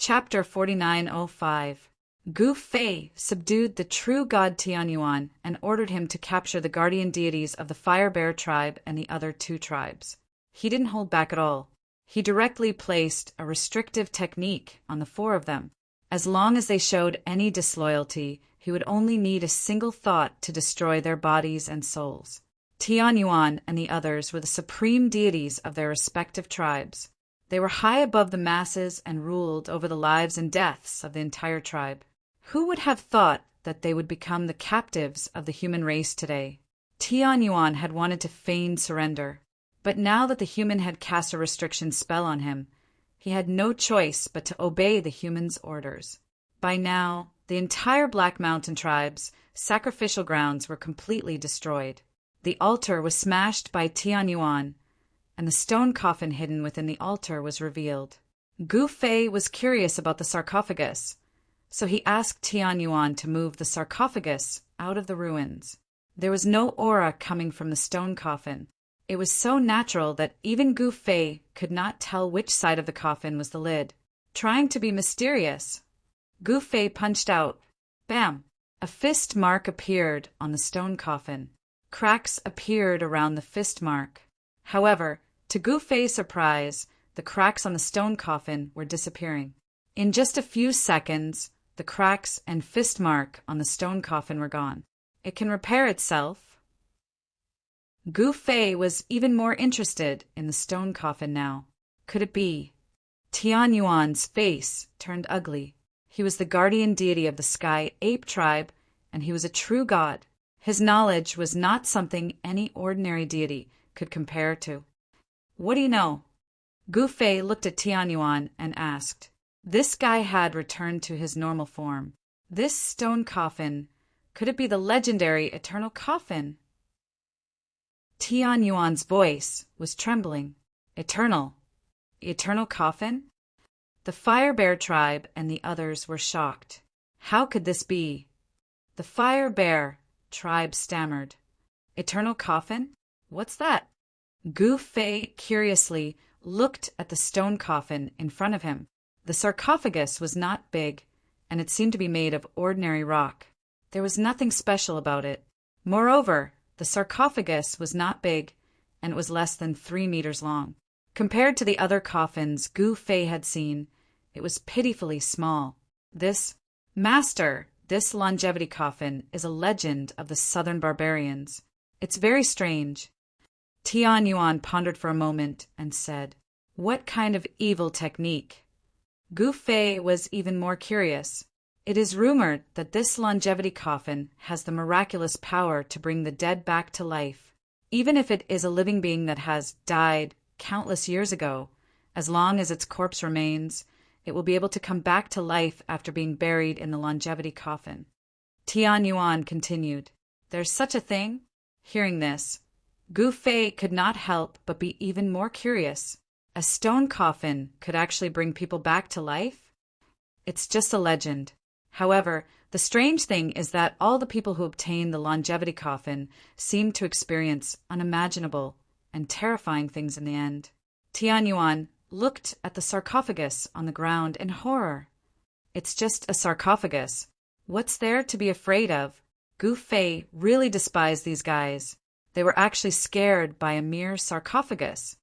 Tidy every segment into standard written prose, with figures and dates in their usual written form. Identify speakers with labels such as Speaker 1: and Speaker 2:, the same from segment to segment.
Speaker 1: Chapter 4905. Gu Fei subdued the true god Tianyuan and ordered him to capture the guardian deities of the Fire Bear tribe and the other two tribes. He didn't hold back at all. He directly placed a restrictive technique on the four of them. As long as they showed any disloyalty, he would only need a single thought to destroy their bodies and souls. Tianyuan and the others were the supreme deities of their respective tribes. They were high above the masses and ruled over the lives and deaths of the entire tribe. Who would have thought that they would become the captives of the human race today? Tianyuan had wanted to feign surrender, but now that the human had cast a restriction spell on him, he had no choice but to obey the human's orders. By now, the entire Black Mountain tribe's sacrificial grounds were completely destroyed. The altar was smashed by Tianyuan, and the stone coffin hidden within the altar was revealed. Gu Fei was curious about the sarcophagus, so he asked Tianyuan to move the sarcophagus out of the ruins. There was no aura coming from the stone coffin. It was so natural that even Gu Fei could not tell which side of the coffin was the lid. Trying to be mysterious, Gu Fei punched out. Bam! A fist mark appeared on the stone coffin. Cracks appeared around the fist mark. However, to Gu Fei's surprise, the cracks on the stone coffin were disappearing. In just a few seconds, the cracks and fist mark on the stone coffin were gone. It can repair itself. Gu Fei was even more interested in the stone coffin now. Could it be? Tianyuan's face turned ugly. He was the guardian deity of the Sky Ape tribe, and he was a true god. His knowledge was not something any ordinary deity could compare to. What do you know? Gu Fei looked at Tianyuan and asked. This guy had returned to his normal form. This stone coffin, could it be the legendary Eternal Coffin? Tianyuan's voice was trembling. Eternal? Eternal Coffin? The Fire Bear tribe and the others were shocked. How could this be? The Fire Bear tribe stammered. Eternal Coffin? What's that? Gu Fei curiously looked at the stone coffin in front of him. The sarcophagus was not big, and it seemed to be made of ordinary rock. There was nothing special about it. Moreover, the sarcophagus was not big, and it was less than 3 meters long. Compared to the other coffins Gu Fei had seen, it was pitifully small. This longevity coffin is a legend of the southern barbarians. It's very strange. Tianyuan pondered for a moment and said, What kind of evil technique? Gu Fei was even more curious. It is rumored that this longevity coffin has the miraculous power to bring the dead back to life. Even if it is a living being that has died countless years ago, as long as its corpse remains, it will be able to come back to life after being buried in the longevity coffin. Tianyuan continued, There's such a thing? Hearing this, Gu Fei could not help but be even more curious. A stone coffin could actually bring people back to life? It's just a legend. However, the strange thing is that all the people who obtained the longevity coffin seemed to experience unimaginable and terrifying things in the end. Tianyuan looked at the sarcophagus on the ground in horror. It's just a sarcophagus. What's there to be afraid of? Gu Fei really despised these guys. They were actually scared by a mere sarcophagus.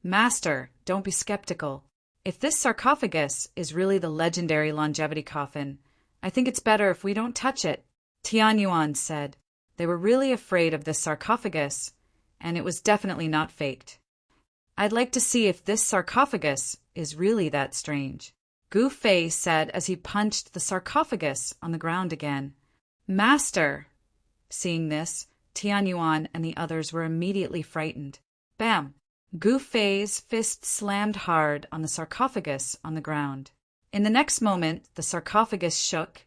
Speaker 1: Master, don't be skeptical. If this sarcophagus is really the legendary longevity coffin, I think it's better if we don't touch it, Tianyuan said. They were really afraid of this sarcophagus, and it was definitely not faked. I'd like to see if this sarcophagus is really that strange, Gu Fei said as he punched the sarcophagus on the ground again. Master! Seeing this, Tianyuan and the others were immediately frightened. Bam! Gu Fei's fist slammed hard on the sarcophagus on the ground. In the next moment, the sarcophagus shook,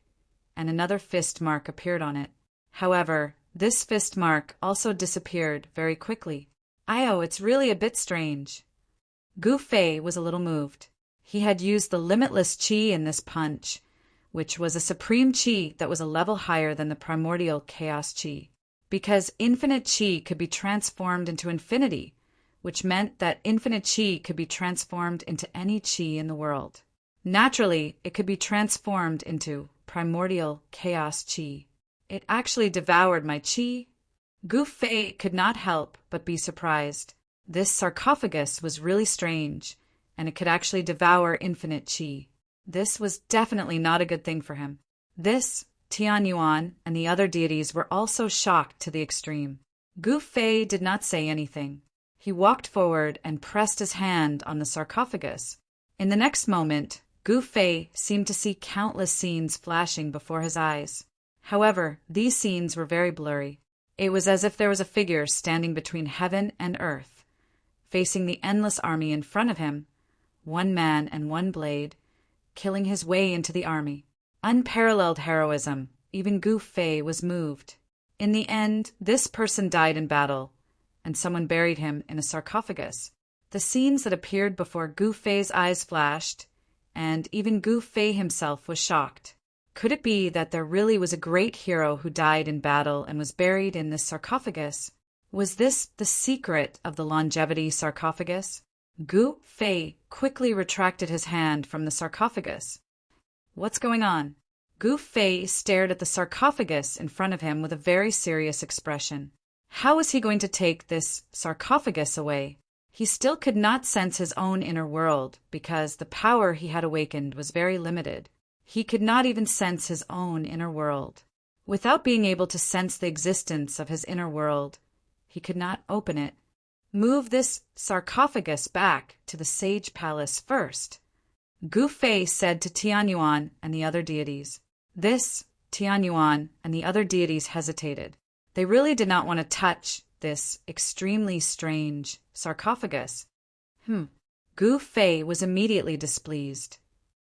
Speaker 1: and another fist mark appeared on it. However, this fist mark also disappeared very quickly. It's really a bit strange. Gu Fei was a little moved. He had used the limitless qi in this punch, which was a supreme qi that was a level higher than the primordial chaos qi. Because infinite qi could be transformed into infinity, which meant that infinite qi could be transformed into any qi in the world. Naturally, it could be transformed into primordial chaos chi. It actually devoured my chi. Gu Fei could not help but be surprised. This sarcophagus was really strange, and it could actually devour infinite chi. This was definitely not a good thing for him. This, Tianyuan and the other deities were also shocked to the extreme. Gu Fei did not say anything. He walked forward and pressed his hand on the sarcophagus. In the next moment, Gu Fei seemed to see countless scenes flashing before his eyes. However, these scenes were very blurry. It was as if there was a figure standing between heaven and earth, facing the endless army in front of him, one man and one blade, killing his way into the army. Unparalleled heroism. Even Gu Fei was moved. In the end, this person died in battle, and someone buried him in a sarcophagus. The scenes that appeared before Gu Fei's eyes flashed, and even Gu Fei himself was shocked. Could it be that there really was a great hero who died in battle and was buried in this sarcophagus? Was this the secret of the longevity sarcophagus? Gu Fei quickly retracted his hand from the sarcophagus. What's going on? Gu Fei stared at the sarcophagus in front of him with a very serious expression. How was he going to take this sarcophagus away? He still could not sense his own inner world because the power he had awakened was very limited. He could not even sense his own inner world. Without being able to sense the existence of his inner world, he could not open it. Move this sarcophagus back to the sage palace first. Gu Fei said to Tianyuan and the other deities. This, Tianyuan and the other deities hesitated. They really did not want to touch this extremely strange sarcophagus. Gu Fei was immediately displeased.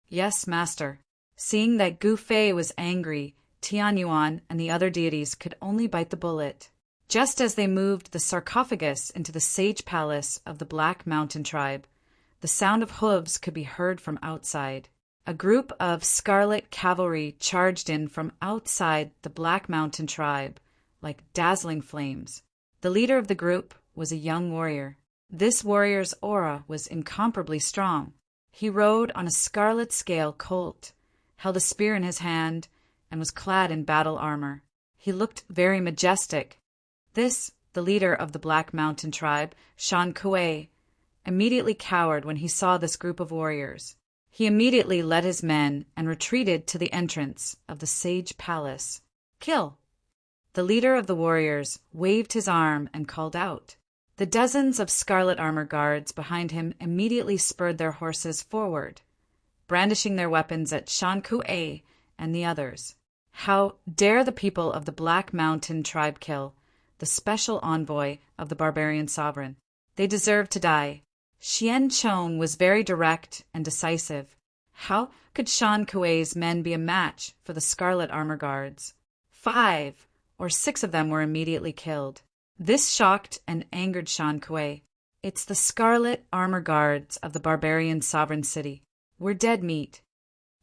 Speaker 1: Yes, master. Seeing that Gu Fei was angry, Tianyuan and the other deities could only bite the bullet. Just as they moved the sarcophagus into the sage palace of the Black Mountain tribe, the sound of hooves could be heard from outside. A group of scarlet cavalry charged in from outside the Black Mountain tribe like dazzling flames. The leader of the group was a young warrior. This warrior's aura was incomparably strong. He rode on a scarlet scale colt, held a spear in his hand, and was clad in battle armor. He looked very majestic. This, the leader of the Black Mountain tribe, Shan Kuei, immediately cowered when he saw this group of warriors. He immediately led his men and retreated to the entrance of the sage palace. Kill! The leader of the warriors waved his arm and called out. The dozens of scarlet armor guards behind him immediately spurred their horses forward, brandishing their weapons at Shan Kuei and the others. How dare the people of the Black Mountain tribe kill the special envoy of the barbarian sovereign? They deserve to die. Xian Chong was very direct and decisive. How could Shan Kuei's men be a match for the scarlet armor guards? 5 or 6 of them were immediately killed. This shocked and angered Shan Kuei. It's the scarlet armor guards of the barbarian sovereign city. We're dead meat.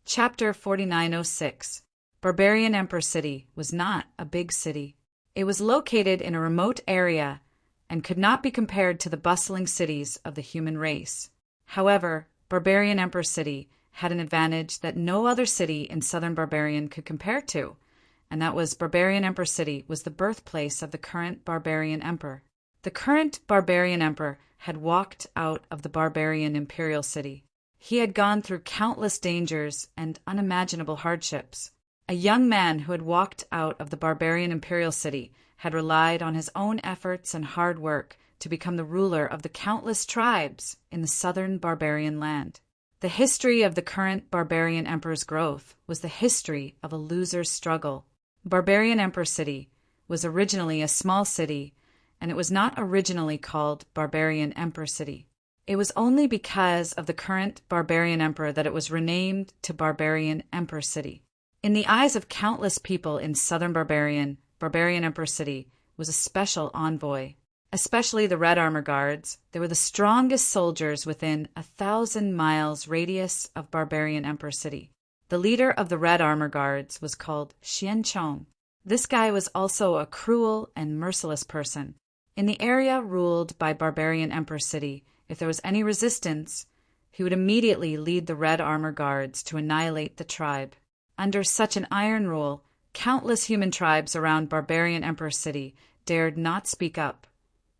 Speaker 1: Chapter 4906. Barbarian Emperor City was not a big city. It was located in a remote area and could not be compared to the bustling cities of the human race. However, Barbarian Emperor City had an advantage that no other city in southern Barbarian could compare to, and that was Barbarian Emperor City was the birthplace of the current Barbarian Emperor. The current Barbarian Emperor had walked out of the Barbarian Imperial City. He had gone through countless dangers and unimaginable hardships. A young man who had walked out of the Barbarian Imperial City had relied on his own efforts and hard work to become the ruler of the countless tribes in the southern barbarian land. The history of the current Barbarian Emperor's growth was the history of a loser's struggle. Barbarian Emperor City was originally a small city, and it was not originally called Barbarian Emperor City. It was only because of the current Barbarian Emperor that it was renamed to Barbarian Emperor City. In the eyes of countless people in southern Barbarian, Barbarian Emperor City was a special envoy. Especially the Red Armor Guards, they were the strongest soldiers within 1,000 miles radius of Barbarian Emperor City. The leader of the Red Armor Guards was called Xian Chong. This guy was also a cruel and merciless person. In the area ruled by Barbarian Emperor City, if there was any resistance, he would immediately lead the Red Armor Guards to annihilate the tribe. Under such an iron rule, countless human tribes around barbarian Emperor City dared not speak up,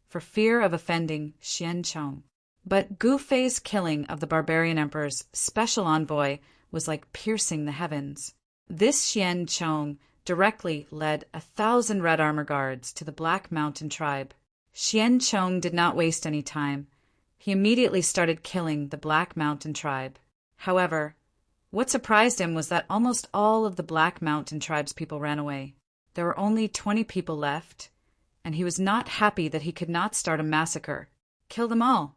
Speaker 1: for fear of offending Xian Chong. But Gu Fei's killing of the barbarian emperor's special envoy was like piercing the heavens. This Xian Chong directly led 1,000 Red Armor Guards to the Black Mountain tribe. Xian Chong did not waste any time. He immediately started killing the Black Mountain tribe. However, what surprised him was that almost all of the Black Mountain tribe's people ran away. There were only 20 people left, and he was not happy that he could not start a massacre. Kill them all.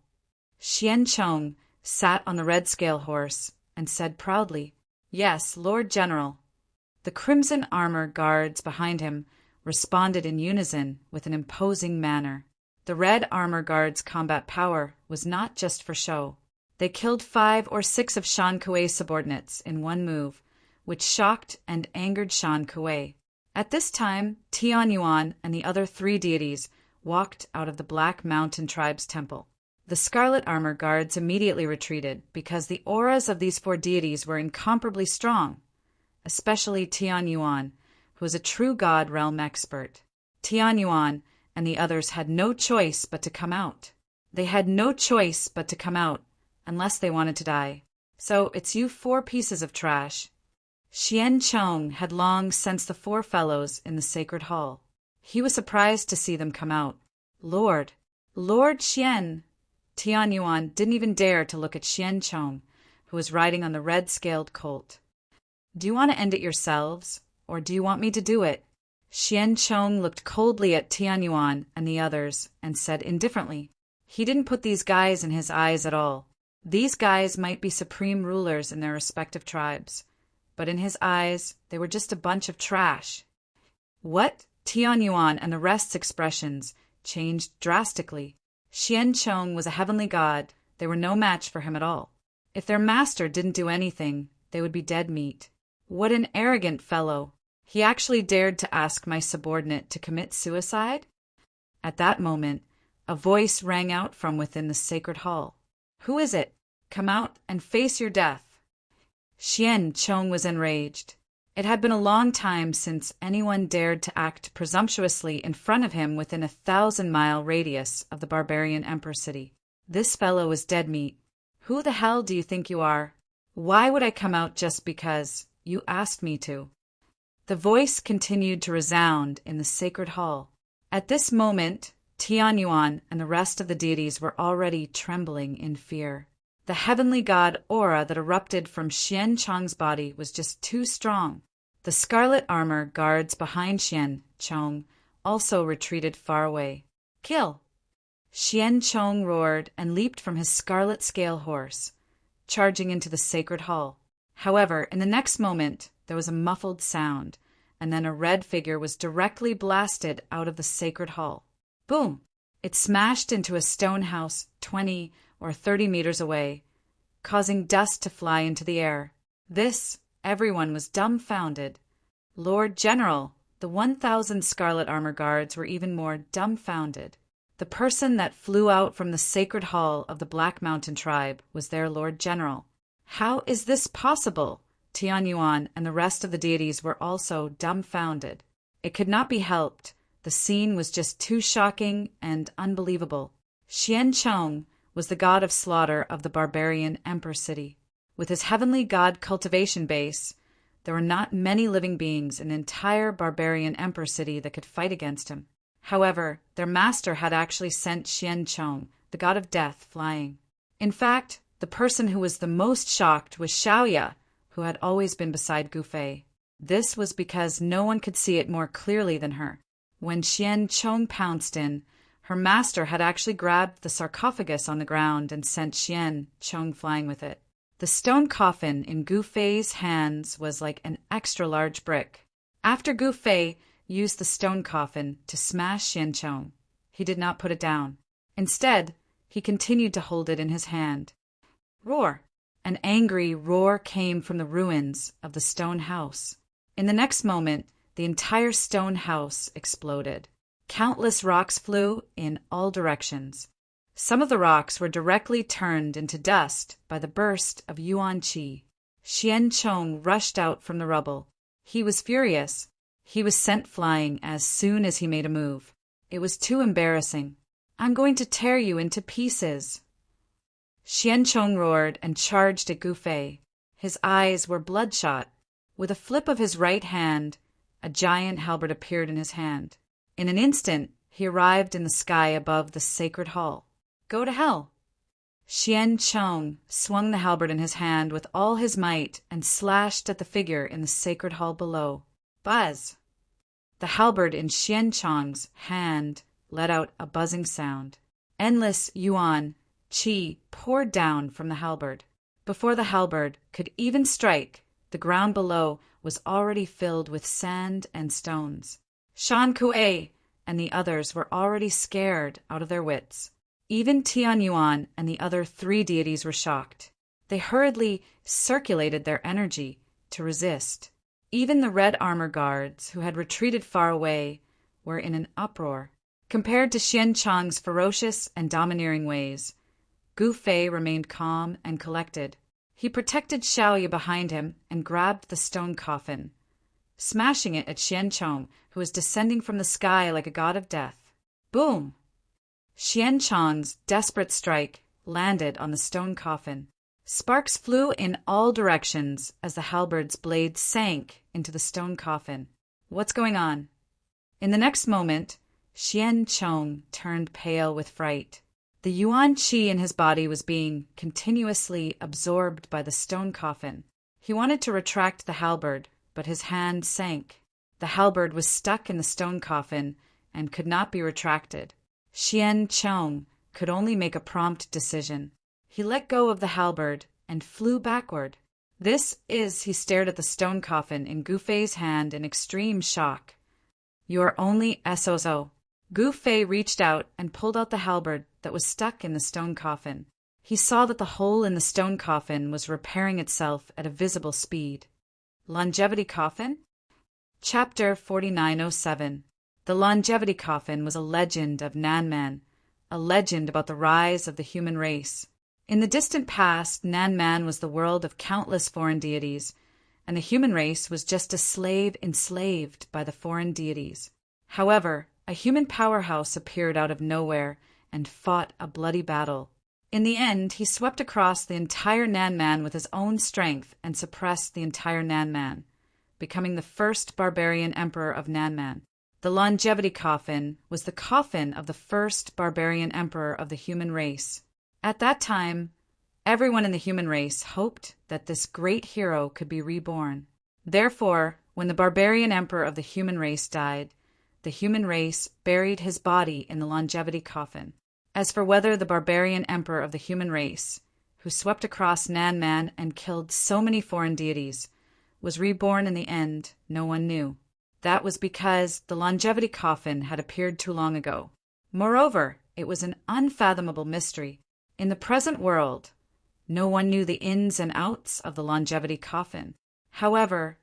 Speaker 1: Xian Chong sat on the red scale horse and said proudly, "Yes, Lord General." The Crimson Armor Guards behind him responded in unison with an imposing manner. The Red Armor Guards' combat power was not just for show. They killed 5 or 6 of Shan Kuei's subordinates in one move, which shocked and angered Shan Kuei. At this time, Tian Yuan and the other 3 deities walked out of the Black Mountain tribe's temple. The Scarlet Armor Guards immediately retreated because the auras of these 4 deities were incomparably strong, especially Tian Yuan, who was a true God realm expert. Tian Yuan and the others had no choice but to come out. They had no choice but to come out unless they wanted to die. So it's you 4 pieces of trash. Xian Chong had long sensed the 4 fellows in the sacred hall. He was surprised to see them come out. Lord Xian! Tian Yuan didn't even dare to look at Xian Chong, who was riding on the red-scaled colt. "Do you want to end it yourselves, or do you want me to do it?" Xian Chong looked coldly at Tian Yuan and the others and said indifferently. He didn't put these guys in his eyes at all. These guys might be supreme rulers in their respective tribes, but in his eyes, they were just a bunch of trash. What? Tian Yuan and the rest's expressions changed drastically. Xian Chong was a heavenly god. They were no match for him at all. If their master didn't do anything, they would be dead meat. What an arrogant fellow. He actually dared to ask my subordinate to commit suicide? At that moment, a voice rang out from within the sacred hall. "Who is it? Come out and face your death." Xian Chong was enraged. It had been a long time since anyone dared to act presumptuously in front of him within a 1,000-mile radius of the barbarian Emperor City. This fellow was dead meat. "Who the hell do you think you are? Why would I come out just because you asked me to?" The voice continued to resound in the sacred hall. At this moment, Tian Yuan and the rest of the deities were already trembling in fear. The heavenly god aura that erupted from Xian Chong's body was just too strong. The Scarlet Armor Guards behind Xian Chong also retreated far away. "Kill!" Xian Chong roared and leaped from his scarlet scale horse, charging into the sacred hall. However, in the next moment, there was a muffled sound, and then a red figure was directly blasted out of the sacred hall. Boom! It smashed into a stone house 20 or 30 meters away, causing dust to fly into the air. Everyone was dumbfounded. Lord General, the 1,000 Scarlet Armor Guards were even more dumbfounded. The person that flew out from the sacred hall of the Black Mountain tribe was their Lord General. How is this possible? Tian Yuan and the rest of the deities were also dumbfounded. It could not be helped. The scene was just too shocking and unbelievable. Xian Chong was the god of slaughter of the barbarian Emperor City. With his heavenly god cultivation base, there were not many living beings in the entire barbarian Emperor City that could fight against him. However, their master had actually sent Xian Chong, the god of death, flying. In fact, the person who was the most shocked was Xiaoya, who had always been beside Gu Fei. This was because no one could see it more clearly than her. When Xian Chong pounced in, her master had actually grabbed the sarcophagus on the ground and sent Xian Chong flying with it. The stone coffin in Gu Fei's hands was like an extra-large brick. After Gu Fei used the stone coffin to smash Xian Chong, he did not put it down. Instead, he continued to hold it in his hand. Roar! An angry roar came from the ruins of the stone house. In the next moment, the entire stone house exploded. Countless rocks flew in all directions. Some of the rocks were directly turned into dust by the burst of yuan qi. Xian Chong rushed out from the rubble. He was furious. He was sent flying as soon as he made a move. It was too embarrassing. "I'm going to tear you into pieces." Xian Chong roared and charged at Gu Fei. His eyes were bloodshot. With a flip of his right hand, a giant halberd appeared in his hand. In an instant, he arrived in the sky above the sacred hall. "Go to hell!" Xian Chong swung the halberd in his hand with all his might and slashed at the figure in the sacred hall below. Buzz! The halberd in Xian Chong's hand let out a buzzing sound. Endless yuan qi poured down from the halberd. Before the halberd could even strike, the ground below was already filled with sand and stones. Shan Kuei and the others were already scared out of their wits. Even Tianyuan and the other 3 deities were shocked. They hurriedly circulated their energy to resist. Even the red armor guards, who had retreated far away, were in an uproar. Compared to Xian Chong's ferocious and domineering ways, Gu Fei remained calm and collected. He protected Xiaoya behind him and grabbed the stone coffin, smashing it at Xian Chong, who was descending from the sky like a god of death. Boom! Xian Chong's desperate strike landed on the stone coffin. Sparks flew in all directions as the halberd's blade sank into the stone coffin. What's going on? In the next moment, Xian Chong turned pale with fright. The yuan qi in his body was being continuously absorbed by the stone coffin. He wanted to retract the halberd, but his hand sank. The halberd was stuck in the stone coffin and could not be retracted. Xian Chong could only make a prompt decision. He let go of the halberd and flew backward. He stared at the stone coffin in Gu Fei's hand in extreme shock. "You are only SOSO." Gu Fei reached out and pulled out the halberd that was stuck in the stone coffin. He saw that the hole in the stone coffin was repairing itself at a visible speed. Longevity Coffin? Chapter 4907. The Longevity Coffin was a legend of Nanman, a legend about the rise of the human race. In the distant past, Nanman was the world of countless foreign deities, and the human race was just a slave enslaved by the foreign deities. However, a human powerhouse appeared out of nowhere and fought a bloody battle. In the end, he swept across the entire Nanman with his own strength and suppressed the entire Nanman, becoming the first barbarian emperor of Nanman. The Longevity Coffin was the coffin of the first barbarian emperor of the human race. At that time, everyone in the human race hoped that this great hero could be reborn. Therefore, when the barbarian emperor of the human race died, the human race buried his body in the Longevity Coffin. As for whether the barbarian emperor of the human race, who swept across Nanman and killed so many foreign deities, was reborn in the end, no one knew. That was because the Longevity Coffin had appeared too long ago. Moreover, it was an unfathomable mystery. In the present world, no one knew the ins and outs of the Longevity Coffin. However,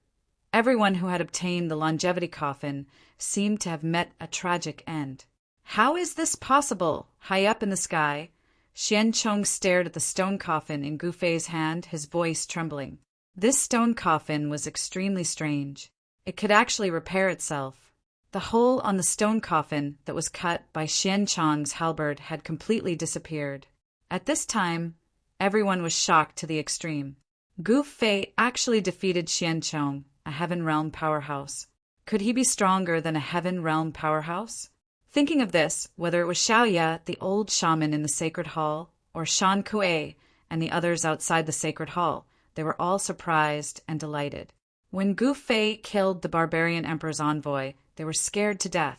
Speaker 1: everyone who had obtained the Longevity Coffin seemed to have met a tragic end. How is this possible? High up in the sky, Xian Chong stared at the stone coffin in Gu Fei's hand, his voice trembling. This stone coffin was extremely strange. It could actually repair itself. The hole on the stone coffin that was cut by Xian Chong's halberd had completely disappeared. At this time, everyone was shocked to the extreme. Gu Fei actually defeated Xian Chong, a Heaven Realm powerhouse. Could he be stronger than a Heaven Realm powerhouse? Thinking of this, whether it was Xiaoya, the old shaman in the sacred hall, or Shan Kuei and the others outside the sacred hall, they were all surprised and delighted. When Gu Fei killed the barbarian emperor's envoy, they were scared to death.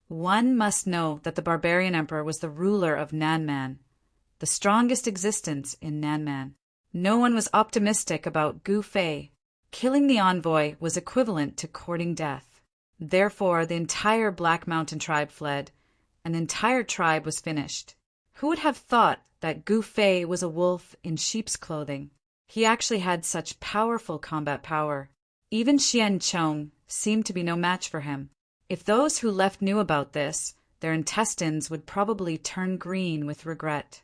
Speaker 1: One must know that the barbarian emperor was the ruler of Nanman, the strongest existence in Nanman. No one was optimistic about Gu Fei. Killing the envoy was equivalent to courting death. Therefore, the entire Black Mountain tribe fled, and the entire tribe was finished. Who would have thought that Gu Fei was a wolf in sheep's clothing? He actually had such powerful combat power. Even Xian Chong seemed to be no match for him. If those who left knew about this, their intestines would probably turn green with regret.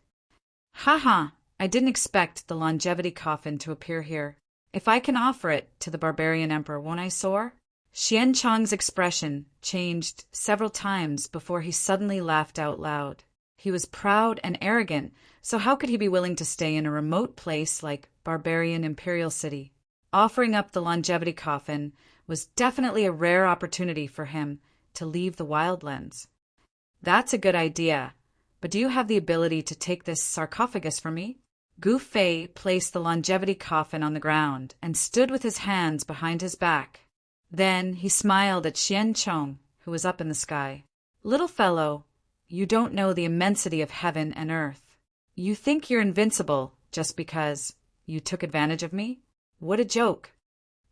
Speaker 1: Haha, I didn't expect the longevity coffin to appear here. If I can offer it to the barbarian emperor, won't I soar? Xiancheng's expression changed several times before he suddenly laughed out loud. He was proud and arrogant, so how could he be willing to stay in a remote place like barbarian imperial city? Offering up the longevity coffin was definitely a rare opportunity for him to leave the wildlands. That's a good idea, but do you have the ability to take this sarcophagus for me? Gu Fei placed the longevity coffin on the ground and stood with his hands behind his back. Then he smiled at Xiancheng, who was up in the sky. Little fellow, you don't know the immensity of heaven and earth. You think you're invincible just because you took advantage of me? What a joke.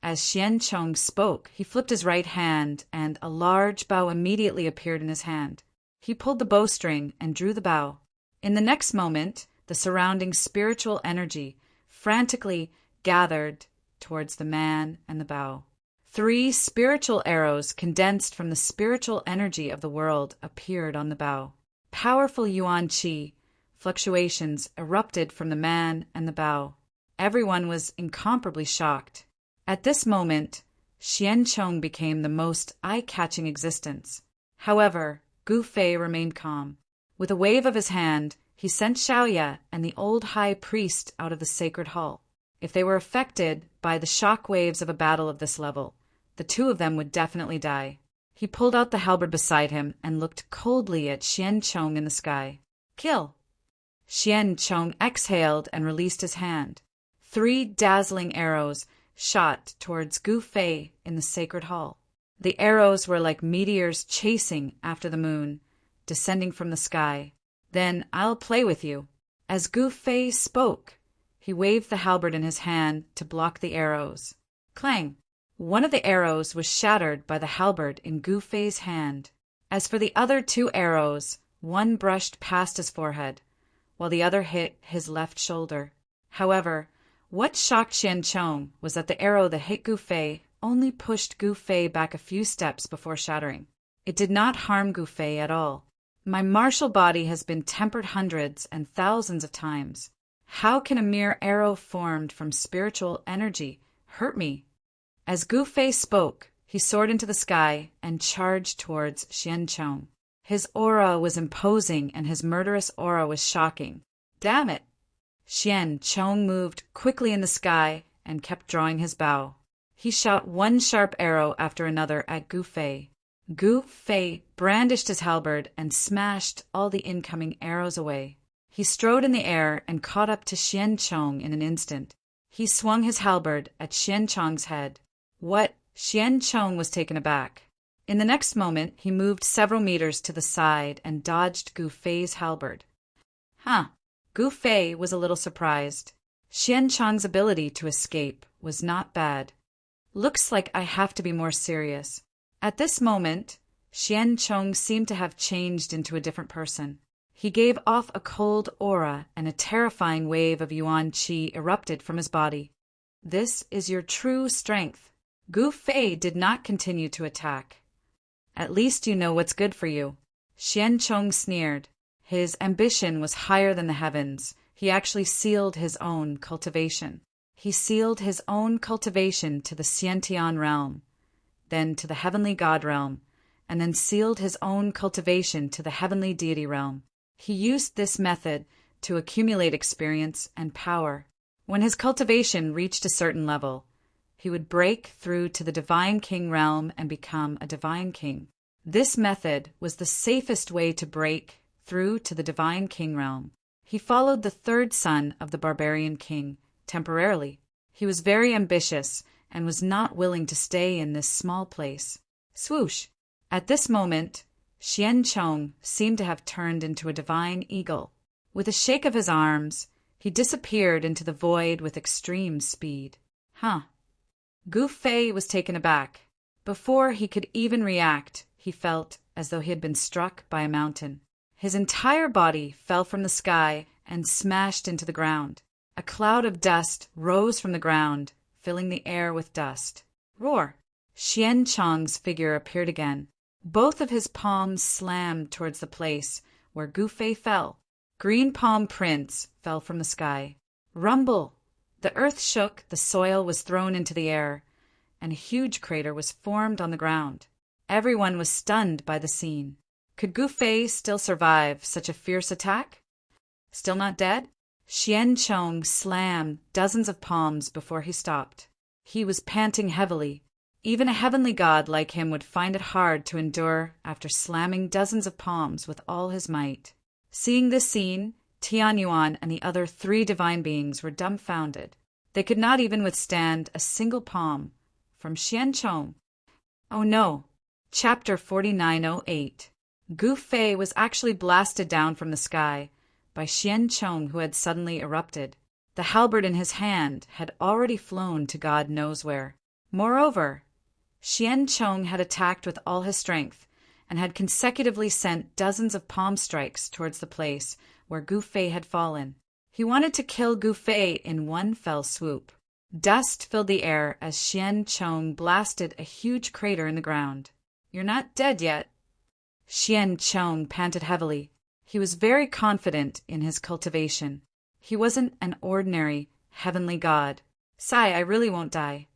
Speaker 1: As Xiancheng spoke, he flipped his right hand, and a large bow immediately appeared in his hand. He pulled the bowstring and drew the bow. In the next moment, the surrounding spiritual energy frantically gathered towards the man and the bow. 3 spiritual arrows condensed from the spiritual energy of the world appeared on the bow. Powerful yuan qi fluctuations erupted from the man and the bow. Everyone was incomparably shocked. At this moment, Xiancheng became the most eye-catching existence. However, Gu Fei remained calm. With a wave of his hand, he sent Xiaoya and the old high priest out of the sacred hall. If they were affected by the shock waves of a battle of this level, the 2 of them would definitely die. He pulled out the halberd beside him and looked coldly at Xiancheng in the sky. Kill! Xiancheng exhaled and released his hand. 3 dazzling arrows shot towards Gu Fei in the sacred hall. The arrows were like meteors chasing after the moon, descending from the sky. Then I'll play with you. As Gu Fei spoke, he waved the halberd in his hand to block the arrows. Clang! One of the arrows was shattered by the halberd in Gu Fei's hand. As for the other 2 arrows, one brushed past his forehead, while the other hit his left shoulder. However, what shocked Xiancheng was that the arrow that hit Gu Fei only pushed Gu Fei back a few steps before shattering. It did not harm Gu Fei at all. My martial body has been tempered hundreds and thousands of times. How can a mere arrow formed from spiritual energy hurt me? As Gu Fei spoke, he soared into the sky and charged towards Xiancheng. His aura was imposing and his murderous aura was shocking. Damn it! Xiancheng moved quickly in the sky and kept drawing his bow. He shot one sharp arrow after another at Gu Fei. Gu Fei brandished his halberd and smashed all the incoming arrows away. He strode in the air and caught up to Xiancheng in an instant. He swung his halberd at Xiancheng's head. What? Xiancheng was taken aback. In the next moment, he moved several meters to the side and dodged Gu Fei's halberd. Gu Fei was a little surprised. Xiancheng's ability to escape was not bad. Looks like I have to be more serious. At this moment, Xiancheng seemed to have changed into a different person. He gave off a cold aura and a terrifying wave of yuan qi erupted from his body. This is your true strength. Gu Fei did not continue to attack. At least you know what's good for you. Xiancheng sneered. His ambition was higher than the heavens. He actually sealed his own cultivation. He sealed his own cultivation to the Xiantian realm, then to the heavenly god realm, and then sealed his own cultivation to the heavenly deity realm. He used this method to accumulate experience and power. When his cultivation reached a certain level, he would break through to the divine king realm and become a divine king. This method was the safest way to break through to the divine king realm. He followed the 3rd son of the barbarian king temporarily. He was very ambitious and was not willing to stay in this small place. Swoosh! At this moment, Xiancheng seemed to have turned into a divine eagle. With a shake of his arms, he disappeared into the void with extreme speed. Gu Fei was taken aback. Before he could even react, he felt as though he had been struck by a mountain. His entire body fell from the sky and smashed into the ground. A cloud of dust rose from the ground, filling the air with dust. Roar! Xiancheng's figure appeared again. Both of his palms slammed towards the place where Gu Fei fell. Green palm prints fell from the sky. Rumble! The earth shook, the soil was thrown into the air, and a huge crater was formed on the ground. Everyone was stunned by the scene. Could Gu Fei still survive such a fierce attack? Still not dead? Xian Chong slammed dozens of palms before he stopped. He was panting heavily. Even a heavenly god like him would find it hard to endure after slamming dozens of palms with all his might. Seeing this scene, Tianyuan and the other 3 divine beings were dumbfounded. They could not even withstand a single palm from Xian Chong. Oh no! Chapter 4908. Gu Fei was actually blasted down from the sky by Xian Chong, who had suddenly erupted. The halberd in his hand had already flown to God knows where. Moreover, Xian Chong had attacked with all his strength and had consecutively sent dozens of palm strikes towards the place where Gu Fei had fallen. He wanted to kill Gu Fei in one fell swoop. Dust filled the air as Xian Chong blasted a huge crater in the ground. "You're not dead yet." Xian Chong panted heavily. He was very confident in his cultivation. He wasn't an ordinary heavenly god. "Sigh, I really won't die."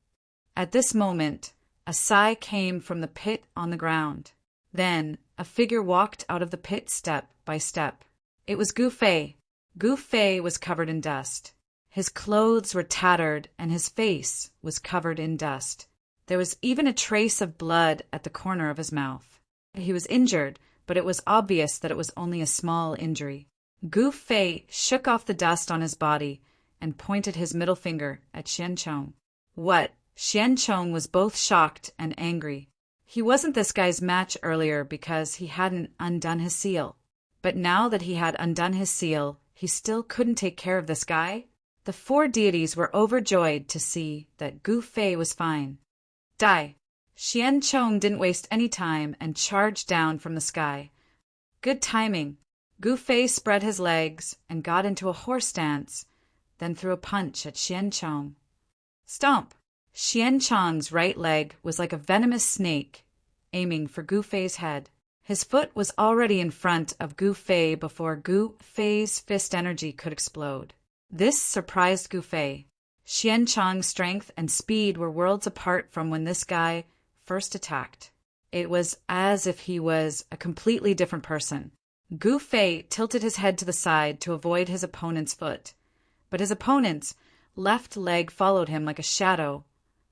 Speaker 1: At this moment, a sigh came from the pit on the ground. Then a figure walked out of the pit step by step. It was Gu Fei. Gu Fei was covered in dust. His clothes were tattered and his face was covered in dust. There was even a trace of blood at the corner of his mouth. He was injured, but it was obvious that it was only a small injury. Gu Fei shook off the dust on his body and pointed his middle finger at Xian Chong. What? Xian Chong was both shocked and angry. He wasn't this guy's match earlier because he hadn't undone his seal. But now that he had undone his seal, he still couldn't take care of this guy? The 4 deities were overjoyed to see that Gu Fei was fine. Die! Xian Chong didn't waste any time and charged down from the sky. Good timing. Gu Fei spread his legs and got into a horse stance, then threw a punch at Xian Chong. Stomp! Xian Chong's right leg was like a venomous snake, aiming for Gu Fei's head. His foot was already in front of Gu Fei before Gu Fei's fist energy could explode. This surprised Gu Fei. Xian Chong's strength and speed were worlds apart from when this guy first attacked. It was as if he was a completely different person. Gu Fei tilted his head to the side to avoid his opponent's foot, but his opponent's left leg followed him like a shadow,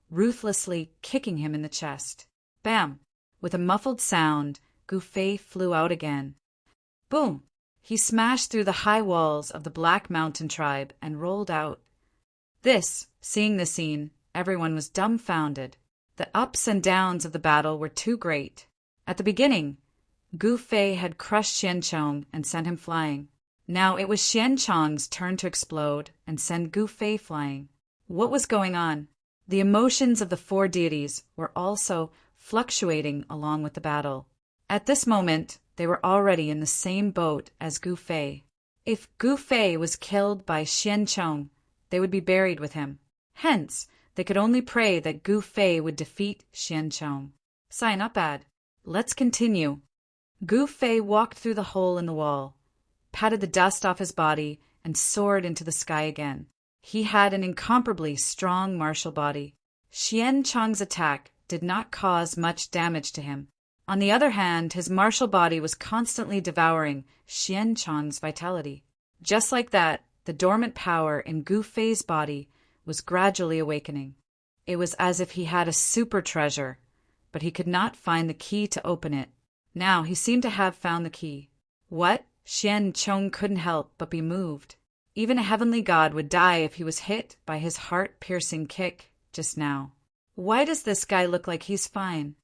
Speaker 1: ruthlessly kicking him in the chest. Bam! With a muffled sound, Gu Fei flew out again. Boom! He smashed through the high walls of the Black Mountain tribe and rolled out. Seeing this scene, everyone was dumbfounded. The ups and downs of the battle were too great. At the beginning, Gu Fei had crushed Xian Chong and sent him flying. Now it was Xian Chong's turn to explode and send Gu Fei flying. What was going on? The emotions of the 4 deities were also fluctuating along with the battle. At this moment, they were already in the same boat as Gu Fei. If Gu Fei was killed by Xian Chong, they would be buried with him. Hence, they could only pray that Gu Fei would defeat Xian Chong. Sigh, not bad. Let's continue. Gu Fei walked through the hole in the wall, patted the dust off his body, and soared into the sky again. He had an incomparably strong martial body. Xian Chong's attack did not cause much damage to him. On the other hand, his martial body was constantly devouring Xian Chong's vitality. Just like that, the dormant power in Gu Fei's body was gradually awakening. It was as if he had a super treasure, but he could not find the key to open it. Now he seemed to have found the key. What? Xian Chong couldn't help but be moved. Even a heavenly god would die if he was hit by his heart-piercing kick just now. Why does this guy look like he's fine?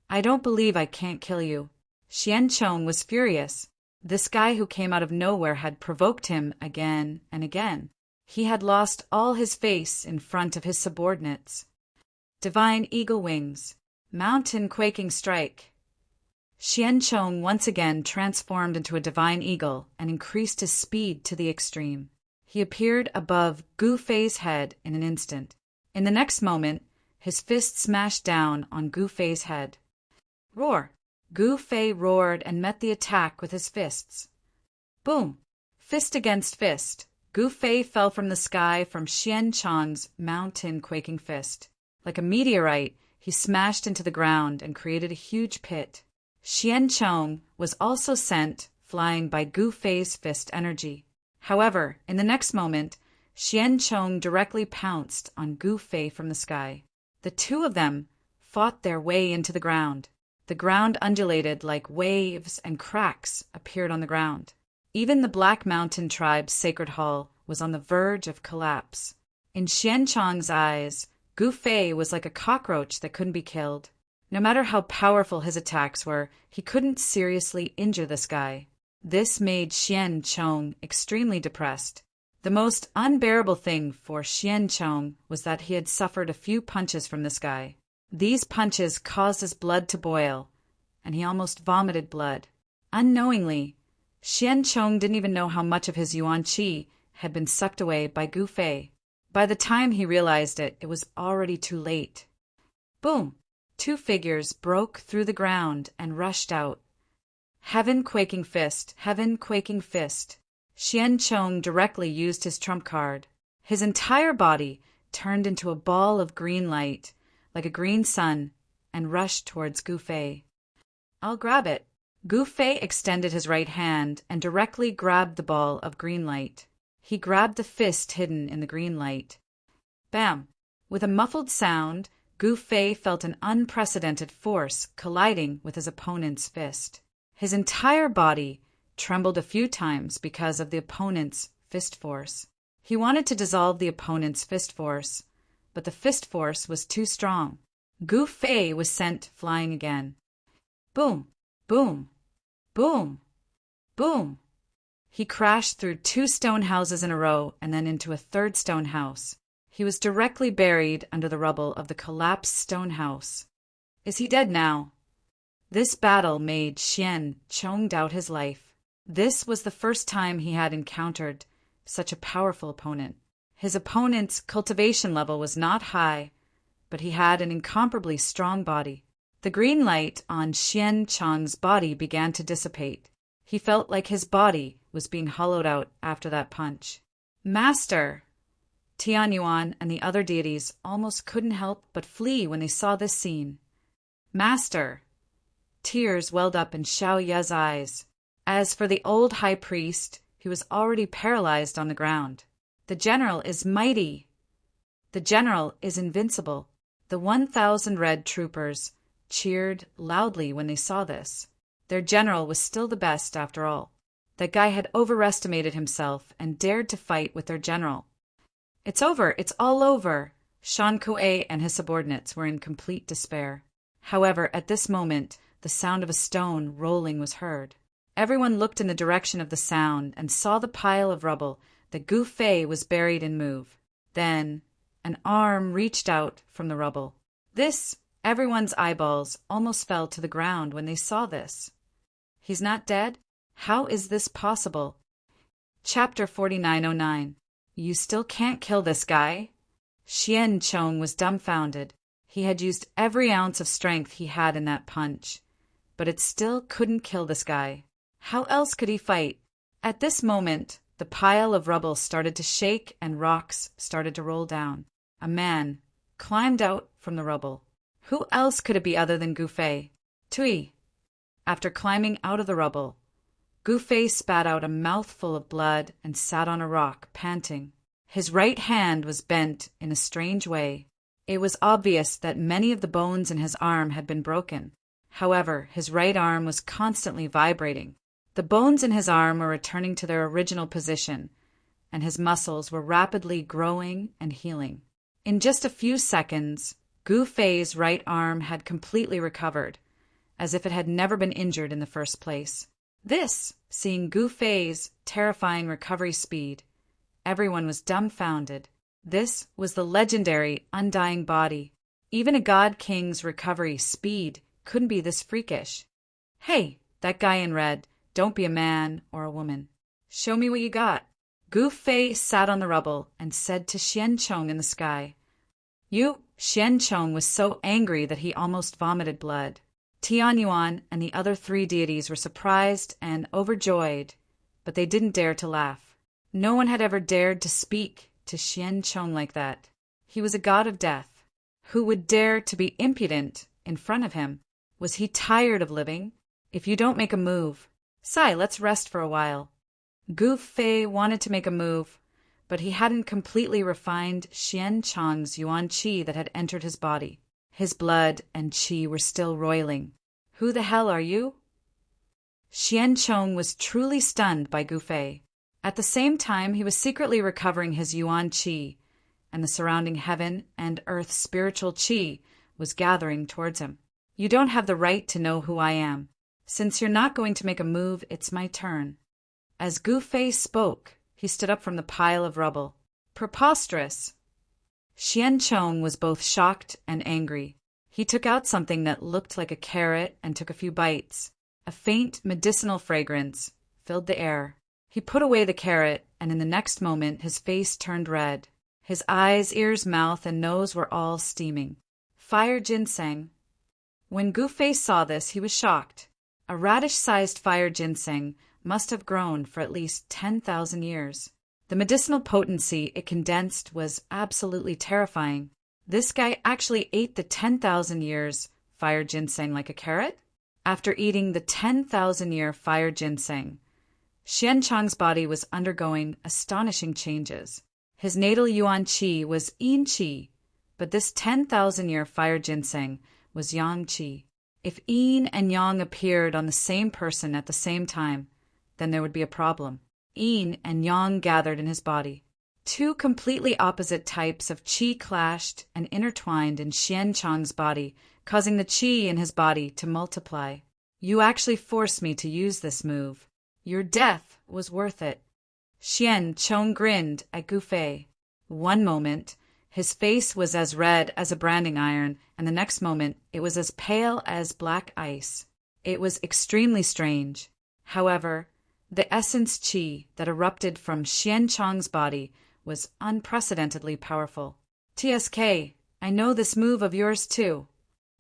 Speaker 1: I don't believe I can't kill you. Xian Chong was furious. This guy who came out of nowhere had provoked him again and again. He had lost all his face in front of his subordinates. Divine eagle wings. Mountain quaking strike. Xian Chong once again transformed into a divine eagle and increased his speed to the extreme. He appeared above Gu Fei's head in an instant. In the next moment, his fist smashed down on Gu Fei's head. Roar! Gu Fei roared and met the attack with his fists. Boom! Fist against fist. Gu Fei fell from the sky from Xian Chong's mountain-quaking fist. Like a meteorite, he smashed into the ground and created a huge pit. Xian Chong was also sent flying by Gu Fei's fist energy. However, in the next moment, Xian Chong directly pounced on Gu Fei from the sky. The two of them fought their way into the ground. The ground undulated like waves and cracks appeared on the ground. Even the Black Mountain tribe's sacred hall was on the verge of collapse. In Xian Chong's eyes, Gu Fei was like a cockroach that couldn't be killed. No matter how powerful his attacks were, he couldn't seriously injure this guy. This made Xian Chong extremely depressed. The most unbearable thing for Xian Chong was that he had suffered a few punches from this guy. These punches caused his blood to boil, and he almost vomited blood. Unknowingly, Xian Chong didn't even know how much of his yuan qi had been sucked away by Gu Fei. By the time he realized it, it was already too late. Boom! Two figures broke through the ground and rushed out. Heaven quaking fist, heaven quaking fist. Xian Chong directly used his trump card. His entire body turned into a ball of green light, like a green sun, and rushed towards Gu Fei. I'll grab it. Gu Fei extended his right hand and directly grabbed the ball of green light. He grabbed the fist hidden in the green light. Bam! With a muffled sound, Gu Fei felt an unprecedented force colliding with his opponent's fist. His entire body trembled a few times because of the opponent's fist force. He wanted to dissolve the opponent's fist force, but the fist force was too strong. Gu Fei was sent flying again. Boom! Boom! Boom! Boom! He crashed through 2 stone houses in a row and then into a 3rd stone house. He was directly buried under the rubble of the collapsed stone house. Is he dead now? This battle made Xian Chong doubt his life. This was the first time he had encountered such a powerful opponent. His opponent's cultivation level was not high, but he had an incomparably strong body. The green light on Xian Chong's body began to dissipate. He felt like his body was being hollowed out after that punch. Master! Tianyuan and the other deities almost couldn't help but flee when they saw this scene. Master! Tears welled up in Xiao Ye's eyes. As for the old high priest, he was already paralyzed on the ground. The general is mighty. The general is invincible. The 1,000 red troopers cheered loudly when they saw this. Their general was still the best after all. That guy had overestimated himself and dared to fight with their general. It's over, it's all over. Shan Kuei and his subordinates were in complete despair. However, at this moment, the sound of a stone rolling was heard. Everyone looked in the direction of the sound and saw the pile of rubble that Gu Fei was buried in move. Then, an arm reached out from the rubble. Everyone's eyeballs almost fell to the ground when they saw this. He's not dead? How is this possible? Chapter 4909. You still can't kill this guy? Xian Chong was dumbfounded. He had used every ounce of strength he had in that punch, but it still couldn't kill this guy. How else could he fight? At this moment, the pile of rubble started to shake and rocks started to roll down. A man climbed out from the rubble. Who else could it be other than Gu Fei? Tui. After climbing out of the rubble, Gu Fei spat out a mouthful of blood and sat on a rock, panting. His right hand was bent in a strange way. It was obvious that many of the bones in his arm had been broken. However, his right arm was constantly vibrating. The bones in his arm were returning to their original position, and his muscles were rapidly growing and healing. In just a few seconds, Gu Fei's right arm had completely recovered, as if it had never been injured in the first place. Seeing Gu Fei's terrifying recovery speed, everyone was dumbfounded. This was the legendary Undying Body. Even a God King's recovery speed couldn't be this freakish. Hey, that guy in red, don't be a man or a woman. Show me what you got. Gu Fei sat on the rubble and said to Xian Chong in the sky. Xian Chong was so angry that he almost vomited blood. Tianyuan and the other 3 deities were surprised and overjoyed, but they didn't dare to laugh. No one had ever dared to speak to Xian Chong like that. He was a god of death. Who would dare to be impudent in front of him? Was he tired of living? If you don't make a move, let's rest for a while. Gu Fei wanted to make a move, but he hadn't completely refined Xian Chong's yuan qi that had entered his body. His blood and qi were still roiling. Who the hell are you? Xian Chong was truly stunned by Gu Fei. At the same time, he was secretly recovering his yuan qi, and the surrounding heaven and earth spiritual qi was gathering towards him. You don't have the right to know who I am. Since you're not going to make a move, it's my turn. As Gu Fei spoke, he stood up from the pile of rubble. Preposterous! Xian Chong was both shocked and angry. He took out something that looked like a carrot and took a few bites. A faint medicinal fragrance filled the air. He put away the carrot, and in the next moment his face turned red. His eyes, ears, mouth, and nose were all steaming. Fire ginseng. When Gu Fei saw this, he was shocked. A radish-sized fire ginseng must have grown for at least 10,000 years. The medicinal potency it condensed was absolutely terrifying. This guy actually ate the 10,000 years fire ginseng like a carrot? After eating the 10,000-year fire ginseng, Xian Chong's body was undergoing astonishing changes. His natal yuan qi was yin qi, but this 10,000-year fire ginseng was yang qi. If yin and yang appeared on the same person at the same time, then there would be a problem. Yin and yang gathered in his body. 2 completely opposite types of qi clashed and intertwined in Xian Chong's body, causing the qi in his body to multiply. You actually forced me to use this move. Your death was worth it. Xian Chong grinned at Gu Fei. One moment, his face was as red as a branding iron, and the next moment, it was as pale as black ice. It was extremely strange. However, the essence qi that erupted from Xian Chong's body was unprecedentedly powerful. TSK, I know this move of yours too.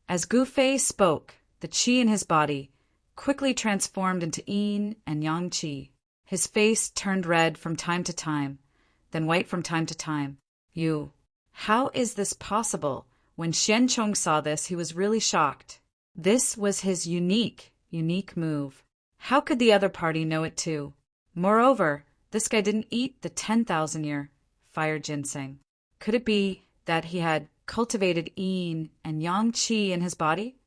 Speaker 1: As Gu Fei spoke, the qi in his body quickly transformed into yin and yang qi. His face turned red from time to time, then white from time to time. How is this possible? When Xian Chong saw this, he was really shocked. This was his unique move. How could the other party know it too? Moreover, this guy didn't eat the 10,000-year fire ginseng. Could it be that he had cultivated yin and yang qi in his body?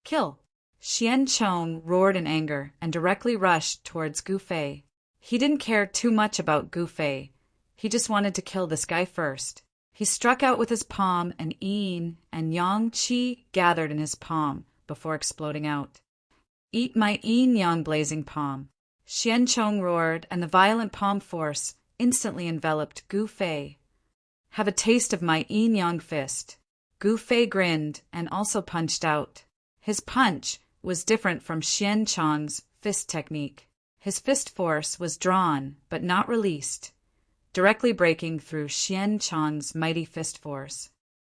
Speaker 1: Kill! Xian Chong roared in anger and directly rushed towards Gu Fei. He didn't care too much about Gu Fei. He just wanted to kill this guy first. He struck out with his palm, and yin and yang qi gathered in his palm before exploding out. Eat my yin-yang blazing palm. Xian Chong roared, and the violent palm force instantly enveloped Gu Fei. Have a taste of my yin-yang fist. Gu Fei grinned and also punched out. His punch was different from Xian Chong's fist technique. His fist force was drawn but not released, directly breaking through Xian Chong's mighty fist force.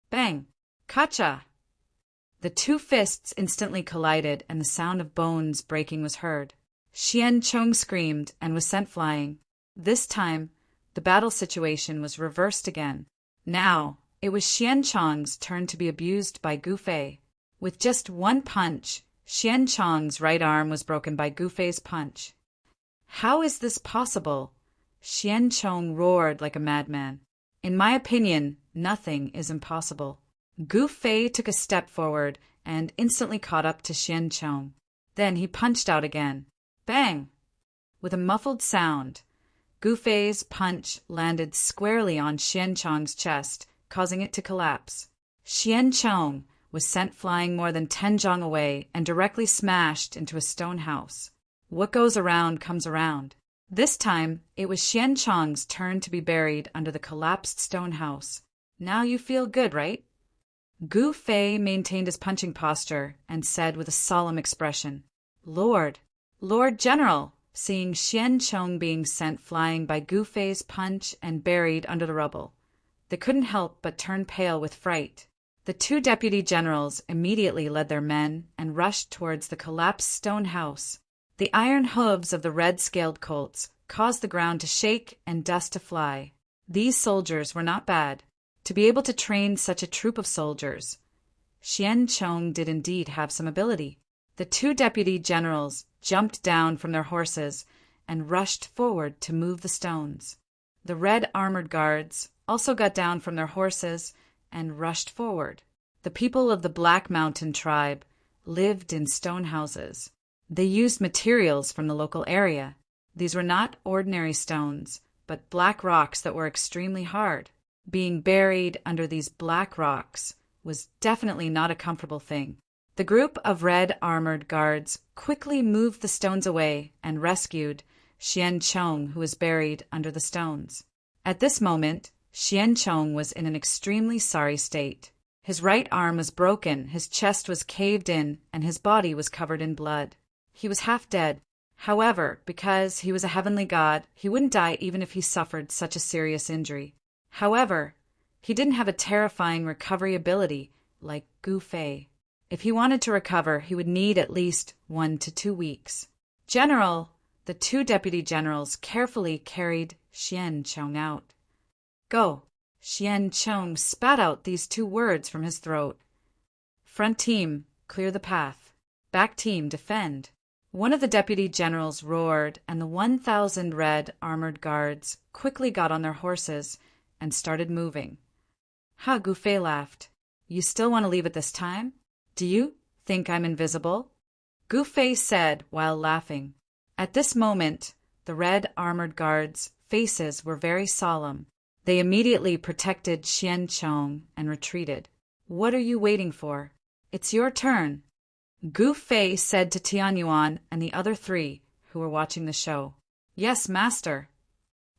Speaker 1: Bang! Kacha! The 2 fists instantly collided, and the sound of bones breaking was heard. Xian Chong screamed and was sent flying. This time, the battle situation was reversed again. Now, it was Xian Chong's turn to be abused by Gu Fei. With just one punch, Xian Chong's right arm was broken by Gu Fei's punch. How is this possible? Xian Chong roared like a madman. In my opinion, nothing is impossible. Gu Fei took a step forward and instantly caught up to Xian Chong. Then he punched out again. Bang! With a muffled sound, Gu Fei's punch landed squarely on Xian Chong's chest, causing it to collapse. Xian Chong was sent flying more than 10 zhang away and directly smashed into a stone house. What goes around comes around. This time, it was Xian Chong's turn to be buried under the collapsed stone house. Now you feel good, right? Gu Fei maintained his punching posture and said with a solemn expression, Lord General, seeing Xian Chong being sent flying by Gu Fei's punch and buried under the rubble. They couldn't help but turn pale with fright. The two deputy generals immediately led their men and rushed towards the collapsed stone house. The iron hooves of the red-scaled colts caused the ground to shake and dust to fly. These soldiers were not bad. To be able to train such a troop of soldiers, Xian Chong did indeed have some ability. The two deputy generals jumped down from their horses and rushed forward to move the stones. The red armored guards also got down from their horses and rushed forward. The people of the Black Mountain tribe lived in stone houses. They used materials from the local area. These were not ordinary stones, but black rocks that were extremely hard. Being buried under these black rocks was definitely not a comfortable thing. The group of red armored guards quickly moved the stones away and rescued Xian Chong, who was buried under the stones. At this moment, Xian Chong was in an extremely sorry state. His right arm was broken, his chest was caved in, and his body was covered in blood. He was half dead. However, because he was a heavenly god, he wouldn't die even if he suffered such a serious injury. However, he didn't have a terrifying recovery ability like Gu Fei. If he wanted to recover, he would need at least 1 to 2 weeks. General, the two deputy generals carefully carried Xian Chong out. Go! Xian Chong spat out these 2 words from his throat. Front team, clear the path. Back team, defend. One of the deputy generals roared, and the 1,000 red armored guards quickly got on their horses and started moving. Ha! Gu Fei laughed. You still want to leave at this time? Do you think I'm invisible? Gu Fei said while laughing. At this moment, the red armored guards' faces were very solemn. They immediately protected Xian Chong and retreated. What are you waiting for? It's your turn, Gu Fei said to Tianyuan and the other 3 who were watching the show. Yes, master.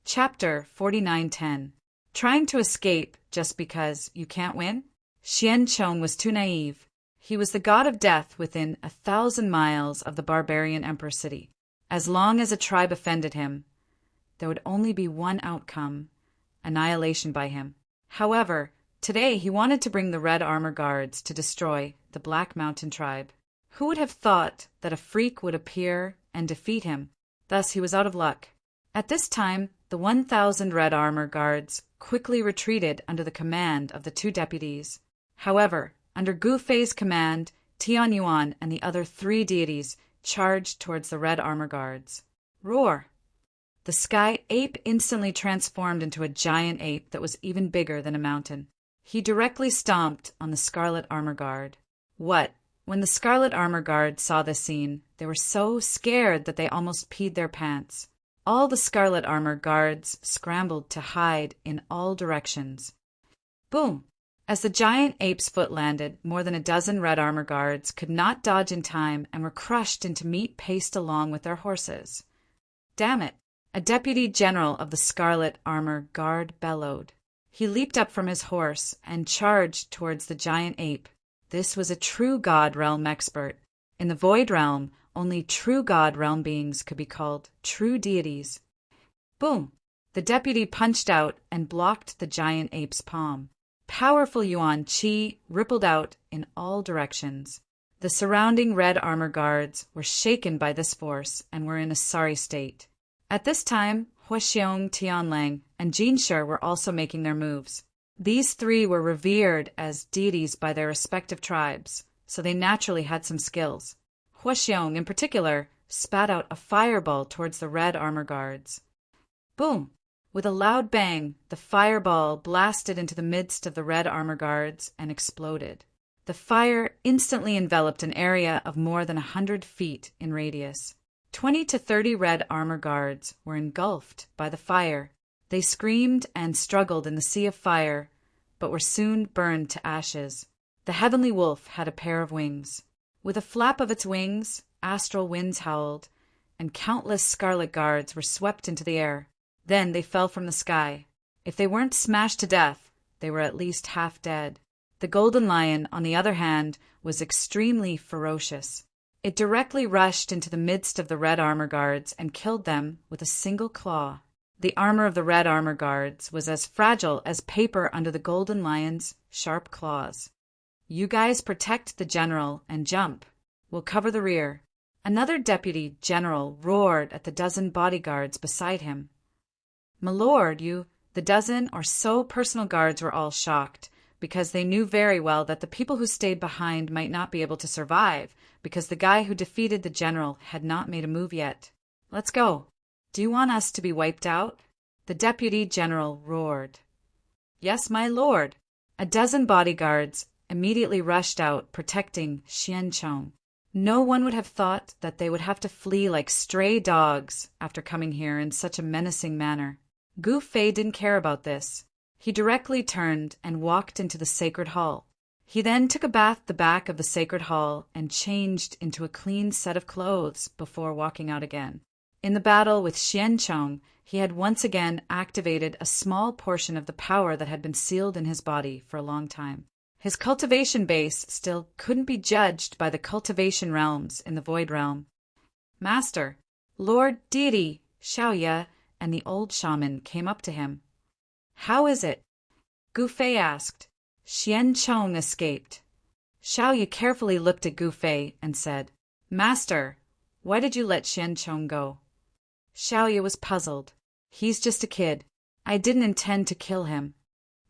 Speaker 1: Chapter 49:10. Trying to escape just because you can't win? Xian Chong was too naive. He was the god of death within 1,000 miles of the barbarian emperor city. As long as a tribe offended him, there would only be one outcome: annihilation by him. However, today he wanted to bring the red armor guards to destroy the Black Mountain tribe. Who would have thought that a freak would appear and defeat him? Thus he was out of luck. At this time, the 1,000 red armor guards quickly retreated under the command of the 2 deputies. However, under Gu Fei's command, Tianyuan and the other 3 deities charged towards the red armor guards. Roar! The sky ape instantly transformed into a giant ape that was even bigger than a mountain. He directly stomped on the scarlet armor guard. What? When the scarlet armor guard saw this scene, they were so scared that they almost peed their pants. All the scarlet armor guards scrambled to hide in all directions. Boom! As the giant ape's foot landed, more than a dozen red armor guards could not dodge in time and were crushed into meat paste along with their horses. Damn it! A deputy general of the scarlet armor guard bellowed. He leaped up from his horse and charged towards the giant ape. This was a true God realm expert. In the Void Realm, only true God realm beings could be called true deities. Boom! The deputy punched out and blocked the giant ape's palm. Powerful yuan qi rippled out in all directions. The surrounding red armor guards were shaken by this force and were in a sorry state. At this time, Huaxiong, Tianlang, and Jinshi were also making their moves. These 3 were revered as deities by their respective tribes, so they naturally had some skills. Huaxiong, in particular, spat out a fireball towards the red armor guards. Boom! With a loud bang, the fireball blasted into the midst of the red armor guards and exploded. The fire instantly enveloped an area of more than 100 feet in radius. 20 to 30 red armor guards were engulfed by the fire. They screamed and struggled in the sea of fire, but were soon burned to ashes. The heavenly wolf had a pair of wings. With a flap of its wings, astral winds howled, and countless scarlet guards were swept into the air. Then they fell from the sky. If they weren't smashed to death, they were at least half dead. The golden lion, on the other hand, was extremely ferocious. It directly rushed into the midst of the red armor guards and killed them with a single claw. The armor of the red armor guards was as fragile as paper under the golden lion's sharp claws. You guys protect the general and jump. We'll cover the rear. Another deputy general roared at the dozen bodyguards beside him. My lord, the dozen or so personal guards were all shocked, because they knew very well that the people who stayed behind might not be able to survive, because the guy who defeated the general had not made a move yet. Let's go. Do you want us to be wiped out? The deputy general roared. Yes, my lord. A dozen bodyguards immediately rushed out, protecting Xiancheng. No one would have thought that they would have to flee like stray dogs after coming here in such a menacing manner. Gu Fei didn't care about this. He directly turned and walked into the sacred hall. He then took a bath at the back of the sacred hall and changed into a clean set of clothes before walking out again. In the battle with Xiancheng, he had once again activated a small portion of the power that had been sealed in his body for a long time. His cultivation base still couldn't be judged by the cultivation realms in the Void Realm. Master, Lord Deity, Xiaoye, and the old shaman came up to him. How is it? Gu Fei asked. Xiancheng escaped. Xiaoye carefully looked at Gu Fei and said, Master, why did you let Xiancheng go? Xiaoye was puzzled. He's just a kid. I didn't intend to kill him.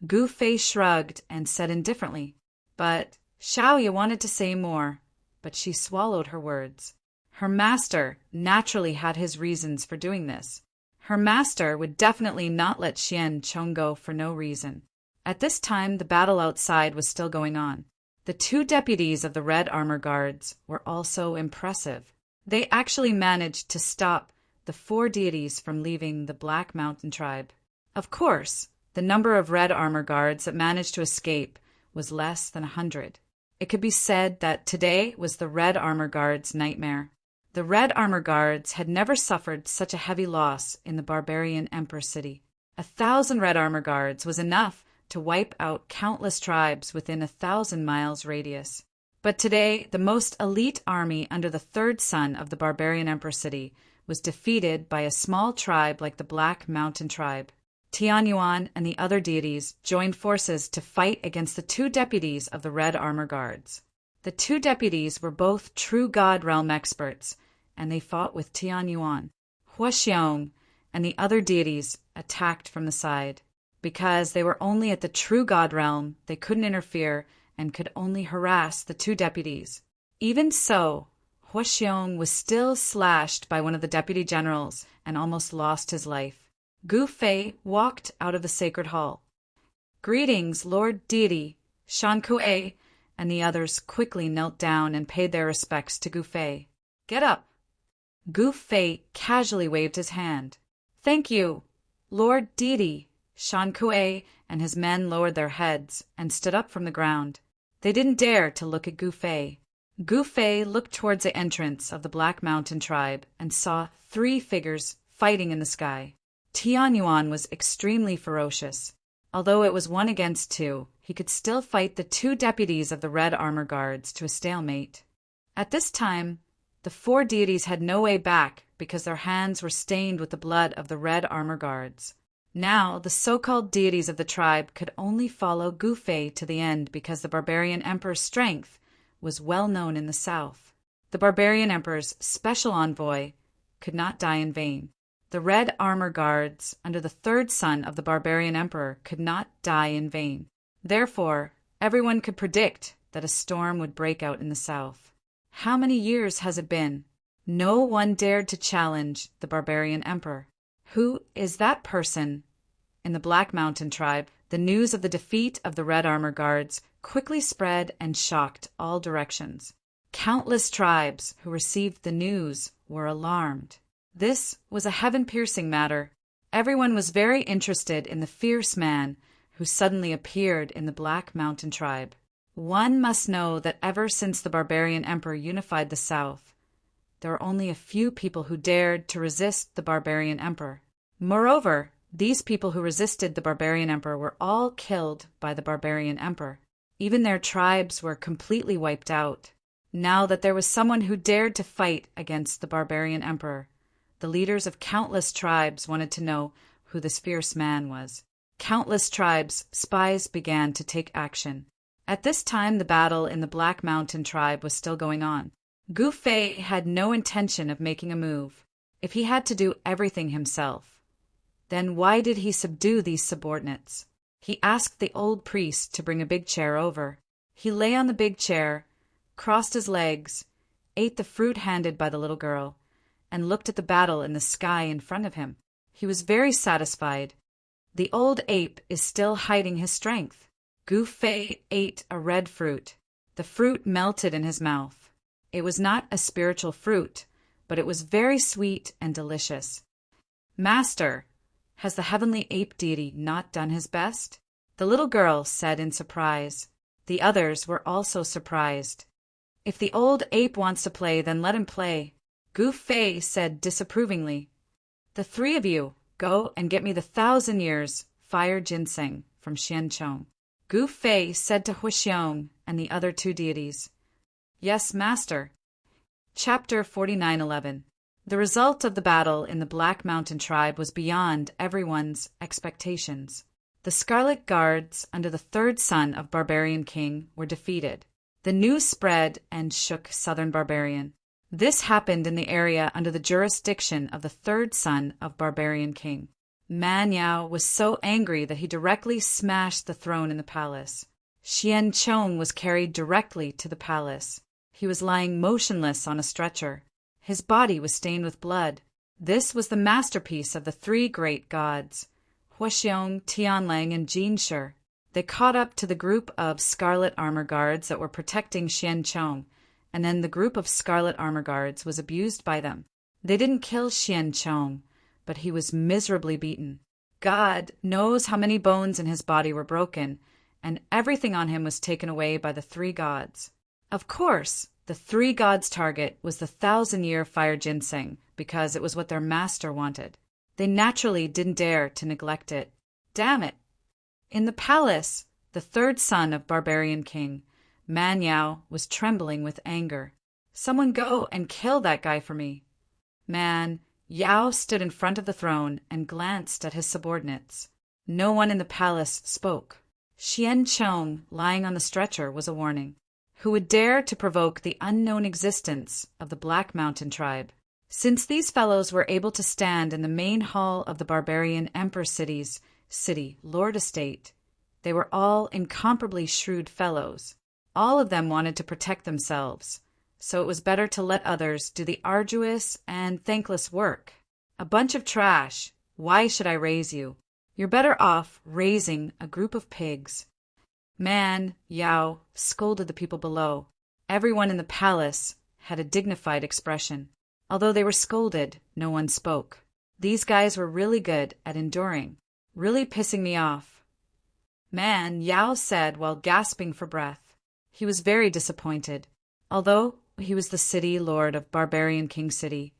Speaker 1: Gu Fei shrugged and said indifferently, but Xiaoye wanted to say more, but she swallowed her words. Her master naturally had his reasons for doing this. Her master would definitely not let Xiancheng go for no reason. At this time, the battle outside was still going on. The two deputies of the Red Armor Guards were also impressive. They actually managed to stop the 4 deities from leaving the Black Mountain tribe. Of course, the number of Red Armor Guards that managed to escape was less than 100. It could be said that today was the Red Armor Guards' nightmare. The Red Armor Guards had never suffered such a heavy loss in the barbarian Emperor city. 1,000 Red Armor Guards was enough to wipe out countless tribes within 1,000 miles radius. But today, the most elite army under the third son of the barbarian Emperor city was defeated by a small tribe like the Black Mountain tribe. Tianyuan and the other deities joined forces to fight against the 2 deputies of the Red Armor Guards. The 2 deputies were both true God realm experts, and they fought with Tianyuan. Huaxiong and the other deities attacked from the side. Because they were only at the true God realm, they couldn't interfere and could only harass the 2 deputies. Even so, Huaxiong was still slashed by one of the deputy generals and almost lost his life. Gu Fei walked out of the sacred hall. Greetings, Lord Deity, Shan Kuei, and the others quickly knelt down and paid their respects to Gu Fei. Get up. Gu Fei casually waved his hand. Thank you, Lord Deity. Shan Kuei and his men lowered their heads and stood up from the ground. They didn't dare to look at Gu Fei. Gu Fei looked towards the entrance of the Black Mountain tribe and saw 3 figures fighting in the sky. Tianyuan was extremely ferocious. Although it was 1 against 2, he could still fight the 2 deputies of the Red Armor Guards to a stalemate. At this time, the 4 deities had no way back because their hands were stained with the blood of the Red Armor Guards. Now, the so-called deities of the tribe could only follow Gu Fei to the end because the barbarian emperor's strength was well known in the south. The barbarian emperor's special envoy could not die in vain. The Red Armor Guards, under the third son of the barbarian emperor, could not die in vain. Therefore, everyone could predict that a storm would break out in the south. How many years has it been? No one dared to challenge the barbarian emperor. Who is that person? In the Black Mountain tribe, the news of the defeat of the Red Armor Guards quickly spread and shocked all directions. Countless tribes who received the news were alarmed. This was a heaven-piercing matter. Everyone was very interested in the fierce man who suddenly appeared in the Black Mountain tribe. One must know that ever since the barbarian emperor unified the south, there were only a few people who dared to resist the barbarian emperor. Moreover, these people who resisted the barbarian emperor were all killed by the barbarian emperor. Even their tribes were completely wiped out. Now that there was someone who dared to fight against the barbarian emperor, the leaders of countless tribes wanted to know who this fierce man was. Countless tribes' spies began to take action. At this time the battle in the Black Mountain tribe was still going on. Gu Fei had no intention of making a move. If he had to do everything himself, then why did he subdue these subordinates? He asked the old priest to bring a big chair over. He lay on the big chair, crossed his legs, ate the fruit handed by the little girl, and looked at the battle in the sky in front of him. He was very satisfied. The old ape is still hiding his strength. Gu Fei ate a red fruit. The fruit melted in his mouth. It was not a spiritual fruit, but it was very sweet and delicious. Master, has the heavenly ape deity not done his best? The little girl said in surprise. The others were also surprised. If the old ape wants to play, then let him play. Gu Fei said disapprovingly. The three of you, go and get me the 1,000 years fire ginseng from Xiancheng. Gu Fei said to Huixiong and the other two deities. Yes, master. Chapter 49:11. The result of the battle in the Black Mountain tribe was beyond everyone's expectations. The Scarlet Guards, under the third son of Barbarian King, were defeated. The news spread and shook Southern Barbarian. This happened in the area under the jurisdiction of the third son of Barbarian King. Man Yao was so angry that he directly smashed the throne in the palace. Xian Chong was carried directly to the palace. He was lying motionless on a stretcher. His body was stained with blood. This was the masterpiece of the three great gods, Huixiong, Tianlang, and Jinshi. They caught up to the group of scarlet armor guards that were protecting Xian Chong, and then the group of scarlet armor guards was abused by them. They didn't kill Xian Chong, but he was miserably beaten. God knows how many bones in his body were broken, and everything on him was taken away by the three gods. Of course, the three gods' target was the 1,000-year fire ginseng, because it was what their master wanted. They naturally didn't dare to neglect it. Damn it! In the palace, the third son of Barbarian King, Man Yao, was trembling with anger. Someone go and kill that guy for me. Man Yao stood in front of the throne and glanced at his subordinates. No one in the palace spoke. Xian Chong, lying on the stretcher, was a warning. Who would dare to provoke the unknown existence of the Black Mountain tribe? Since these fellows were able to stand in the main hall of the barbarian Emperor City's Lord Estate, they were all incomparably shrewd fellows. All of them wanted to protect themselves, so it was better to let others do the arduous and thankless work. A bunch of trash. Why should I raise you? You're better off raising a group of pigs. Man Yao scolded the people below. Everyone in the palace had a dignified expression. Although they were scolded, no one spoke. These guys were really good at enduring, really pissing me off. Man Yao said while gasping for breath. He was very disappointed. Although he was the city lord of Barbarian King City,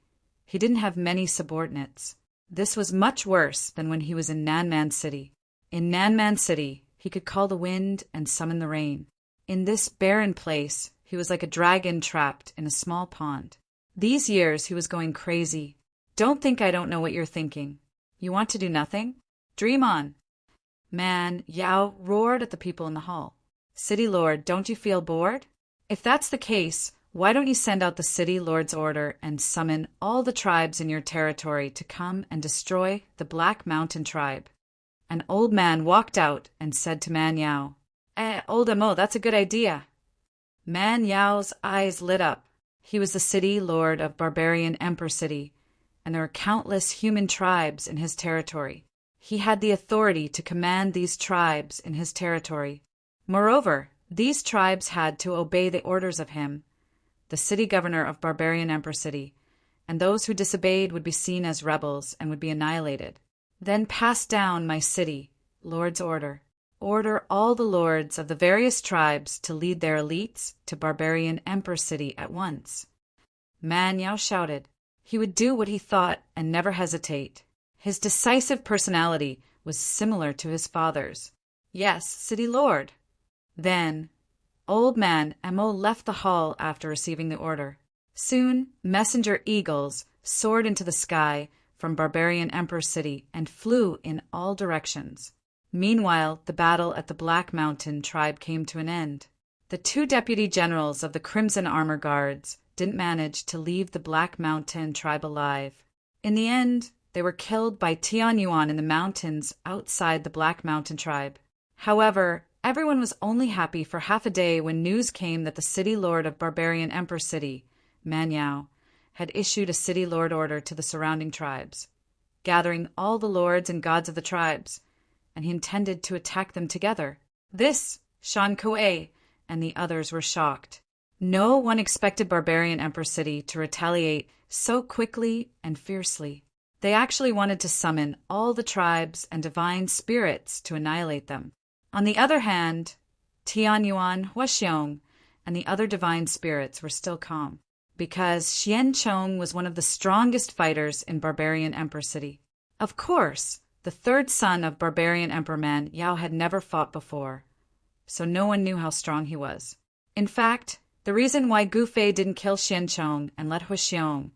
Speaker 1: he didn't have many subordinates. This was much worse than when he was in Nanman City. In Nanman City, he could call the wind and summon the rain. In this barren place, he was like a dragon trapped in a small pond. These years he was going crazy. Don't think I don't know what you're thinking. You want to do nothing? Dream on. Man Yao roared at the people in the hall. City Lord, don't you feel bored? If that's the case, why don't you send out the City Lord's order and summon all the tribes in your territory to come and destroy the Black Mountain tribe? An old man walked out and said to Man Yao, Old Amo, that's a good idea. Man Yao's eyes lit up. He was the city lord of Barbarian Emperor City, and there were countless human tribes in his territory. He had the authority to command these tribes in his territory. Moreover, these tribes had to obey the orders of him, the city governor of Barbarian Emperor City, and those who disobeyed would be seen as rebels and would be annihilated. Then pass down my city, Lord's order. Order all the lords of the various tribes to lead their elites to Barbarian Emperor City at once. Man Yao shouted. He would do what he thought and never hesitate. His decisive personality was similar to his father's. Yes, City Lord. Then, old man Amo left the hall after receiving the order. Soon, messenger eagles soared into the sky from Barbarian Emperor City and flew in all directions. Meanwhile, the battle at the Black Mountain tribe came to an end. The 2 deputy generals of the Crimson Armor Guards didn't manage to leave the Black Mountain tribe alive. In the end, they were killed by Tianyuan in the mountains outside the Black Mountain tribe. However, everyone was only happy for half a day when news came that the city lord of Barbarian Emperor City, Manyao, had issued a city lord order to the surrounding tribes, gathering all the lords and gods of the tribes, and he intended to attack them together. This, Shan Kuei and the others were shocked. No one expected Barbarian Emperor City to retaliate so quickly and fiercely. They actually wanted to summon all the tribes and divine spirits to annihilate them. On the other hand, Tianyuan, Huaxiong, and the other divine spirits were still calm, because Xianchong was one of the strongest fighters in Barbarian Emperor City. Of course, the 3rd son of Barbarian Emperor Man Yao had never fought before, so no one knew how strong he was. In fact, the reason why Gu Fei didn't kill Xianchong and let Huaxiong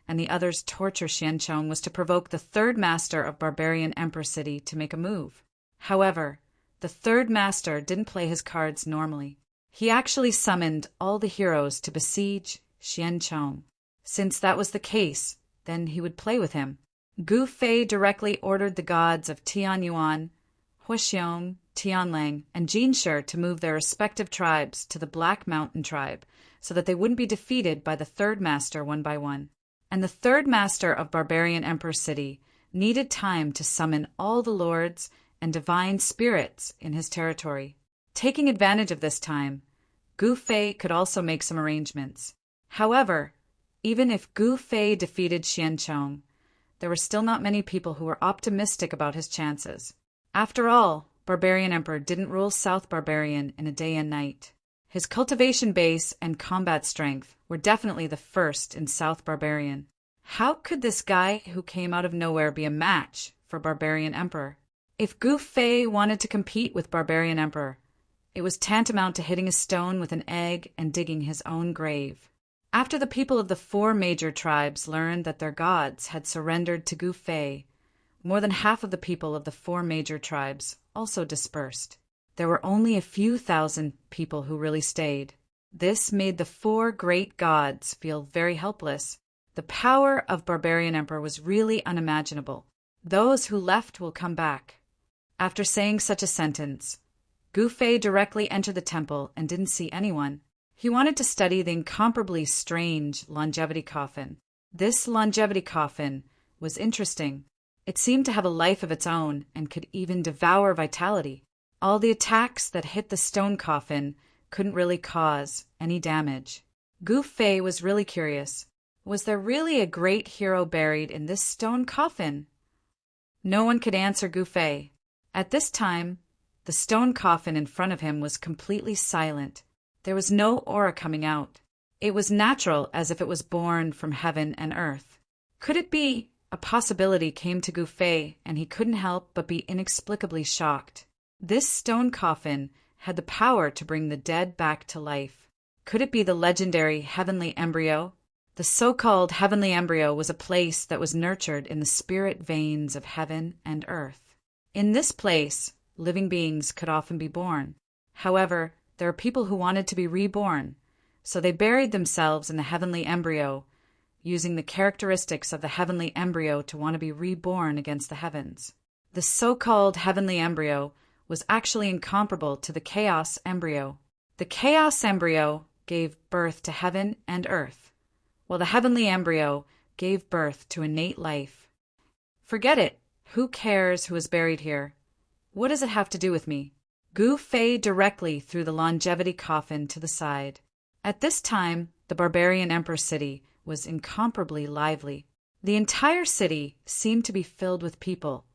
Speaker 1: and the others torture Xianchong was to provoke the 3rd master of Barbarian Emperor City to make a move. However, the 3rd master didn't play his cards normally. He actually summoned all the heroes to besiege Xianchong. Since that was the case, then he would play with him. Gu Fei directly ordered the gods of Tianyuan, Huaxiong, Tianlang, and Jinshi to move their respective tribes to the Black Mountain tribe so that they wouldn't be defeated by the 3rd master one by one. And the 3rd master of Barbarian Emperor City needed time to summon all the lords and divine spirits in his territory. Taking advantage of this time, Gu Fei could also make some arrangements. However, even if Gu Fei defeated Xianchong, there were still not many people who were optimistic about his chances. After all, Barbarian Emperor didn't rule South Barbarian in a day and night. His cultivation base and combat strength were definitely the first in South Barbarian. How could this guy who came out of nowhere be a match for Barbarian Emperor? If Gu Fei wanted to compete with Barbarian Emperor, it was tantamount to hitting a stone with an egg and digging his own grave. After the people of the 4 major tribes learned that their gods had surrendered to Gu Fei, more than half of the people of the 4 major tribes also dispersed. There were only a few thousand people who really stayed. This made the 4 great gods feel very helpless. The power of Barbarian Emperor was really unimaginable. Those who left will come back. After saying such a sentence, Gu Fei directly entered the temple and didn't see anyone. He wanted to study the incomparably strange longevity coffin. This longevity coffin was interesting. It seemed to have a life of its own and could even devour vitality. All the attacks that hit the stone coffin couldn't really cause any damage. Gu Fei was really curious. Was there really a great hero buried in this stone coffin? No one could answer Gu Fei. At this time, the stone coffin in front of him was completely silent. There was no aura coming out. It was natural, as if it was born from heaven and earth. Could it be? A possibility came to Gu Fei, and he couldn't help but be inexplicably shocked. This stone coffin had the power to bring the dead back to life. Could it be the legendary heavenly embryo? The so-called heavenly embryo was a place that was nurtured in the spirit veins of heaven and earth. In this place, living beings could often be born. However, there are people who wanted to be reborn, so they buried themselves in the heavenly embryo, using the characteristics of the heavenly embryo to want to be reborn against the heavens. The so-called heavenly embryo was actually incomparable to the chaos embryo. The chaos embryo gave birth to heaven and earth, while the heavenly embryo gave birth to innate life. Forget it. Who cares who is buried here? What does it have to do with me? Gu Fei directly threw the longevity coffin to the side. At this time, the Barbarian Emperor City was incomparably lively. The entire city seemed to be filled with people,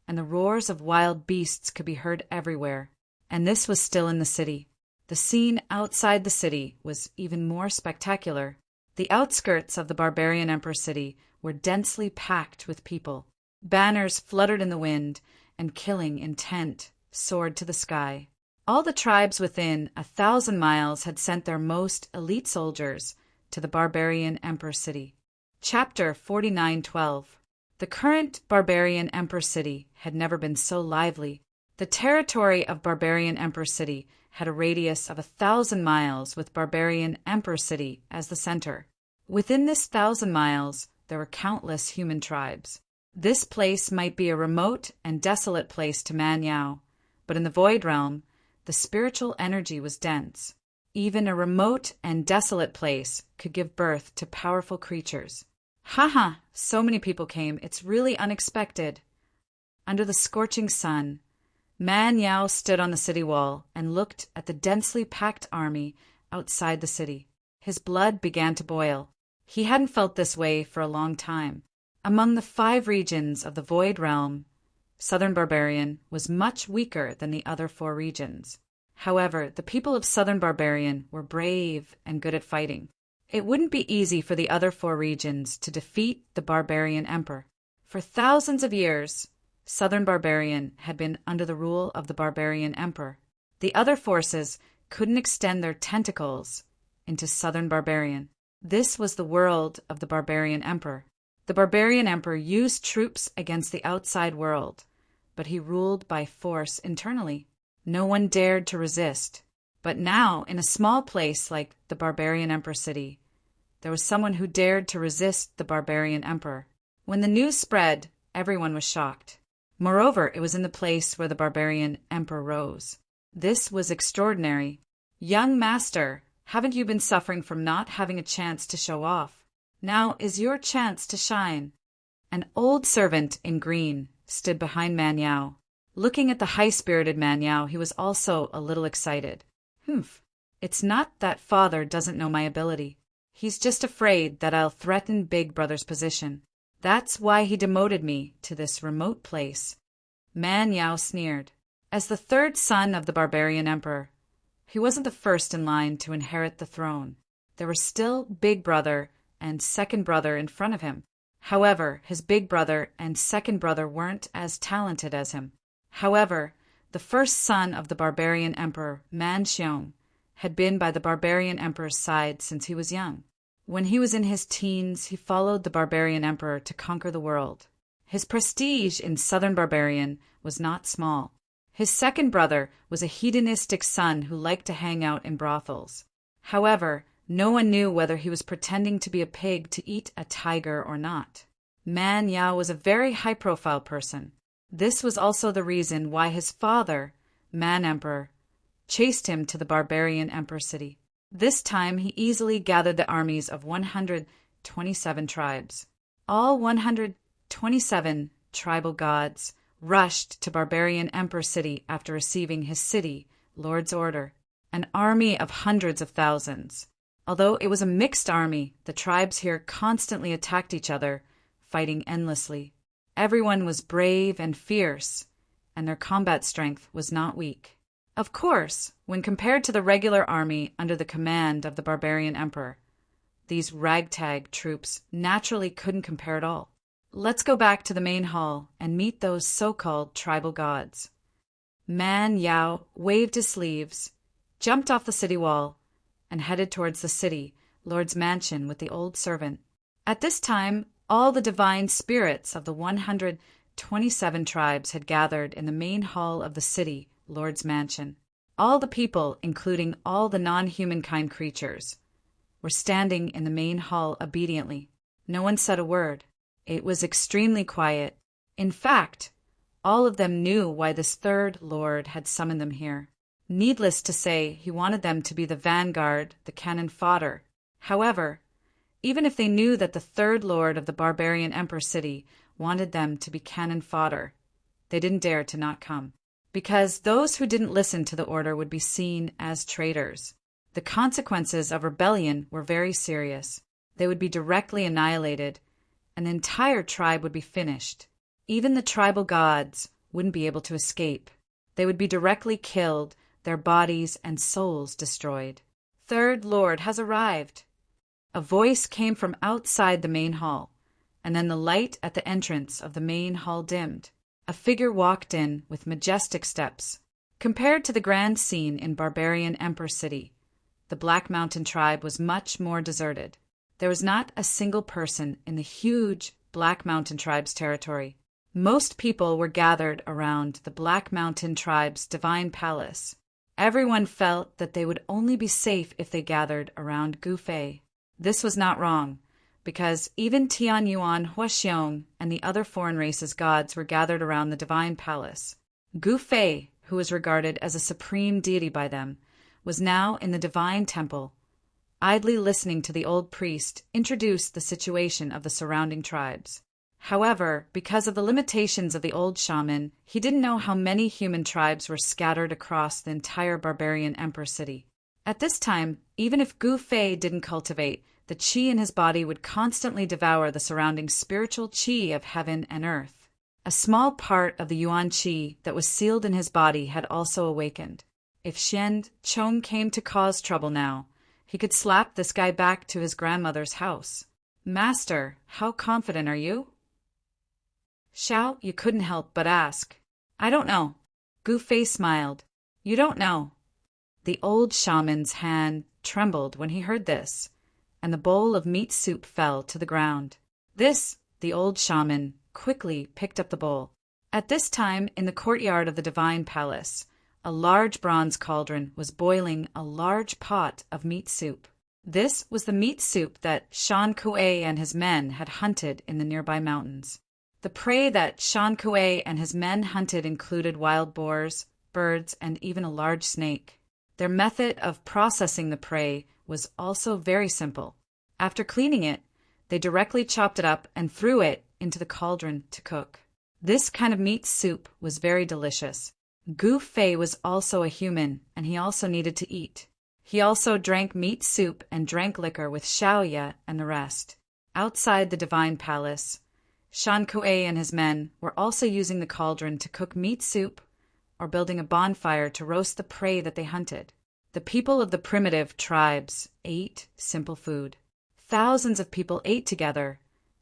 Speaker 1: and the roars of wild beasts could be heard everywhere. And this was still in the city. The scene outside the city was even more spectacular. The outskirts of the Barbarian Emperor City were densely packed with people. Banners fluttered in the wind, and killing intent soared to the sky. All the tribes within 1,000 miles had sent their most elite soldiers to the Barbarian Emperor City. Chapter 49:12. The current Barbarian Emperor City had never been so lively. The territory of Barbarian Emperor City had a radius of 1,000 miles, with Barbarian Emperor City as the center. Within this 1,000 miles, there were countless human tribes. This place might be a remote and desolate place to Man Yao, but in the Void Realm, the spiritual energy was dense. Even a remote and desolate place could give birth to powerful creatures. Haha, so many people came, it's really unexpected. Under the scorching sun, Man Yao stood on the city wall and looked at the densely packed army outside the city. His blood began to boil. He hadn't felt this way for a long time. Among the 5 regions of the Void Realm, Southern Barbarian was much weaker than the other 4 regions. However, the people of Southern Barbarian were brave and good at fighting. It wouldn't be easy for the other 4 regions to defeat the Barbarian Emperor. For thousands of years, Southern Barbarian had been under the rule of the Barbarian Emperor. The other forces couldn't extend their tentacles into Southern Barbarian. This was the world of the Barbarian Emperor. The Barbarian Emperor used troops against the outside world, but he ruled by force internally. No one dared to resist. But now, in a small place like the Barbarian Emperor City, there was someone who dared to resist the Barbarian Emperor. When the news spread, everyone was shocked. Moreover, it was in the place where the Barbarian Emperor rose. This was extraordinary. Young master, haven't you been suffering from not having a chance to show off? Now is your chance to shine. An old servant in green stood behind Man Yao. Looking at the high-spirited Man Yao, he was also a little excited. It's not that father doesn't know my ability. He's just afraid that I'll threaten Big Brother's position. That's why he demoted me to this remote place. Man Yao sneered. As the 3rd son of the Barbarian Emperor, he wasn't the first in line to inherit the throne. There were still Big Brother and Second Brother in front of him. However, his Big Brother and Second Brother weren't as talented as him. However, the first son of the Barbarian Emperor, Man Xiong, had been by the Barbarian Emperor's side since he was young. When he was in his teens, he followed the Barbarian Emperor to conquer the world. His prestige in Southern Barbarian was not small. His second brother was a hedonistic son who liked to hang out in brothels. However, no one knew whether he was pretending to be a pig to eat a tiger or not. Man Yao was a very high-profile person. This was also the reason why his father, Man Emperor, chased him to the Barbarian Emperor City. This time he easily gathered the armies of 127 tribes. All 127 tribal gods rushed to Barbarian Emperor City after receiving his city lord's order, an army of hundreds of thousands. Although it was a mixed army, the tribes here constantly attacked each other, fighting endlessly. Everyone was brave and fierce, and their combat strength was not weak. Of course, when compared to the regular army under the command of the Barbarian Emperor, these ragtag troops naturally couldn't compare at all. Let's go back to the main hall and meet those so-called tribal gods. Man Yao waved his sleeves, jumped off the city wall, and headed towards the city lord's mansion with the old servant. At this time, all the divine spirits of the 127 tribes had gathered in the main hall of the city lord's mansion. All the people, including all the non-humankind creatures, were standing in the main hall obediently. No one said a word. It was extremely quiet. In fact, all of them knew why this third lord had summoned them here. Needless to say, he wanted them to be the vanguard, the cannon fodder. However, even if they knew that the third lord of the Barbarian Emperor City wanted them to be cannon fodder, they didn't dare to not come, because those who didn't listen to the order would be seen as traitors. The consequences of rebellion were very serious. They would be directly annihilated, and the entire tribe would be finished. Even the tribal gods wouldn't be able to escape. They would be directly killed, their bodies and souls destroyed. Third Lord has arrived. A voice came from outside the main hall, and then the light at the entrance of the main hall dimmed. A figure walked in with majestic steps. Compared to the grand scene in Barbarian Emperor City, the Black Mountain tribe was much more deserted. There was not a single person in the huge Black Mountain tribe's territory. Most people were gathered around the Black Mountain tribe's divine palace. Everyone felt that they would only be safe if they gathered around Gu Fei. This was not wrong, because even Tian Yuan Huaxiong and the other foreign races' gods were gathered around the divine palace. Gu Fei, who was regarded as a supreme deity by them, was now in the divine temple, idly listening to the old priest introduce the situation of the surrounding tribes. However, because of the limitations of the old shaman, he didn't know how many human tribes were scattered across the entire barbarian emperor city. At this time, even if Gu Fei didn't cultivate, the qi in his body would constantly devour the surrounding spiritual qi of heaven and earth. A small part of the yuan qi that was sealed in his body had also awakened. If Xian Chong came to cause trouble now, he could slap this guy back to his grandmother's house. "Master, how confident are you?" Xiao, you couldn't help but ask. "I don't know." Gu Fei smiled. "You don't know." The old shaman's hand trembled when he heard this, and the bowl of meat soup fell to the ground. The old shaman quickly picked up the bowl. At this time, in the courtyard of the divine palace, a large bronze cauldron was boiling a large pot of meat soup. This was the meat soup that Shan Kuei and his men had hunted in the nearby mountains. The prey that Shan Kuei and his men hunted included wild boars, birds, and even a large snake. Their method of processing the prey was also very simple. After cleaning it, they directly chopped it up and threw it into the cauldron to cook. This kind of meat soup was very delicious. Gu Fei was also a human, and he also needed to eat. He also drank meat soup and drank liquor with Xiaoya and the rest. Outside the divine palace, Shan Kuei and his men were also using the cauldron to cook meat soup or building a bonfire to roast the prey that they hunted. The people of the primitive tribes ate simple food. Thousands of people ate together,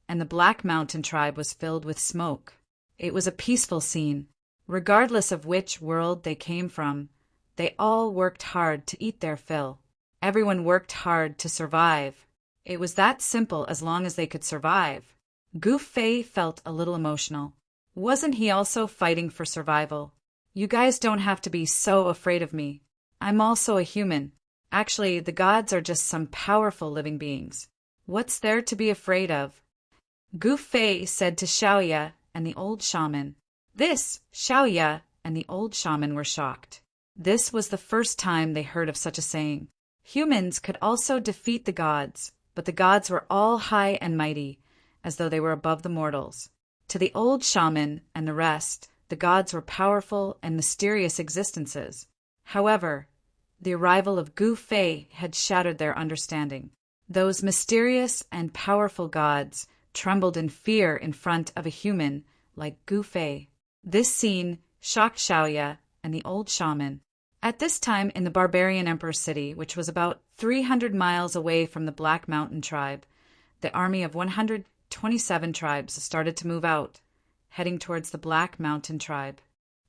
Speaker 1: and the Black Mountain tribe was filled with smoke. It was a peaceful scene. Regardless of which world they came from, they all worked hard to eat their fill. Everyone worked hard to survive. It was that simple as long as they could survive. Gu Fei felt a little emotional. Wasn't he also fighting for survival? "You guys don't have to be so afraid of me. I'm also a human. Actually, the gods are just some powerful living beings. What's there to be afraid of?" Gu Fei said to Xiaoya and the old shaman. Xiaoya and the old shaman were shocked. This was the first time they heard of such a saying. Humans could also defeat the gods, but the gods were all high and mighty, as though they were above the mortals. To the old shaman and the rest, the gods were powerful and mysterious existences. However, the arrival of Gu Fei had shattered their understanding. Those mysterious and powerful gods trembled in fear in front of a human like Gu Fei. This scene shocked Xiaoya and the old shaman. At this time in the barbarian emperor city, which was about 300 miles away from the Black Mountain tribe, the army of 127 tribes started to move out, heading towards the Black Mountain tribe.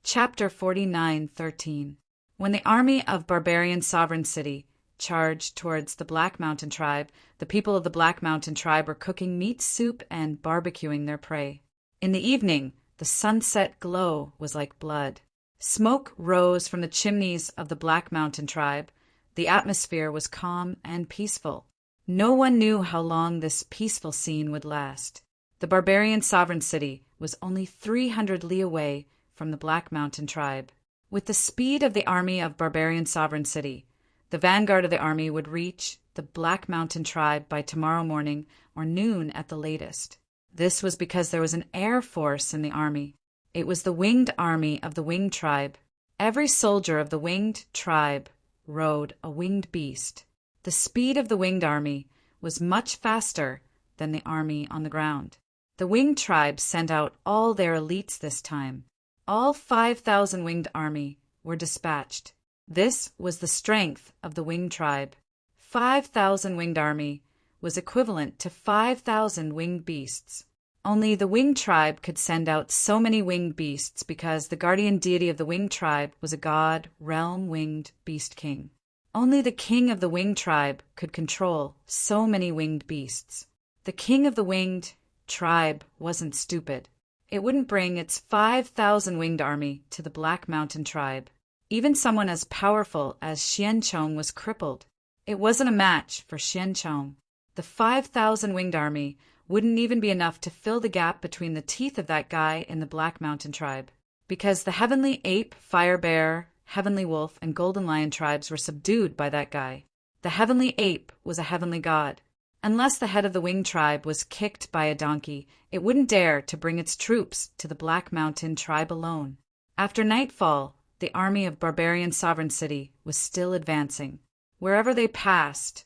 Speaker 1: Chapter 49:13. When the army of barbarian sovereign city charged towards the Black Mountain tribe, the people of the Black Mountain tribe were cooking meat soup and barbecuing their prey. In the evening, the sunset glow was like blood. Smoke rose from the chimneys of the Black Mountain tribe. The atmosphere was calm and peaceful. No one knew how long this peaceful scene would last. The barbarian sovereign city was only 300 li away from the Black Mountain tribe. With the speed of the army of barbarian sovereign city, the vanguard of the army would reach the Black Mountain tribe by tomorrow morning or noon at the latest. This was because there was an air force in the army. It was the winged army of the winged tribe. Every soldier of the winged tribe rode a winged beast. The speed of the winged army was much faster than the army on the ground. The winged tribe sent out all their elites this time. All 5,000 winged army were dispatched. This was the strength of the winged tribe. 5,000 winged army was equivalent to 5,000 winged beasts. Only the winged tribe could send out so many winged beasts because the guardian deity of the winged tribe was a god, realm winged beast king. Only the king of the winged tribe could control so many winged beasts. The king of the winged tribe wasn't stupid. it wouldn't bring its 5,000 winged army to the Black Mountain tribe. Even someone as powerful as Xianchong was crippled. It wasn't a match for Xianchong. The 5,000 winged army wouldn't even be enough to fill the gap between the teeth of that guy in the Black Mountain tribe. Because the Heavenly Ape, Fire Bear, Heavenly Wolf, and Golden Lion tribes were subdued by that guy. The Heavenly Ape was a heavenly god. Unless the head of the winged tribe was kicked by a donkey, it wouldn't dare to bring its troops to the Black Mountain tribe alone. After nightfall, the army of barbarian Sovereign City was still advancing. Wherever they passed,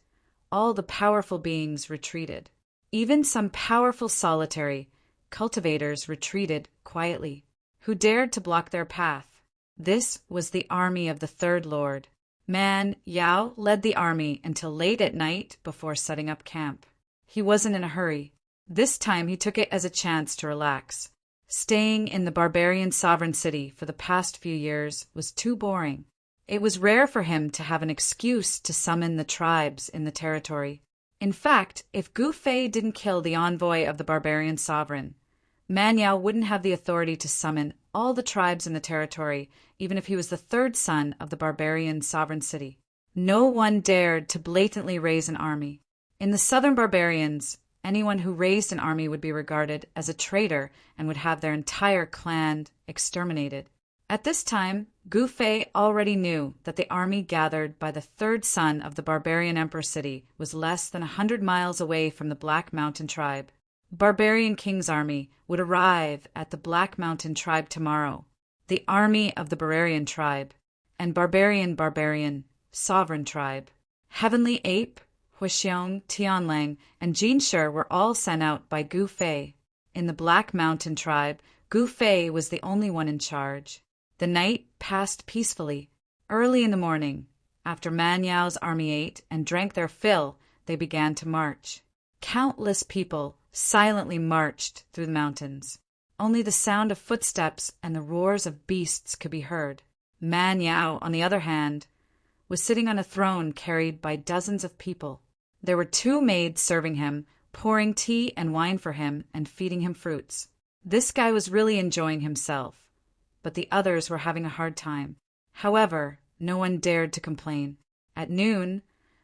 Speaker 1: all the powerful beings retreated. Even some powerful solitary cultivators retreated quietly. Who dared to block their path? This was the army of the Third Lord. Man Yao led the army until late at night before setting up camp. He wasn't in a hurry. This time he took it as a chance to relax. Staying in the barbarian Sovereign City for the past few years was too boring. It was rare for him to have an excuse to summon the tribes in the territory. In fact, if Gu Fei didn't kill the envoy of the barbarian sovereign, Man Yao wouldn't have the authority to summon all the tribes in the territory, even if he was the third son of the barbarian Sovereign City. No one dared to blatantly raise an army. In the southern barbarians, anyone who raised an army would be regarded as a traitor and would have their entire clan exterminated. At this time, Gu Fei already knew that the army gathered by the third son of the barbarian Emperor City was less than 100 miles away from the Black Mountain tribe. Barbarian King's army would arrive at the Black Mountain tribe tomorrow, the army of the Barbarian tribe, and Barbarian Sovereign tribe. Heavenly Ape, Huixiong, Tianlang, and Jinshi were all sent out by Gu Fei. In the Black Mountain tribe, Gu Fei was the only one in charge. The night passed peacefully. Early in the morning, after Man Yao's army ate and drank their fill, they began to march. Countless people silently marched through the mountains. Only the sound of footsteps and the roars of beasts could be heard. Man Yao, on the other hand, was sitting on a throne carried by dozens of people. There were 2 maids serving him, pouring tea and wine for him and feeding him fruits. This guy was really enjoying himself, but the others were having a hard time. However, no one dared to complain. At noon,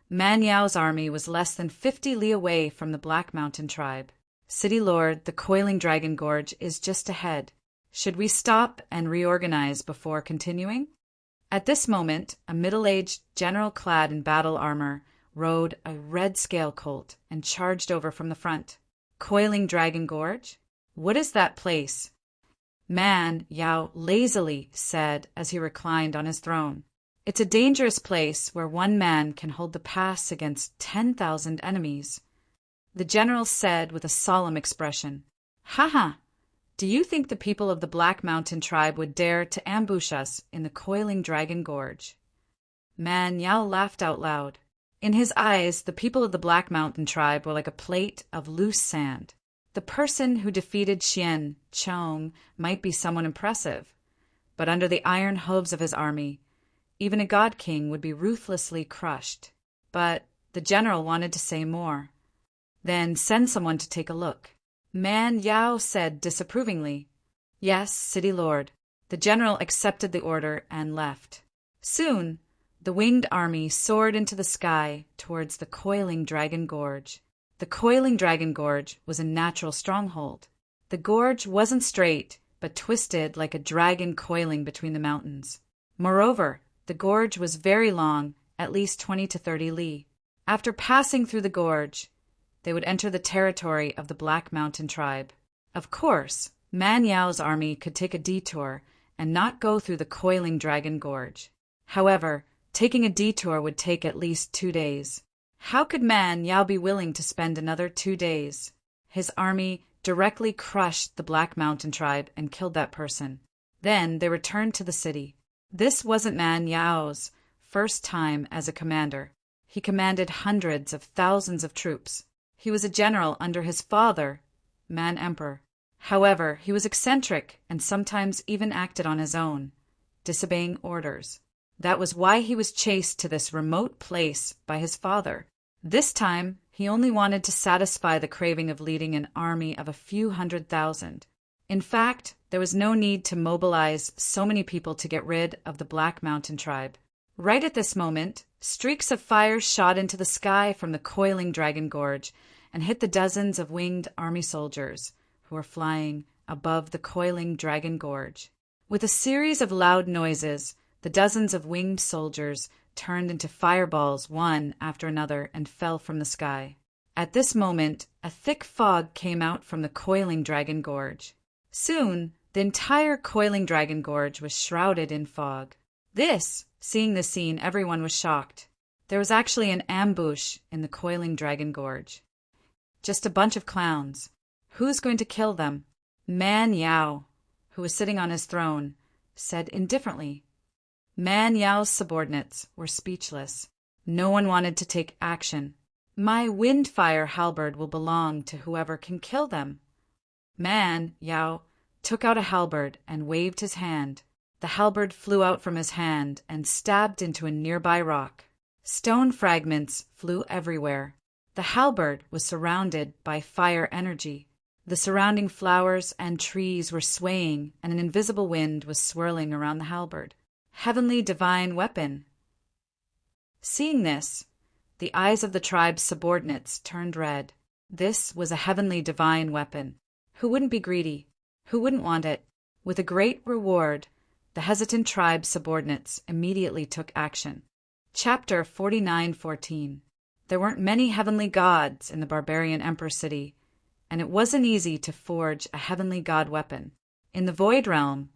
Speaker 1: Man Yao's army was less than 50 li away from the Black Mountain tribe. City Lord, the Coiling Dragon Gorge is just ahead. Should we stop and reorganize before continuing? At this moment, a middle-aged general clad in battle armor rode a red scale colt and charged over from the front. Coiling Dragon Gorge? What is that place? Man Yao lazily said as he reclined on his throne. It's a dangerous place where one man can hold the pass against 10,000 enemies. The general said with a solemn expression, "Haha, do you think the people of the Black Mountain tribe would dare to ambush us in the Coiling Dragon Gorge?" Man Yao laughed out loud. In his eyes, the people of the Black Mountain tribe were like a plate of loose sand. The person who defeated Xian Chong might be someone impressive, but under the iron hooves of his army, even a god king would be ruthlessly crushed. But the general wanted to say more. "Then send someone to take a look." Man Yao said disapprovingly, "Yes, City Lord." The general accepted the order and left. Soon, the winged army soared into the sky towards the Coiling Dragon Gorge. The Coiling Dragon Gorge was a natural stronghold. The gorge wasn't straight, but twisted like a dragon coiling between the mountains. Moreover, the gorge was very long, at least 20 to 30 li. After passing through the gorge, they would enter the territory of the Black Mountain tribe. Of course, Man Yao's army could take a detour and not go through the Coiling Dragon Gorge. However, taking a detour would take at least 2 days. How could Man Yao be willing to spend another 2 days? His army directly crushed the Black Mountain tribe and killed that person. Then they returned to the city. This wasn't Man Yao's first time as a commander. He commanded hundreds of thousands of troops. He was a general under his father, Man Emperor. However, he was eccentric and sometimes even acted on his own, disobeying orders. That was why he was chased to this remote place by his father. This time, he only wanted to satisfy the craving of leading an army of a few 100,000. In fact, there was no need to mobilize so many people to get rid of the Black Mountain tribe. Right at this moment, streaks of fire shot into the sky from the coiling dragon gorge and hit the dozens of winged army soldiers who were flying above the coiling dragon gorge. With a series of loud noises, the dozens of winged soldiers turned into fireballs one after another and fell from the sky. At this moment, a thick fog came out from the coiling dragon gorge. Soon, the entire coiling dragon gorge was shrouded in fog. Seeing this scene, everyone was shocked. There was actually an ambush in the coiling dragon gorge. Just a bunch of clowns. Who's going to kill them? Man Yao, who was sitting on his throne, said indifferently. Man Yao's subordinates were speechless. No one wanted to take action. My windfire halberd will belong to whoever can kill them. Man Yao took out a halberd and waved his hand. The halberd flew out from his hand and stabbed into a nearby rock. Stone fragments flew everywhere. The halberd was surrounded by fire energy. The surrounding flowers and trees were swaying, and an invisible wind was swirling around the halberd. Heavenly divine weapon. Seeing this, the eyes of the tribe's subordinates turned red. This was a heavenly divine weapon. Who wouldn't be greedy? Who wouldn't want it? With a great reward, the hesitant tribe's subordinates immediately took action. Chapter 49:14. There weren't many heavenly gods in the barbarian emperor city, and it wasn't easy to forge a heavenly god weapon. In the Void Realm,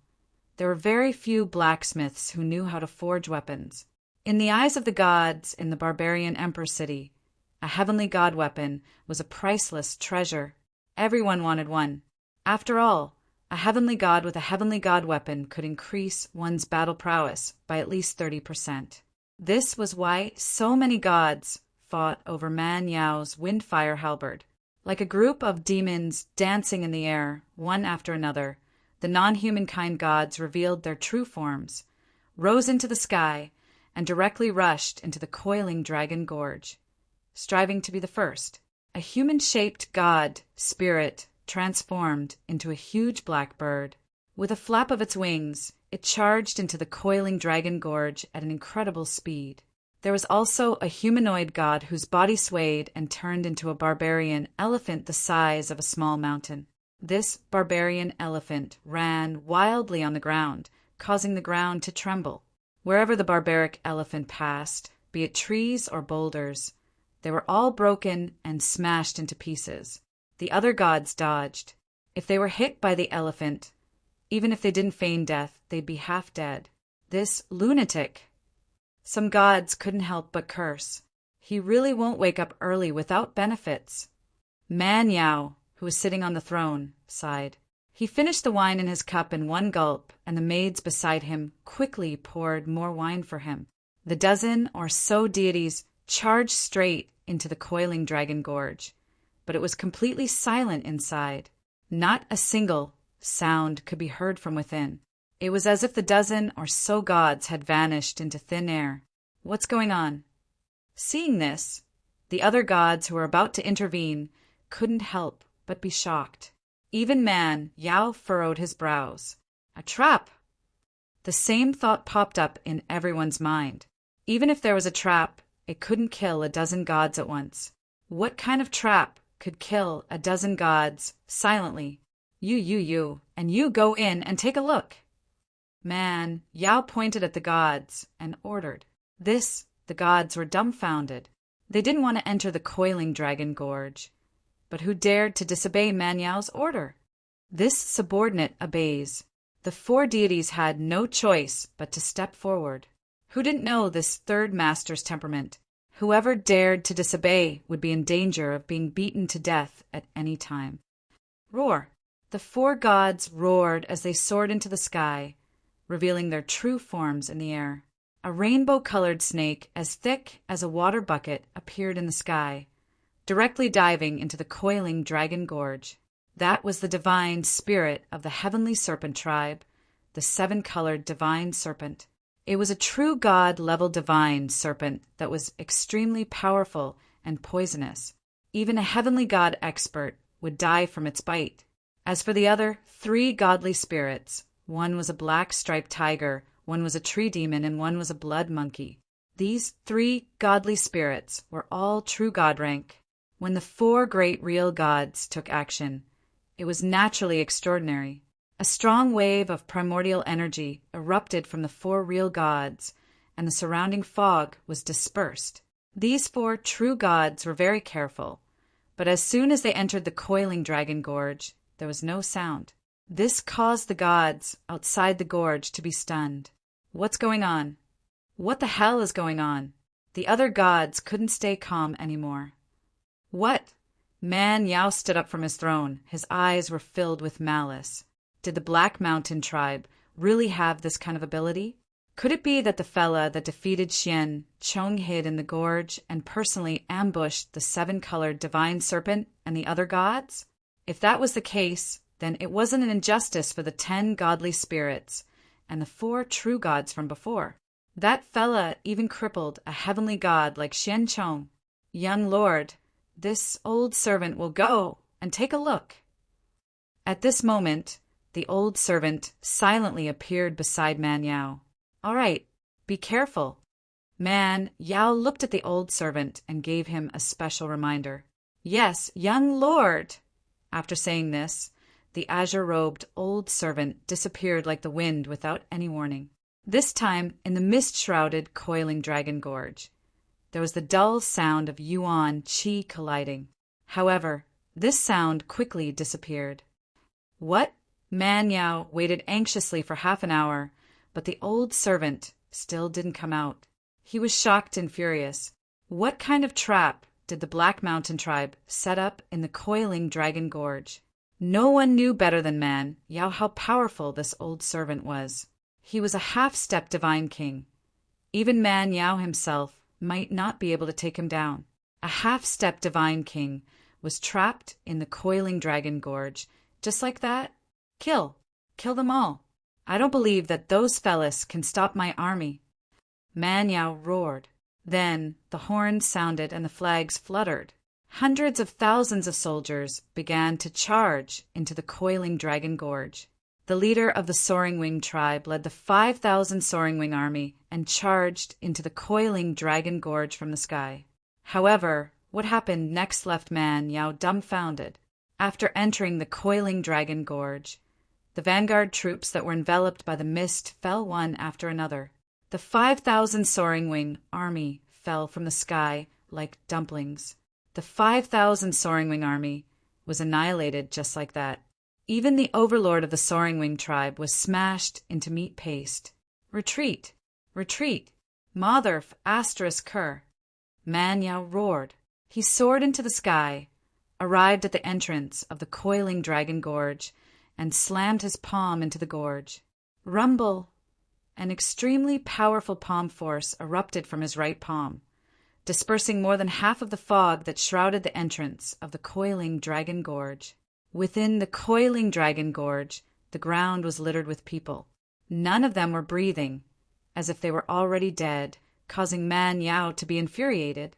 Speaker 1: there were very few blacksmiths who knew how to forge weapons. In the eyes of the gods in the barbarian emperor city, a heavenly god weapon was a priceless treasure. Everyone wanted one. After all, a heavenly god with a heavenly god weapon could increase one's battle prowess by at least 30%. This was why so many gods fought over Man Yao's windfire halberd. Like a group of demons dancing in the air, one after another, the non-humankind gods revealed their true forms, rose into the sky, and directly rushed into the coiling dragon gorge, striving to be the first. A human-shaped god spirit transformed into a huge black bird. With a flap of its wings, it charged into the coiling dragon gorge at an incredible speed. There was also a humanoid god whose body swayed and turned into a barbarian elephant the size of a small mountain. This barbarian elephant ran wildly on the ground, causing the ground to tremble. Wherever the barbaric elephant passed, be it trees or boulders, they were all broken and smashed into pieces. The other gods dodged. If they were hit by the elephant, even if they didn't feign death, they'd be half dead. This lunatic. Some gods couldn't help but curse. He really won't wake up early without benefits. Man Yao, who was sitting on the throne, sighed. He finished the wine in his cup in one gulp, and the maids beside him quickly poured more wine for him. The dozen or so deities charged straight into the coiling dragon gorge, but it was completely silent inside. Not a single sound could be heard from within. It was as if the dozen or so gods had vanished into thin air. What's going on? Seeing this, the other gods who were about to intervene couldn't help but be shocked. Even Man Yao furrowed his brows. A trap! The same thought popped up in everyone's mind. Even if there was a trap, it couldn't kill a dozen gods at once. What kind of trap could kill a dozen gods silently? You, and you go in and take a look. Man Yao pointed at the gods and ordered. The gods were dumbfounded. They didn't want to enter the coiling dragon gorge. But who dared to disobey Man Yao's order? This subordinate obeys. The four deities had no choice but to step forward. Who didn't know this third master's temperament? Whoever dared to disobey would be in danger of being beaten to death at any time. Roar! The four gods roared as they soared into the sky, revealing their true forms in the air. A rainbow-colored snake as thick as a water bucket appeared in the sky, directly diving into the coiling dragon gorge. That was the divine spirit of the heavenly serpent tribe, the seven-colored divine serpent. It was a true god-level divine serpent that was extremely powerful and poisonous. Even a heavenly god expert would die from its bite. As for the other 3 godly spirits, one was a black striped tiger, one was a tree demon, and one was a blood monkey. These 3 godly spirits were all true god rank. When the 4 great real gods took action, it was naturally extraordinary. A strong wave of primordial energy erupted from the 4 real gods, and the surrounding fog was dispersed. These 4 true gods were very careful, but as soon as they entered the coiling dragon gorge, there was no sound. This caused the gods outside the gorge to be stunned. What's going on? What the hell is going on? The other gods couldn't stay calm anymore. What? Man Yao stood up from his throne. His eyes were filled with malice. Did the Black Mountain tribe really have this kind of ability? Could it be that the fella that defeated Xian Chong hid in the gorge and personally ambushed the 7-colored divine serpent and the other gods? If that was the case, then it wasn't an injustice for the 10 godly spirits and the 4 true gods from before. That fella even crippled a heavenly god like Xian Chong. Young lord, this old servant will go and take a look. At this moment, the old servant silently appeared beside Man Yao. All right, be careful. Man Yao looked at the old servant and gave him a special reminder. Yes, young lord. After saying this, the azure-robed old servant disappeared like the wind without any warning. This time, in the mist-shrouded coiling dragon gorge, there was the dull sound of yuan qi colliding. However, this sound quickly disappeared. What? Man Yao waited anxiously for half an hour, but the old servant still didn't come out. He was shocked and furious. What kind of trap did the Black Mountain tribe set up in the coiling dragon gorge? No one knew better than Man Yao how powerful this old servant was. He was a half-step divine king. Even Man Yao himself might not be able to take him down. A half-step divine king was trapped in the coiling dragon gorge. Just like that? Kill them all. I don't believe that those fellas can stop my army. Man Yao roared. Then the horns sounded and the flags fluttered. Hundreds of thousands of soldiers began to charge into the coiling dragon gorge. The leader of the Soaring Wing tribe led the 5,000 Soaring Wing army and charged into the coiling dragon gorge from the sky. However, what happened next left Man Yao dumbfounded. After entering the coiling dragon gorge, the vanguard troops that were enveloped by the mist fell one after another. The 5,000 Soaring Wing army fell from the sky like dumplings. The 5,000 Soaring Wing army was annihilated just like that. Even the overlord of the Soaring Wing tribe was smashed into meat paste. Retreat! Retreat! Motherf asterisk cur! Man Yao roared. He soared into the sky, arrived at the entrance of the coiling dragon gorge, and slammed his palm into the gorge. Rumble! An extremely powerful palm force erupted from his right palm, dispersing more than half of the fog that shrouded the entrance of the coiling dragon gorge. Within the coiling dragon gorge, the ground was littered with people. None of them were breathing, as if they were already dead, causing Man Yao to be infuriated.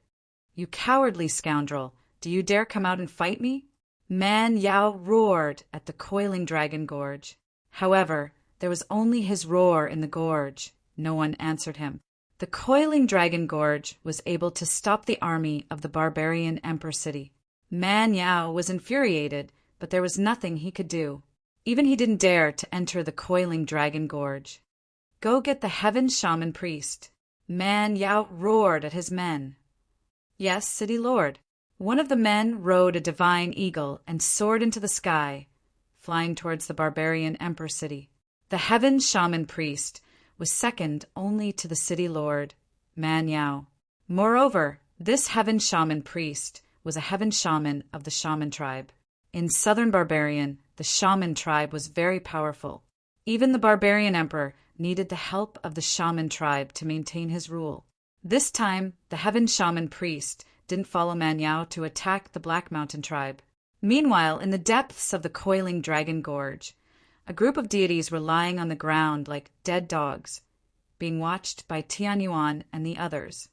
Speaker 1: You cowardly scoundrel, do you dare come out and fight me? Man Yao roared at the coiling dragon gorge. However, there was only his roar in the gorge. No one answered him. The coiling dragon gorge was able to stop the army of the barbarian Emperor City. Man Yao was infuriated, but there was nothing he could do. Even he didn't dare to enter the coiling dragon gorge. Go get the heaven shaman priest. Man Yao roared at his men. Yes, city lord. One of the men rode a divine eagle and soared into the sky, flying towards the barbarian Emperor City. The heaven shaman priest was second only to the city lord, Man Yao. Moreover, this heaven shaman priest was a heaven shaman of the shaman tribe. In southern Barbarian, the shaman tribe was very powerful. Even the barbarian emperor needed the help of the shaman tribe to maintain his rule. This time, the heaven shaman priest didn't follow Man Yao to attack the Black Mountain tribe. Meanwhile, in the depths of the coiling dragon gorge, a group of deities were lying on the ground like dead dogs, being watched by Tianyuan and the others.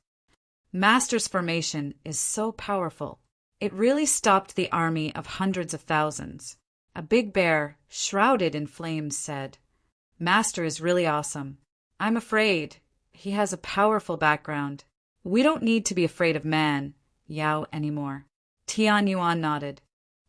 Speaker 1: Master's formation is so powerful. It really stopped the army of hundreds of thousands. A big bear, shrouded in flames, said, "Master is really awesome. I'm afraid. He has a powerful background. We don't need to be afraid of man, Yao, anymore." Tianyuan nodded.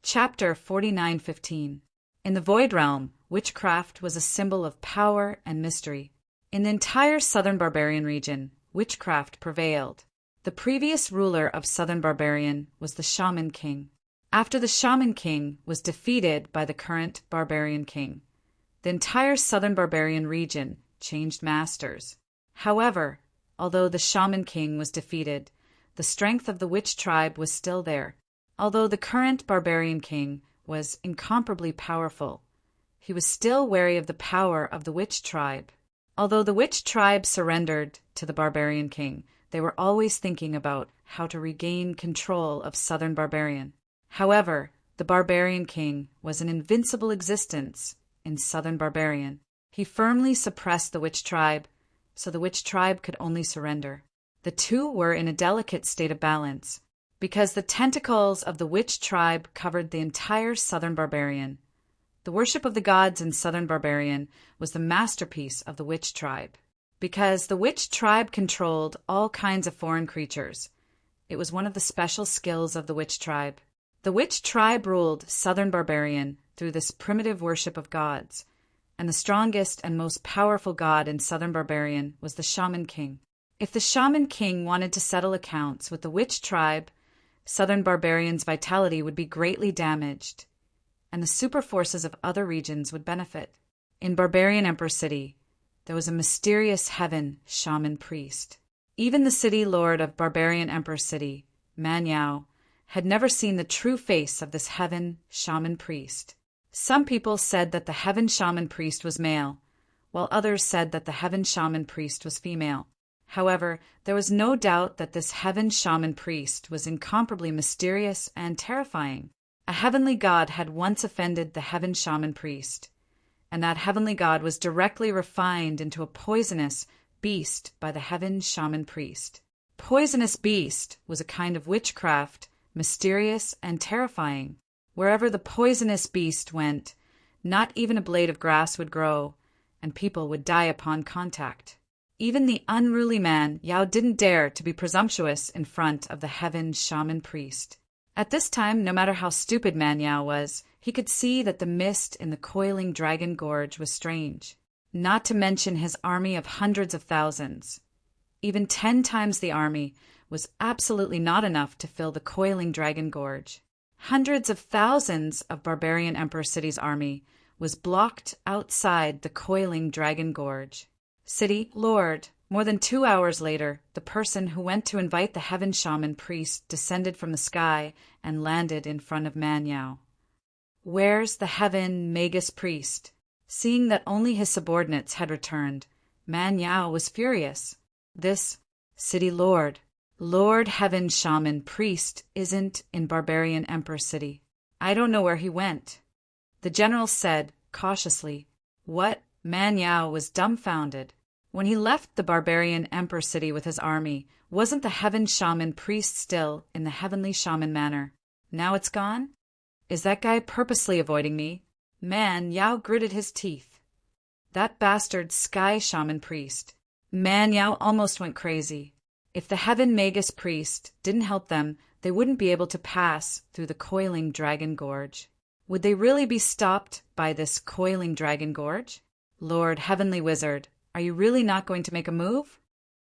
Speaker 1: Chapter 49:15. In the Void Realm, witchcraft was a symbol of power and mystery. In the entire southern barbarian region, witchcraft prevailed. The previous ruler of southern barbarian was the Shaman King. After the Shaman King was defeated by the current barbarian king, the entire southern barbarian region changed masters. However, although the Shaman King was defeated, the strength of the witch tribe was still there. Although the current barbarian king was incomparably powerful, he was still wary of the power of the witch tribe. Although the witch tribe surrendered to the barbarian king, they were always thinking about how to regain control of southern barbarian. However, the barbarian king was an invincible existence in southern barbarian. He firmly suppressed the witch tribe, so the witch tribe could only surrender. The two were in a delicate state of balance, because the tentacles of the witch tribe covered the entire southern barbarian. The worship of the gods in southern barbarian was the masterpiece of the witch tribe. Because the witch tribe controlled all kinds of foreign creatures, it was one of the special skills of the witch tribe. The witch tribe ruled southern barbarian through this primitive worship of gods, and the strongest and most powerful god in southern barbarian was the Shaman King. If the Shaman King wanted to settle accounts with the witch tribe, southern barbarian's vitality would be greatly damaged, and the super forces of other regions would benefit. In Barbarian Emperor City, there was a mysterious heaven shaman priest. Even the city lord of Barbarian Emperor City, Man Yao, had never seen the true face of this heaven shaman priest. Some people said that the heaven shaman priest was male, while others said that the heaven shaman priest was female. However, there was no doubt that this heaven shaman priest was incomparably mysterious and terrifying. A heavenly god had once offended the heaven shaman priest, and that heavenly god was directly refined into a poisonous beast by the heaven shaman priest. Poisonous beast was a kind of witchcraft, mysterious and terrifying. Wherever the poisonous beast went, not even a blade of grass would grow, and people would die upon contact. Even the unruly man Yao didn't dare to be presumptuous in front of the heaven shaman priest. At this time, no matter how stupid Man Yao was, he could see that the mist in the coiling dragon gorge was strange, not to mention his army of hundreds of thousands. Even 10 times the army was absolutely not enough to fill the coiling dragon gorge. Hundreds of thousands of Barbarian Emperor City's army was blocked outside the coiling dragon gorge. City Lord. More than 2 hours later, the person who went to invite the heaven shaman priest descended from the sky and landed in front of Man Yao. "Where's the heaven magus priest?" Seeing that only his subordinates had returned, Man Yao was furious. "This city lord, Lord Heaven Shaman Priest, isn't in Barbarian Emperor City. I don't know where he went." The general said, cautiously. "What?" Man Yao was dumbfounded. When he left the Barbarian Emperor City with his army, wasn't the Heaven Shaman Priest still in the Heavenly Shaman Manor? Now it's gone? Is that guy purposely avoiding me? Man Yao gritted his teeth. That bastard Sky Shaman Priest. Man Yao almost went crazy. If the Heaven Magus Priest didn't help them, they wouldn't be able to pass through the coiling dragon gorge. Would they really be stopped by this coiling dragon gorge? Lord Heavenly Wizard, are you really not going to make a move?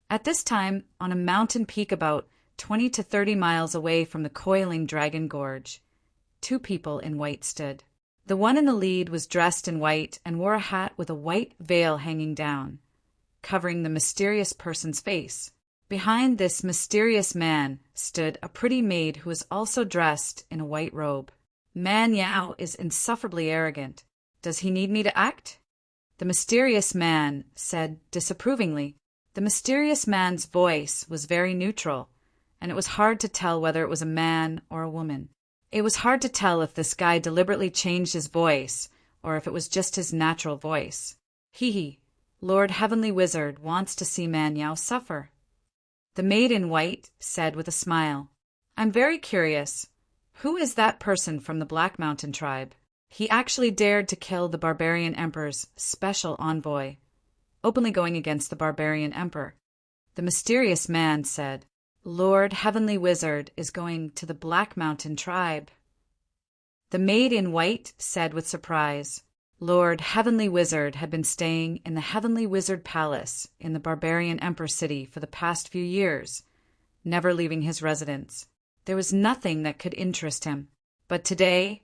Speaker 1: At this time, on a mountain peak about 20 to 30 miles away from the coiling dragon gorge, 2 people in white stood. The one in the lead was dressed in white and wore a hat with a white veil hanging down, covering the mysterious person's face. Behind this mysterious man stood a pretty maid who was also dressed in a white robe. Man Yao is insufferably arrogant. Does he need me to act? The mysterious man said disapprovingly. The mysterious man's voice was very neutral, and it was hard to tell whether it was a man or a woman. It was hard to tell if this guy deliberately changed his voice or if it was just his natural voice. Hee, Lord Heavenly Wizard wants to see Man Yao suffer. The maid in white said with a smile, "I'm very curious. Who is that person from the Black Mountain tribe?" He actually dared to kill the barbarian emperor's special envoy, openly going against the barbarian emperor. The mysterious man said, "Lord Heavenly Wizard is going to the Black Mountain tribe." The maid in white said with surprise, Lord Heavenly Wizard had been staying in the Heavenly Wizard Palace in the barbarian emperor city for the past few years, never leaving his residence. There was nothing that could interest him. But today,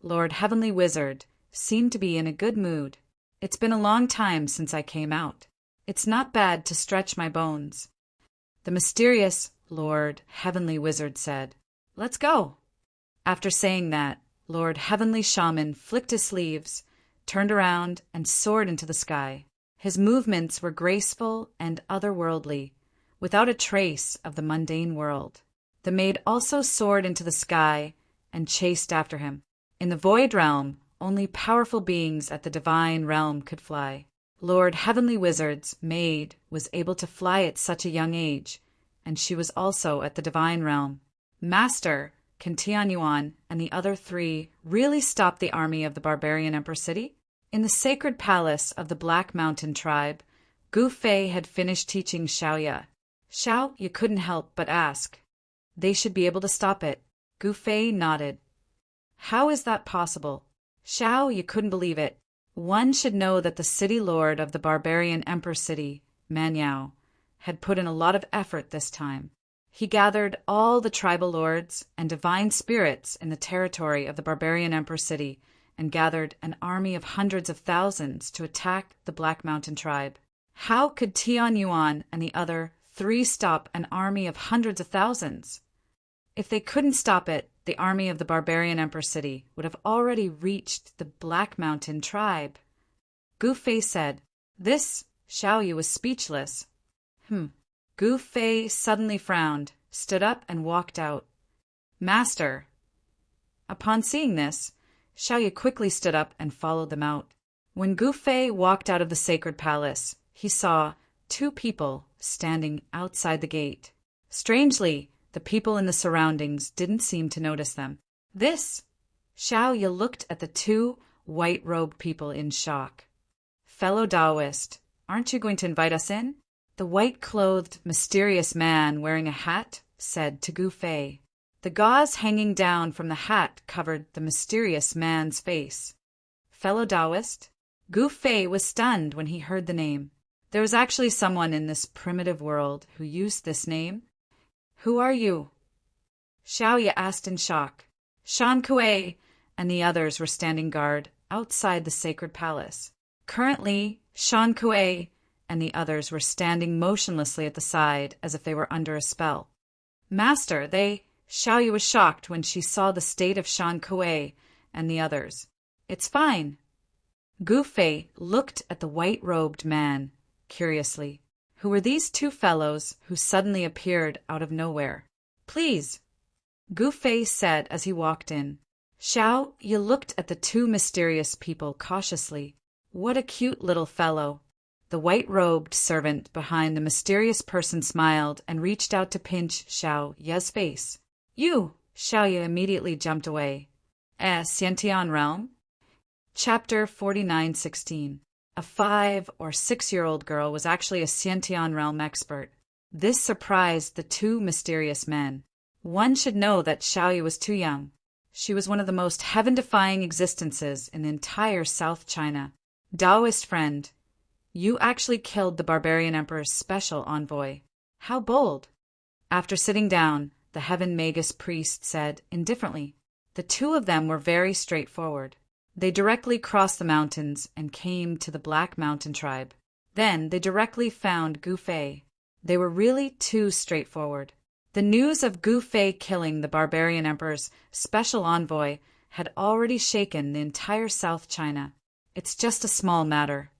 Speaker 1: Lord Heavenly Wizard seemed to be in a good mood. "It's been a long time since I came out. It's not bad to stretch my bones." The mysterious Lord Heavenly Wizard said, "Let's go." After saying that, Lord Heavenly Shaman flicked his sleeves, turned around, and soared into the sky. His movements were graceful and otherworldly, without a trace of the mundane world. The maid also soared into the sky and chased after him. In the void realm, only powerful beings at the divine realm could fly. Lord Heavenly Wizard's maid was able to fly at such a young age, and she was also at the divine realm. Master Tianyuan and the other three really stopped the army of the barbarian emperor city. In the sacred palace of the Black Mountain tribe, Gu Fei had finished teaching Xiaoya. Xiaoya couldn't help but ask. They should be able to stop it. Gu Fei nodded. How is that possible? Xiaoya couldn't believe it. One should know that the city lord of the barbarian emperor city, Manyao, had put in a lot of effort this time. He gathered all the tribal lords and divine spirits in the territory of the barbarian emperor city and gathered an army of hundreds of thousands to attack the Black Mountain tribe. How could Tianyuan and the other three stop an army of hundreds of thousands? If they couldn't stop it, the army of the barbarian emperor city would have already reached the Black Mountain tribe. Gu Fei said, "This." Xiaoyu was speechless. Gu Fei suddenly frowned, stood up, and walked out. "Master." Upon seeing this, Xiaoyu quickly stood up and followed them out. When Gu Fei walked out of the sacred palace, he saw two people standing outside the gate. Strangely, the people in the surroundings didn't seem to notice them. "This." Xiaoyu looked at the two white-robed people in shock. "Fellow Taoist, aren't you going to invite us in?" The white-clothed, mysterious man wearing a hat said to Gu Fei. The gauze hanging down from the hat covered the mysterious man's face. "Fellow Taoist?" Gu Fei was stunned when he heard the name. There was actually someone in this primitive world who used this name. "Who are you?" Xiaoya asked in shock. Shan Kuei and the others were standing guard outside the sacred palace. Currently, Shan Kuei and the others were standing motionlessly at the side as if they were under a spell. "Master, Xiaoyu was shocked when she saw the state of Shan Kuei and the others. "It's fine." Gu Fei looked at the white-robed man curiously. Who were these two fellows who suddenly appeared out of nowhere? "Please," Gu Fei said as he walked in. Xiaoyu looked at the two mysterious people cautiously. What a cute little fellow. The white-robed servant behind the mysterious person smiled and reached out to pinch Xiaoya's face. "You!" Xiaoya immediately jumped away. Xiantian Realm? Chapter 49:16. A 5- or 6-year-old girl was actually a Xiantian Realm expert. This surprised the two mysterious men. One should know that Xiaoya was too young. She was one of the most heaven-defying existences in the entire South China. "Taoist friend, you actually killed the barbarian emperor's special envoy. How bold." After sitting down, the Heaven Magus priest said indifferently. The two of them were very straightforward. They directly crossed the mountains and came to the Black Mountain tribe. Then they directly found Gu Fei. They were really too straightforward. The news of Gu Fei killing the barbarian emperor's special envoy had already shaken the entire South China. "It's just a small matter,"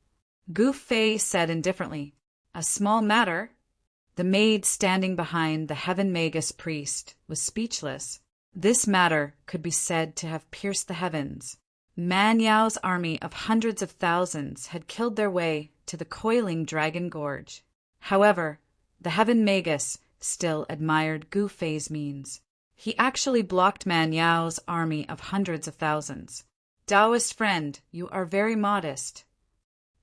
Speaker 1: Gu Fei said indifferently. "A small matter?" The maid standing behind the Heaven Magus priest was speechless. This matter could be said to have pierced the heavens. Manyao's army of hundreds of thousands had killed their way to the coiling Dragon Gorge. However, the Heaven Magus still admired Gu Fei's means. He actually blocked Manyao's army of hundreds of thousands. Taoist friend, you are very modest.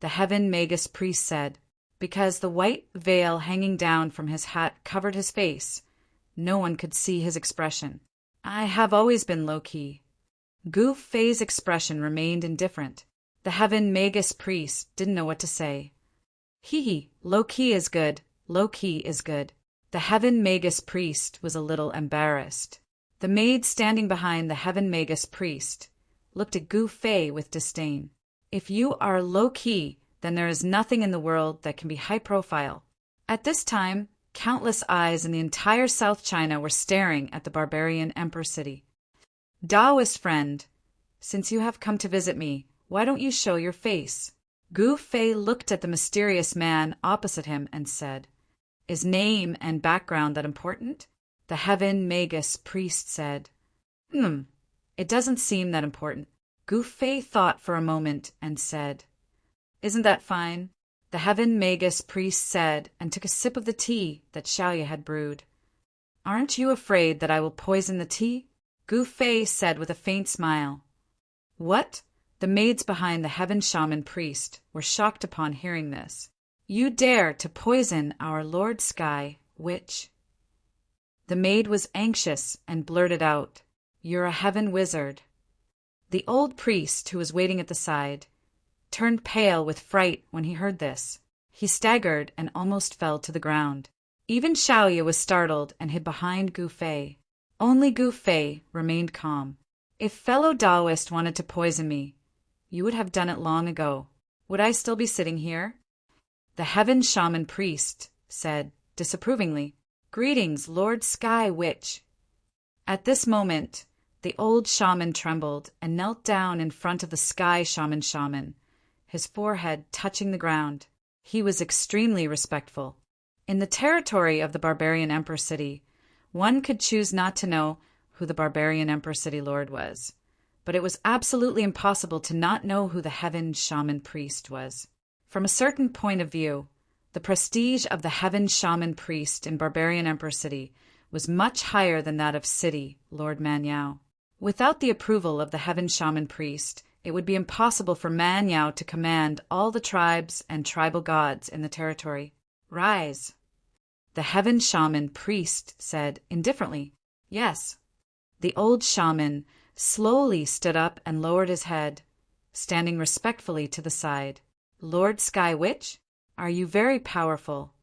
Speaker 1: The Heaven Magus priest said, because the white veil hanging down from his hat covered his face. No one could see his expression. I have always been low-key. Gu Fei's expression remained indifferent. The Heaven Magus priest didn't know what to say. Hee, low-key is good, low-key is good. The Heaven Magus priest was a little embarrassed. The maid standing behind the Heaven Magus priest looked at Gu Fei with disdain. If you are low-key, then there is nothing in the world that can be high-profile. At this time, countless eyes in the entire South China were staring at the barbarian emperor city. Taoist friend, since you have come to visit me, why don't you show your face? Gu Fei looked at the mysterious man opposite him and said, Is name and background that important? The Heaven Magus priest said, It doesn't seem that important. Gu Fei thought for a moment and said, Isn't that fine? The Heaven Magus priest said and took a sip of the tea that Xiaoye had brewed. Aren't you afraid that I will poison the tea? Gu Fei said with a faint smile. What? The maids behind the Heaven Shaman priest were shocked upon hearing this. You dare to poison our Lord Sky Witch? The maid was anxious and blurted out, You're a heaven wizard. The old priest, who was waiting at the side, turned pale with fright when he heard this. He staggered and almost fell to the ground. Even Xiaoye was startled and hid behind Gu Fei. Only Gu Fei remained calm. If fellow Taoist wanted to poison me, you would have done it long ago. Would I still be sitting here? The Heaven Shaman priest said disapprovingly, Greetings, Lord Sky Witch. At this moment, the old shaman trembled and knelt down in front of the Sky Shaman, his forehead touching the ground. He was extremely respectful. In the territory of the barbarian Emperor City, one could choose not to know who the barbarian Emperor City Lord was, but it was absolutely impossible to not know who the Heaven Shaman priest was. From a certain point of view, the prestige of the Heaven Shaman priest in barbarian Emperor City was much higher than that of City Lord Man Yao. Without the approval of the Heaven Shaman priest, it would be impossible for Man Yao to command all the tribes and tribal gods in the territory. Rise. The Heaven Shaman priest said indifferently, Yes. The old shaman slowly stood up and lowered his head, standing respectfully to the side. Lord Sky Witch, are you very powerful?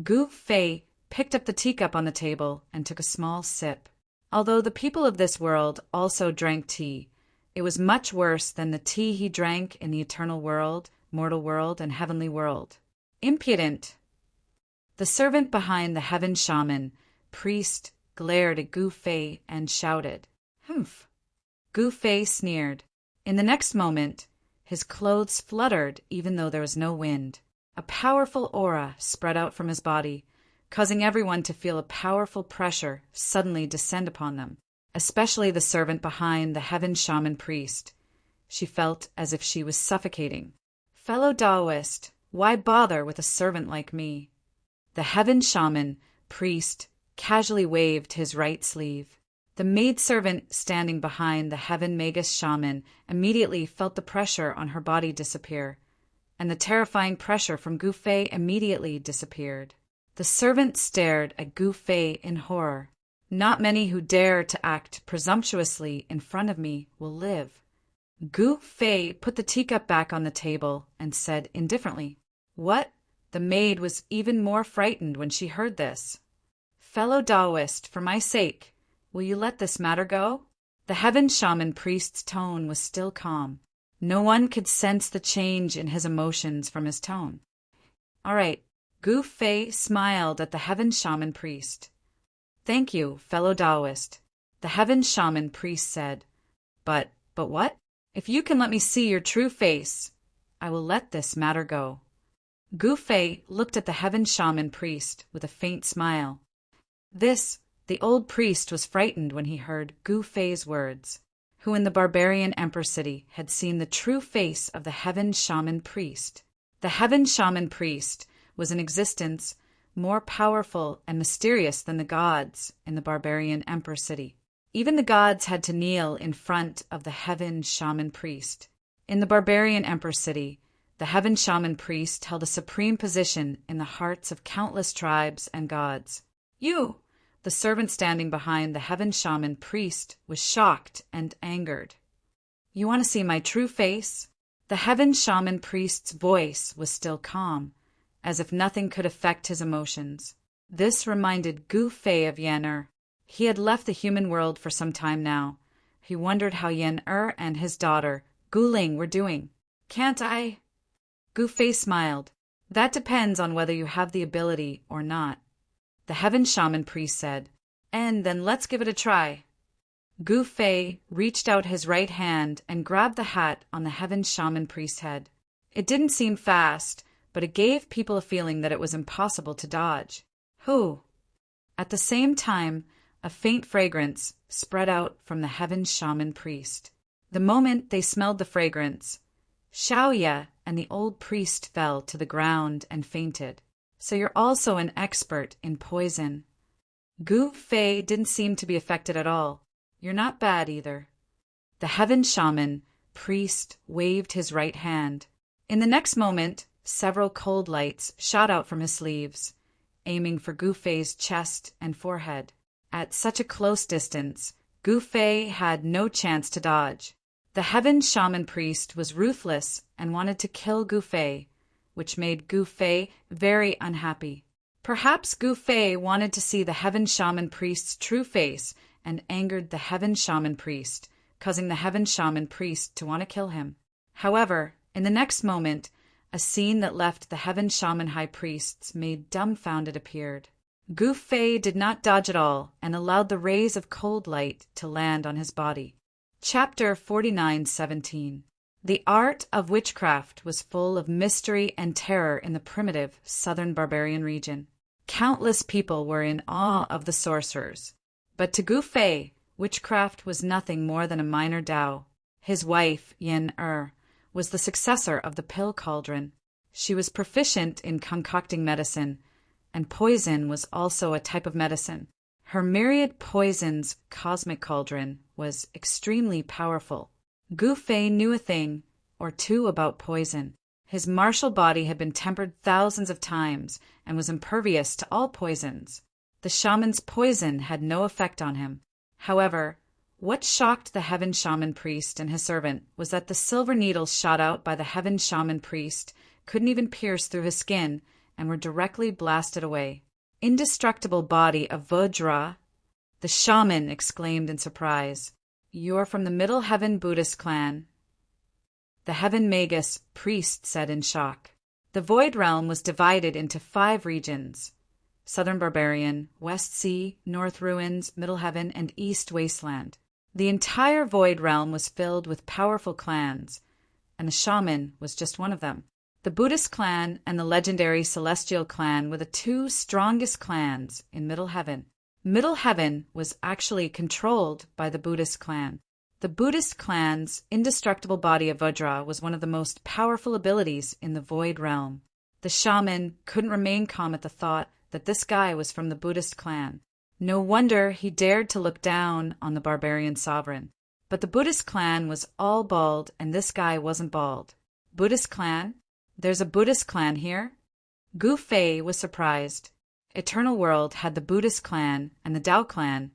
Speaker 1: Gu Fei picked up the teacup on the table and took a small sip. Although the people of this world also drank tea, it was much worse than the tea he drank in the eternal world, mortal world, and heavenly world. Impudent! The servant behind the Heaven Shaman priest glared at Gu Fei and shouted, Humph! Gu Fei sneered. In the next moment, his clothes fluttered even though there was no wind. A powerful aura spread out from his body, causing everyone to feel a powerful pressure suddenly descend upon them, especially the servant behind the Heaven Shaman priest. She felt as if she was suffocating. Fellow Taoist, why bother with a servant like me? The Heaven Shaman priest casually waved his right sleeve. The maidservant standing behind the Heaven Magus shaman immediately felt the pressure on her body disappear, and the terrifying pressure from Gu Fei immediately disappeared. The servant stared at Gu Fei in horror. Not many who dare to act presumptuously in front of me will live. Gu Fei put the teacup back on the table and said indifferently, What? The maid was even more frightened when she heard this. Fellow Taoist, for my sake, will you let this matter go? The Heaven Shaman priest's tone was still calm. No one could sense the change in his emotions from his tone. All right. Gu Fei smiled at the Heaven Shaman priest. Thank you, fellow Taoist. The Heaven Shaman priest said, But what? If you can let me see your true face, I will let this matter go. Gu Fei looked at the Heaven Shaman priest with a faint smile. The old priest was frightened when he heard Gu Fei's words, who in the barbarian Emperor City had seen the true face of the Heaven Shaman priest. The Heaven Shaman priest was in existence more powerful and mysterious than the gods in the barbarian Emperor City. Even the gods had to kneel in front of the Heaven Shaman Priest. In the barbarian Emperor City, the Heaven Shaman Priest held a supreme position in the hearts of countless tribes and gods. You! The servant standing behind the Heaven Shaman Priest was shocked and angered. You want to see my true face? The Heaven Shaman Priest's voice was still calm, as if nothing could affect his emotions. This reminded Gu Fei of Yan. He had left the human world for some time now. He wondered how Yan and his daughter, Gu Ling, were doing. Can't I? Gu Fei smiled. That depends on whether you have the ability or not. The Heaven Shaman Priest said, and then let's give it a try. Gu Fei reached out his right hand and grabbed the hat on the Heaven Shaman Priest's head. It didn't seem fast, but it gave people a feeling that it was impossible to dodge. Who? At the same time, a faint fragrance spread out from the Heaven Shaman Priest. The moment they smelled the fragrance, Xiaoye and the old priest fell to the ground and fainted. So you're also an expert in poison. Gu Fei didn't seem to be affected at all. You're not bad either. The Heaven Shaman Priest waved his right hand. In the next moment, several cold lights shot out from his sleeves, aiming for Gu Fei's chest and forehead. At such a close distance, Gu Fei had no chance to dodge. The Heaven Shaman Priest was ruthless and wanted to kill Gu Fei, which made Gu Fei very unhappy. Perhaps Gu Fei wanted to see the Heaven Shaman Priest's true face and angered the Heaven Shaman Priest, causing the Heaven Shaman Priest to want to kill him. However, in the next moment, a scene that left the Heaven Shaman High Priests made dumbfounded appeared. Gu Fei did not dodge at all and allowed the rays of cold light to land on his body. Chapter 49:17. The art of witchcraft was full of mystery and terror in the primitive southern barbarian region. Countless people were in awe of the sorcerers. But to Gu Fei, witchcraft was nothing more than a minor Tao. His wife, Yan was the successor of the pill cauldron. She was proficient in concocting medicine, and poison was also a type of medicine. Her myriad poisons cosmic cauldron was extremely powerful. Gu Fei knew a thing or two about poison. His martial body had been tempered thousands of times and was impervious to all poisons. The shaman's poison had no effect on him. However, what shocked the Heaven Shaman Priest and his servant was that the silver needles shot out by the Heaven Shaman Priest couldn't even pierce through his skin and were directly blasted away. Indestructible body of Vajra! The shaman exclaimed in surprise. You're from the Middle Heaven Buddhist clan. The Heaven Magus Priest said in shock. The Void Realm was divided into 5 regions: Southern Barbarian, West Sea, North Ruins, Middle Heaven, and East Wasteland. The entire Void Realm was filled with powerful clans, and the shaman was just one of them. The Buddhist clan and the legendary Celestial clan were the 2 strongest clans in Middle Heaven. Middle Heaven was actually controlled by the Buddhist clan. The Buddhist clan's indestructible body of Vajra was one of the most powerful abilities in the Void Realm. The shaman couldn't remain calm at the thought that this guy was from the Buddhist clan. No wonder he dared to look down on the barbarian sovereign. But the Buddhist clan was all bald, and this guy wasn't bald. Buddhist clan? There's a Buddhist clan here? Gu Fei was surprised. Eternal World had the Buddhist clan and the Tao clan,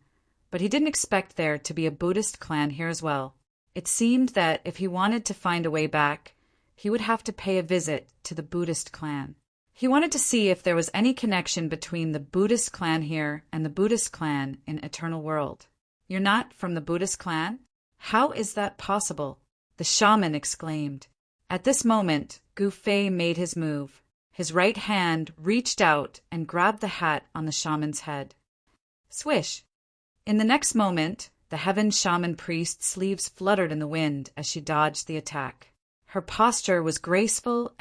Speaker 1: but he didn't expect there to be a Buddhist clan here as well. It seemed that if he wanted to find a way back, he would have to pay a visit to the Buddhist clan. He wanted to see if there was any connection between the Buddhist clan here and the Buddhist clan in Eternal World. You're not from the Buddhist clan? How is that possible? The shaman exclaimed. At this moment, Gu Fei made his move. His right hand reached out and grabbed the hat on the shaman's head. Swish! In the next moment, the Heaven Shaman Priest's sleeves fluttered in the wind as she dodged the attack. Her posture was graceful,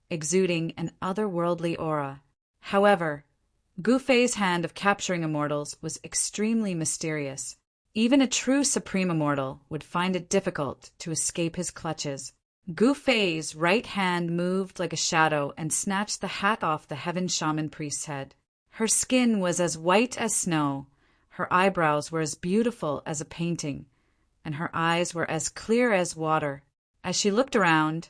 Speaker 1: exuding an otherworldly aura. However, Gu Fei's hand of capturing immortals was extremely mysterious. Even a true supreme immortal would find it difficult to escape his clutches. Gu Fei's right hand moved like a shadow and snatched the hat off the Heaven Shaman Priest's head. Her skin was as white as snow, Her eyebrows were as beautiful as a painting, and her eyes were as clear as water. As she looked around,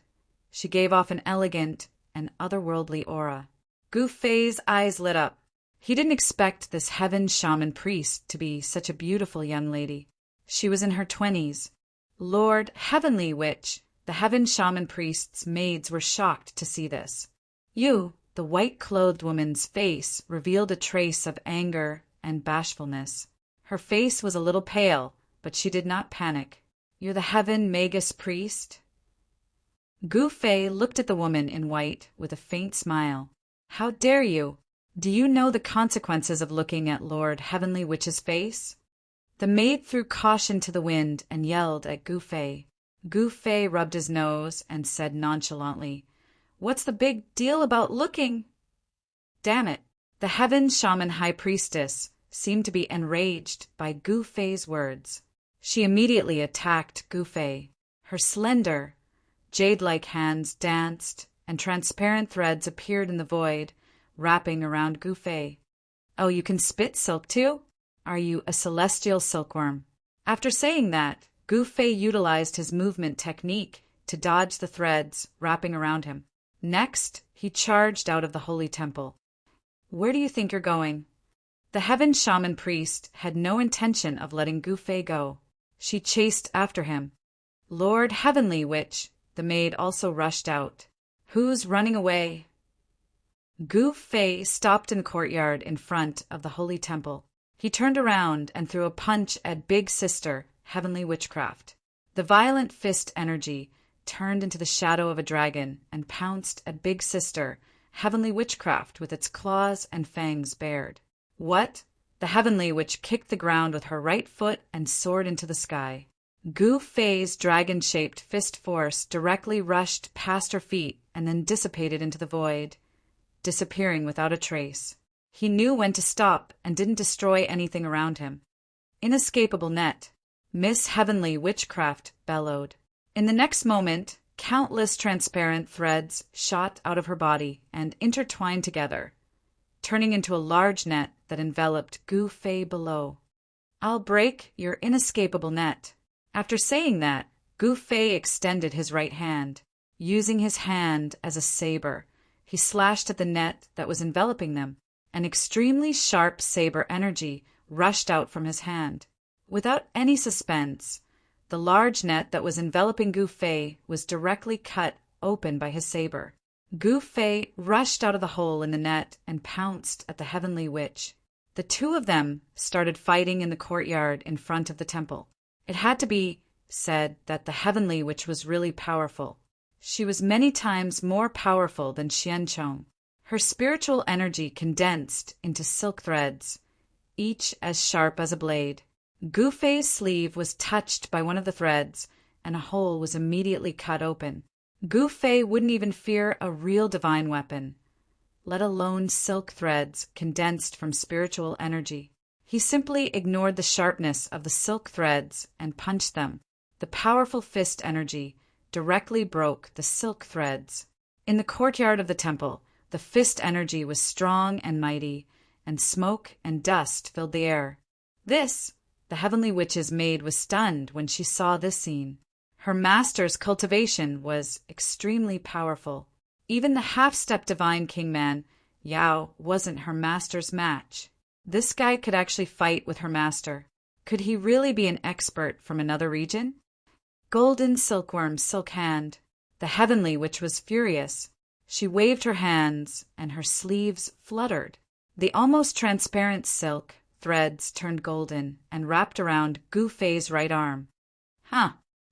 Speaker 1: she gave off an elegant and otherworldly aura. Gu Fei's eyes lit up. He didn't expect this heaven shaman priest to be such a beautiful young lady. She was in her 20s. Lord Heavenly Witch, the heaven shaman priest's maids were shocked to see this. The white-clothed woman's face revealed a trace of anger and bashfulness. Her face was a little pale, but she did not panic. You're the heaven magus priest? Gu Fei looked at the woman in white with a faint smile. How dare you? Do you know the consequences of looking at Lord Heavenly Witch's face? The maid threw caution to the wind and yelled at Gu Fei. Gu Fei rubbed his nose and said nonchalantly, "What's the big deal about looking?" Damn it! The heaven shaman high priestess seemed to be enraged by Gu Fei's words. She immediately attacked Gu Fei. Her slender, jade-like hands danced, and transparent threads appeared in the void, wrapping around Gu Fei. "Oh, you can spit silk too? Are you a celestial silkworm?" After saying that, Gu Fei utilized his movement technique to dodge the threads wrapping around him. Next, he charged out of the holy temple. Where do you think you're going? The heaven shaman priest had no intention of letting Gu Fei go. She chased after him. Lord Heavenly Witch, the maid also rushed out. Who's running away? Gu Fei stopped in the courtyard in front of the holy temple. He turned around and threw a punch at Big Sister, Heavenly Witchcraft. The violent fist energy turned into the shadow of a dragon and pounced at Big Sister, Heavenly Witchcraft, with its claws and fangs bared. What? The Heavenly Witch kicked the ground with her right foot and soared into the sky. Gu Fei's dragon-shaped fist force directly rushed past her feet and then dissipated into the void, disappearing without a trace. He knew when to stop and didn't destroy anything around him. Inescapable net, Miss Heavenly Witchcraft bellowed. In the next moment, countless transparent threads shot out of her body and intertwined together, turning into a large net that enveloped Gu Fei below. I'll break your inescapable net. After saying that, Gu Fei extended his right hand. Using his hand as a saber, he slashed at the net that was enveloping them. An extremely sharp saber energy rushed out from his hand. Without any suspense, the large net that was enveloping Gu Fei was directly cut open by his saber. Gu Fei rushed out of the hole in the net and pounced at the Heavenly Witch. The two of them started fighting in the courtyard in front of the temple. It had to be said that the Heavenly Witch was really powerful. She was many times more powerful than Xianchong. Her spiritual energy condensed into silk threads, each as sharp as a blade. Gu Fei's sleeve was touched by one of the threads, and a hole was immediately cut open. Gu Fei wouldn't even fear a real divine weapon, let alone silk threads condensed from spiritual energy. He simply ignored the sharpness of the silk threads and punched them. The powerful fist energy directly broke the silk threads. In the courtyard of the temple, the fist energy was strong and mighty, and smoke and dust filled the air. The Heavenly Witch's maid was stunned when she saw this scene. Her master's cultivation was extremely powerful. Even the half-step divine kingman, Yao, wasn't her master's match. This guy could actually fight with her master. Could he really be an expert from another region? Golden silkworm, silk hand. The Heavenly Witch was furious. She waved her hands, and her sleeves fluttered. The almost transparent silk threads turned golden and wrapped around Gu Fei's right arm.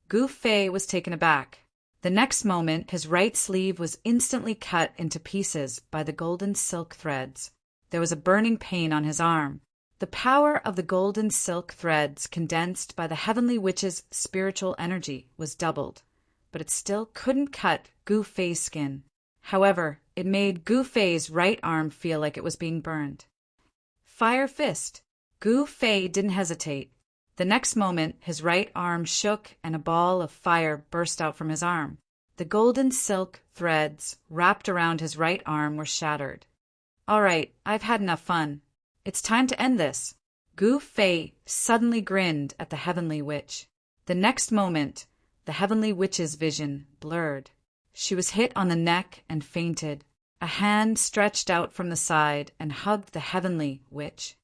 Speaker 1: Gu Fei was taken aback. The next moment, his right sleeve was instantly cut into pieces by the golden silk threads. There was a burning pain on his arm. The power of the golden silk threads condensed by the Heavenly Witch's spiritual energy was doubled, but it still couldn't cut Gu Fei's skin. However, it made Gu Fei's right arm feel like it was being burned. Fire fist. Gu Fei didn't hesitate. The next moment, his right arm shook and a ball of fire burst out from his arm. The golden silk threads wrapped around his right arm were shattered. All right, I've had enough fun. It's time to end this. Gu Fei suddenly grinned at the heavenly witch. The next moment, the heavenly witch's vision blurred. She was hit on the neck and fainted. A hand stretched out from the side and hugged the heavenly witch.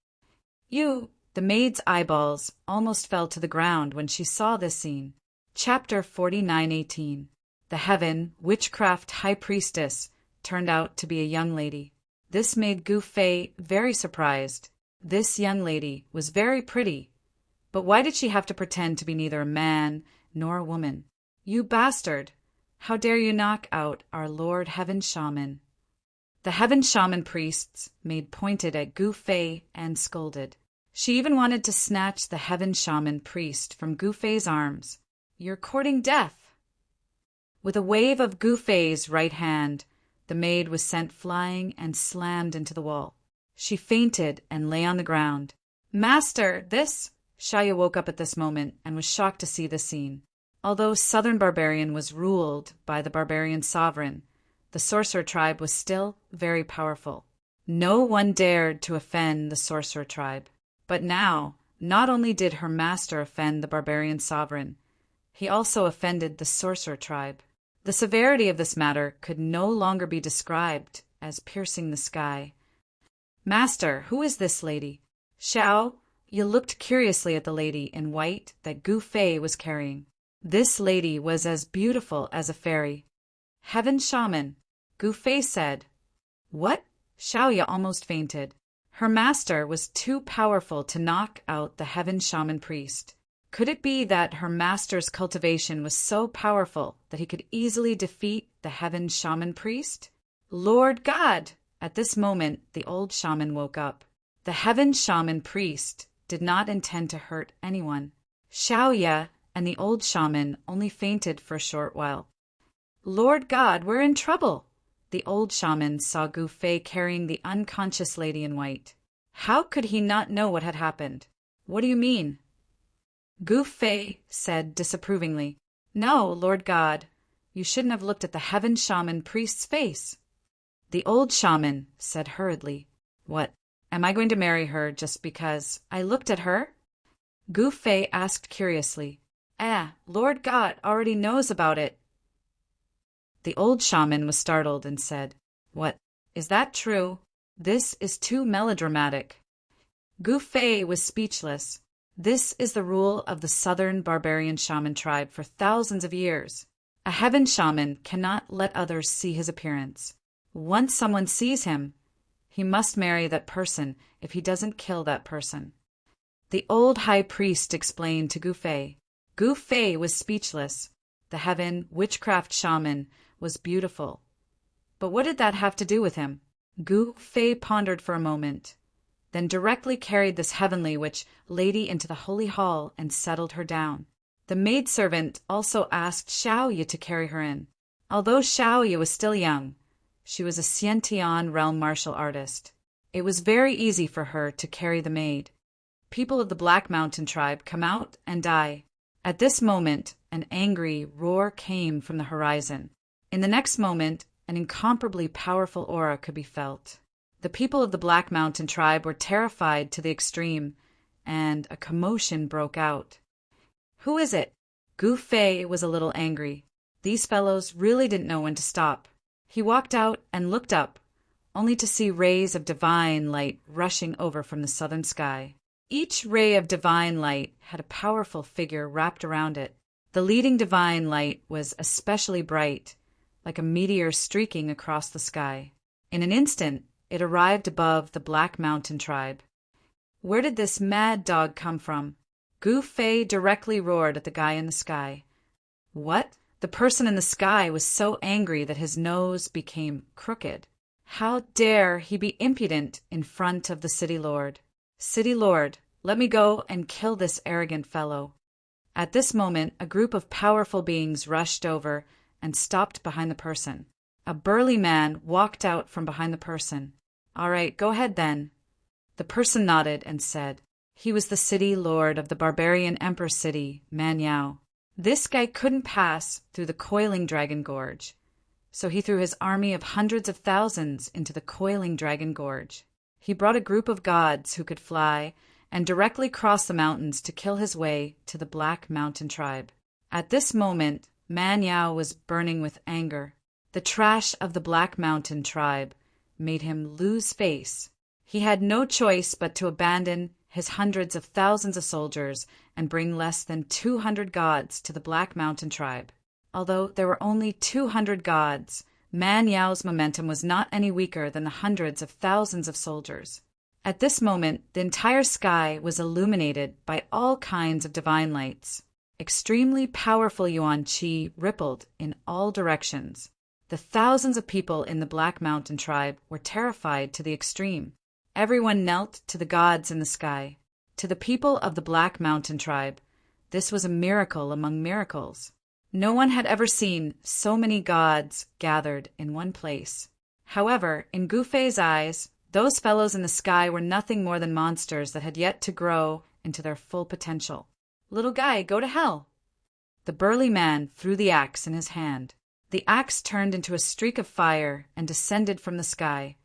Speaker 1: "You!" The maid's eyeballs almost fell to the ground when she saw this scene. Chapter 49:18. The Heaven Witchcraft High Priestess turned out to be a young lady. This made Gu Fei very surprised. This young lady was very pretty, but why did she have to pretend to be neither a man nor a woman? "You bastard! How dare you knock out our Lord Heaven Shaman?" The Heaven Shaman priest's maid pointed at Gu Fei and scolded. She even wanted to snatch the Heaven Shaman priest from Gu Fei's arms. "You're courting death!" With a wave of Gu Fei's right hand, the maid was sent flying and slammed into the wall. She fainted and lay on the ground. "Master, this—" Xiaoya woke up at this moment and was shocked to see the scene. Although Southern Barbarian was ruled by the barbarian sovereign, the sorcerer tribe was still very powerful. No one dared to offend the sorcerer tribe. But now, not only did her master offend the barbarian sovereign, he also offended the sorcerer tribe. The severity of this matter could no longer be described as piercing the sky. "Master, who is this lady?" Xiao, you looked curiously at the lady in white that Gu Fei was carrying. This lady was as beautiful as a fairy. "Heaven Shaman," Gu Fei said. "What?" Xiaoya almost fainted. Her master was too powerful to knock out the Heaven Shaman priest. Could it be that her master's cultivation was so powerful that he could easily defeat the Heaven Shaman priest? Lord God! At this moment, the old shaman woke up. The Heaven Shaman priest did not intend to hurt anyone. Xiaoya and the old shaman only fainted for a short while. "Lord God, we're in trouble!" The old shaman saw Gu Fei carrying the unconscious lady in white. How could he not know what had happened? "What do you mean?" Gu Fei said disapprovingly. "No, Lord God, you shouldn't have looked at the Heaven Shaman priest's face." The old shaman said hurriedly, "What, am I going to marry her just because I looked at her?" Gu Fei asked curiously. Lord God already knows about it." The old shaman was startled and said, "What, is that true? This is too melodramatic." Gu Fei was speechless. This is the rule of the Southern Barbarian Shaman tribe for thousands of years. A Heaven Shaman cannot let others see his appearance. Once someone sees him, he must marry that person if he doesn't kill that person. The old high priest explained to Gu Fei. Gu Fei was speechless. The Heaven Witchcraft Shaman was beautiful. But what did that have to do with him? Gu Fei pondered for a moment, then directly carried this heavenly witch lady into the holy hall and settled her down. The maidservant also asked Xiaoya to carry her in. Although Xiaoya was still young, she was a Xiantian realm martial artist. It was very easy for her to carry the maid. People of the Black Mountain tribe come out and die. At this moment, an angry roar came from the horizon. In the next moment, an incomparably powerful aura could be felt. The people of the Black Mountain tribe were terrified to the extreme, and a commotion broke out. "Who is it?" Gu Fei was a little angry. These fellows really didn't know when to stop. He walked out and looked up, only to see rays of divine light rushing over from the southern sky. Each ray of divine light had a powerful figure wrapped around it. The leading divine light was especially bright, like a meteor streaking across the sky. In an instant, it arrived above the Black Mountain tribe. Where did this mad dog come from? Gu Fei directly roared at the guy in the sky. What? The person in the sky was so angry that his nose became crooked. How dare he be impudent in front of the city lord? "City lord, let me go and kill this arrogant fellow." At this moment, a group of powerful beings rushed over and stopped behind the person. A burly man walked out from behind the person. "All right, go ahead then." The person nodded and said he was the city lord of the barbarian emperor city, Manyao. This guy couldn't pass through the Coiling Dragon Gorge, so he threw his army of hundreds of thousands into the Coiling Dragon Gorge. He brought a group of gods who could fly and directly cross the mountains to kill his way to the Black Mountain tribe. At this moment, Man Yao was burning with anger. The trash of the Black Mountain tribe made him lose face. He had no choice but to abandon his hundreds of thousands of soldiers and bring less than 200 gods to the Black Mountain tribe. Although there were only 200 gods, Man Yao's momentum was not any weaker than the hundreds of thousands of soldiers. At this moment, the entire sky was illuminated by all kinds of divine lights. Extremely powerful Yuan Qi rippled in all directions. The thousands of people in the Black Mountain tribe were terrified to the extreme. Everyone knelt to the gods in the sky. To the people of the Black Mountain tribe, this was a miracle among miracles. No one had ever seen so many gods gathered in one place. However, in Gu Fei's eyes, those fellows in the sky were nothing more than monsters that had yet to grow into their full potential. "Little guy, go to hell!" The burly man threw the axe in his hand. The axe turned into a streak of fire and descended from the sky,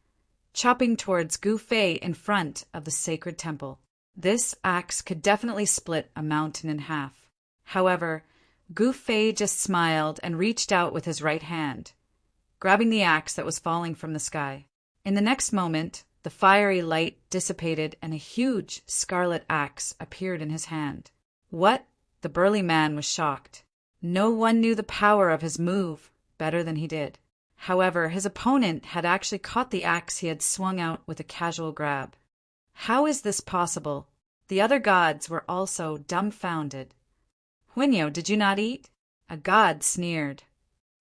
Speaker 1: chopping towards Gu Fei in front of the sacred temple. This axe could definitely split a mountain in half. However, Gu Fei just smiled and reached out with his right hand, grabbing the axe that was falling from the sky. In the next moment, the fiery light dissipated and a huge scarlet axe appeared in his hand. What? The burly man was shocked. No one knew the power of his move better than he did. However, his opponent had actually caught the axe he had swung out with a casual grab. How is this possible? The other gods were also dumbfounded. "Huinyo, did you not eat?" A god sneered.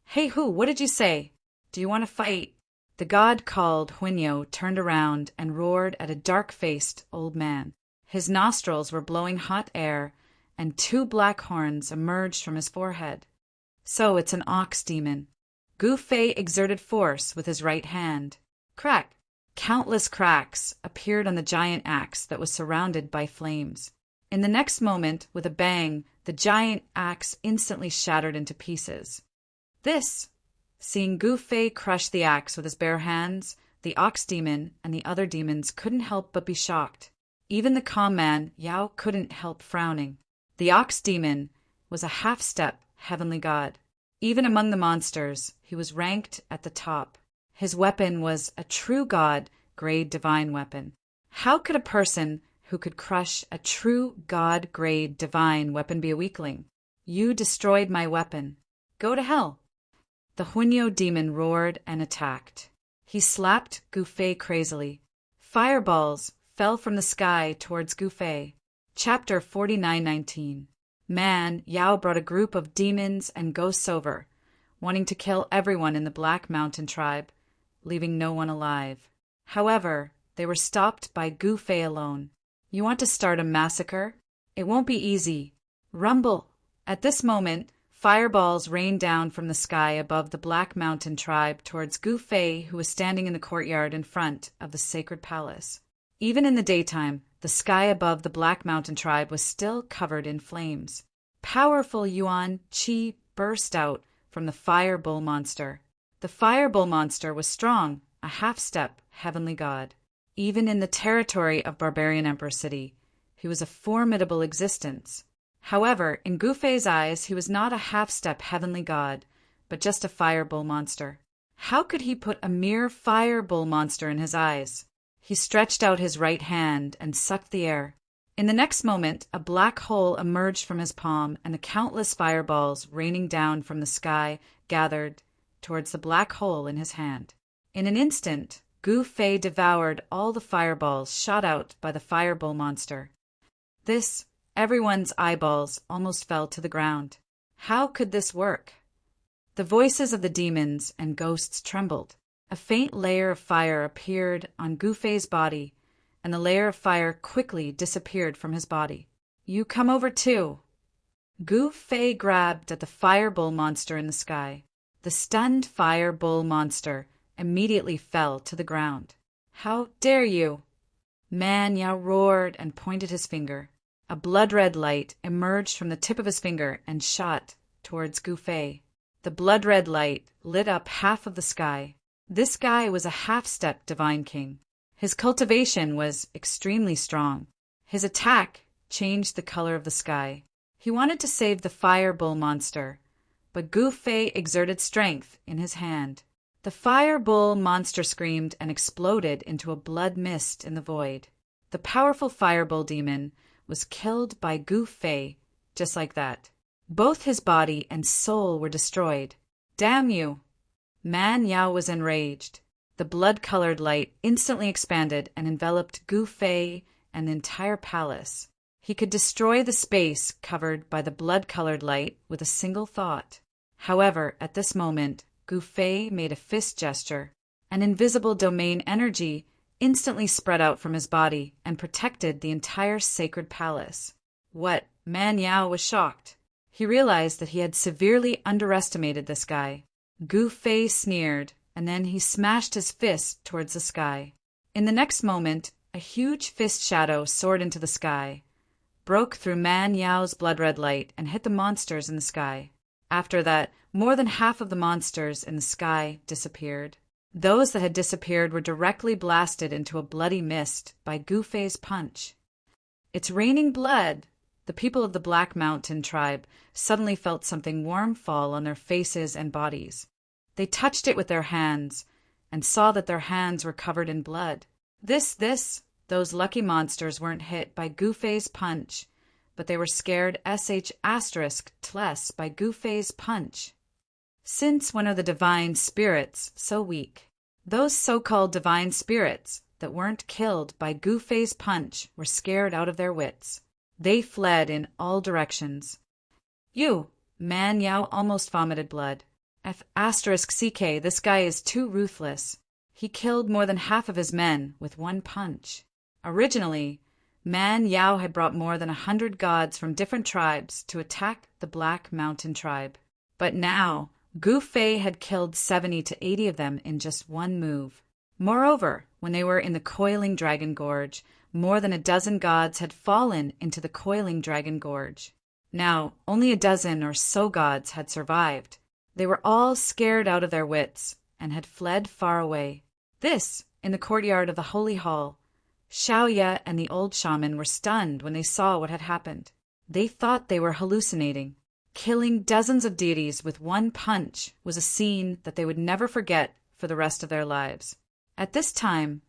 Speaker 1: "Hey Hu, what did you say? Do you want to fight?" The god called Huinyo turned around and roared at a dark-faced old man. His nostrils were blowing hot air, and 2 black horns emerged from his forehead. So it's an ox demon. Gu Fei exerted force with his right hand. Crack! Countless cracks appeared on the giant axe that was surrounded by flames. In the next moment, with a bang, the giant axe instantly shattered into pieces. Seeing Gu Fei crush the axe with his bare hands, the ox demon and the other demons couldn't help but be shocked. Even the calm man, Yao, couldn't help frowning. The ox demon was a half-step heavenly god. Even among the monsters, he was ranked at the top. His weapon was a true god-grade divine weapon. How could a person who could crush a true god-grade divine weapon be a weakling? "You destroyed my weapon. Go to hell!" The Huinyo demon roared and attacked. He slapped Gu Fei crazily. Fireballs fell from the sky towards Gu Fei. Chapter 49:19. Man Yao brought a group of demons and ghosts over, wanting to kill everyone in the Black Mountain tribe, leaving no one alive. However, they were stopped by Gu Fei alone. "You want to start a massacre? It won't be easy. Rumble!" At this moment, fireballs rained down from the sky above the Black Mountain tribe towards Gu Fei, who was standing in the courtyard in front of the sacred palace. Even in the daytime, the sky above the Black Mountain tribe was still covered in flames. Powerful Yuan Qi burst out from the fire bull monster. The fire bull monster was strong, a half-step heavenly god. Even in the territory of Barbarian Emperor City, he was a formidable existence. However, in Gu Fei's eyes, he was not a half-step heavenly god, but just a fire bull monster. How could he put a mere fire bull monster in his eyes? He stretched out his right hand and sucked the air. In the next moment, a black hole emerged from his palm, and the countless fireballs raining down from the sky gathered towards the black hole in his hand. In an instant, Gu Fei devoured all the fireballs shot out by the fire bull monster. Everyone's eyeballs almost fell to the ground. How could this work? The voices of the demons and ghosts trembled. A faint layer of fire appeared on Gu Fei's body, and the layer of fire quickly disappeared from his body. "You come over too." Gu Fei grabbed at the fire bull monster in the sky. The stunned fire bull monster immediately fell to the ground. "How dare you!" Man Yao roared and pointed his finger. A blood-red light emerged from the tip of his finger and shot towards Gu Fei. The blood-red light lit up half of the sky. This guy was a half-step divine king. His cultivation was extremely strong. His attack changed the color of the sky. He wanted to save the fire bull monster, but Gu Fei exerted strength in his hand. The fire bull monster screamed and exploded into a blood mist in the void. The powerful fire bull demon was killed by Gu Fei, just like that. Both his body and soul were destroyed. Damn you! Man Yao was enraged. The blood-colored light instantly expanded and enveloped Gu Fei and the entire palace. He could destroy the space covered by the blood-colored light with a single thought. However, at this moment, Gu Fei made a fist gesture. An invisible domain energy instantly spread out from his body and protected the entire sacred palace. What? Man Yao was shocked. He realized that he had severely underestimated this guy. Gu Fei sneered, and then he smashed his fist towards the sky. In the next moment, a huge fist shadow soared into the sky, broke through Man Yao's blood-red light, and hit the monsters in the sky. After that, more than half of the monsters in the sky disappeared. Those that had disappeared were directly blasted into a bloody mist by Gu Fei's punch. It's raining blood! The people of the Black Mountain tribe suddenly felt something warm fall on their faces and bodies. They touched it with their hands and saw that their hands were covered in blood. Those lucky monsters weren't hit by Gu Fei's punch, but they were scared **less by Gu Fei's punch. Since when are the divine spirits so weak? Those so-called divine spirits that weren't killed by Gu Fei's punch were scared out of their wits. They fled in all directions. Man Yao almost vomited blood. **CK, this guy is too ruthless. He killed more than half of his men with one punch. Originally, Man Yao had brought more than 100 gods from different tribes to attack the Black Mountain tribe. But now, Gu Fei had killed 70 to 80 of them in just one move. Moreover, when they were in the Coiling Dragon Gorge, more than a dozen gods had fallen into the Coiling Dragon Gorge. Now, only a dozen or so gods had survived. They were all scared out of their wits and had fled far away. In the courtyard of the Holy Hall, Xiaoya and the old shaman were stunned when they saw what had happened. They thought they were hallucinating. Killing dozens of deities with one punch was a scene that they would never forget for the rest of their lives. At this time,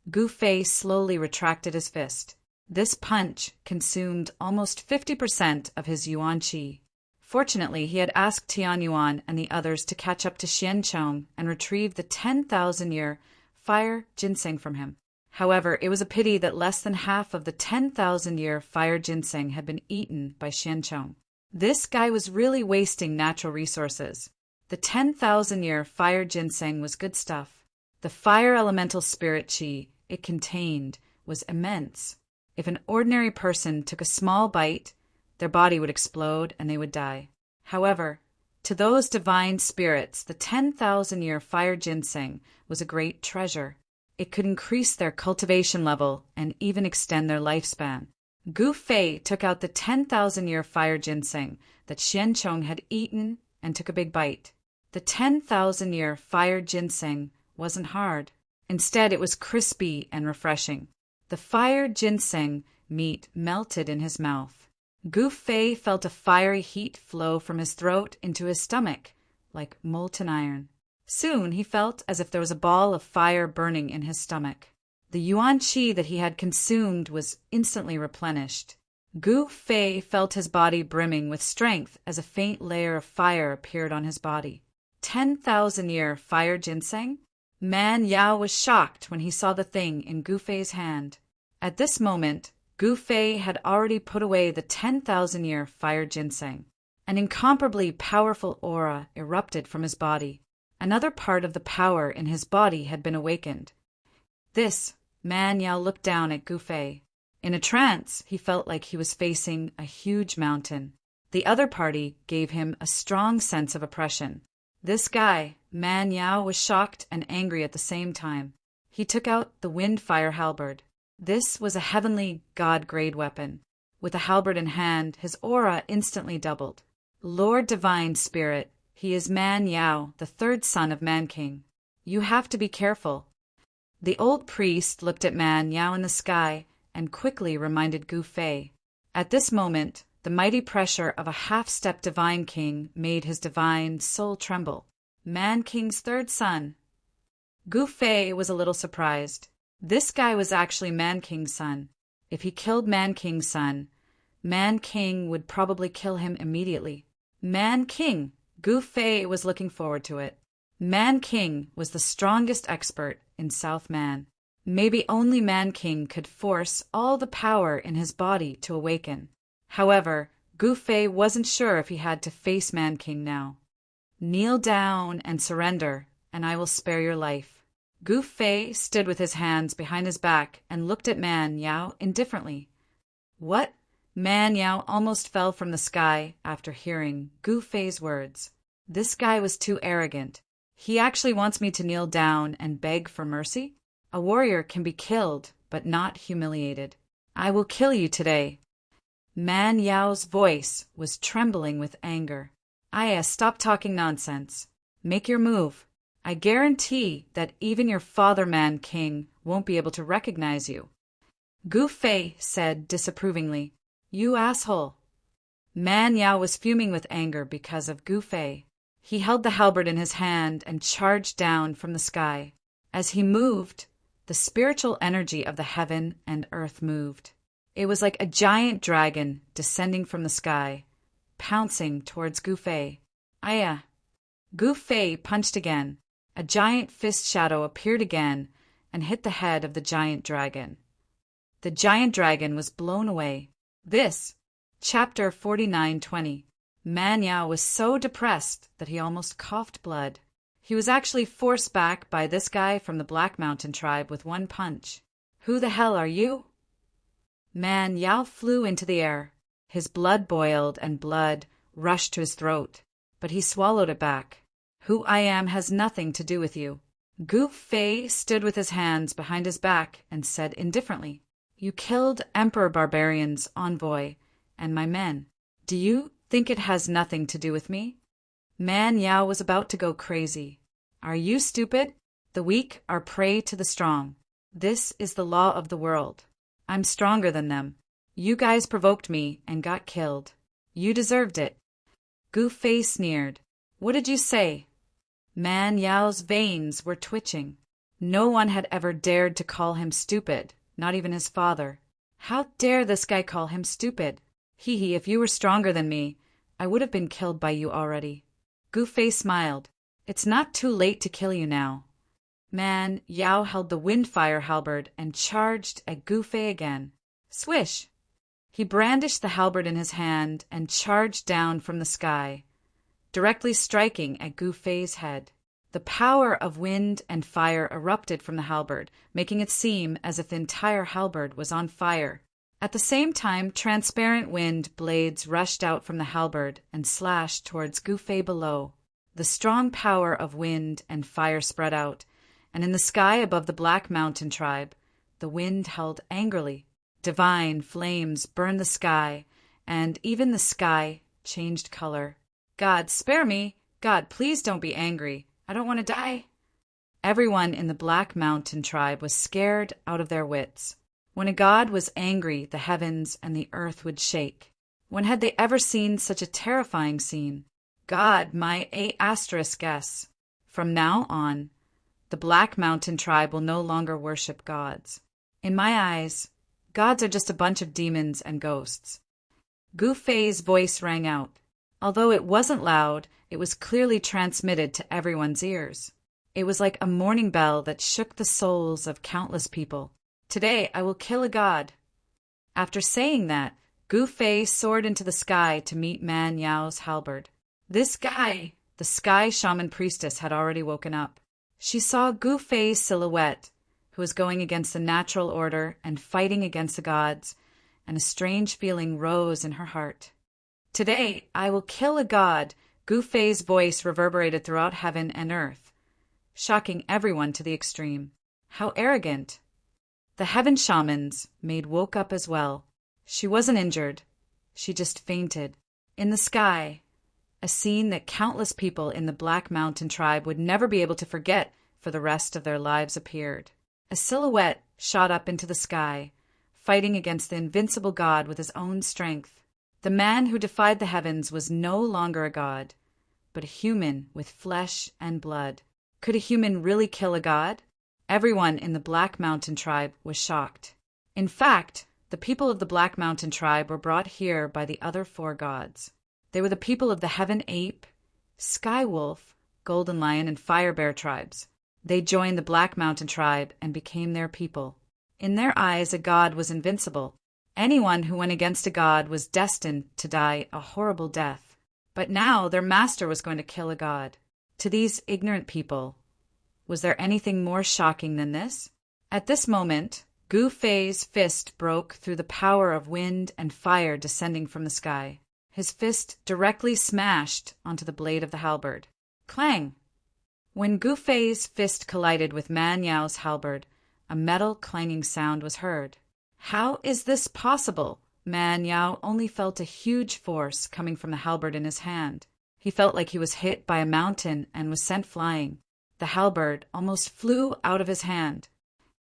Speaker 1: Gu Fei slowly retracted his fist. This punch consumed almost 50% of his yuan qi. Fortunately, he had asked Tian Yuan and the others to catch up to Xiancheng and retrieve the 10,000-year fire ginseng from him. However, it was a pity that less than half of the 10,000-year fire ginseng had been eaten by Xiancheng. This guy was really wasting natural resources. The 10,000-year fire ginseng was good stuff. The fire elemental spirit qi it contained was immense. If an ordinary person took a small bite, their body would explode and they would die. However, to those divine spirits, the 10,000-year fire ginseng was a great treasure. It could increase their cultivation level and even extend their lifespan. Gu Fei took out the 10,000-year fire ginseng that Xiancheng had eaten and took a big bite. The 10,000-year fire ginseng wasn't hard. Instead, it was crispy and refreshing. The fire ginseng meat melted in his mouth. Gu Fei felt a fiery heat flow from his throat into his stomach, like molten iron. Soon he felt as if there was a ball of fire burning in his stomach. The yuan qi that he had consumed was instantly replenished. Gu Fei felt his body brimming with strength as a faint layer of fire appeared on his body. 10,000-year fire ginseng? Man Yao was shocked when he saw the thing in Gu Fei's hand. At this moment, Gu Fei had already put away the 10,000-year fire ginseng. An incomparably powerful aura erupted from his body. Another part of the power in his body had been awakened. Man Yao looked down at Gu Fei. In a trance, he felt like he was facing a huge mountain. The other party gave him a strong sense of oppression. This guy, Man Yao, was shocked and angry at the same time. He took out the wind-fire halberd. This was a heavenly god-grade weapon. With the halberd in hand, his aura instantly doubled. Lord Divine Spirit, he is Man Yao, the third son of Man King. You have to be careful. The old priest looked at Man Yao in the sky and quickly reminded Gu Fei. At this moment, the mighty pressure of a half-step Divine King made his divine soul tremble. Man King's third son. Gu Fei was a little surprised. This guy was actually Man King's son. If he killed Man King's son, Man King would probably kill him immediately. Man King! Gu Fei was looking forward to it. Man King was the strongest expert in South Man. Maybe only Man King could force all the power in his body to awaken. However, Gu Fei wasn't sure if he had to face Man King now. Kneel down and surrender, and I will spare your life. Gu Fei stood with his hands behind his back and looked at Man Yao indifferently. What? Man Yao almost fell from the sky after hearing Gu Fei's words. This guy was too arrogant. He actually wants me to kneel down and beg for mercy? A warrior can be killed, but not humiliated. I will kill you today. Man Yao's voice was trembling with anger. Aya, stop talking nonsense. Make your move. I guarantee that even your father Man King won't be able to recognize you. Gu Fei said disapprovingly, You asshole. Man Yao was fuming with anger because of Gu Fei. He held the halberd in his hand and charged down from the sky. As he moved, the spiritual energy of the heaven and earth moved. It was like a giant dragon descending from the sky, pouncing towards Gu Fei. Aya! Gu Fei punched again. A giant fist shadow appeared again and hit the head of the giant dragon. The giant dragon was blown away. This, chapter 49:20. Man Yao was so depressed that he almost coughed blood. He was actually forced back by this guy from the Black Mountain tribe with one punch. Who the hell are you? Man Yao flew into the air. His blood boiled and blood rushed to his throat, but he swallowed it back. Who I am has nothing to do with you. Gu Fei stood with his hands behind his back and said indifferently, You killed Emperor Barbarian's envoy and my men. Do you think it has nothing to do with me? Man Yao was about to go crazy. Are you stupid? The weak are prey to the strong. This is the law of the world. I'm stronger than them. You guys provoked me and got killed. You deserved it. Gu Fei sneered. What did you say? Man Yao's veins were twitching. No one had ever dared to call him stupid, not even his father. How dare this guy call him stupid? Hee, if you were stronger than me, I would have been killed by you already. Gu Fei smiled. It's not too late to kill you now. Man Yao held the windfire halberd and charged at Gu Fei again. Swish! He brandished the halberd in his hand and charged down from the sky, directly striking at Gu Fei's head. The power of wind and fire erupted from the halberd, making it seem as if the entire halberd was on fire. At the same time, transparent wind blades rushed out from the halberd and slashed towards Gu Fei below. The strong power of wind and fire spread out, and in the sky above the Black Mountain tribe, the wind howled angrily. Divine flames burned the sky, and even the sky changed color. God, spare me! God, please don't be angry. I don't want to die. Everyone in the Black Mountain tribe was scared out of their wits. When a god was angry, the heavens and the earth would shake. When had they ever seen such a terrifying scene? God, my A**guess. From now on, the Black Mountain tribe will no longer worship gods. In my eyes, gods are just a bunch of demons and ghosts. Gu Fei's voice rang out. Although it wasn't loud, it was clearly transmitted to everyone's ears. It was like a morning bell that shook the souls of countless people. Today I will kill a god. After saying that, Gu Fei soared into the sky to meet Man Yao's halberd. This guy, the Sky Shaman Priestess, had already woken up. She saw Gu Fei's silhouette, who was going against the natural order and fighting against the gods, and a strange feeling rose in her heart. Today I will kill a god. Gu Fei's voice reverberated throughout heaven and earth, shocking everyone to the extreme. How arrogant! The heaven shaman's maid woke up as well. She wasn't injured. She just fainted. In the sky, a scene that countless people in the Black Mountain tribe would never be able to forget for the rest of their lives appeared. A silhouette shot up into the sky, fighting against the invincible god with his own strength. The man who defied the heavens was no longer a god, but a human with flesh and blood. Could a human really kill a god? Everyone in the Black Mountain tribe was shocked. In fact, the people of the Black Mountain tribe were brought here by the other 4 gods. They were the people of the Heaven Ape, Sky Wolf, Golden Lion, and Fire Bear tribes. They joined the Black Mountain tribe and became their people. In their eyes, a god was invincible. Anyone who went against a god was destined to die a horrible death. But now their master was going to kill a god. To these ignorant people, was there anything more shocking than this? At this moment, Gu Fei's fist broke through the power of wind and fire descending from the sky. His fist directly smashed onto the blade of the halberd. Clang! When Gu Fei's fist collided with Man Yao's halberd, a metal clanging sound was heard. How is this possible? Man Yao only felt a huge force coming from the halberd in his hand. He felt like he was hit by a mountain and was sent flying. The halberd almost flew out of his hand.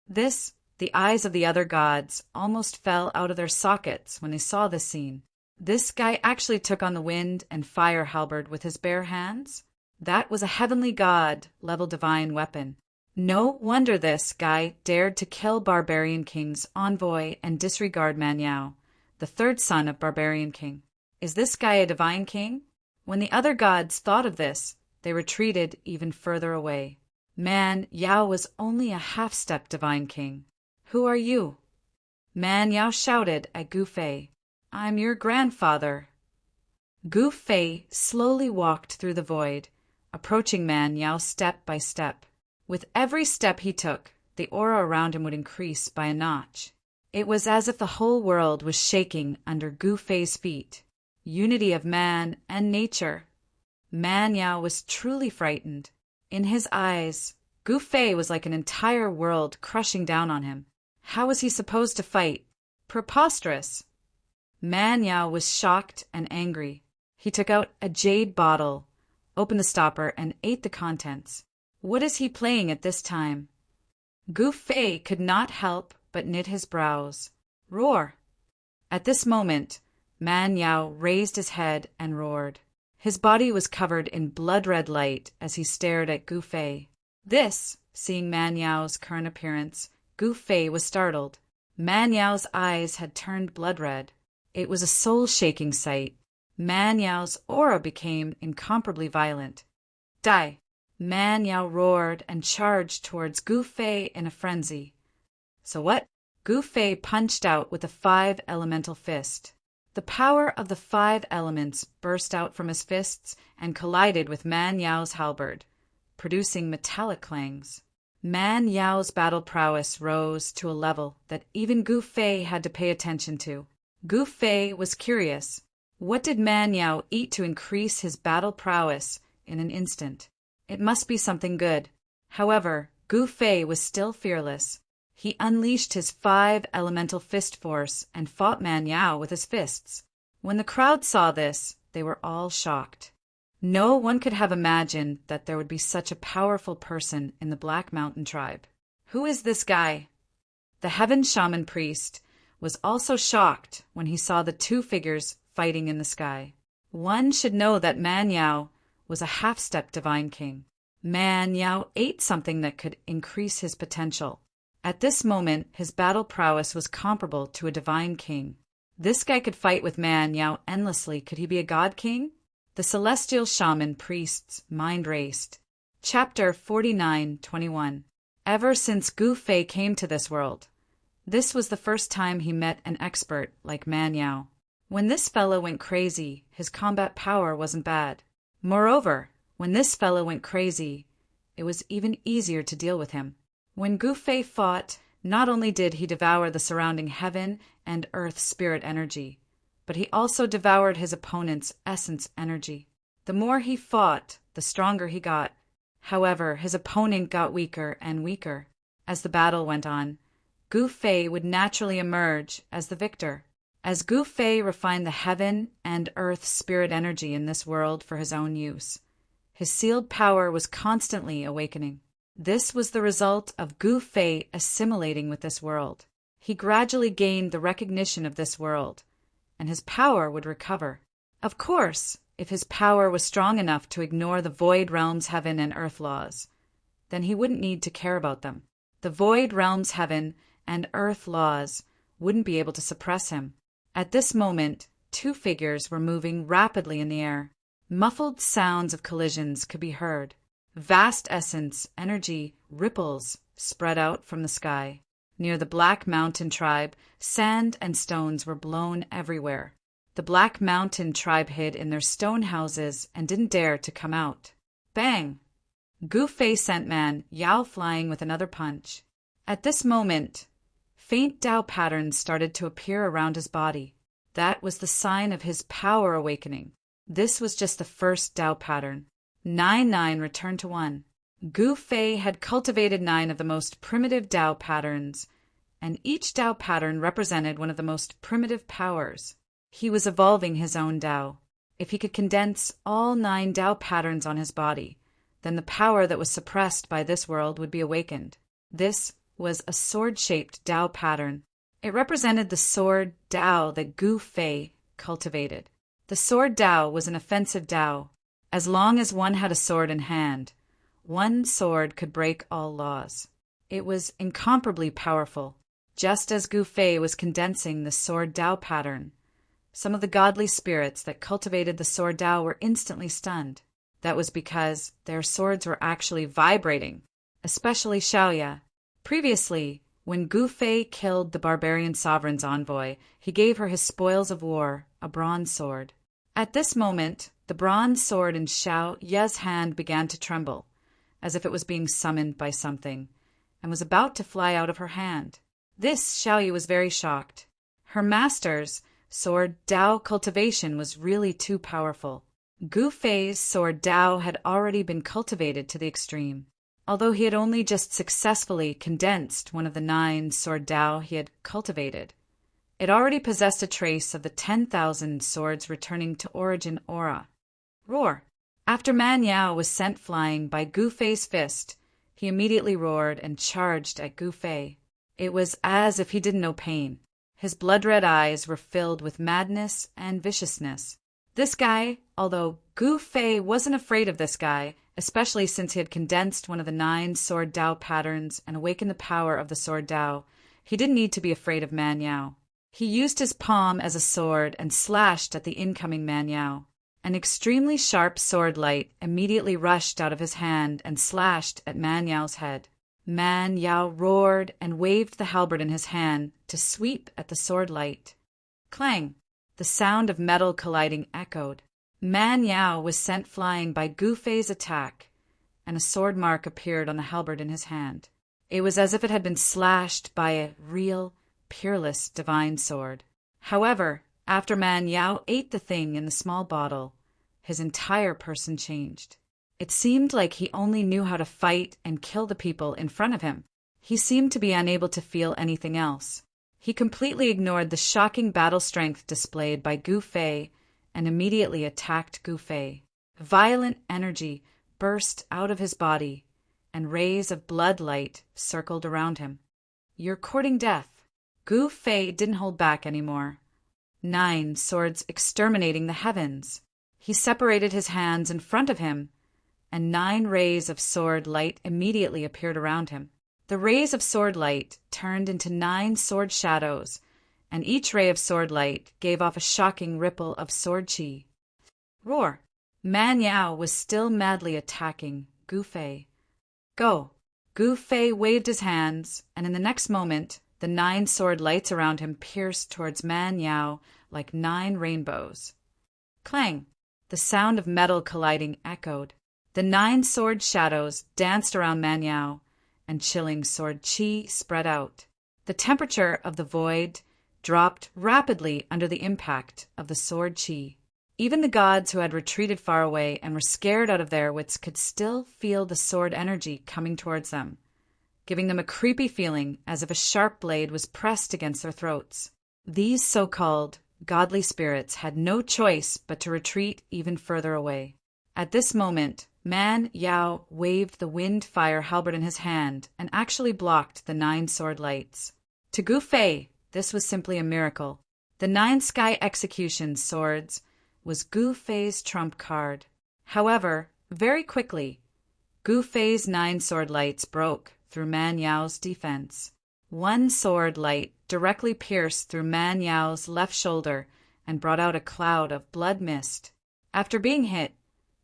Speaker 1: The eyes of the other gods almost fell out of their sockets when they saw this scene. This guy actually took on the wind and fire halberd with his bare hands? That was a heavenly god-level divine weapon. No wonder this guy dared to kill Barbarian King's envoy and disregard Man Yao, the 3rd son of Barbarian King. Is this guy a divine king? When the other gods thought of this, they retreated even further away. Man Yao was only a half-step divine king. Who are you? Man Yao shouted at Gu Fei. I'm your grandfather. Gu Fei slowly walked through the void, approaching Man Yao step by step. With every step he took, the aura around him would increase by a notch. It was as if the whole world was shaking under Gu Fei's feet. Unity of man and nature. Man Yao was truly frightened. In his eyes, Gu Fei was like an entire world crushing down on him. How was he supposed to fight? Preposterous! Man Yao was shocked and angry. He took out a jade bottle, opened the stopper, and ate the contents. What is he playing at this time? Gu Fei could not help but knit his brows. Roar! At this moment, Man Yao raised his head and roared. His body was covered in blood-red light as he stared at Gu Fei. Seeing Man Yao's current appearance, Gu Fei was startled. Man Yao's eyes had turned blood-red. It was a soul-shaking sight. Man Yao's aura became incomparably violent. Die! Man Yao roared and charged towards Gu Fei in a frenzy. So what? Gu Fei punched out with a 5 elemental fist. The power of the 5 elements burst out from his fists and collided with Man Yao's halberd, producing metallic clangs. Man Yao's battle prowess rose to a level that even Gu Fei had to pay attention to. Gu Fei was curious. What did Man Yao eat to increase his battle prowess in an instant? It must be something good. However, Gu Fei was still fearless. He unleashed his 5 elemental fist force and fought Man Yao with his fists. When the crowd saw this, they were all shocked. No one could have imagined that there would be such a powerful person in the Black Mountain tribe. Who is this guy? The Heaven Shaman priest was also shocked when he saw the 2 figures fighting in the sky. One should know that Man Yao was a half-step divine king. Man Yao ate something that could increase his potential. At this moment, his battle prowess was comparable to a divine king. This guy could fight with Man Yao endlessly. Could he be a god king? The celestial shaman priest's mind raced. Chapter 49:21. Ever since Gu Fei came to this world, this was the first time he met an expert like Man Yao. When this fellow went crazy, his combat power wasn't bad. Moreover, when this fellow went crazy, it was even easier to deal with him. When Gu Fei fought, not only did he devour the surrounding heaven and earth spirit energy, but he also devoured his opponent's essence energy. The more he fought, the stronger he got. However, his opponent got weaker and weaker. As the battle went on, Gu Fei would naturally emerge as the victor. As Gu Fei refined the heaven and earth spirit energy in this world for his own use, his sealed power was constantly awakening. This was the result of Gu Fei assimilating with this world. he gradually gained the recognition of this world, and his power would recover. Of course, if his power was strong enough to ignore the void realm's heaven and earth laws, then he wouldn't need to care about them. The void realm's heaven and earth laws wouldn't be able to suppress him. At this moment, two figures were moving rapidly in the air. Muffled sounds of collisions could be heard. Vast essence, energy, ripples spread out from the sky. Near the Black Mountain tribe, sand and stones were blown everywhere. The Black Mountain tribe hid in their stone houses and didn't dare to come out. Bang! Gu-Fei sent Man Yao flying with another punch. At this moment, faint Tao patterns started to appear around his body. That was the sign of his power awakening. This was just the first Tao pattern. 9 returned to 1. Gu-Fei had cultivated 9 of the most primitive Tao patterns, and each Tao pattern represented one of the most primitive powers. He was evolving his own Tao. If he could condense all 9 Tao patterns on his body, then the power that was suppressed by this world would be awakened. This was a sword-shaped Tao pattern. It represented the sword Tao that Gu-Fei cultivated. The sword Tao was an offensive Tao. As long as one had a sword in hand, one sword could break all laws. It was incomparably powerful. Just as Gu-Fei was condensing the sword Tao pattern, some of the godly spirits that cultivated the sword Tao were instantly stunned. That was because their swords were actually vibrating, especially Xiaoya. Previously, when Gu-Fei killed the barbarian sovereign's envoy, he gave her his spoils of war, a bronze sword. At this moment, the bronze sword in Xiaoya's hand began to tremble, as if it was being summoned by something, and was about to fly out of her hand. This Xiaoya was very shocked. Her master's sword Tao cultivation was really too powerful. Gu-Fei's sword Tao had already been cultivated to the extreme. Although he had only just successfully condensed one of the 9 sword Tao he had cultivated, it already possessed a trace of the 10,000 swords returning to origin aura. Roar! After Man Yao was sent flying by Gu-Fei's fist, he immediately roared and charged at Gu-Fei. It was as if he didn't know pain. His blood-red eyes were filled with madness and viciousness. This guy, although Gu-Fei wasn't afraid of this guy, especially since he had condensed one of the 9 sword Tao patterns and awakened the power of the sword Tao, he didn't need to be afraid of Man Yao. He used his palm as a sword and slashed at the incoming Man Yao. An extremely sharp sword light immediately rushed out of his hand and slashed at Man Yao's head. Man Yao roared and waved the halberd in his hand to sweep at the sword light. Clang! The sound of metal colliding echoed. Man Yao was sent flying by Gu-Fei's attack, and a sword mark appeared on the halberd in his hand. It was as if it had been slashed by a real, peerless divine sword. However, after Man Yao ate the thing in the small bottle, his entire person changed. It seemed like he only knew how to fight and kill the people in front of him. He seemed to be unable to feel anything else. He completely ignored the shocking battle strength displayed by Gu-Fei and immediately attacked Gu-Fei. Violent energy burst out of his body, and rays of blood light circled around him. You're courting death. Gu-Fei didn't hold back anymore. 9 swords exterminating the heavens. He separated his hands in front of him, and 9 rays of sword light immediately appeared around him. The rays of sword light turned into 9 sword shadows, and each ray of sword light gave off a shocking ripple of sword chi. Roar! Man Yao was still madly attacking Gu-Fei. Go! Gu-Fei waved his hands, and in the next moment, the 9 sword lights around him pierced towards Man Yao like 9 rainbows. Clang! The sound of metal colliding echoed. The 9 sword shadows danced around Man Yao, and chilling sword chi spread out. The temperature of the void dropped rapidly under the impact of the sword chi. Even the gods who had retreated far away and were scared out of their wits could still feel the sword energy coming towards them, giving them a creepy feeling as if a sharp blade was pressed against their throats. These so-called godly spirits had no choice but to retreat even further away. At this moment, Man Yao waved the wind-fire halberd in his hand and actually blocked the 9 sword lights. To Gu Fei, this was simply a miracle. The 9 sky execution swords was Gu Fei's trump card. However, very quickly, Gu Fei's 9 sword lights broke through Man Yao's defense. One sword light directly pierced through Man Yao's left shoulder and brought out a cloud of blood mist. After being hit,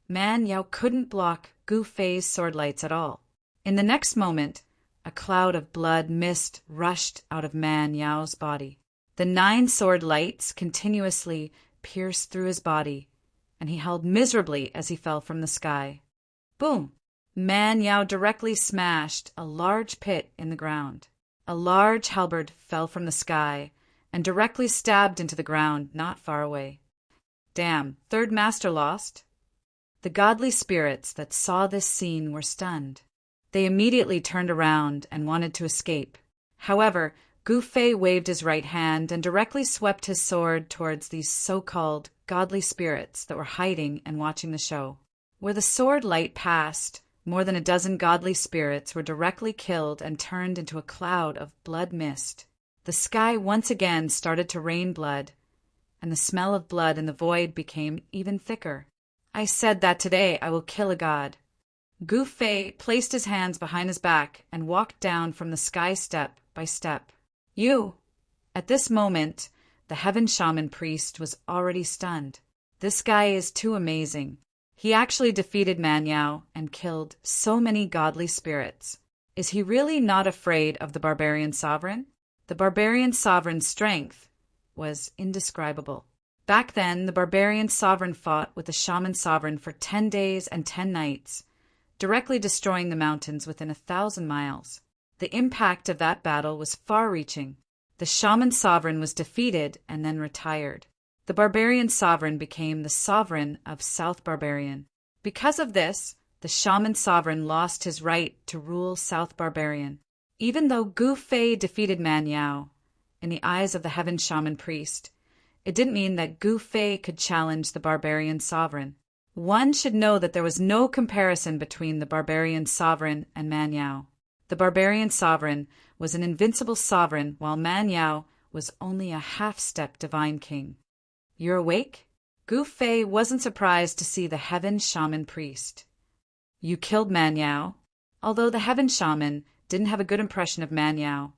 Speaker 1: Man Yao couldn't block Gu Fei's sword lights at all. In the next moment, a cloud of blood mist rushed out of Man Yao's body. The 9 sword lights continuously pierced through his body, and he held miserably as he fell from the sky. Boom! Man Yao directly smashed a large pit in the ground. A large halberd fell from the sky and directly stabbed into the ground not far away. Damn, third master lost? The godly spirits that saw this scene were stunned. They immediately turned around and wanted to escape. However, Gu Fei waved his right hand and directly swept his sword towards these so-called godly spirits that were hiding and watching the show. Where the sword light passed, more than a dozen godly spirits were directly killed and turned into a cloud of blood mist. The sky once again started to rain blood, and the smell of blood in the void became even thicker. I said that today I will kill a god. Gu Fei placed his hands behind his back and walked down from the sky step by step. You! At this moment, the heaven shaman priest was already stunned. This guy is too amazing. He actually defeated Man Yao and killed so many godly spirits. Is he really not afraid of the barbarian sovereign? The barbarian sovereign's strength was indescribable. Back then, the barbarian sovereign fought with the shaman sovereign for 10 days and 10 nights, directly destroying the mountains within 1,000 miles. The impact of that battle was far-reaching. The shaman sovereign was defeated and then retired. The barbarian sovereign became the sovereign of South Barbarian. Because of this, the shaman sovereign lost his right to rule South Barbarian. Even though Gu Fei defeated Man Yao, in the eyes of the heaven shaman priest, it didn't mean that Gu Fei could challenge the barbarian sovereign. One should know that there was no comparison between the barbarian sovereign and Man Yao. The barbarian sovereign was an invincible sovereign, while Man Yao was only a half-step divine king. You're awake? Gu Fei wasn't surprised to see the heaven shaman priest. You killed Man Yao. Although the heaven shaman didn't have a good impression of Man Yao,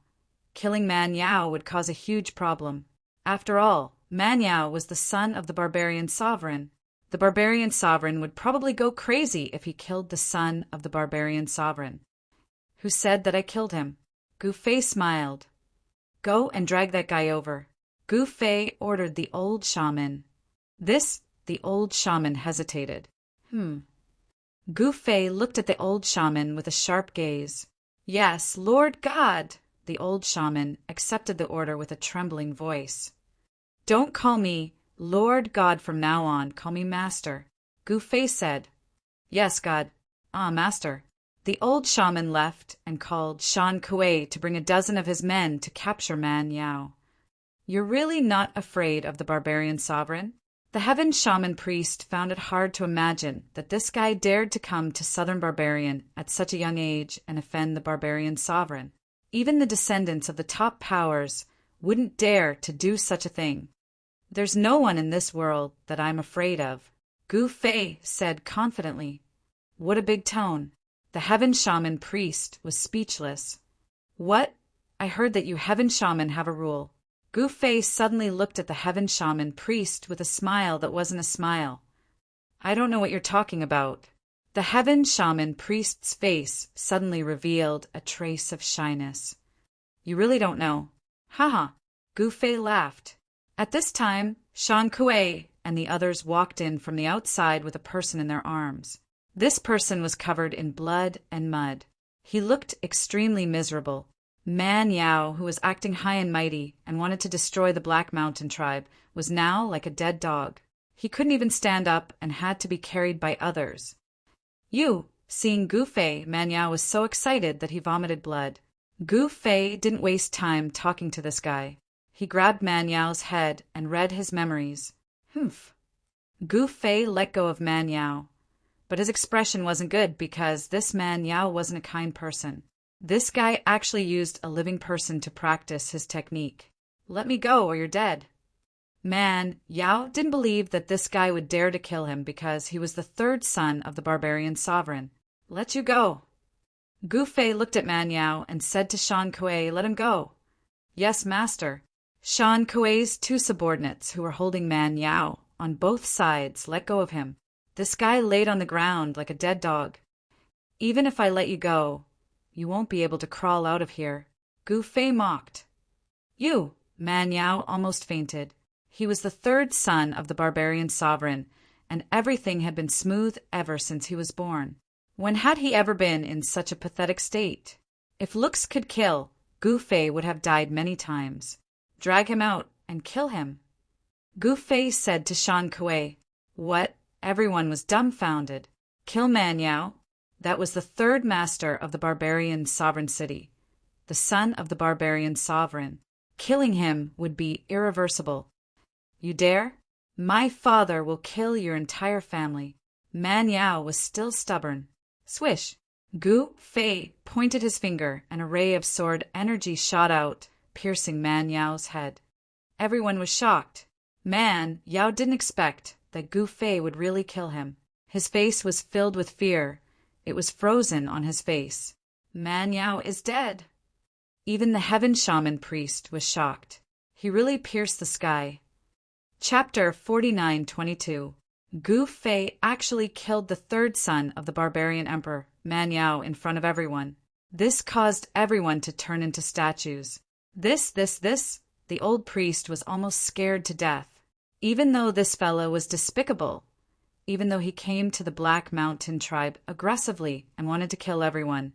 Speaker 1: killing Man Yao would cause a huge problem. After all, Man Yao was the son of the barbarian sovereign. The barbarian sovereign would probably go crazy if he killed the son of the barbarian sovereign. Who said that I killed him? Gu Fei smiled. Go and drag that guy over. Gu Fei ordered the old shaman. The old shaman hesitated. Gu Fei looked at the old shaman with a sharp gaze. Yes, Lord God! The old shaman accepted the order with a trembling voice. Don't call me Lord God from now on, call me Master. Gu Fei said. Yes, God. Master. The old shaman left and called Shan Kuei to bring a dozen of his men to capture Man Yao. You're really not afraid of the barbarian sovereign? The heaven shaman priest found it hard to imagine that this guy dared to come to southern barbarian at such a young age and offend the barbarian sovereign. Even the descendants of the top powers wouldn't dare to do such a thing. There's no one in this world that I'm afraid of, Gu Fei said confidently. What a big tone. The heaven shaman priest was speechless. What? I heard that you heaven shaman have a rule. Gu Fei suddenly looked at the heaven shaman priest with a smile that wasn't a smile. I don't know what you're talking about. The heaven shaman priest's face suddenly revealed a trace of shyness. You really don't know. Haha. Gu Fei laughed. At this time, Shan Kuei and the others walked in from the outside with a person in their arms. This person was covered in blood and mud. He looked extremely miserable. Man Yao, who was acting high and mighty and wanted to destroy the Black Mountain tribe, was now like a dead dog. He couldn't even stand up and had to be carried by others. Seeing Gu Fei, Man Yao was so excited that he vomited blood. Gu Fei didn't waste time talking to this guy. He grabbed Man Yao's head and read his memories. Gu Fei let go of Man Yao, but his expression wasn't good because this Man Yao wasn't a kind person. This guy actually used a living person to practice his technique. Let me go or you're dead. Man, Yao didn't believe that this guy would dare to kill him because he was the third son of the barbarian sovereign. Let you go. Gu Fei looked at Man Yao and said to Shan Kuei, let him go. Yes, master. Shan Kuei's two subordinates who were holding Man Yao on both sides let go of him. This guy laid on the ground like a dead dog. Even if I let you go, you won't be able to crawl out of here. Gu Fei mocked. You! Man Yao almost fainted. He was the third son of the barbarian sovereign, and everything had been smooth ever since he was born. When had he ever been in such a pathetic state? If looks could kill, Gu Fei would have died many times. Drag him out and kill him. Gu Fei said to Shan Kuei, what? Everyone was dumbfounded. Kill Man Yao? That was the third master of the barbarian sovereign city, the son of the barbarian sovereign. Killing him would be irreversible. You dare? My father will kill your entire family. Man Yao was still stubborn. Swish! Gu Fei pointed his finger, and a ray of sword energy shot out, piercing Man Yao's head. Everyone was shocked. Man Yao didn't expect that Gu Fei would really kill him. His face was filled with fear. It was frozen on his face. Man Yao is dead. Even the heaven shaman priest was shocked. He really pierced the sky. Chapter 49:22. Gu Fei actually killed the third son of the barbarian emperor, Man Yao, in front of everyone. This caused everyone to turn into statues. This, the old priest was almost scared to death. Even though this fellow was despicable, even though he came to the Black Mountain tribe aggressively and wanted to kill everyone,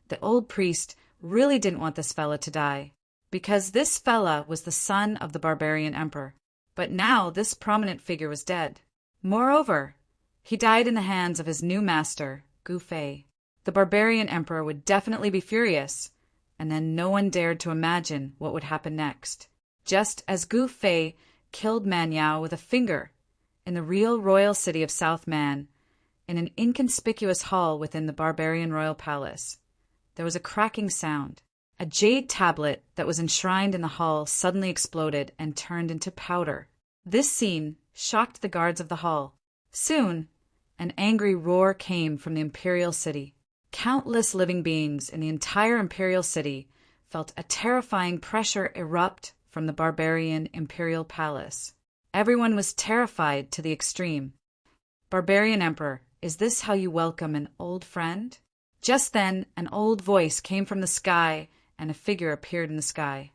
Speaker 1: the old priest really didn't want this fella to die, because this fella was the son of the barbarian emperor. But now this prominent figure was dead. Moreover, he died in the hands of his new master, Gu Fei. The barbarian emperor would definitely be furious, and then no one dared to imagine what would happen next. Just as Gu Fei killed Man Yao with a finger in the real royal city of South Man, in an inconspicuous hall within the barbarian royal palace, there was a cracking sound. A jade tablet that was enshrined in the hall suddenly exploded and turned into powder. This scene shocked the guards of the hall. Soon, an angry roar came from the imperial city. Countless living beings in the entire imperial city felt a terrifying pressure erupt from the barbarian imperial palace. Everyone was terrified to the extreme. Barbarian Emperor, is this how you welcome an old friend? Just then, an old voice came from the sky, and a figure appeared in the sky.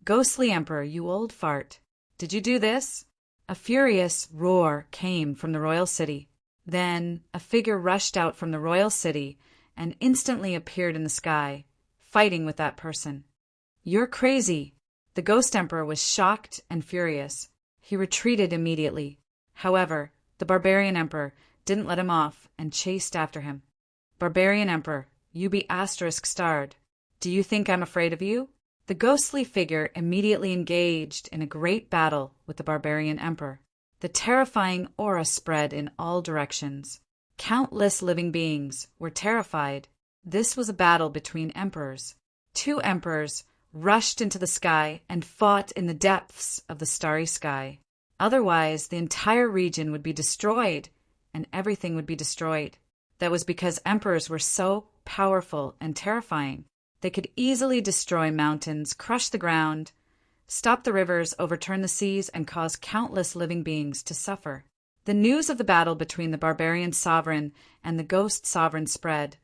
Speaker 1: Ghostly Emperor, you old fart. Did you do this? A furious roar came from the royal city. Then a figure rushed out from the royal city and instantly appeared in the sky, fighting with that person. You're crazy. The Ghost Emperor was shocked and furious. He retreated immediately. However, the Barbarian Emperor didn't let him off and chased after him. Barbarian Emperor, you be *starred. Do you think I'm afraid of you? The ghostly figure immediately engaged in a great battle with the Barbarian Emperor. The terrifying aura spread in all directions. Countless living beings were terrified. This was a battle between emperors. Two emperors rushed into the sky and fought in the depths of the starry sky. Otherwise, the entire region would be destroyed, and everything would be destroyed. That was because emperors were so powerful and terrifying. They could easily destroy mountains, crush the ground, stop the rivers, overturn the seas, and cause countless living beings to suffer. The news of the battle between the barbarian sovereign and the ghost sovereign spread,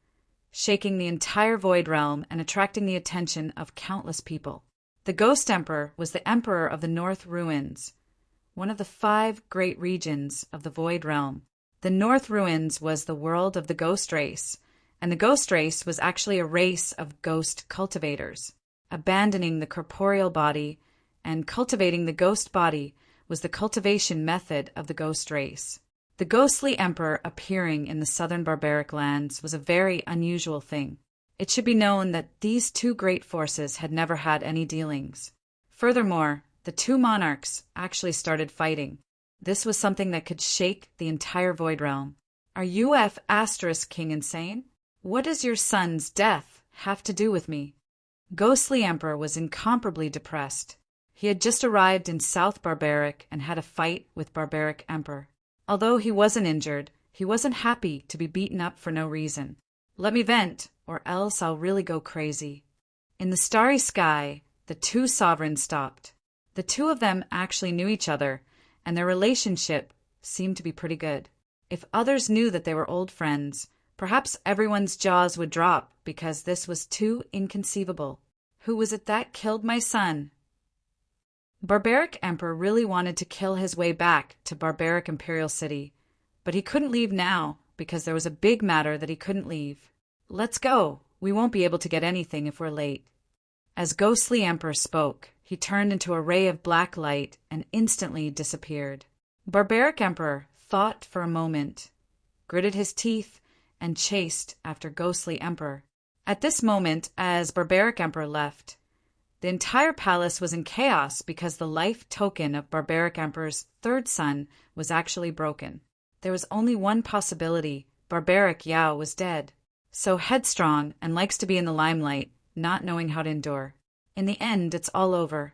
Speaker 1: shaking the entire void realm and attracting the attention of countless people. The Ghost Emperor was the emperor of the North Ruins, one of the 5 great regions of the void realm. The North Ruins was the world of the ghost race, and the ghost race was actually a race of ghost cultivators. Abandoning the corporeal body and cultivating the ghost body was the cultivation method of the ghost race. The ghostly emperor appearing in the southern barbaric lands was a very unusual thing. It should be known that these two great forces had never had any dealings. Furthermore, the two monarchs actually started fighting. This was something that could shake the entire void realm. Are you King insane? What does your son's death have to do with me? Ghostly Emperor was incomparably depressed. He had just arrived in South Barbaric and had a fight with Barbaric Emperor. Although he wasn't injured, he wasn't happy to be beaten up for no reason. Let me vent, or else I'll really go crazy. In the starry sky, the two sovereigns stopped. The two of them actually knew each other, and their relationship seemed to be pretty good. If others knew that they were old friends, perhaps everyone's jaws would drop because this was too inconceivable. Who was it that killed my son? Barbaric Emperor really wanted to kill his way back to Barbaric Imperial City, but he couldn't leave now because there was a big matter that he couldn't leave. Let's go. We won't be able to get anything if we're late. As Ghostly Emperor spoke, he turned into a ray of black light and instantly disappeared. Barbaric Emperor thought for a moment, gritted his teeth, and chased after Ghostly Emperor. At this moment, as Barbaric Emperor left, the entire palace was in chaos because the life token of Barbaric Emperor's third son was actually broken. There was only one possibility: Barbaric Yao was dead. So headstrong and likes to be in the limelight, not knowing how to endure. In the end, it's all over.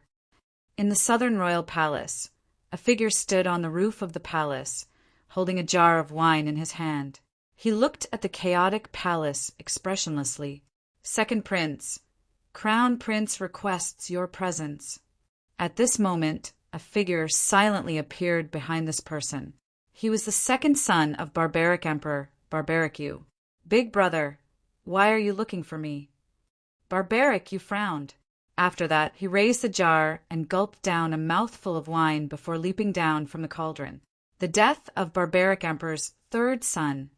Speaker 1: In the southern royal palace, a figure stood on the roof of the palace, holding a jar of wine in his hand. He looked at the chaotic palace expressionlessly. Second Prince, Crown Prince requests your presence. At this moment, a figure silently appeared behind this person. He was the second son of Barbaric Emperor, Barbaric Yu. Big brother, why are you looking for me? Barbaric Yu frowned. After that, he raised the jar and gulped down a mouthful of wine before leaping down from the cauldron. The death of Barbaric Emperor's third son,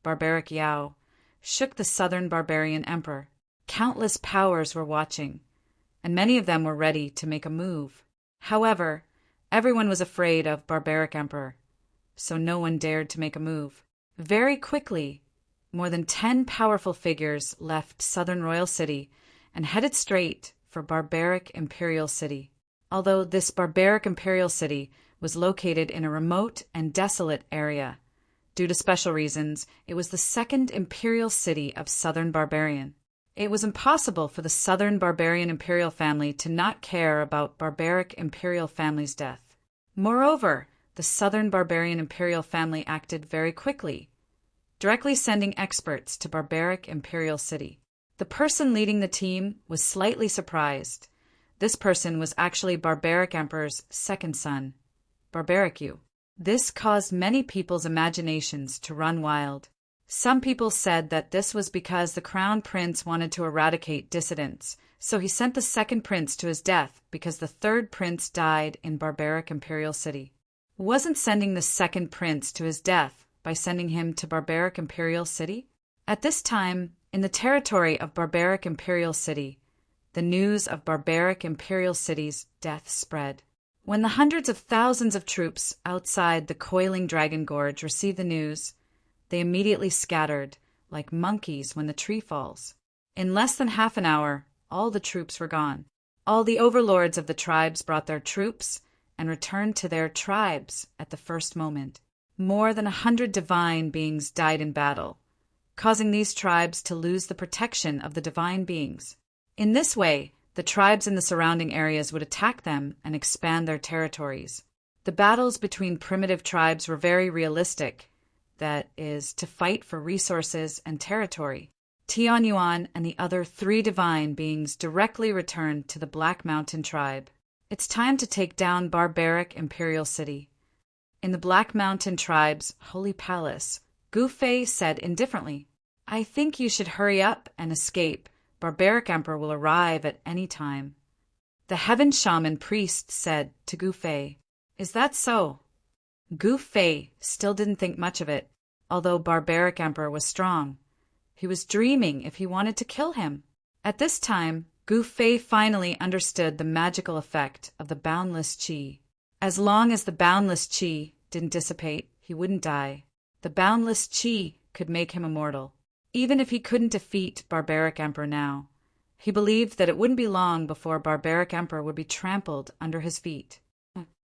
Speaker 1: Barbaric Yao, shook the southern barbarian emperor. Countless powers were watching, and many of them were ready to make a move. However, everyone was afraid of Barbaric Emperor, so no one dared to make a move. Very quickly, more than 10 powerful figures left Southern Royal City and headed straight for Barbaric Imperial City. Although this Barbaric Imperial City was located in a remote and desolate area, due to special reasons, it was the second imperial city of Southern Barbarian. It was impossible for the Southern Barbarian imperial family to not care about Barbaric imperial family's death. Moreover, the Southern Barbarian imperial family acted very quickly, directly sending experts to Barbaric Imperial City. The person leading the team was slightly surprised. This person was actually Barbaric Emperor's second son, Barbaric Yu. This caused many people's imaginations to run wild. Some people said that this was because the Crown Prince wanted to eradicate dissidents, so he sent the second prince to his death because the third prince died in Barbaric Imperial City. Wasn't sending the second prince to his death by sending him to Barbaric Imperial City? At this time, in the territory of Barbaric Imperial City, the news of Barbaric Imperial City's death spread. When the hundreds of thousands of troops outside the coiling Dragon Gorge received the news, they immediately scattered, like monkeys when the tree falls. In less than half an hour, all the troops were gone. All the overlords of the tribes brought their troops and returned to their tribes at the first moment. More than 100 divine beings died in battle, causing these tribes to lose the protection of the divine beings. In this way, the tribes in the surrounding areas would attack them and expand their territories. The battles between primitive tribes were very realistic, that is, to fight for resources and territory. Tianyuan and the other 3 divine beings directly returned to the Black Mountain tribe. It's time to take down Barbaric Imperial City. In the Black Mountain tribe's holy palace, Gu Fei said indifferently, I think you should hurry up and escape. Barbaric Emperor will arrive at any time. The Heaven Shaman priest said to Gu Fei, Is that so? Gu Fei still didn't think much of it, although Barbaric Emperor was strong. He was dreaming if he wanted to kill him. At this time, Gu Fei finally understood the magical effect of the boundless qi. As long as the boundless qi didn't dissipate, he wouldn't die. The boundless qi could make him immortal. Even if he couldn't defeat Barbaric Emperor now, he believed that it wouldn't be long before Barbaric Emperor would be trampled under his feet.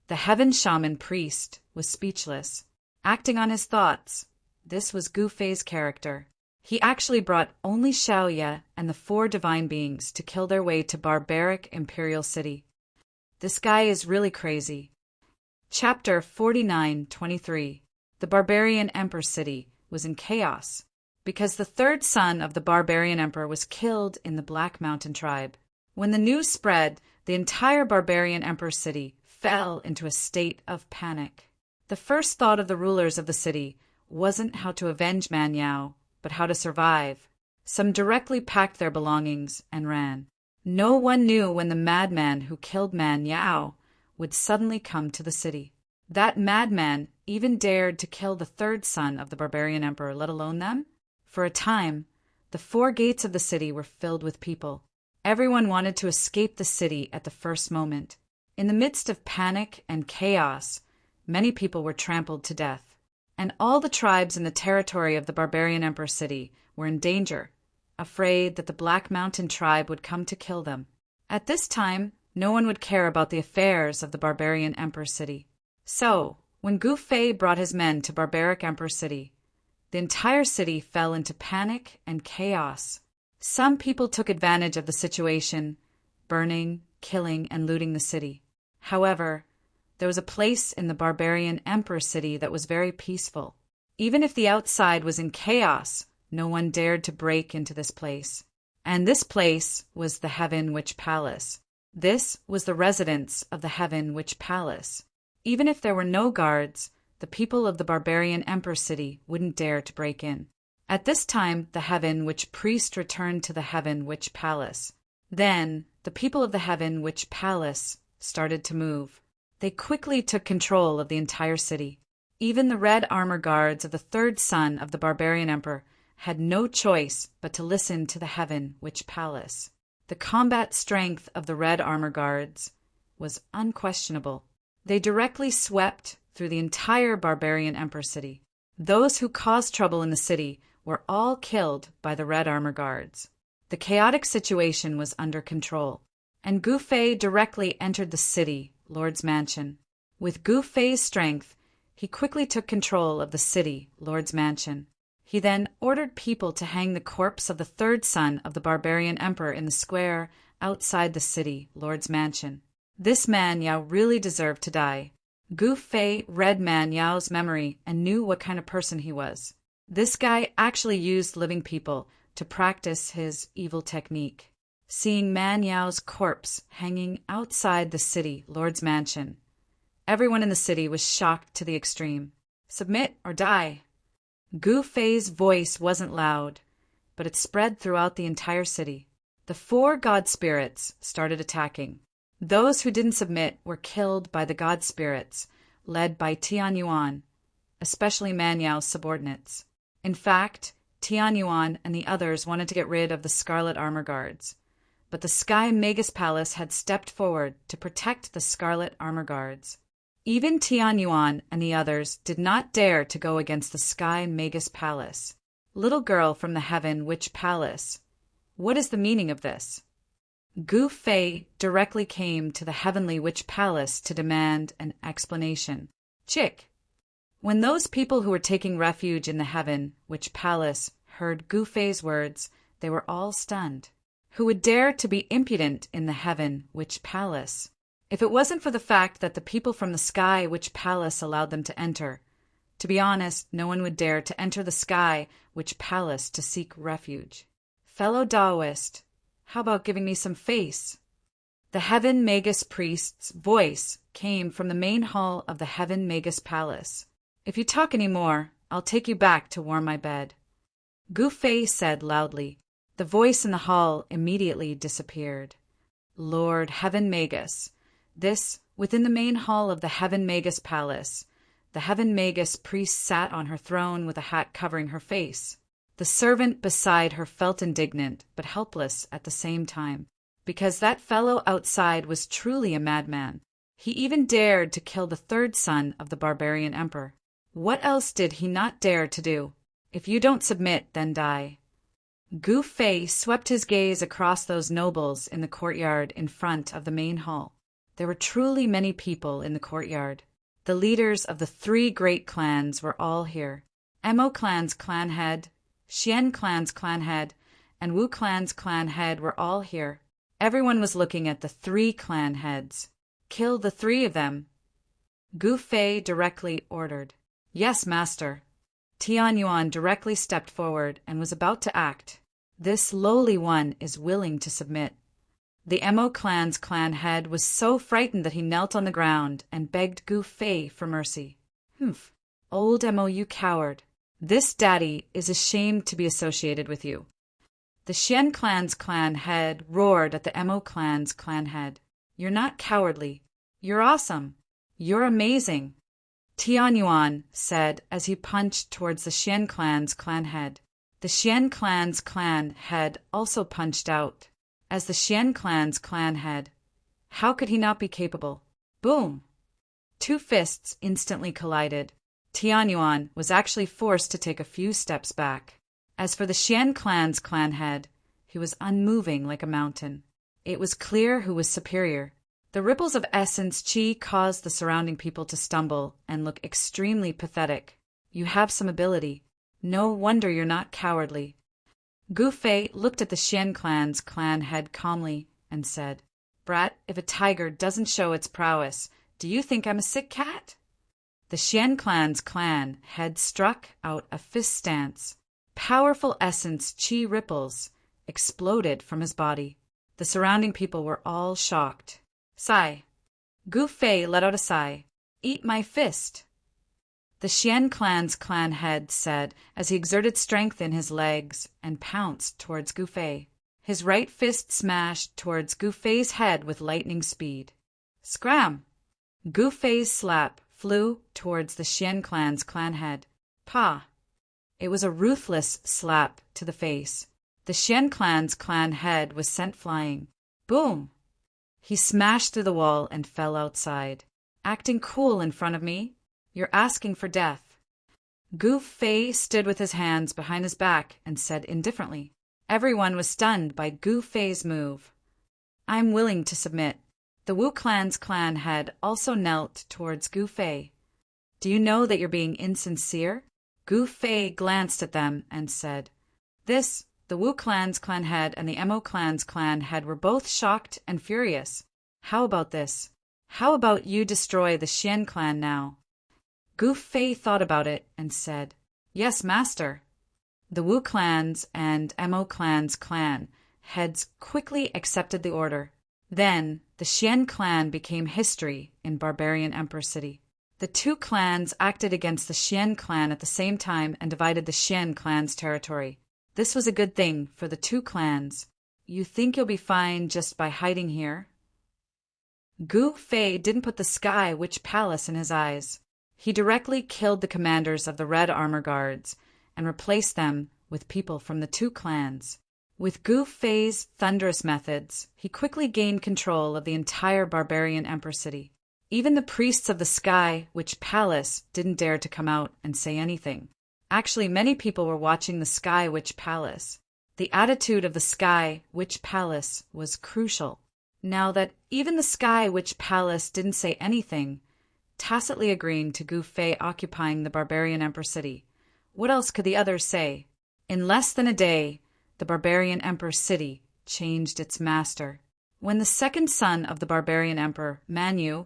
Speaker 1: The Heaven Shaman priest was speechless, acting on his thoughts. This was Gu Fei's character. He actually brought only Xiaoya and the 4 divine beings to kill their way to barbaric imperial city. This guy is really crazy. Chapter 49:23. The barbarian emperor city was in chaos because the 3rd son of the barbarian emperor was killed in the Black Mountain tribe. When the news spread, the entire barbarian emperor city fell into a state of panic. The first thought of the rulers of the city wasn't how to avenge Man Yao, but how to survive. Some directly packed their belongings and ran. No one knew when the madman who killed Man Yao would suddenly come to the city. That madman even dared to kill the 3rd son of the barbarian emperor, let alone them. For a time, the 4 gates of the city were filled with people. Everyone wanted to escape the city at the first moment. In the midst of panic and chaos, many people were trampled to death, and all the tribes in the territory of the barbarian emperor city were in danger, afraid that the Black Mountain tribe would come to kill them. At this time, no one would care about the affairs of the barbarian emperor city. So, when Gu Fei brought his men to barbaric emperor city, the entire city fell into panic and chaos. Some people took advantage of the situation, burning, killing, and looting the city. However, there was a place in the barbarian emperor city that was very peaceful. Even if the outside was in chaos, no one dared to break into this place. And this place was the Heaven Witch Palace. This was the residence of the Heaven Witch Palace. Even if there were no guards, the people of the barbarian emperor city wouldn't dare to break in. At this time, the Heaven Witch priest returned to the Heaven Witch Palace. Then, the people of the Heaven Witch Palace started to move. They quickly took control of the entire city. Even the red armor guards of the 3rd son of the barbarian emperor had no choice but to listen to the Heaven Witch Palace. The combat strength of the red armor guards was unquestionable. They directly swept through the entire barbarian emperor city. Those who caused trouble in the city were all killed by the red armor guards. The chaotic situation was under control, and Gu Fei directly entered the city, Lord's Mansion. With Gu Fei's strength, he quickly took control of the city, Lord's Mansion. He then ordered people to hang the corpse of the 3rd son of the barbarian emperor in the square outside the city, Lord's Mansion. This Man Yao really deserved to die. Gu Fei read Man Yao's memory and knew what kind of person he was. This guy actually used living people to practice his evil technique. Seeing Man Yao's corpse hanging outside the city, Lord's Mansion, everyone in the city was shocked to the extreme. Submit or die. Gu Fei's voice wasn't loud, but it spread throughout the entire city. The 4 god spirits started attacking. Those who didn't submit were killed by the god spirits, led by Tianyuan, especially Man Yao's subordinates. In fact, Tianyuan and the others wanted to get rid of the Scarlet Armor Guards, but the Sky Magus Palace had stepped forward to protect the Scarlet Armor Guards. Even Tianyuan and the others did not dare to go against the Sky Magus Palace. Little girl from the Heaven Witch Palace, what is the meaning of this? Gu Fei directly came to the Heavenly Witch Palace to demand an explanation. Chick. When those people who were taking refuge in the Heaven Witch Palace heard Gu Fei's words, they were all stunned. Who would dare to be impudent in the Heaven Witch Palace? If it wasn't for the fact that the people from the Sky Witch Palace allowed them to enter, to be honest, no one would dare to enter the Sky Witch Palace to seek refuge. Fellow Taoist, how about giving me some face? The Heaven Magus priest's voice came from the main hall of the Heaven Magus Palace. If you talk any more, I'll take you back to warm my bed. Gu Fei said loudly. The voice in the hall immediately disappeared. Lord Heaven Magus. This, within the main hall of the Heaven Magus Palace. The Heaven Magus priest sat on her throne with a hat covering her face. The servant beside her felt indignant, but helpless at the same time, because that fellow outside was truly a madman. He even dared to kill the 3rd son of the barbarian emperor. What else did he not dare to do? If you don't submit, then die. Gu Fei swept his gaze across those nobles in the courtyard in front of the main hall. There were truly many people in the courtyard. The leaders of the 3 great clans were all here. Emo clan's clan head, Xian clan's clan head and Wu clan's clan head were all here. Everyone was looking at the 3 clan heads. Kill the 3 of them, Gu Fei directly ordered. Yes, master. Tianyuan directly stepped forward and was about to act. This lowly one is willing to submit. The Mo clan's clan head was so frightened that he knelt on the ground and begged Gu Fei for mercy. Humph. Old Mo, you coward. This daddy is ashamed to be associated with you. The Xian clan's clan head roared at the Mo clan's clan head. You're not cowardly. You're awesome. You're amazing, Tianyuan said as he punched towards the Xian clan's clan head. The Xian clan's clan head also punched out as the Xian clan's clan head. How could he not be capable? Boom! 2 fists instantly collided. Tianyuan was actually forced to take a few steps back. As for the Xian clan's clan head, he was unmoving like a mountain. It was clear who was superior. The ripples of essence qi caused the surrounding people to stumble and look extremely pathetic. You have some ability. No wonder you're not cowardly. Gu Fei looked at the Xian clan's clan head calmly and said, Brat, if a tiger doesn't show its prowess, do you think I'm a sick cat? The Xian clan's clan head struck out a fist stance. Powerful essence qi ripples exploded from his body. The surrounding people were all shocked. Sigh. Gu Fei let out a sigh. Eat my fist. The Xian clan's clan head said as he exerted strength in his legs and pounced towards Gu Fei. His right fist smashed towards Gu Fei's head with lightning speed. Scram! Gu Fei's slap flew towards the Xian clan's clan head. Pa! It was a ruthless slap to the face. The Xian clan's clan head was sent flying. Boom! He smashed through the wall and fell outside. Acting cool in front of me? You're asking for death. Gu Fei stood with his hands behind his back and said indifferently. Everyone was stunned by Gu Fei's move. I'm willing to submit. The Wu clan's clan head also knelt towards Gu Fei. Do you know that you're being insincere? Gu Fei glanced at them and said, The Wu clan's clan head and the Mo clan's clan head were both shocked and furious. How about this? How about you destroy the Xian clan now? Gu Fei thought about it and said, Yes, master. The Wu clan's and Mo clan's clan heads quickly accepted the order. Then, the Xian clan became history in Barbarian Emperor City. The 2 clans acted against the Xian clan at the same time and divided the Xian clan's territory. This was a good thing for the 2 clans. You think you'll be fine just by hiding here? Gu Fei didn't put the Sky Witch Palace in his eyes. He directly killed the commanders of the Red Armor Guards and replaced them with people from the 2 clans. With Gu Fei's thunderous methods, he quickly gained control of the entire Barbarian Emperor City. Even the priests of the Sky Witch Palace didn't dare to come out and say anything. Actually, many people were watching the Sky Witch Palace. The attitude of the Sky Witch Palace was crucial. Now that even the Sky Witch Palace didn't say anything, tacitly agreeing to Gu Fei occupying the Barbarian Emperor City, what else could the others say? In less than a day, the Barbarian Emperor City changed its master. When the second son of the Barbarian Emperor, Manu,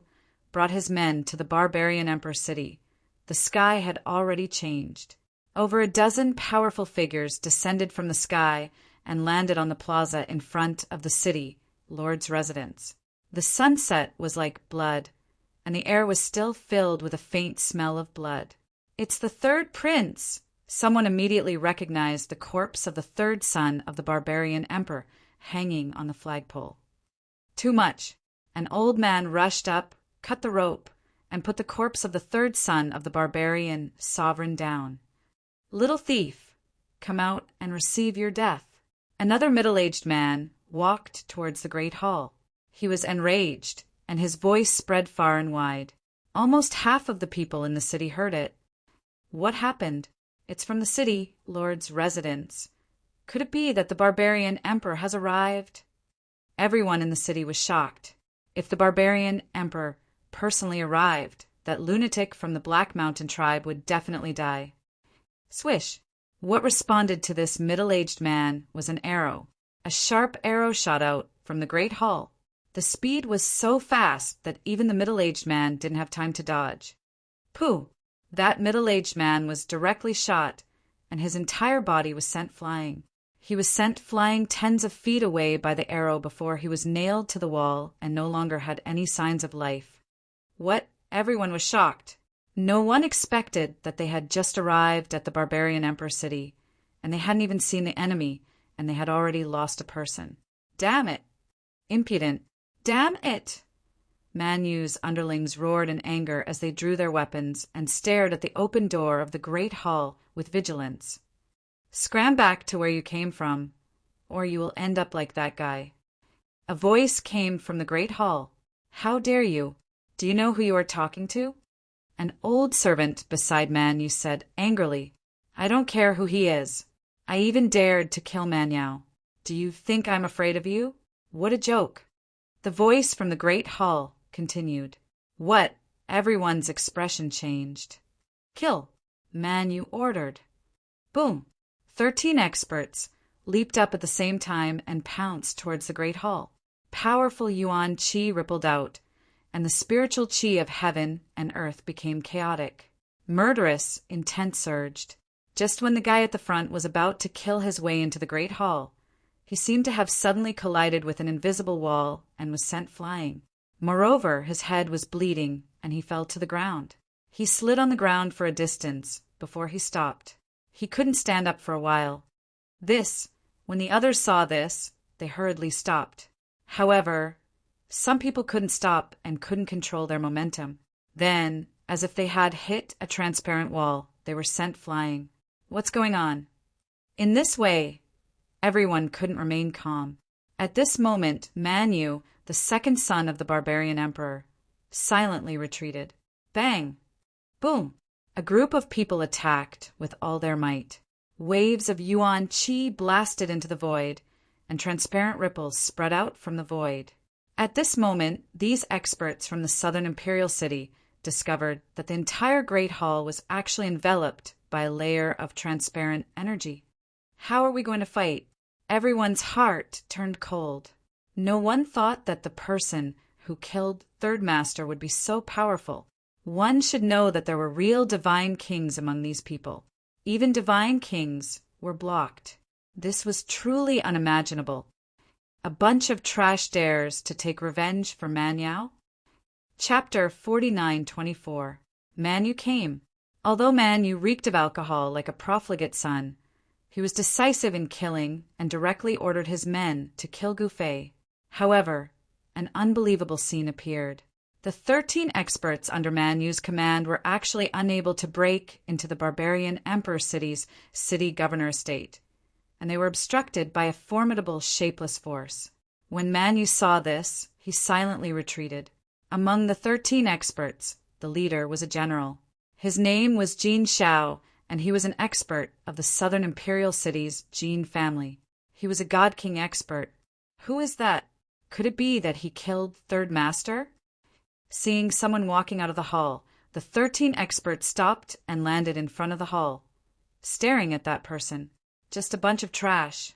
Speaker 1: brought his men to the Barbarian Emperor City, the sky had already changed. Over a dozen powerful figures descended from the sky and landed on the plaza in front of the city, Lord's residence. The sunset was like blood, and the air was still filled with a faint smell of blood. It's the 3rd prince! Someone immediately recognized the corpse of the 3rd son of the Barbarian Emperor hanging on the flagpole. Too much. An old man rushed up, cut the rope, and put the corpse of the 3rd son of the Barbarian sovereign down. Little thief, come out and receive your death. Another middle-aged man walked towards the great hall. He was enraged, and his voice spread far and wide. Almost half of the people in the city heard it. What happened? It's from the city, Lord's residence. Could it be that the Barbarian Emperor has arrived? Everyone in the city was shocked. If the Barbarian Emperor personally arrived, that lunatic from the Black Mountain tribe would definitely die. Swish! What responded to this middle-aged man was an arrow. A sharp arrow shot out from the great hall. The speed was so fast that even the middle-aged man didn't have time to dodge. Pooh! That middle-aged man was directly shot, and his entire body was sent flying. He was sent flying tens of feet away by the arrow before he was nailed to the wall and no longer had any signs of life. What? Everyone was shocked. No one expected that they had just arrived at the barbarian emperor city, and they hadn't even seen the enemy, and they had already lost a person. Damn it! Impudent! Damn it! Man Yu's underlings roared in anger as they drew their weapons and stared at the open door of the great hall with vigilance. Scram back to where you came from, or you will end up like that guy. A voice came from the great hall. How dare you? Do you know who you are talking to? An old servant beside Man Yu said angrily, I don't care who he is. I even dared to kill Man Yao. Do you think I'm afraid of you? What a joke. The voice from the great hall continued. What? Everyone's expression changed. Kill, Man Yu ordered. Boom! 13 experts leaped up at the same time and pounced towards the great hall. Powerful Yuan Qi rippled out, and the spiritual Qi of heaven and earth became chaotic. Murderous intent surged. Just when the guy at the front was about to kill his way into the great hall, he seemed to have suddenly collided with an invisible wall and was sent flying. Moreover, his head was bleeding, and he fell to the ground. He slid on the ground for a distance before he stopped. He couldn't stand up for a while. When the others saw this, they hurriedly stopped. However, some people couldn't stop and couldn't control their momentum. Then, as if they had hit a transparent wall, they were sent flying. What's going on? In this way, everyone couldn't remain calm. At this moment, Man Yu, the second son of the barbarian emperor, silently retreated. Bang! Boom! A group of people attacked with all their might. Waves of Yuan Qi blasted into the void, and transparent ripples spread out from the void. At this moment, these experts from the southern imperial city discovered that the entire Great Hall was actually enveloped by a layer of transparent energy. How are we going to fight? Everyone's heart turned cold. No one thought that the person who killed Third Master would be so powerful. One should know that there were real divine kings among these people. Even divine kings were blocked. This was truly unimaginable. A bunch of trash dares to take revenge for Man Yao? Chapter 49-24. Man Yu came. Although Man Yu reeked of alcohol like a profligate son, he was decisive in killing and directly ordered his men to kill Gu Fei. However, an unbelievable scene appeared. The 13 experts under Man Yu's command were actually unable to break into the barbarian emperor city's city governor estate, and they were obstructed by a formidable shapeless force. When Man Yu saw this, he silently retreated. Among the 13 experts, the leader was a general. His name was Jin Shao, and he was an expert of the southern imperial city's Jin family. He was a God King expert. Who is that? Could it be that he killed Third Master? Seeing someone walking out of the hall, the 13 experts stopped and landed in front of the hall, staring at that person. Just a bunch of trash.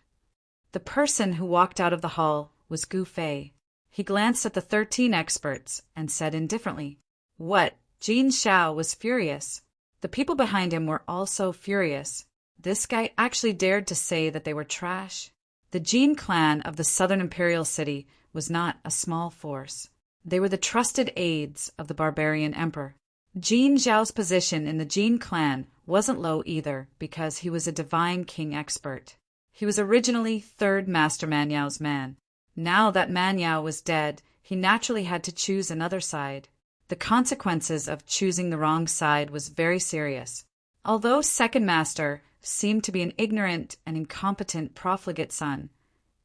Speaker 1: The person who walked out of the hall was Gu Fei. He glanced at the 13 experts and said indifferently, What? Jin Shao was furious. The people behind him were also furious. This guy actually dared to say that they were trash. The Jin clan of the southern imperial city was not a small force. They were the trusted aides of the barbarian emperor. Jin Zhao's position in the Jin clan wasn't low either because he was a divine king expert. He was originally Third Master Man Yao's man. Now that Man Yao was dead, he naturally had to choose another side. The consequences of choosing the wrong side was very serious. Although Second Master seemed to be an ignorant and incompetent profligate son,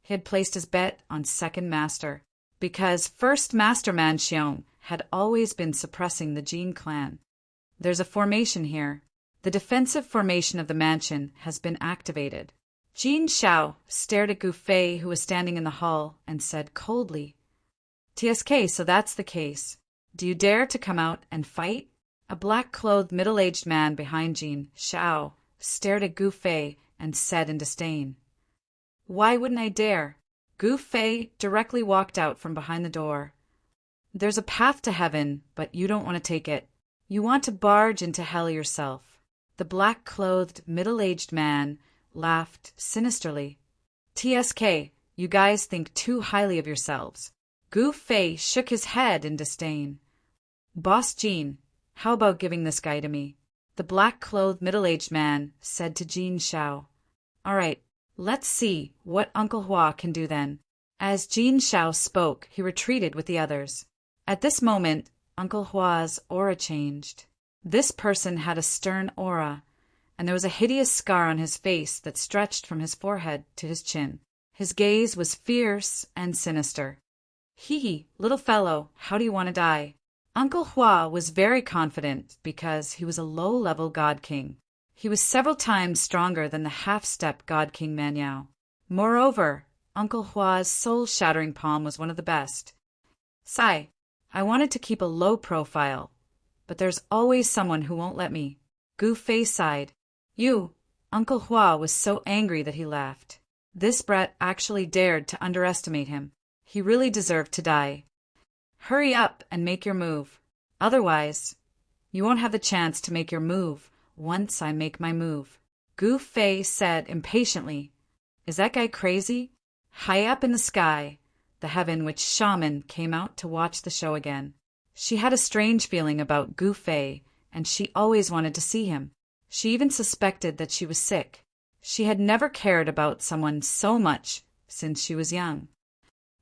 Speaker 1: he had placed his bet on Second Master, because First Master Man Xiong had always been suppressing the Jin clan. There's a formation here. The defensive formation of the mansion has been activated. Jin Shao stared at Gu Fei, who was standing in the hall, and said coldly, TSK, so that's the case. Do you dare to come out and fight? A black-clothed middle-aged man behind Jin Shao stared at Gu Fei and said in disdain, "Why wouldn't I dare?" Gu Fei directly walked out from behind the door. "There's a path to heaven, but you don't want to take it. You want to barge into hell yourself." The black-clothed, middle-aged man laughed sinisterly. "TSK, you guys think too highly of yourselves." Gu Fei shook his head in disdain. "Boss Jean, how about giving this guy to me?" The black-clothed, middle-aged man said to Jin Xiao. "All right, let's see what Uncle Hua can do then." As Jin Xiao spoke, he retreated with the others. At this moment, Uncle Hua's aura changed. This person had a stern aura, and there was a hideous scar on his face that stretched from his forehead to his chin. His gaze was fierce and sinister. "Hee, little fellow, how do you want to die?" Uncle Hua was very confident because he was a low-level God King. He was several times stronger than the half-step God King Manyao. Moreover, Uncle Hua's soul-shattering palm was one of the best. "Sai, I wanted to keep a low profile, but there's always someone who won't let me." Gu Fei sighed. "You." Uncle Hua was so angry that he laughed. This brat actually dared to underestimate him. He really deserved to die. "Hurry up and make your move. Otherwise, you won't have the chance to make your move once I make my move." Gu Fei said impatiently, "Is that guy crazy?" High up in the sky, the heaven witch shaman came out to watch the show again. She had a strange feeling about Gu Fei, and she always wanted to see him. She even suspected that she was sick. She had never cared about someone so much since she was young.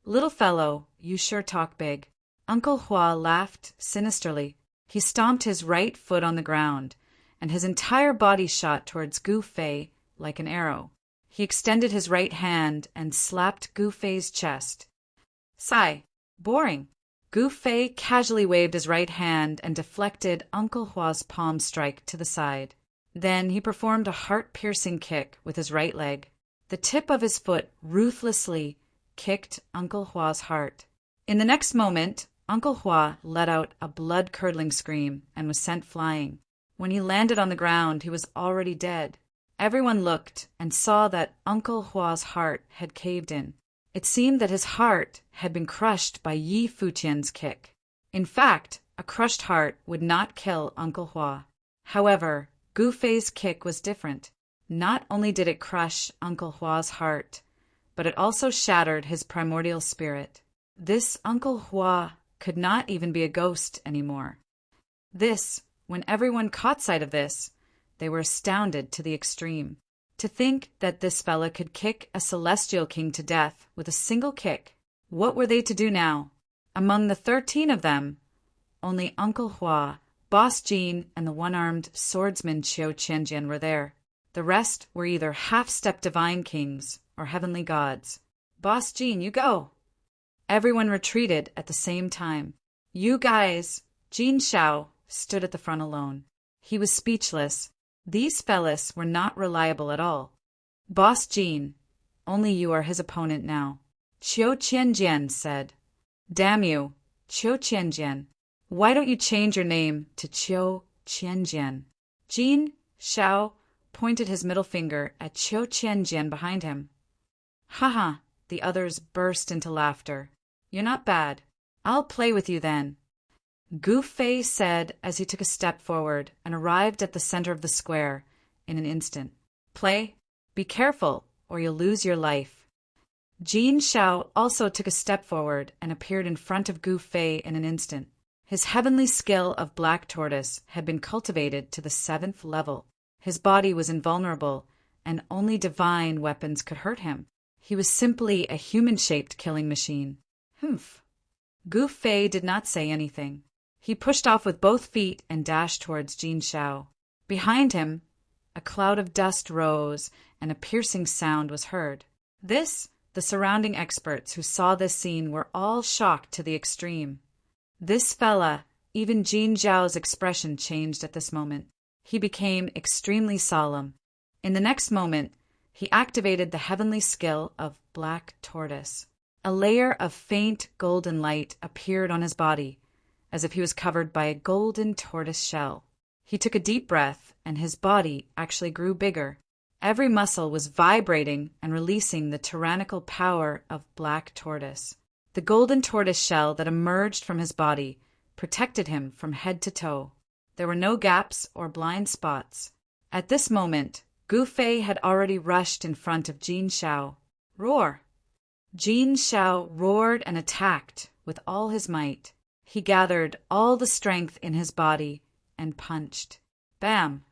Speaker 1: "Little fellow, you sure talk big." Uncle Hua laughed sinisterly. He stomped his right foot on the ground, and his entire body shot towards Gu Fei like an arrow. He extended his right hand and slapped Gu Fei's chest. "Sigh, boring." Gu Fei casually waved his right hand and deflected Uncle Hua's palm strike to the side. Then he performed a heart-piercing kick with his right leg. The tip of his foot ruthlessly kicked Uncle Hua's heart. In the next moment, Uncle Hua let out a blood-curdling scream and was sent flying. When he landed on the ground, he was already dead. Everyone looked and saw that Uncle Hua's heart had caved in. It seemed that his heart had been crushed by Yi Fuqian's kick. In fact, a crushed heart would not kill Uncle Hua. However, Gu Fei's kick was different. Not only did it crush Uncle Hua's heart, but it also shattered his primordial spirit. This Uncle Hua could not even be a ghost anymore. When everyone caught sight of this, they were astounded to the extreme. To think that this fella could kick a celestial king to death with a single kick. What were they to do now? Among the 13 of them, only Uncle Hua, Boss Jean, and the one-armed swordsman Qiu Qianjian were there. The rest were either half-step divine kings or heavenly gods. "Boss Jean, you go!" Everyone retreated at the same time. "You guys!" Jin Xiao stood at the front alone. He was speechless. These fellas were not reliable at all. "Boss Jean, only you are his opponent now," Qiu Qianjian said. "Damn you, Qiu Qianjian. Why don't you change your name to Qiu Qianjian?" Jin Xiao pointed his middle finger at Qiu Qianjian behind him. "Haha," the others burst into laughter. "You're not bad. I'll play with you then," Gu Fei said as he took a step forward and arrived at the center of the square in an instant. "Play? Be careful, or you'll lose your life." Jin Xiao also took a step forward and appeared in front of Gu Fei in an instant. His heavenly skill of Black Tortoise had been cultivated to the 7th level. His body was invulnerable, and only divine weapons could hurt him. He was simply a human-shaped killing machine. Humph. Gu Fei did not say anything. He pushed off with both feet and dashed towards Jin Xiao. Behind him, a cloud of dust rose and a piercing sound was heard. The surrounding experts who saw this scene were all shocked to the extreme. This fella, even Jin Xiao's expression changed at this moment. He became extremely solemn. In the next moment, he activated the heavenly skill of Black Tortoise. A layer of faint golden light appeared on his body, as if he was covered by a golden tortoise shell. He took a deep breath, and his body actually grew bigger. Every muscle was vibrating and releasing the tyrannical power of Black Tortoise. The golden tortoise shell that emerged from his body protected him from head to toe. There were no gaps or blind spots. At this moment, Gu Fei had already rushed in front of Jin Xiao. Roar! Jin Xiao roared and attacked with all his might. He gathered all the strength in his body and punched. Bam!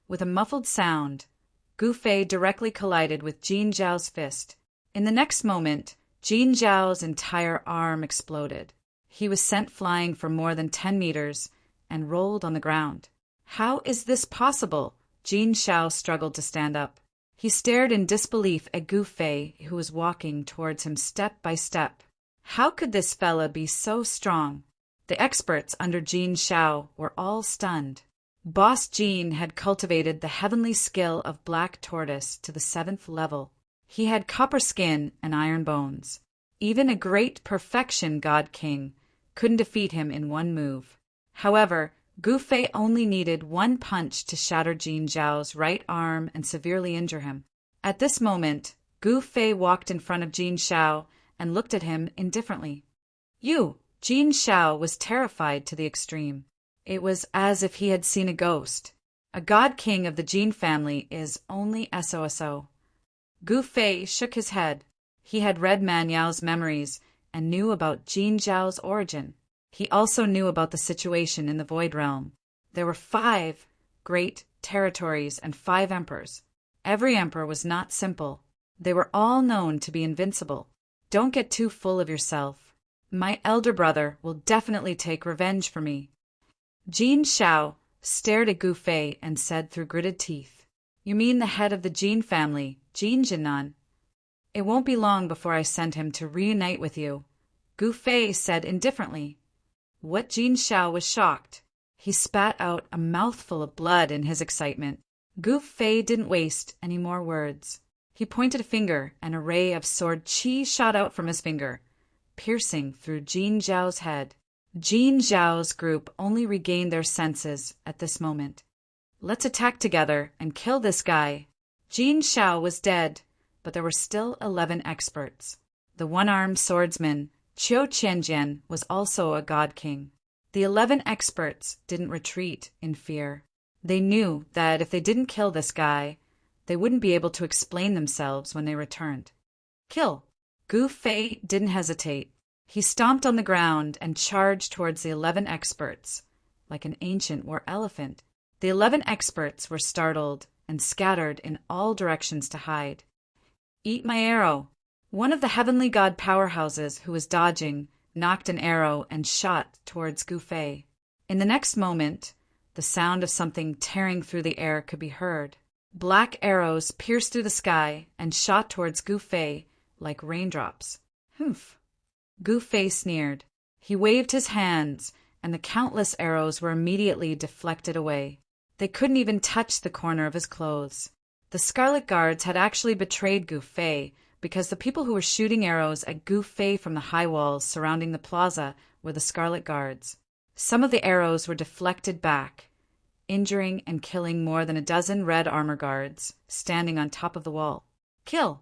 Speaker 1: With a muffled sound, Gu Fei directly collided with Jin Xiao's fist. In the next moment, Jin Xiao's entire arm exploded. He was sent flying for more than 10 meters and rolled on the ground. How is this possible? Jin Xiao struggled to stand up. He stared in disbelief at Gu Fei, who was walking towards him step by step. How could this fella be so strong? The experts under Jin Xiao were all stunned. Boss Jin had cultivated the heavenly skill of Black Tortoise to the 7th level. He had copper skin and iron bones. Even a great perfection God King couldn't defeat him in one move. However, Gu Fei only needed one punch to shatter Jin Xiao's right arm and severely injure him. At this moment, Gu Fei walked in front of Jin Xiao and looked at him indifferently. "You!" Jin Xiao was terrified to the extreme. It was as if he had seen a ghost. A God King of the Jin family is only SOSO. Gu Fei shook his head. He had read Man Yao's memories and knew about Jin Xiao's origin. He also knew about the situation in the Void Realm. There were 5 great territories and 5 emperors. Every emperor was not simple. They were all known to be invincible. Don't get too full of yourself. My elder brother will definitely take revenge for me. Jin Xiao stared at Gu Fei and said through gritted teeth, "You mean the head of the Jin family, Jin Jinan? It won't be long before I send him to reunite with you," Gu Fei said indifferently. What Jin Xiao was shocked. He spat out a mouthful of blood in his excitement. Gu Fei didn't waste any more words. He pointed a finger, and a ray of sword qi shot out from his finger, piercing through Jin Xiao's head. Jin Xiao's group only regained their senses at this moment. "Let's attack together and kill this guy." Jin Xiao was dead, but there were still 11 experts. The one-armed swordsman, Qiu Qianjian, was also a God King. The 11 experts didn't retreat in fear. They knew that if they didn't kill this guy, they wouldn't be able to explain themselves when they returned. "Kill!" Gu Fei didn't hesitate. He stomped on the ground and charged towards the 11 experts, like an ancient war elephant. The 11 experts were startled and scattered in all directions to hide. "Eat my arrow!" One of the heavenly god powerhouses who was dodging knocked an arrow and shot towards Gu Fei. In the next moment, the sound of something tearing through the air could be heard. Black arrows pierced through the sky and shot towards Gu Fei like raindrops. "Humph!" Gu Fei sneered. He waved his hands, and the countless arrows were immediately deflected away. They couldn't even touch the corner of his clothes. The Scarlet Guards had actually betrayed Gu Fei, because the people who were shooting arrows at Gu Fei from the high walls surrounding the plaza were the Scarlet Guards. Some of the arrows were deflected back, injuring and killing more than a dozen red armor guards standing on top of the wall. "Kill!"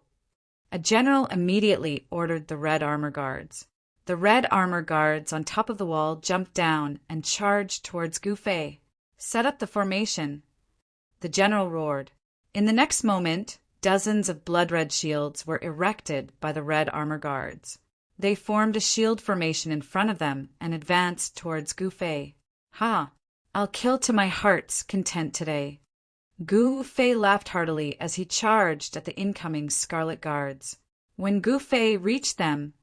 Speaker 1: A general immediately ordered the red armor guards. The red armor guards on top of the wall jumped down and charged towards Gu Fei. "Set up the formation." The general roared. In the next moment, dozens of blood-red shields were erected by the red armor guards. They formed a shield formation in front of them and advanced towards Gu Fei. "Ha! I'll kill to my heart's content today." Gu Fei laughed heartily as he charged at the incoming Scarlet Guards. When Gu Fei reached them,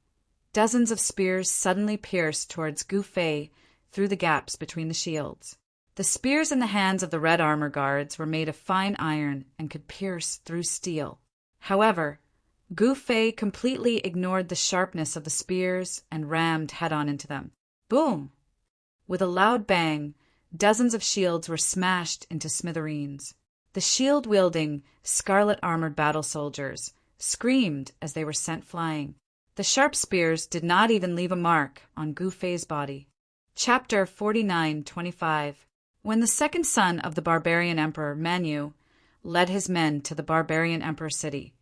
Speaker 1: dozens of spears suddenly pierced towards Gu Fei through the gaps between the shields. The spears in the hands of the red armor guards were made of fine iron and could pierce through steel. However, Gu Fei completely ignored the sharpness of the spears and rammed head-on into them. Boom! With a loud bang, dozens of shields were smashed into smithereens. The shield-wielding, scarlet-armored battle soldiers screamed as they were sent flying. The sharp spears did not even leave a mark on Gu Fei's body. Chapter 49-25. When the second son of the barbarian emperor, Manu, led his men to the barbarian emperor city,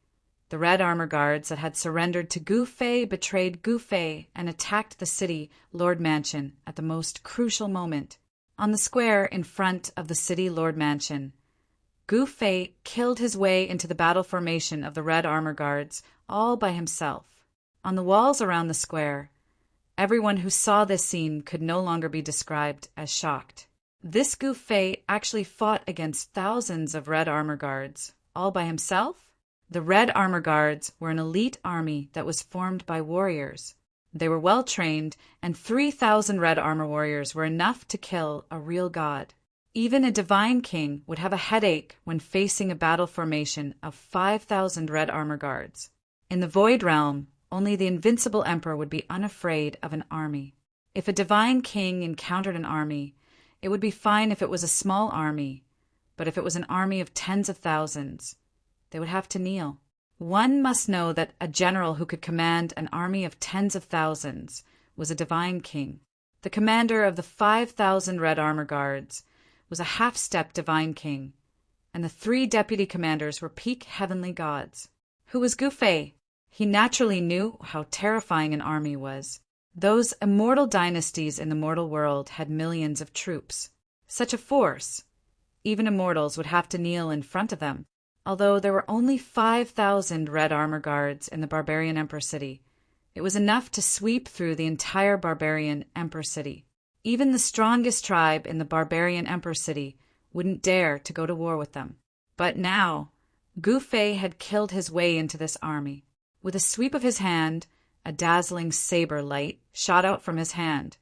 Speaker 1: the red armor guards that had surrendered to Gu Fei betrayed Gu Fei and attacked the city Lord Mansion at the most crucial moment. On the square in front of the city Lord Mansion, Gu Fei killed his way into the battle formation of the red armor guards all by himself. On the walls around the square, everyone who saw this scene could no longer be described as shocked. This Gu Fei actually fought against thousands of red armor guards all by himself? The Red Armor Guards were an elite army that was formed by warriors. They were well trained, and 3,000 Red Armor warriors were enough to kill a real god. Even a divine king would have a headache when facing a battle formation of 5,000 Red Armor Guards. In the Void Realm, only the invincible emperor would be unafraid of an army. If a divine king encountered an army, it would be fine if it was a small army, but if it was an army of tens of thousands, they would have to kneel. One must know that a general who could command an army of tens of thousands was a divine king. The commander of the 5,000 Red Armor Guards was a half-step divine king, and the 3 deputy commanders were peak heavenly gods. Who was Gu Fei? He naturally knew how terrifying an army was. Those immortal dynasties in the mortal world had millions of troops. Such a force, even immortals would have to kneel in front of them. Although there were only 5,000 Red Armor Guards in the barbarian Emperor City, it was enough to sweep through the entire barbarian Emperor City. Even the strongest tribe in the barbarian Emperor City wouldn't dare to go to war with them. But now, Gu Fei had killed his way into this army. With a sweep of his hand, a dazzling saber light shot out from his hand,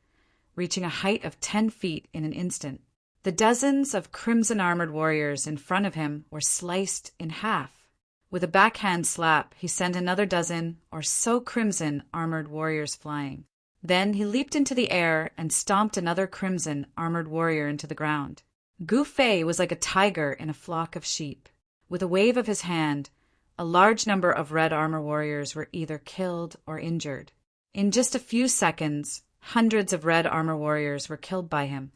Speaker 1: reaching a height of 10 feet in an instant. The dozens of crimson-armored warriors in front of him were sliced in half. With a backhand slap, he sent another dozen or so crimson-armored warriors flying. Then he leaped into the air and stomped another crimson-armored warrior into the ground. Gu Fei was like a tiger in a flock of sheep. With a wave of his hand, a large number of red armor warriors were either killed or injured. In just a few seconds, hundreds of red armor warriors were killed by him.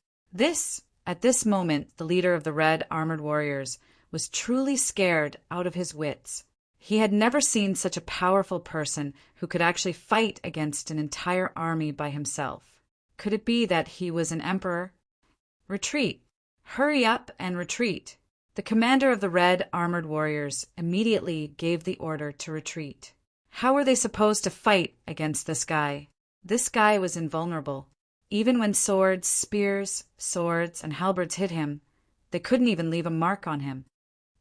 Speaker 1: At this moment, the leader of the red armored warriors was truly scared out of his wits. He had never seen such a powerful person who could actually fight against an entire army by himself. Could it be that he was an emperor? Retreat! Hurry up and retreat! The commander of the red armored warriors immediately gave the order to retreat. How were they supposed to fight against this guy? This guy was invulnerable. Even when swords, spears, swords, and halberds hit him, they couldn't even leave a mark on him.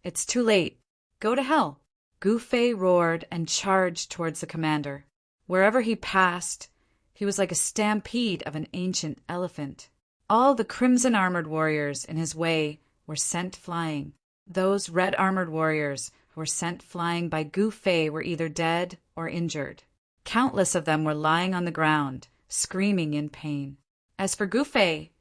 Speaker 1: It's too late. Go to hell! Gu Fei roared and charged towards the commander. Wherever he passed, he was like a stampede of an ancient elephant. All the crimson-armored warriors in his way were sent flying. Those red-armored warriors who were sent flying by Gu Fei were either dead or injured. Countless of them were lying on the ground, screaming in pain. As for Gu Fei,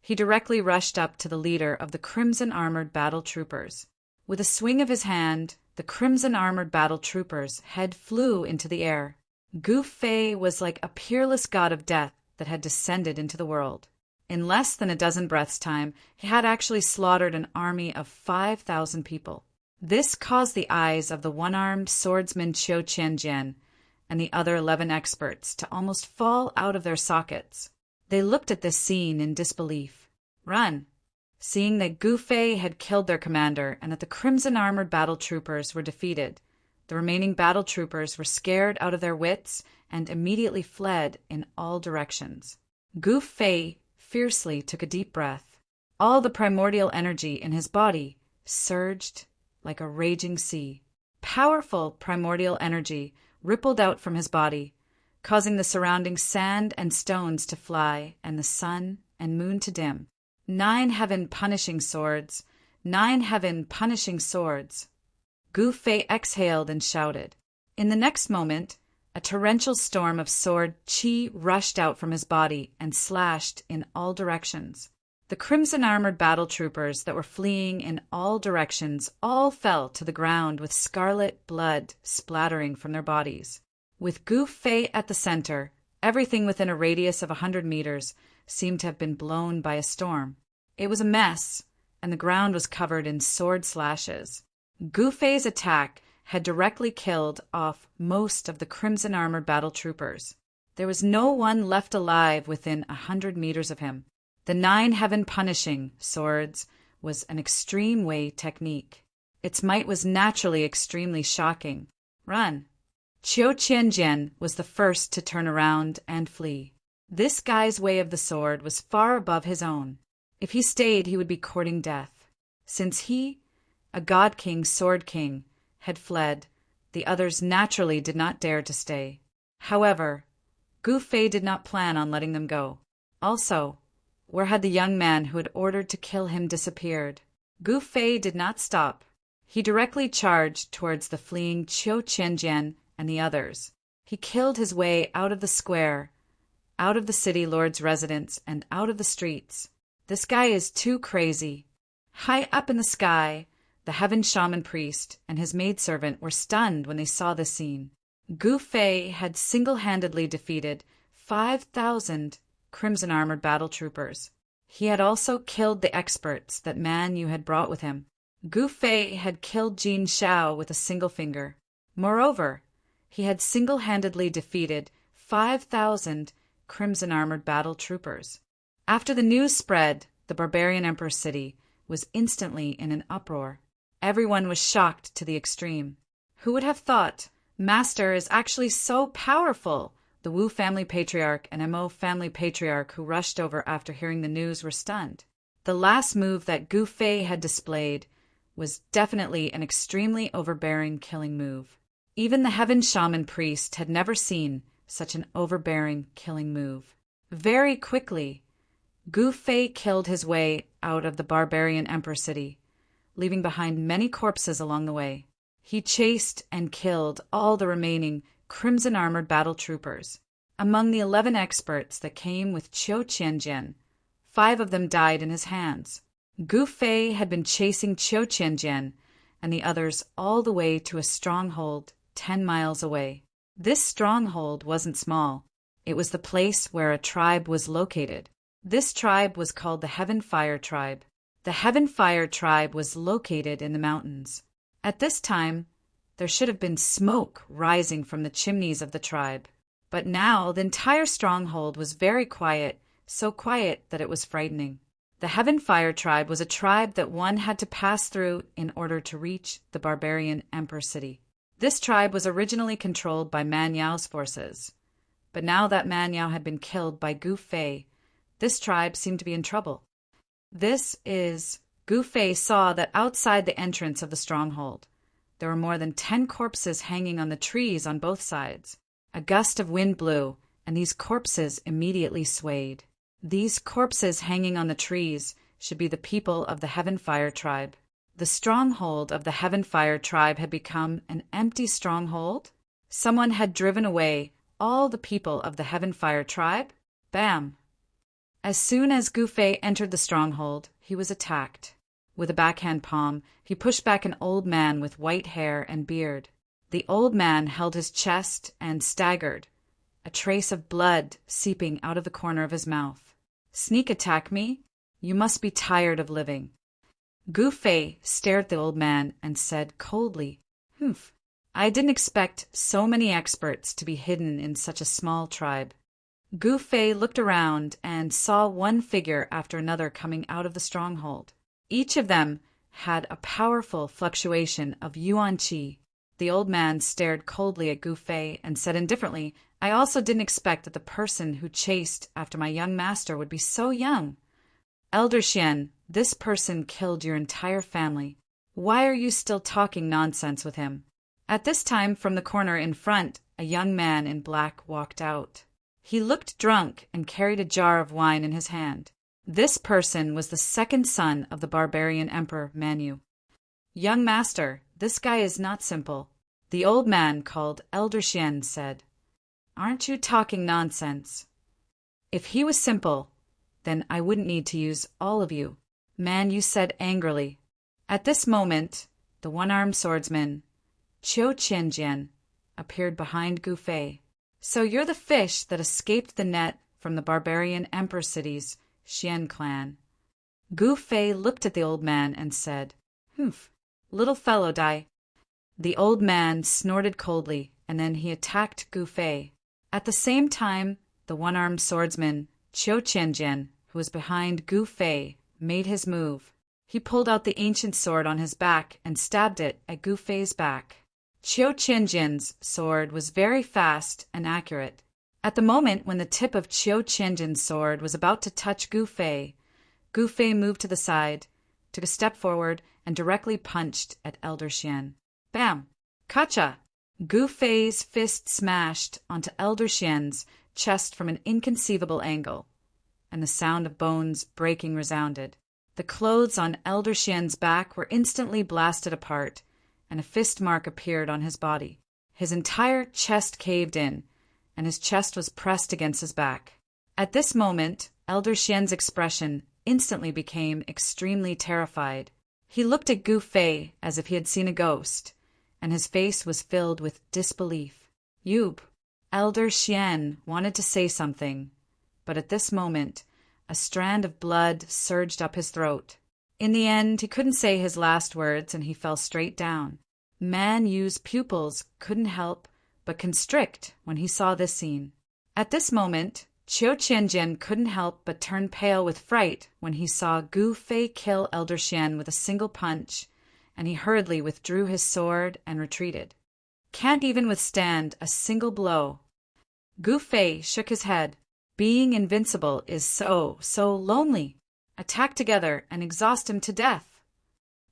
Speaker 1: he directly rushed up to the leader of the crimson-armored battle troopers. With a swing of his hand, the crimson-armored battle troopers' head flew into the air. Gu Fei was like a peerless god of death that had descended into the world. In less than a dozen breaths' time, he had actually slaughtered an army of 5,000 people. This caused the eyes of the one-armed swordsman Qiu Qianjian and the other 11 experts to almost fall out of their sockets. They looked at this scene in disbelief. Run! Seeing that Gu Fei had killed their commander and that the crimson-armored battle troopers were defeated, the remaining battle troopers were scared out of their wits and immediately fled in all directions. Gu Fei fiercely took a deep breath. All the primordial energy in his body surged like a raging sea. Powerful primordial energy rippled out from his body, causing the surrounding sand and stones to fly and the sun and moon to dim. 9 heaven punishing swords! 9 heaven punishing swords! Gu Fei exhaled and shouted. In the next moment, a torrential storm of sword qi rushed out from his body and slashed in all directions. The crimson-armored battle troopers that were fleeing in all directions all fell to the ground with scarlet blood splattering from their bodies. With Gu Fei at the center, everything within a radius of 100 meters seemed to have been blown by a storm. It was a mess, and the ground was covered in sword slashes. Gu Fei's attack had directly killed off most of the crimson-armored battle troopers. There was no one left alive within 100 meters of him. The 9 heaven-punishing swords was an extreme way technique. Its might was naturally extremely shocking. Run! Qiu Qianjian was the first to turn around and flee. This guy's way of the sword was far above his own. If he stayed, he would be courting death. Since he, a God King, Sword King, had fled, the others naturally did not dare to stay. However, Gu Fei did not plan on letting them go. Also, where had the young man who had ordered to kill him disappeared? Gu Fei did not stop. He directly charged towards the fleeing Qiu Qianjian and the others. He killed his way out of the square, out of the city lord's residence, and out of the streets. This guy is too crazy. High up in the sky, the heaven shaman priest and his maidservant were stunned when they saw this scene. Gu Fei had single-handedly defeated 5,000 crimson-armored battle troopers. He had also killed the experts that Man Yu had brought with him. Gu Fei had killed Jin Shao with a single finger. Moreover, he had single-handedly defeated 5,000 crimson-armored battle troopers. After the news spread, the barbarian emperor city was instantly in an uproar. Everyone was shocked to the extreme. Who would have thought Master is actually so powerful? The Wu family patriarch and Mo family patriarch who rushed over after hearing the news were stunned. The last move that Gu Fei had displayed was definitely an extremely overbearing killing move. Even the heaven shaman priest had never seen such an overbearing killing move. Very quickly, Gu Fei killed his way out of the barbarian emperor city, leaving behind many corpses along the way. He chased and killed all the remaining crimson-armored battle troopers. Among the 11 experts that came with Qiu Qianjian, 5 of them died in his hands. Gu Fei had been chasing Qiu Qianjian and the others all the way to a stronghold 10 miles away. This stronghold wasn't small. It was the place where a tribe was located. This tribe was called the Heaven Fire Tribe. The Heaven Fire Tribe was located in the mountains. At this time, there should have been smoke rising from the chimneys of the tribe. But now the entire stronghold was very quiet, so quiet that it was frightening. The Heaven Fire Tribe was a tribe that one had to pass through in order to reach the barbarian emperor city. This tribe was originally controlled by Man Yao's forces. But now that Man Yao had been killed by Gu Fei, this tribe seemed to be in trouble. Gu Fei saw that outside the entrance of the stronghold, there were more than 10 corpses hanging on the trees on both sides. A gust of wind blew, and these corpses immediately swayed. These corpses hanging on the trees should be the people of the Heaven Fire Tribe. The stronghold of the Heaven Fire Tribe had become an empty stronghold. Someone had driven away all the people of the Heaven Fire Tribe. Bam! As soon as Gu Fei entered the stronghold, he was attacked. With a backhand palm, he pushed back an old man with white hair and beard. The old man held his chest and staggered, a trace of blood seeping out of the corner of his mouth. Sneak attack me? You must be tired of living. Gu Fei stared at the old man and said coldly, "Humph, I didn't expect so many experts to be hidden in such a small tribe." Gu Fei looked around and saw one figure after another coming out of the stronghold. Each of them had a powerful fluctuation of yuan qi. The old man stared coldly at Gu Fei and said indifferently, "I also didn't expect that the person who chased after my young master would be so young. Elder Xian, this person killed your entire family. Why are you still talking nonsense with him?" At this time, from the corner in front, a young man in black walked out. He looked drunk and carried a jar of wine in his hand. This person was the second son of the barbarian emperor Man Yu. "Young master, this guy is not simple," the old man called Elder Xian said. "Aren't you talking nonsense? If he was simple, then I wouldn't need to use all of you," Man Yu said angrily. At this moment, the one-armed swordsman, Qiu Qianjian, appeared behind Gu Fei. "So you're the fish that escaped the net from the barbarian emperor city's Xian clan. Gu Fei looked at the old man and said, "Humph, little fellow die." The old man snorted coldly, and then he attacked Gu Fei. At the same time, the one-armed swordsman, Qiu Qianjian, who was behind Gu Fei, made his move. He pulled out the ancient sword on his back and stabbed it at Gu Fei's back. Qiu Qianjian's sword was very fast and accurate. At the moment when the tip of Qiu Qianjian's sword was about to touch Gu Fei moved to the side, took a step forward, and directly punched at Elder Xian. Bam! Kacha! Gu Fei's fist smashed onto Elder Xian's chest from an inconceivable angle, and the sound of bones breaking resounded. The clothes on Elder Xian's back were instantly blasted apart, and a fist mark appeared on his body. His entire chest caved in, and his chest was pressed against his back. At this moment, Elder Xian's expression instantly became extremely terrified. He looked at Gu Fei as if he had seen a ghost, and his face was filled with disbelief. Yub, Elder Xian wanted to say something, but at this moment, a strand of blood surged up his throat. In the end, he couldn't say his last words, and he fell straight down. Man Yu's pupils couldn't help but constrict when he saw this scene. At this moment, Qiu Qianjian couldn't help but turn pale with fright when he saw Gu Fei kill Elder Xian with a single punch, and he hurriedly withdrew his sword and retreated. Can't even withstand a single blow. Gu Fei shook his head. Being invincible is so lonely. Attack together and exhaust him to death.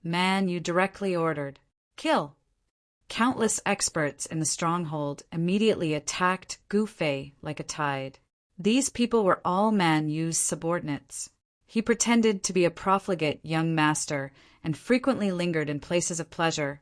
Speaker 1: Man Yu directly ordered, "Kill." Countless experts in the stronghold immediately attacked Gu Fei like a tide. These people were all Man Yu's subordinates. He pretended to be a profligate young master and frequently lingered in places of pleasure,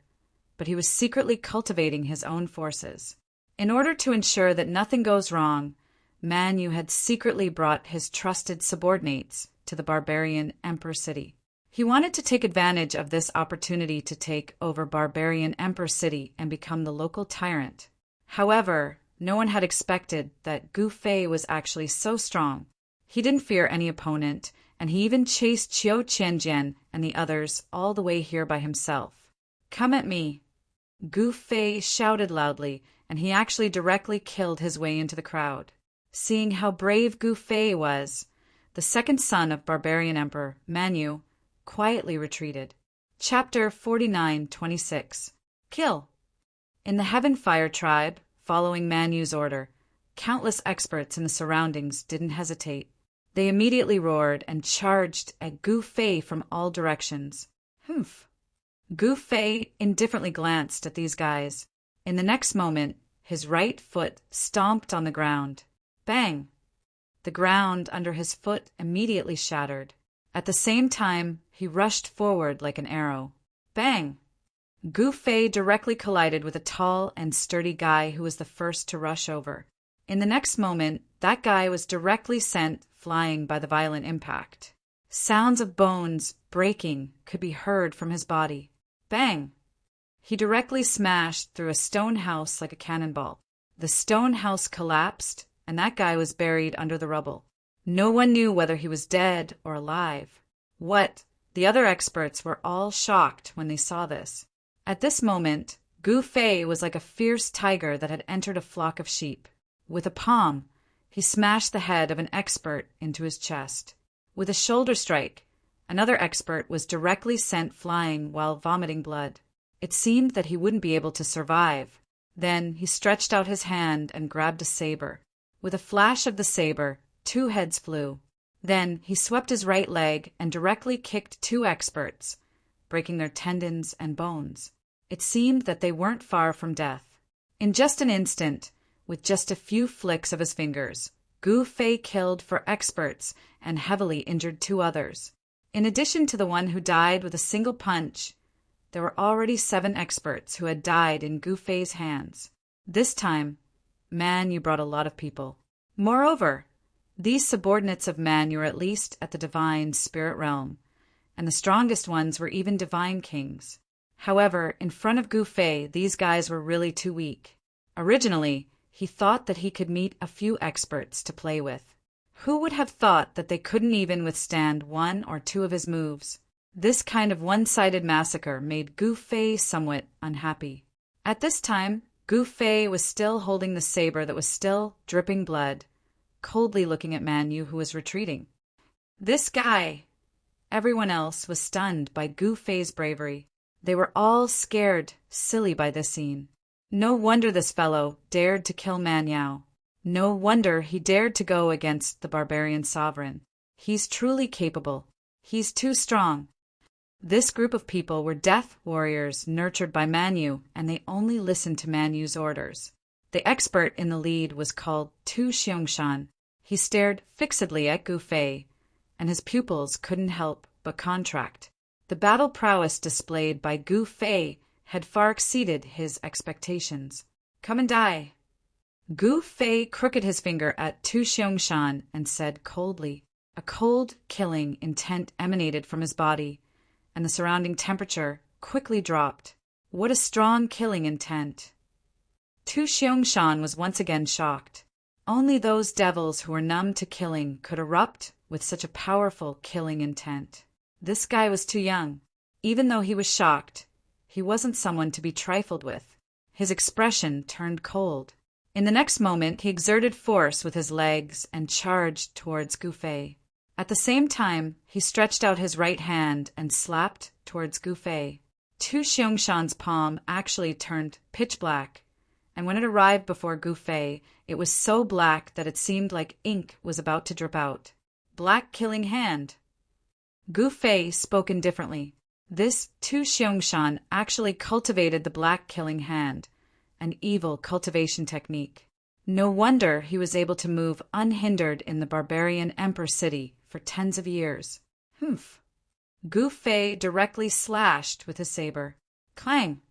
Speaker 1: but he was secretly cultivating his own forces. In order to ensure that nothing goes wrong, Man Yu had secretly brought his trusted subordinates to the barbarian Emperor City. He wanted to take advantage of this opportunity to take over barbarian Emperor City and become the local tyrant. However, no one had expected that Gu Fei was actually so strong. He didn't fear any opponent, and he even chased Qiu Qianjian and the others all the way here by himself. "Come at me!" Gu Fei shouted loudly, and he actually directly killed his way into the crowd. Seeing how brave Gu Fei was, the second son of barbarian Emperor Man Yu quietly retreated. Chapter 49:26. Kill. In the Heaven Fire tribe, following Man Yu's order, countless experts in the surroundings didn't hesitate. They immediately roared and charged at Gu Fei from all directions. Humph. Gu Fei indifferently glanced at these guys. In the next moment, his right foot stomped on the ground. Bang! The ground under his foot immediately shattered. At the same time, he rushed forward like an arrow. Bang! Gu Fei directly collided with a tall and sturdy guy who was the first to rush over. In the next moment, that guy was directly sent flying by the violent impact. Sounds of bones breaking could be heard from his body. Bang! He directly smashed through a stone house like a cannonball. The stone house collapsed, and that guy was buried under the rubble. No one knew whether he was dead or alive. What? The other experts were all shocked when they saw this. At this moment, Gu Fei was like a fierce tiger that had entered a flock of sheep. With a palm, he smashed the head of an expert into his chest. With a shoulder strike, another expert was directly sent flying while vomiting blood. It seemed that he wouldn't be able to survive. Then he stretched out his hand and grabbed a saber. With a flash of the saber, 2 heads flew. Then he swept his right leg and directly kicked 2 experts, breaking their tendons and bones. It seemed that they weren't far from death. In just an instant, with just a few flicks of his fingers, Gu Fei killed 4 experts and heavily injured 2 others. In addition to the one who died with a single punch, there were already 7 experts who had died in Gu Fei's hands. This time, Man Yu brought a lot of people. Moreover, these subordinates of Man Yu were at least at the divine spirit realm, and the strongest ones were even divine kings. However, in front of Gu Fei, these guys were really too weak. Originally, he thought that he could meet a few experts to play with. Who would have thought that they couldn't even withstand one or two of his moves? This kind of one-sided massacre made Gu Fei somewhat unhappy. At this time, Gu Fei was still holding the saber that was still dripping blood, coldly looking at Man Yu, who was retreating. This guy! Everyone else was stunned by Gu Fei's bravery. They were all scared, silly by this scene. No wonder this fellow dared to kill Man Yao. No wonder he dared to go against the barbarian sovereign. He's truly capable. He's too strong. This group of people were death warriors nurtured by Man Yu, and they only listened to Man Yu's orders. The expert in the lead was called Tu Xiangshan. He stared fixedly at Gu Fei, and his pupils couldn't help but contract. The battle prowess displayed by Gu Fei had far exceeded his expectations. Come and die. Gu Fei crooked his finger at Tu Xiangshan and said coldly. A cold, killing intent emanated from his body, and the surrounding temperature quickly dropped. What a strong killing intent! Tu Xiangshan was once again shocked. Only those devils who were numb to killing could erupt with such a powerful killing intent. This guy was too young. Even though he was shocked, he wasn't someone to be trifled with. His expression turned cold. In the next moment, he exerted force with his legs and charged towards Gu Fei. At the same time, he stretched out his right hand and slapped towards Gu Fei. Tu Xiangshan's palm actually turned pitch black, and when it arrived before Gu Fei, it was so black that it seemed like ink was about to drip out. Black killing hand. Gu Fei spoke indifferently. This Tu Xiangshan actually cultivated the black killing hand, an evil cultivation technique. No wonder he was able to move unhindered in the barbarian emperor city for tens of years. Humph. Gu Fei directly slashed with his saber. Clang!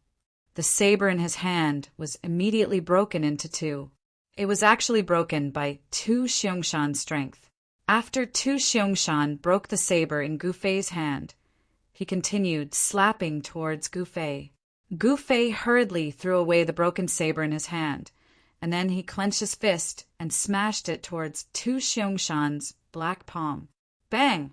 Speaker 1: The saber in his hand was immediately broken into two. It was actually broken by Tu Xiangshan's strength. After Tu Xiangshan broke the saber in Gu Fei's hand, he continued slapping towards Gu Fei. Gu Fei hurriedly threw away the broken saber in his hand, and then he clenched his fist and smashed it towards Tu Xiangshan's black palm. Bang!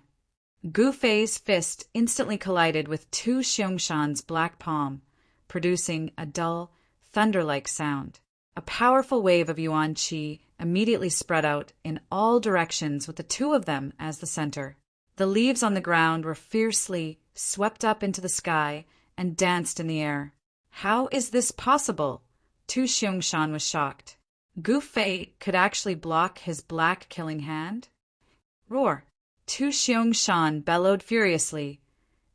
Speaker 1: Gu Fei's fist instantly collided with Tu Xiangshan's black palm, producing a dull, thunder-like sound. A powerful wave of yuan qi immediately spread out in all directions with the two of them as the center. The leaves on the ground were fiercely swept up into the sky and danced in the air. How is this possible? Tu Xiangshan was shocked. Gu Fei could actually block his black killing hand? Roar! Tu Xiangshan bellowed furiously,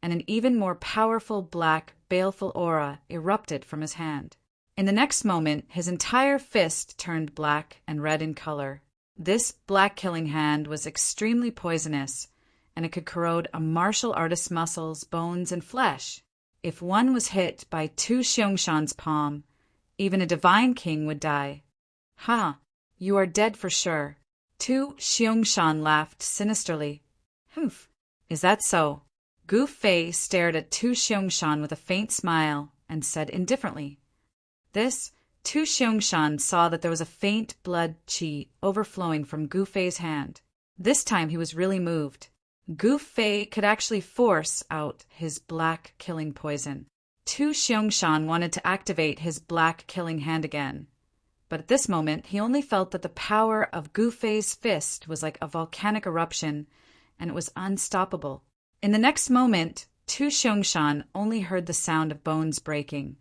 Speaker 1: and an even more powerful black, baleful aura erupted from his hand. In the next moment, his entire fist turned black and red in color. This black killing hand was extremely poisonous, and it could corrode a martial artist's muscles, bones, and flesh. If one was hit by Tu Xiangshan's palm, even a divine king would die. Ha! You are dead for sure. Tu Xiangshan laughed sinisterly. Humph! Is that so? Gu Fei stared at Tu Xiangshan with a faint smile and said indifferently. This, Tu Xiangshan saw that there was a faint blood qi overflowing from Gu Fei's hand. This time he was really moved. Gu Fei could actually force out his black killing poison. Tu Xiangshan wanted to activate his black killing hand again, but at this moment he only felt that the power of Gu Fei's fist was like a volcanic eruption, and it was unstoppable. In the next moment, Tu Xiangshan only heard the sound of bones breaking,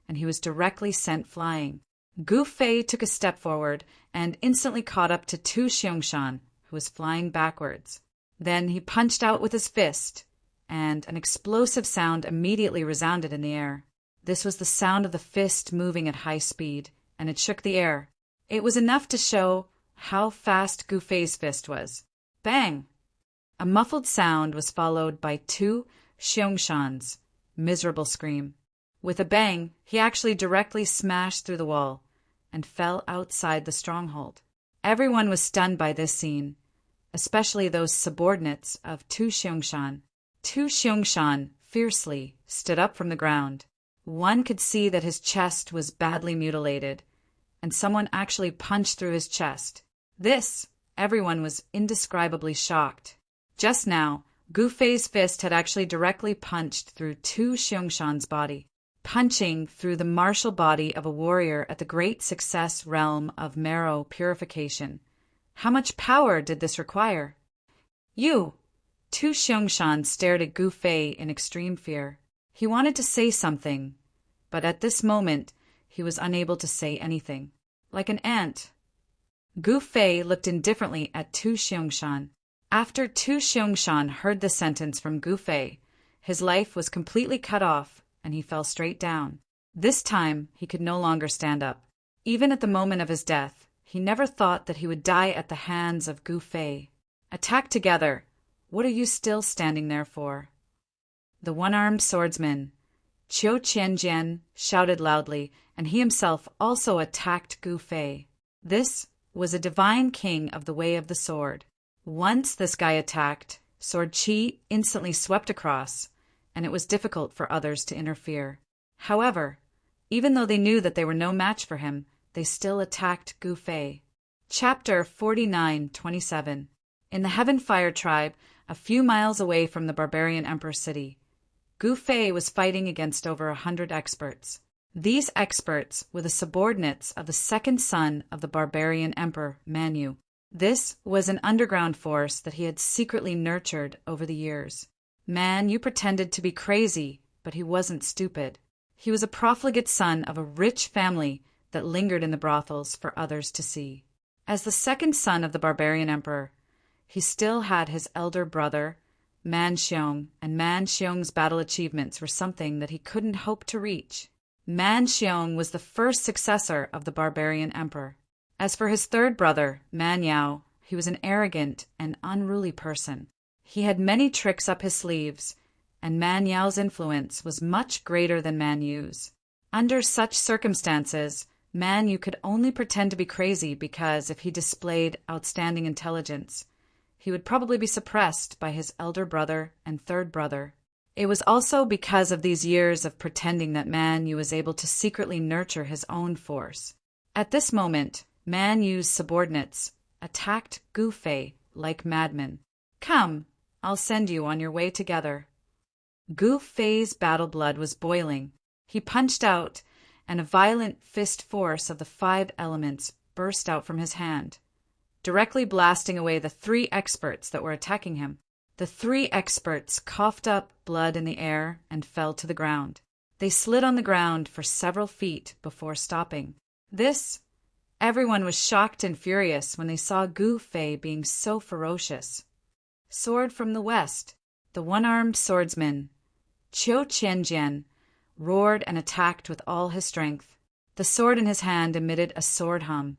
Speaker 1: and he was directly sent flying. Gu Fei took a step forward and instantly caught up to Tu Xiangshan, who was flying backwards. Then he punched out with his fist, and an explosive sound immediately resounded in the air. This was the sound of the fist moving at high speed, and it shook the air. It was enough to show how fast Gu Fei's fist was. Bang! A muffled sound was followed by Tu Xiangshan's miserable scream. With a bang, he actually directly smashed through the wall and fell outside the stronghold. Everyone was stunned by this scene, especially those subordinates of Tu Xiangshan. Tu Xiangshan fiercely stood up from the ground. One could see that his chest was badly mutilated, and someone actually punched through his chest. This Everyone was indescribably shocked. Just now, Gu Fei's fist had actually directly punched through Tu Xiongxan's body, punching through the martial body of a warrior at the great success realm of marrow purification. How much power did this require? You! Tu Xiongxan stared at Gu Fei in extreme fear. He wanted to say something, but at this moment he was unable to say anything. Like an ant. Gu Fei looked indifferently at Tu Xiongxan. After Tu Xiongxan heard the sentence from Gu Fei, his life was completely cut off and he fell straight down. This time he could no longer stand up. Even at the moment of his death, he never thought that he would die at the hands of Gu Fei. Attack together! What are you still standing there for? The one-armed swordsman, Qiu Qianjian, shouted loudly, and he himself also attacked Gu Fei. This was a divine king of the way of the sword. Once this guy attacked, Sword Qi instantly swept across, and it was difficult for others to interfere. However, even though they knew that they were no match for him, they still attacked Gu Fei. Chapter 49:27. In the Heaven Fire tribe, a few miles away from the barbarian emperor city, Gu Fei was fighting against over 100 experts. These experts were the subordinates of the second son of the barbarian emperor, Manyu. This was an underground force that he had secretly nurtured over the years. Manyu pretended to be crazy, but he wasn't stupid. He was a profligate son of a rich family that lingered in the brothels for others to see. As the second son of the barbarian emperor, he still had his elder brother, Man Xiong, and Man Xiong's battle achievements were something that he couldn't hope to reach. Man Xiong was the first successor of the barbarian emperor. As for his third brother, Man Yao, he was an arrogant and unruly person. He had many tricks up his sleeves, and Man Yao's influence was much greater than Man Yu's. Under such circumstances, Man Yu could only pretend to be crazy because if he displayed outstanding intelligence, he would probably be suppressed by his elder brother and third brother. It was also because of these years of pretending that Man Yu was able to secretly nurture his own force. At this moment, Man Yu's subordinates attacked Gu Fei like madmen. Come, I'll send you on your way together. Gu Fei's battle blood was boiling. He punched out, and a violent fist force of the 5 elements burst out from his hand, directly blasting away the 3 experts that were attacking him. The 3 experts coughed up blood in the air and fell to the ground. They slid on the ground for several feet before stopping. Everyone was shocked and furious when they saw Gu Fei being so ferocious. Sword from the west, the one-armed swordsman, Qiu Qianjian, roared and attacked with all his strength. The sword in his hand emitted a sword hum,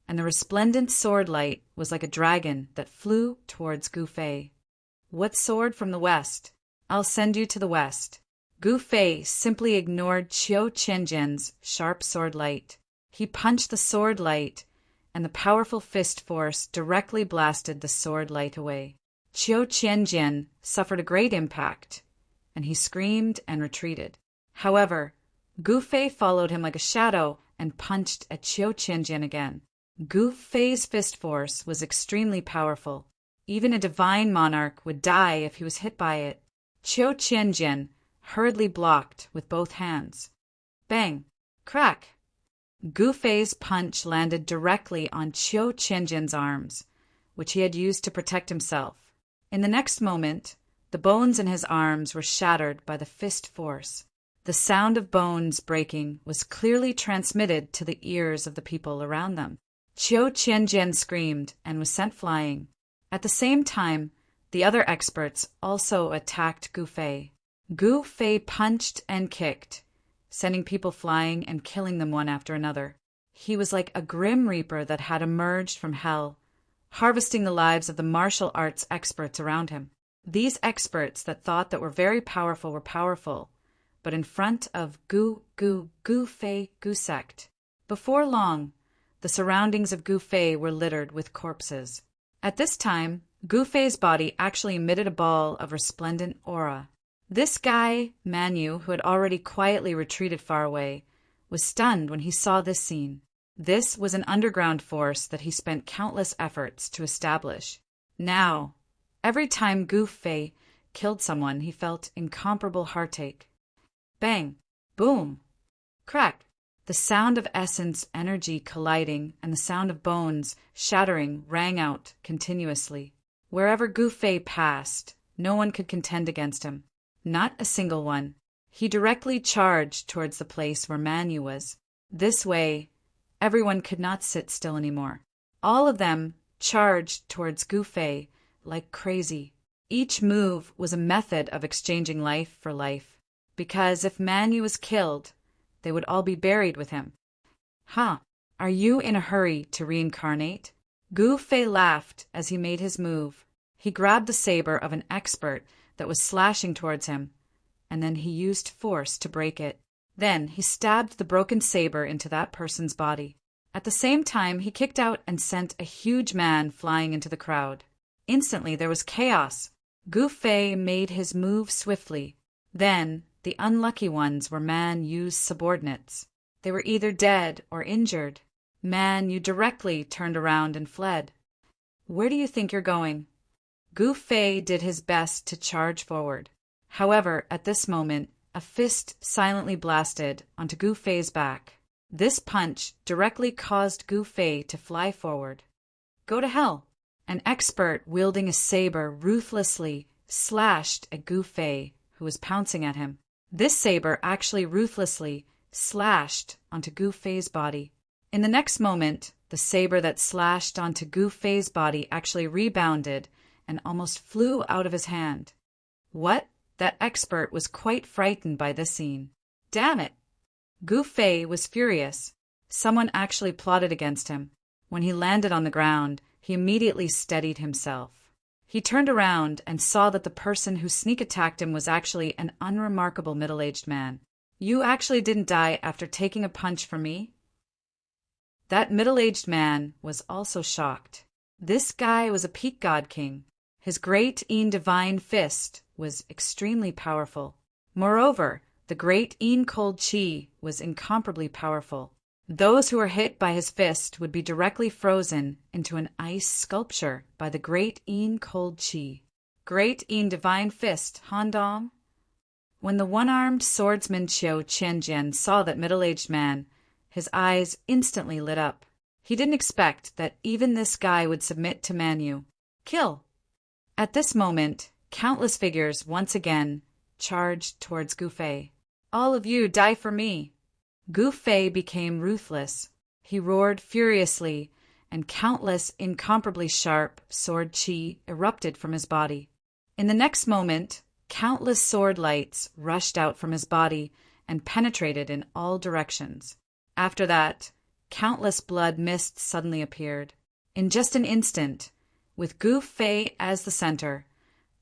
Speaker 1: and the resplendent sword light was like a dragon that flew towards Gu Fei. What sword from the west? I'll send you to the west. Gu Fei simply ignored Qiu Qianjian's sharp sword light. He punched the sword light, and the powerful fist force directly blasted the sword light away. Qiu Qianjian suffered a great impact, and he screamed and retreated. However, Gu Fei followed him like a shadow and punched at Qiu Qianjian again. Gu Fei's fist force was extremely powerful. Even a divine monarch would die if he was hit by it. Qiu Qianjian hurriedly blocked with both hands. Bang! Crack! Gu Fei's punch landed directly on Qiu Qianjian's arms, which he had used to protect himself. In the next moment, the bones in his arms were shattered by the fist force. The sound of bones breaking was clearly transmitted to the ears of the people around them. Qiu Qianjian screamed and was sent flying. At the same time, the other experts also attacked Gu Fei. Gu Fei punched and kicked, sending people flying and killing them one after another. He was like a grim reaper that had emerged from hell, harvesting the lives of the martial arts experts around him. These experts that thought that were very powerful were powerful, but in front of Gu Fei sect. Before long, the surroundings of Gu Fei were littered with corpses. At this time, Gu Fei's body actually emitted a ball of resplendent aura. This guy, Manyu, who had already quietly retreated far away, was stunned when he saw this scene. This was an underground force that he spent countless efforts to establish. Now, every time Gu Fei killed someone, he felt incomparable heartache. Bang! Boom! Crack! The sound of essence energy colliding and the sound of bones shattering rang out continuously. Wherever Gu Fei passed, no one could contend against him. Not a single one. He directly charged towards the place where Manu was. This way, everyone could not sit still anymore. All of them charged towards Gu Fei like crazy. Each move was a method of exchanging life for life, because if Manu was killed, they would all be buried with him. Huh, are you in a hurry to reincarnate? Gu Fei laughed as he made his move. He grabbed the saber of an expert that was slashing towards him, and then he used force to break it. Then he stabbed the broken saber into that person's body. At the same time, he kicked out and sent a huge man flying into the crowd. Instantly, there was chaos. Gu Fei made his move swiftly. Then, the unlucky ones were Man Yu's subordinates. They were either dead or injured. Man Yu directly turned around and fled. Where do you think you're going? Gu Fei did his best to charge forward. However, at this moment, a fist silently blasted onto Gu Fei's back. This punch directly caused Gu Fei to fly forward. Go to hell! An expert wielding a saber ruthlessly slashed at Gu Fei, who was pouncing at him. This saber actually ruthlessly slashed onto Gu Fei's body. In the next moment, the saber that slashed onto Gu Fei's body actually rebounded and almost flew out of his hand. What? That expert was quite frightened by this scene. Damn it! Gu Fei was furious. Someone actually plotted against him. When he landed on the ground, he immediately steadied himself. He turned around and saw that the person who sneak attacked him was actually an unremarkable middle-aged man. You actually didn't die after taking a punch from me? That middle-aged man was also shocked. This guy was a peak god king. His great Een divine fist was extremely powerful. Moreover, the great Een cold chi was incomparably powerful. Those who were hit by his fist would be directly frozen into an ice sculpture by the great Een cold chi. Great Een divine fist, Handong. When the one-armed swordsman Qiu Qianjian saw that middle-aged man, his eyes instantly lit up. He didn't expect that even this guy would submit to Manu. Kill! At this moment, countless figures once again charged towards Gu Fei. All of you die for me! Gu Fei became ruthless. He roared furiously, and countless incomparably sharp sword chi erupted from his body. In the next moment, countless sword lights rushed out from his body and penetrated in all directions. After that, countless blood mists suddenly appeared. In just an instant, with Gu Fei as the center,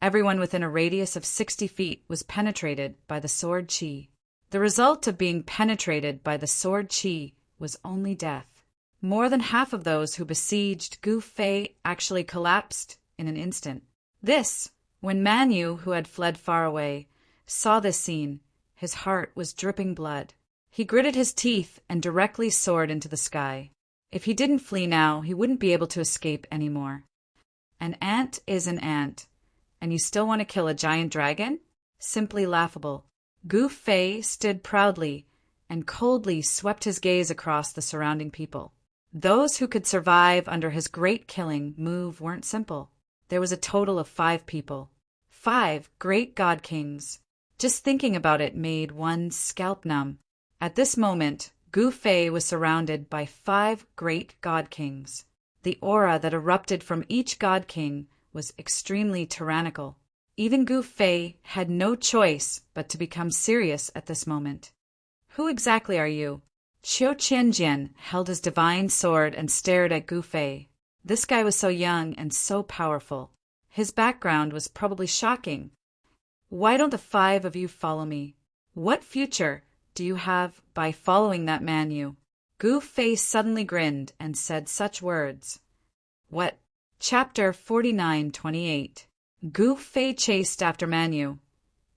Speaker 1: everyone within a radius of 60 feet was penetrated by the sword chi. The result of being penetrated by the sword chi was only death. More than half of those who besieged Gu Fei actually collapsed in an instant. When Manu, who had fled far away, saw this scene, his heart was dripping blood. He gritted his teeth and directly soared into the sky. If he didn't flee now, he wouldn't be able to escape anymore. An ant is an ant, and you still want to kill a giant dragon? Simply laughable. Gu Fei stood proudly and coldly swept his gaze across the surrounding people. Those who could survive under his great killing move weren't simple. There was a total of 5 people. 5 great god kings. Just thinking about it made one's scalp numb. At this moment, Gu Fei was surrounded by 5 great god kings. The aura that erupted from each god king was extremely tyrannical. Even Gu Fei had no choice but to become serious at this moment. Who exactly are you? Qiu Qianjian held his divine sword and stared at Gu Fei. This guy was so young and so powerful. His background was probably shocking. Why don't the 5 of you follow me? What future do you have by following that Manu? Gu Fei suddenly grinned and said such words. What? Chapter 49:28. Gu Fei chased after Manu,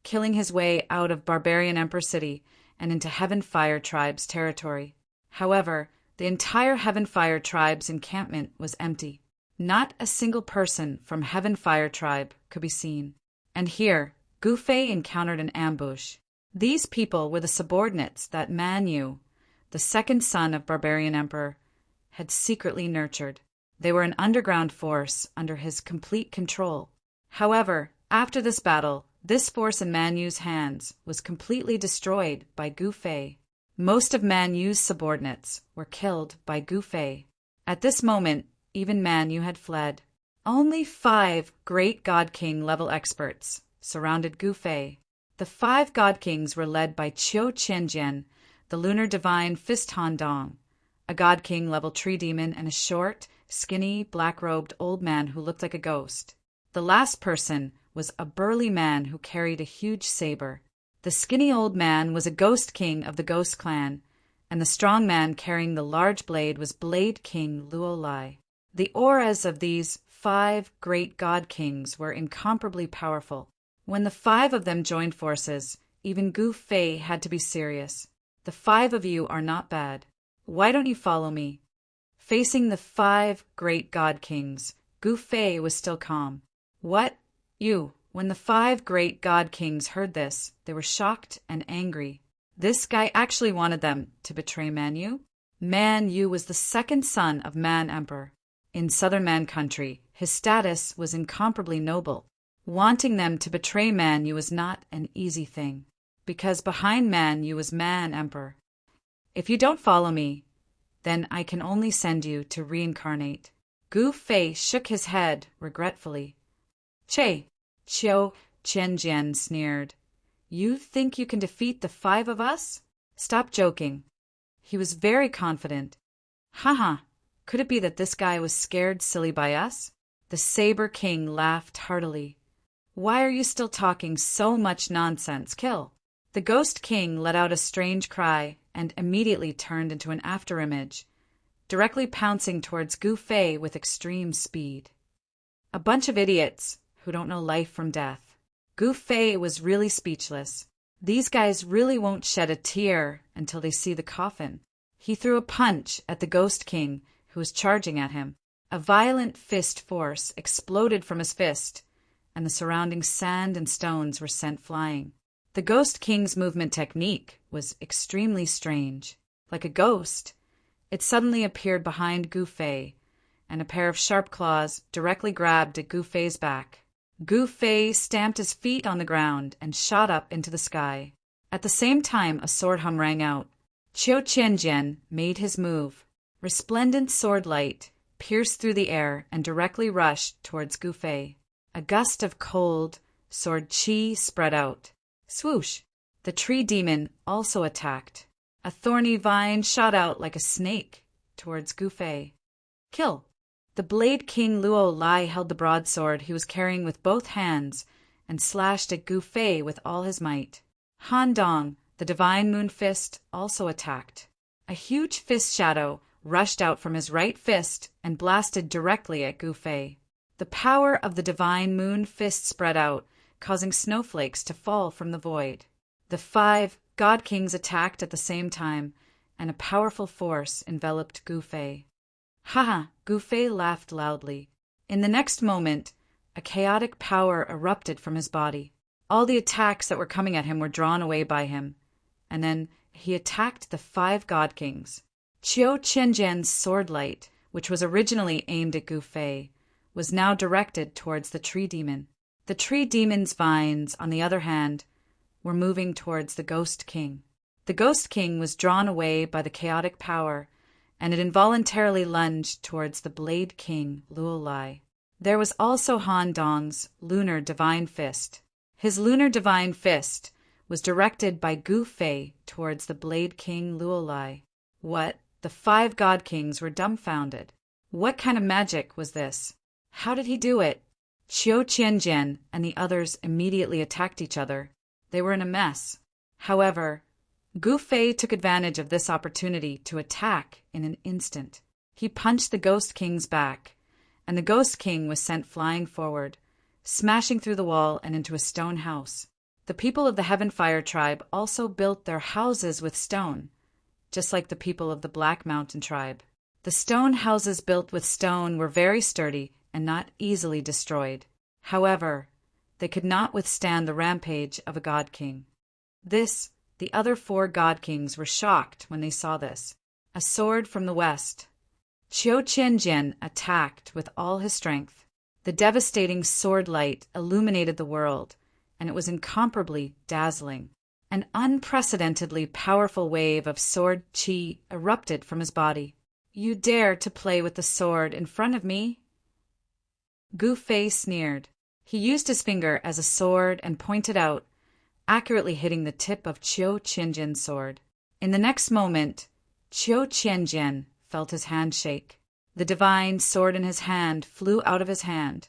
Speaker 1: killing his way out of Barbarian Emperor City and into Heaven Fire Tribe's territory. However, The entire Heaven Fire tribe's encampment was empty. Not a single person from Heaven Fire tribe could be seen. And here, Gu Fei encountered an ambush. These people were the subordinates that Man Yu, the second son of Barbarian Emperor, had secretly nurtured. They were an underground force under his complete control. However, after this battle, this force in Man Yu's hands was completely destroyed by Gu Fei. Most of Man Yu's subordinates were killed by Gu Fei. At this moment, even Man Yu had fled. Only 5 great God King level experts surrounded Gu Fei. The 5 God Kings were led by Qiu Qianjian, the lunar divine Fist Han Dong, a God King level tree demon, and a short, skinny, black-robed old man who looked like a ghost. The last person was a burly man who carried a huge saber. The skinny old man was a ghost king of the Ghost Clan, and the strong man carrying the large blade was Blade King Luo Lai. The auras of these 5 great God Kings were incomparably powerful. When the 5 of them joined forces, even Gu Fei had to be serious. The 5 of you are not bad. Why don't you follow me? Facing the 5 great God Kings, Gu Fei was still calm. What? You? When the 5 great God Kings heard this, they were shocked and angry. This guy actually wanted them to betray Man Yu? Man Yu was the second son of Man Emperor. In southern Man country, his status was incomparably noble. Wanting them to betray Man Yu was not an easy thing, because behind Man Yu was Man Emperor. If you don't follow me, then I can only send you to reincarnate. Gu Fei shook his head regretfully. Che, Qiu Qianjian sneered. You think you can defeat the 5 of us? Stop joking. He was very confident. Haha, could it be that this guy was scared silly by us? The Saber King laughed heartily. Why are you still talking so much nonsense? Kill. The Ghost King let out a strange cry and immediately turned into an afterimage, directly pouncing towards Gu Fei with extreme speed. A bunch of idiots who don't know life from death. Gu Fei was really speechless. These guys really won't shed a tear until they see the coffin. He threw a punch at the Ghost King, who was charging at him. A violent fist force exploded from his fist, and the surrounding sand and stones were sent flying. The Ghost King's movement technique was extremely strange. Like a ghost, it suddenly appeared behind Gu Fei, and a pair of sharp claws directly grabbed at Gu Fei's back. Gu Fei stamped his feet on the ground and shot up into the sky. At the same time, a sword hum rang out. Qiu Qianjian made his move. Resplendent sword light pierced through the air and directly rushed towards Gu Fei. A gust of cold sword qi spread out. Swoosh! The tree demon also attacked. A thorny vine shot out like a snake towards Gu Fei. Kill! The Blade King Luo Lai held the broadsword he was carrying with both hands and slashed at Gu Fei with all his might. Han Dong, the divine moon fist, also attacked. A huge fist shadow rushed out from his right fist and blasted directly at Gu Fei. The power of the divine moon fist spread out, causing snowflakes to fall from the void. The 5 God Kings attacked at the same time, and a powerful force enveloped Gu Fei. Haha, Gu Fei laughed loudly. In the next moment, a chaotic power erupted from his body. All the attacks that were coming at him were drawn away by him, and then he attacked the 5 God Kings. Qiu Qianjian's sword light, which was originally aimed at Gu Fei, was now directed towards the tree demon. The tree demon's vines, on the other hand, were moving towards the Ghost King. The Ghost King was drawn away by the chaotic power, and it involuntarily lunged towards the Blade King Luo Lai. There was also Han Dong's lunar divine fist. His lunar divine fist was directed by Gu Fei towards the Blade King Luo Lai. What? The 5 God Kings were dumbfounded. What kind of magic was this? How did he do it? Qiu Qianjian and the others immediately attacked each other. They were in a mess. However, Gu Fei took advantage of this opportunity to attack in an instant. He punched the Ghost King's back, and the Ghost King was sent flying forward, smashing through the wall and into a stone house. The people of the Heaven Fire tribe also built their houses with stone, just like the people of the Black Mountain tribe. The stone houses built with stone were very sturdy and not easily destroyed. However, they could not withstand the rampage of a god king. The other 4 god kings were shocked when they saw this. A sword from the west. Qiu Qianjian attacked with all his strength. The devastating sword light illuminated the world, and it was incomparably dazzling. An unprecedentedly powerful wave of sword qi erupted from his body. "You dare to play with the sword in front of me?" Gu Fei sneered. He used his finger as a sword and pointed out, accurately hitting the tip of Qiu Qianjian's sword. In the next moment, Qiu Qianjian felt his hand shake. The divine sword in his hand flew out of his hand,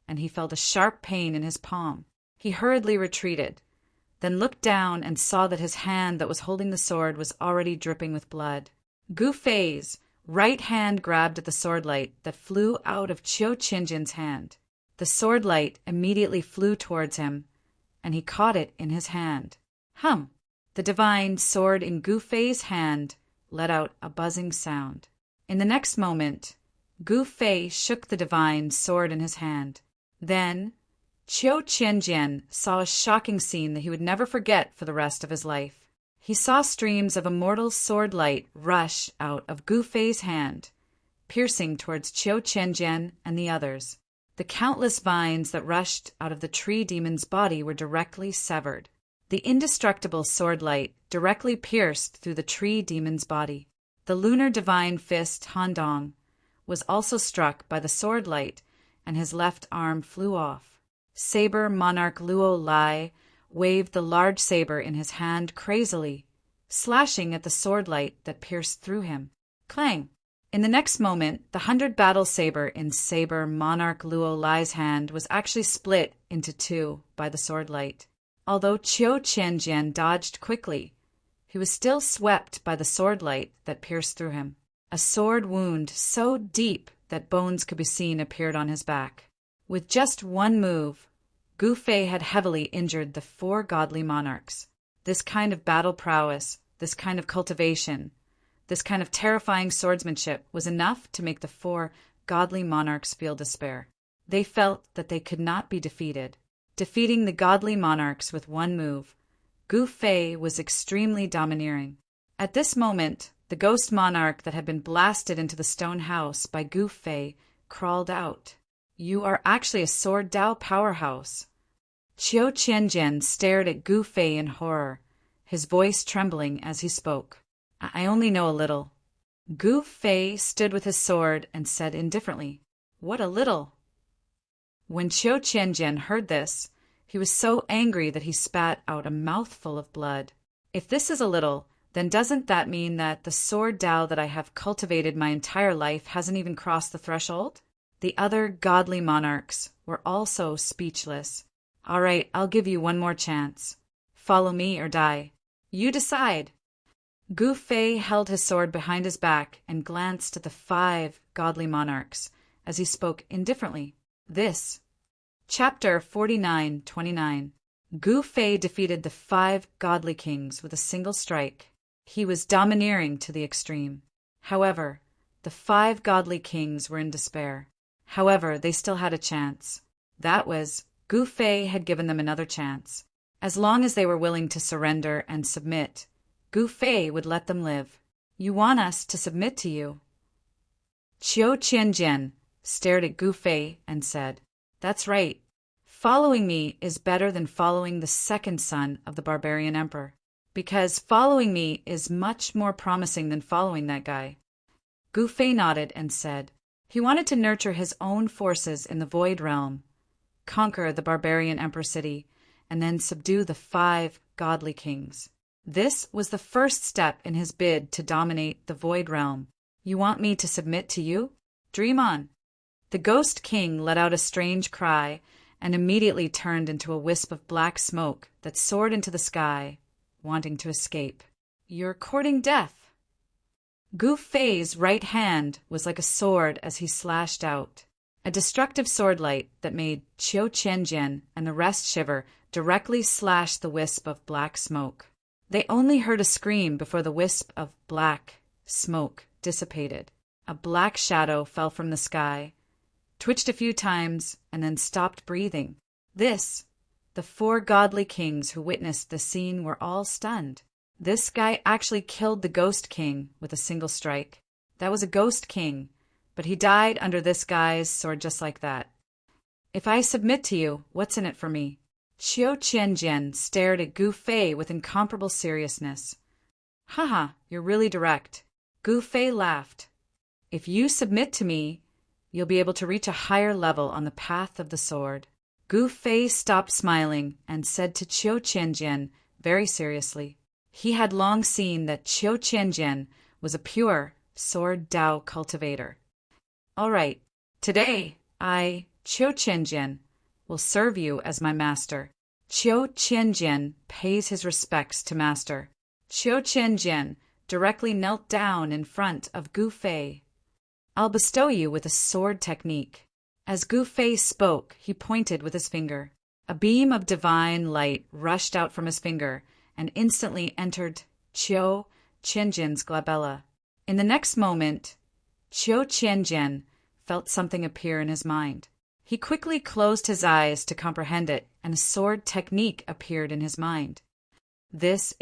Speaker 1: and he felt a sharp pain in his palm. He hurriedly retreated, then looked down and saw that his hand that was holding the sword was already dripping with blood. Gu Fei's right hand grabbed at the sword light that flew out of Qiu Qianjian's hand. The sword light immediately flew towards him, and he caught it in his hand. Hum! The divine sword in Gu Fei's hand let out a buzzing sound. In the next moment, Gu Fei shook the divine sword in his hand. Then, Qiu Qianjian saw a shocking scene that he would never forget for the rest of his life. He saw streams of immortal sword light rush out of Gu Fei's hand, piercing towards Qiu Qianjian and the others. The countless vines that rushed out of the tree demon's body were directly severed. The indestructible sword light directly pierced through the tree demon's body. The lunar divine fist Handong was also struck by the sword light, and his left arm flew off. Saber monarch Luo Lai waved the large saber in his hand crazily, slashing at the sword light that pierced through him. Clang! In the next moment, the 100-battle saber in Saber Monarch Luo Lai's hand was actually split into 2 by the sword light. Although Qiu Qianjian dodged quickly, he was still swept by the sword light that pierced through him. A sword wound so deep that bones could be seen appeared on his back. With just one move, Gu Fei had heavily injured the 4 godly monarchs. This kind of battle prowess, this kind of cultivation, this kind of terrifying swordsmanship was enough to make the 4 godly monarchs feel despair. They felt that they could not be defeated. Defeating the godly monarchs with one move, Gu Fei was extremely domineering. At this moment, the ghost monarch that had been blasted into the stone house by Gu Fei crawled out. "You are actually a sword Dao powerhouse." Qiu Qianjian stared at Gu Fei in horror, his voice trembling as he spoke. "I only know a little." Gu Fei stood with his sword and said indifferently, "What a little?" When Qiu Qianjian heard this, he was so angry that he spat out a mouthful of blood. "If this is a little, then doesn't that mean that the sword Dao that I have cultivated my entire life hasn't even crossed the threshold?" The other godly monarchs were also speechless. "All right, I'll give you one more chance. Follow me or die. You decide." Gu Fei held his sword behind his back and glanced at the 5 godly monarchs as he spoke indifferently. This. Chapter 49-29. Gu Fei defeated the 5 godly kings with a single strike. He was domineering to the extreme. However, the 5 godly kings were in despair. However, they still had a chance. That was, Gu Fei had given them another chance. As long as they were willing to surrender and submit, Gu Fei would let them live. "You want us to submit to you?" Qiu Qianjian stared at Gu Fei and said, "That's right. Following me is better than following the second son of the barbarian emperor, because following me is much more promising than following that guy." Gu Fei nodded and said he wanted to nurture his own forces in the Void Realm, conquer the barbarian emperor city, and then subdue the 5 godly kings. This was the first step in his bid to dominate the Void Realm. "You want me to submit to you? Dream on." The Ghost King let out a strange cry and immediately turned into a wisp of black smoke that soared into the sky, wanting to escape. "You're courting death." Gu Fei's right hand was like a sword as he slashed out. A destructive sword light that made Qiu Qianjian and the rest shiver directly slashed the wisp of black smoke. They only heard a scream before the wisp of black smoke dissipated. A black shadow fell from the sky, twitched a few times, and then stopped breathing. The four godly kings who witnessed the scene were all stunned. This guy actually killed the ghost king with a single strike. That was a ghost king, but he died under this guy's sword just like that. If I submit to you, what's in it for me? Qiu Qianjian stared at Gu Fei with incomparable seriousness. Haha, you're really direct. Gu Fei laughed. If you submit to me, you'll be able to reach a higher level on the path of the sword. Gu Fei stopped smiling and said to Qiu Qianjian very seriously. He had long seen that Qiu Qianjian was a pure sword Dao cultivator. All right, today I, Qiu Qianjian, will serve you as my master. Qiu Qianjian pays his respects to master. Qiu Qianjian directly knelt down in front of Gu Fei. I'll bestow you with a sword technique. As Gu Fei spoke, he pointed with his finger. A beam of divine light rushed out from his finger and instantly entered Qiu Qianjian's glabella. In the next moment, Qiu Qianjian felt something appear in his mind. He quickly closed his eyes to comprehend it, and a sword technique appeared in his mind. This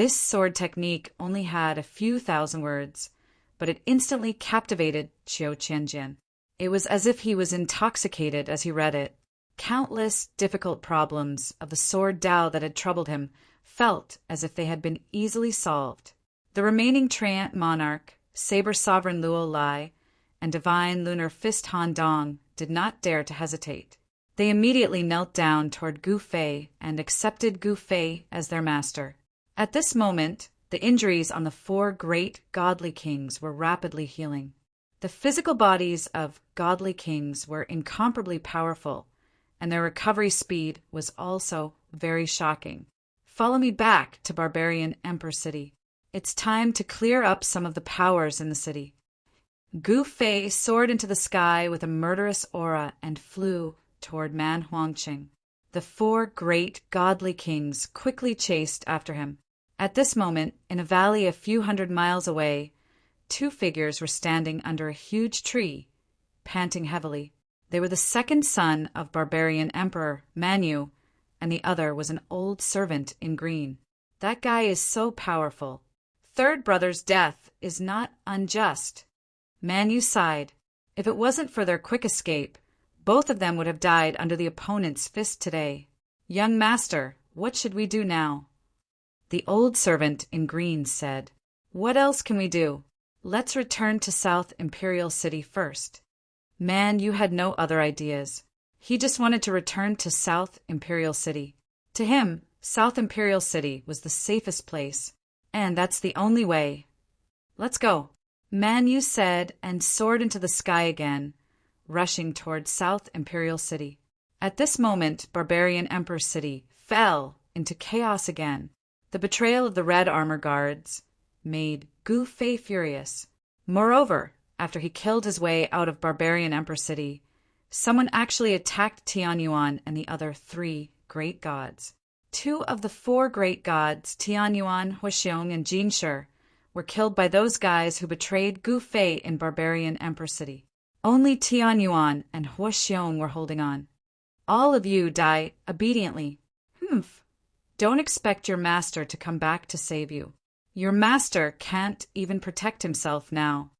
Speaker 1: sword technique only had a few thousand words, but it instantly captivated Qiu Qianjian. It was as if he was intoxicated as he read it. Countless difficult problems of the sword Dao that had troubled him felt as if they had been easily solved. The remaining Treant monarch, saber sovereign Luo Lai, and divine lunar fist Han Dong did not dare to hesitate. They immediately knelt down toward Gu Fei and accepted Gu Fei as their master. At this moment, the injuries on the four great godly kings were rapidly healing. The physical bodies of godly kings were incomparably powerful, and their recovery speed was also very shocking. Follow me back to Barbarian Emperor City. It's time to clear up some of the powers in the city. Gu Fei soared into the sky with a murderous aura and flew toward Man Huangqing. The four great godly kings quickly chased after him. At this moment, in a valley a few hundred miles away, two figures were standing under a huge tree, panting heavily. They were the second son of Barbarian Emperor Manu, and the other was an old servant in green. That guy is so powerful. Third brother's death is not unjust. Manu sighed. If it wasn't for their quick escape, both of them would have died under the opponent's fist today. Young master, what should we do now? The old servant in green said, What else can we do? Let's return to South Imperial City first. Man, you had no other ideas. He just wanted to return to South Imperial City. To him, South Imperial City was the safest place, and that's the only way. Let's go. Manu said and soared into the sky again, rushing toward South Imperial City. At this moment, Barbarian Emperor City fell into chaos again. The betrayal of the Red Armor Guards made Gu Fei furious. Moreover, after he killed his way out of Barbarian Emperor City, someone actually attacked Tianyuan and the other three great gods. Two of the four great gods, Tianyuan, Huaxiong, and Jinshi, were killed by those guys who betrayed Gu Fei in Barbarian Emperor City. Only Tianyuan and Huaxiong were holding on. All of you die obediently. Humph. Don't expect your master to come back to save you. Your master can't even protect himself now.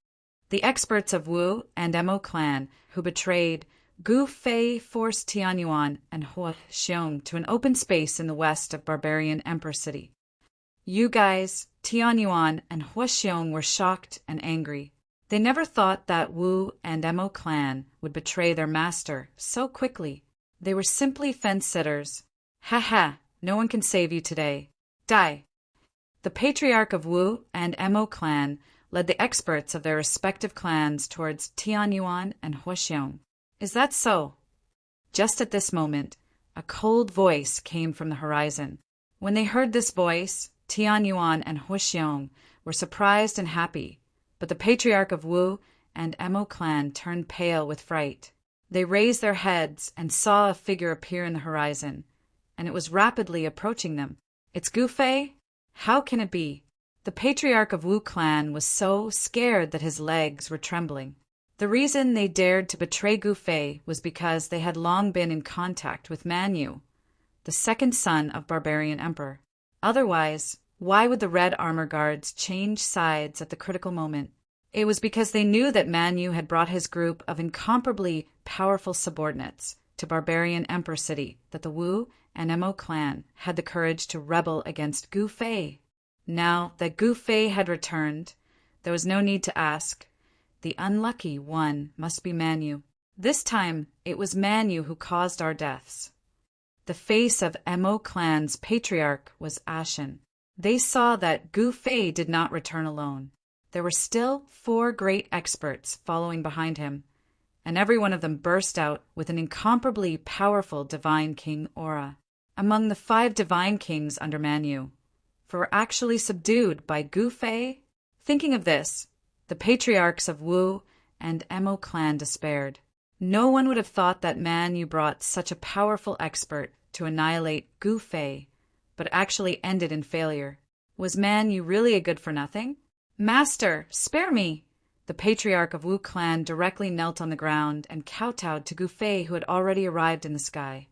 Speaker 1: The experts of Wu and Mo clan who betrayed Gu Fei forced Tianyuan and Huaxiong to an open space in the west of Barbarian Emperor City. You guys, Tianyuan and Huaxiong, were shocked and angry. They never thought that Wu and Mo clan would betray their master so quickly. They were simply fence-sitters. Ha ha, no one can save you today. Die. The patriarch of Wu and Mo clan led the experts of their respective clans towards Tianyuan and Huaxiong. Is that so? Just at this moment, a cold voice came from the horizon. When they heard this voice, Tianyuan and Huaxiong were surprised and happy, but the patriarch of Wu and Mo clan turned pale with fright. They raised their heads and saw a figure appear in the horizon, and it was rapidly approaching them. It's Gu Fei? How can it be? The patriarch of Wu clan was so scared that his legs were trembling. The reason they dared to betray Gu Fei was because they had long been in contact with Man Yu, the second son of Barbarian Emperor. Otherwise, why would the Red Armor Guards change sides at the critical moment? It was because they knew that Man Yu had brought his group of incomparably powerful subordinates to Barbarian Emperor City that the Wu and Mo clan had the courage to rebel against Gu Fei. Now that Gu Fei had returned, there was no need to ask. The unlucky one must be Man Yu. This time, it was Man Yu who caused our deaths. The face of Mo clan's patriarch was ashen. They saw that Gu Fei did not return alone. There were still 4 great experts following behind him, and every one of them burst out with an incomparably powerful Divine King aura. Among the 5 Divine Kings under Man Yu, were actually subdued by Gu Fei. Thinking of this, the patriarchs of Wu and Mo clan despaired. No one would have thought that Man Yu brought such a powerful expert to annihilate Gu Fei, but actually ended in failure. Was Man Yu really a good-for-nothing? Master, spare me! The patriarch of Wu clan directly knelt on the ground and kowtowed to Gu Fei, who had already arrived in the sky.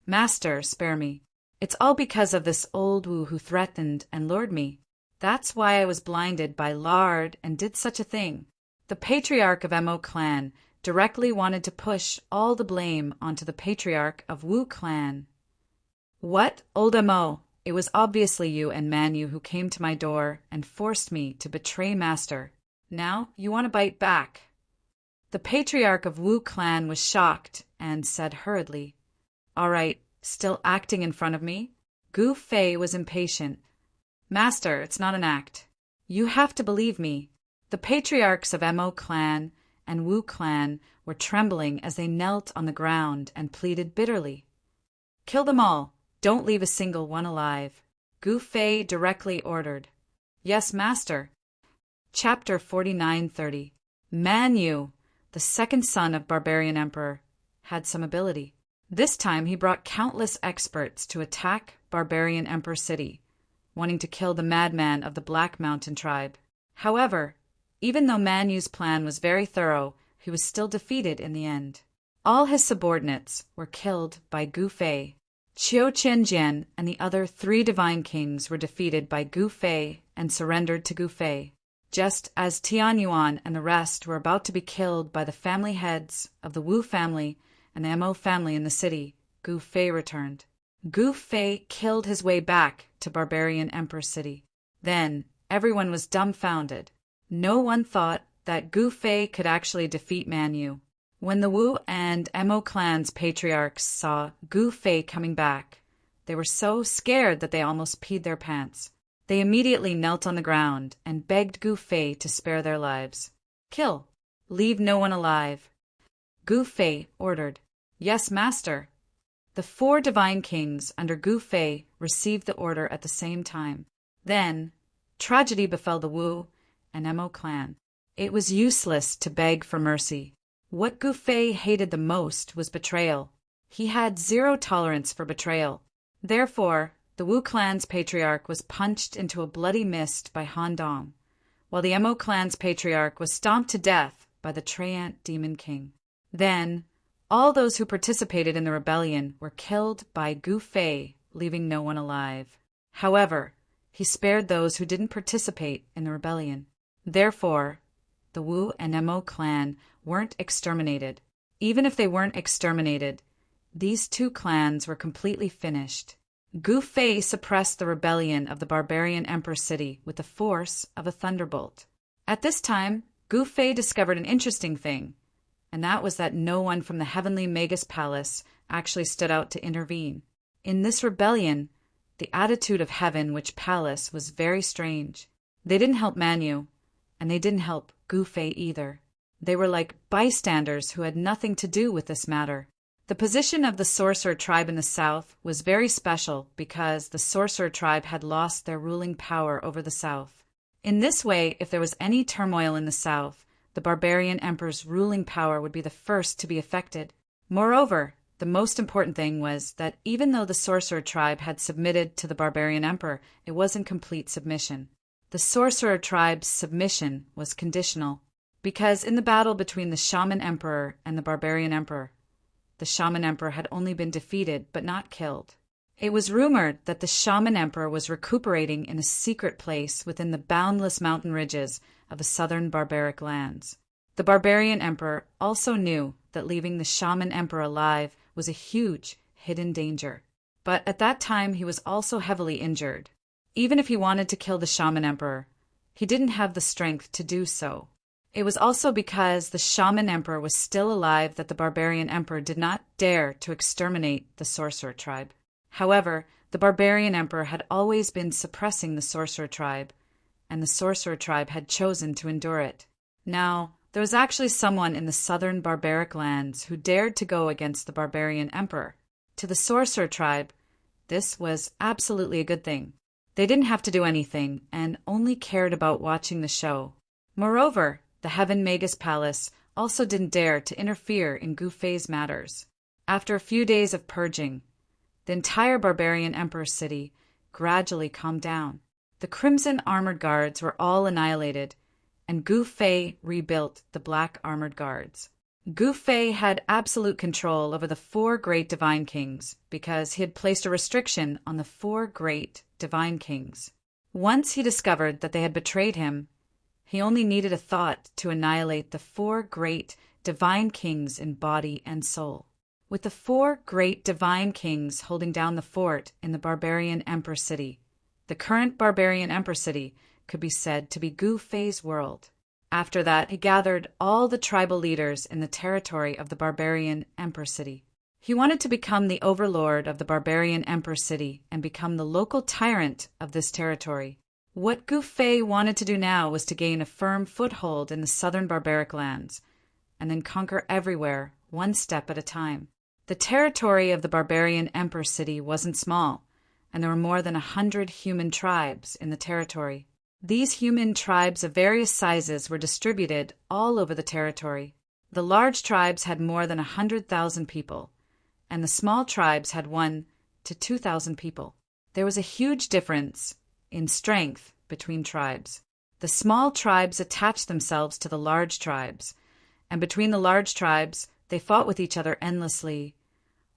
Speaker 1: Master, spare me. It's all because of this old Wu who threatened and lured me. That's why I was blinded by lard and did such a thing. The patriarch of Mo clan directly wanted to push all the blame onto the patriarch of Wu clan. What, old Mo? It was obviously you and Man Yu who came to my door and forced me to betray Master. Now you want to bite back. The patriarch of Wu clan was shocked and said hurriedly, "All right, still acting in front of me?" Gu Fei was impatient. "Master, it's not an act. You have to believe me." The patriarchs of Mo clan and Wu clan were trembling as they knelt on the ground and pleaded bitterly. "Kill them all. Don't leave a single one alive," Gu Fei directly ordered. "Yes, Master." Chapter 49:30. Man Yu, the second son of Barbarian Emperor, had some ability. This time he brought countless experts to attack Barbarian Emperor City, wanting to kill the madman of the Black Mountain tribe. However, even though Man Yu's plan was very thorough, he was still defeated in the end. All his subordinates were killed by Gu Fei. Qiu Qianjian and the other 3 divine kings were defeated by Gu Fei and surrendered to Gu Fei. Just as Tianyuan and the rest were about to be killed by the family heads of the Wu family and the Mo family in the city, Gu Fei returned. Gu Fei killed his way back to Barbarian Emperor City. Then everyone was dumbfounded. No one thought that Gu Fei could actually defeat Man Yu. When the Wu and Mo clan's patriarchs saw Gu Fei coming back, they were so scared that they almost peed their pants. They immediately knelt on the ground and begged Gu Fei to spare their lives. "Kill. Leave no one alive," Gu Fei ordered. "Yes, Master." The 4 divine kings under Gu Fei received the order at the same time. Then, tragedy befell the Wu and Mo clan. It was useless to beg for mercy. What Gu Fei hated the most was betrayal. He had 0 tolerance for betrayal. Therefore, the Wu clan's patriarch was punched into a bloody mist by Han Dong, while the Mo clan's patriarch was stomped to death by the Treant Demon King. Then, all those who participated in the rebellion were killed by Gu Fei, leaving no one alive. However, he spared those who didn't participate in the rebellion. Therefore, the Wu and Mo clan weren't exterminated. Even if they weren't exterminated, these 2 clans were completely finished. Gu Fei suppressed the rebellion of the Barbarian Emperor City with the force of a thunderbolt. At this time, Gu Fei discovered an interesting thing, and that was that no one from the heavenly Magus Palace actually stood out to intervene. In this rebellion, the attitude of heaven which palace was very strange. They didn't help Man Yu, and they didn't help Gu Fei either. They were like bystanders who had nothing to do with this matter. The position of the sorcerer tribe in the south was very special because the sorcerer tribe had lost their ruling power over the south. In this way, if there was any turmoil in the south, the barbarian emperor's ruling power would be the first to be affected. Moreover, The most important thing was that even though the sorcerer tribe had submitted to the barbarian emperor, it wasn't complete submission. The sorcerer tribe's submission was conditional, because in the battle between the shaman emperor and the barbarian emperor, the shaman emperor had only been defeated but not killed. It was rumored that the shaman emperor was recuperating in a secret place within the boundless mountain ridges of the southern barbaric lands. The barbarian emperor also knew that leaving the shaman emperor alive was a huge, hidden danger. But at that time he was also heavily injured. Even if he wanted to kill the shaman emperor, he didn't have the strength to do so. It was also because the shaman emperor was still alive that the barbarian emperor did not dare to exterminate the sorcerer tribe. However, the barbarian emperor had always been suppressing the sorcerer tribe, and the sorcerer tribe had chosen to endure it. Now, there was actually someone in the southern barbaric lands who dared to go against the barbarian emperor. To the sorcerer tribe, this was absolutely a good thing. They didn't have to do anything and only cared about watching the show. Moreover, the Heaven Magus Palace also didn't dare to interfere in Gu Fei's matters. After a few days of purging, the entire barbarian emperor city gradually calmed down. The crimson armored guards were all annihilated, and Gu Fei rebuilt the black armored guards. Gu Fei had absolute control over the 4 great divine kings because he had placed a restriction on the 4 great divine kings. Once he discovered that they had betrayed him, he only needed a thought to annihilate the 4 great divine kings in body and soul. With the 4 great divine kings holding down the fort in the barbarian emperor city, the current barbarian emperor city could be said to be Gu Fei's world. After that, he gathered all the tribal leaders in the territory of the barbarian emperor city. He wanted to become the overlord of the barbarian emperor city and become the local tyrant of this territory. What Gu Fei wanted to do now was to gain a firm foothold in the southern barbaric lands, and then conquer everywhere, one step at a time. The territory of the barbarian emperor city wasn't small, and there were more than 100 human tribes in the territory. These human tribes of various sizes were distributed all over the territory. The large tribes had more than 100,000 people, and the small tribes had 1 to 2,000 people. There was a huge difference in strength between tribes. The small tribes attached themselves to the large tribes, and between the large tribes, they fought with each other endlessly,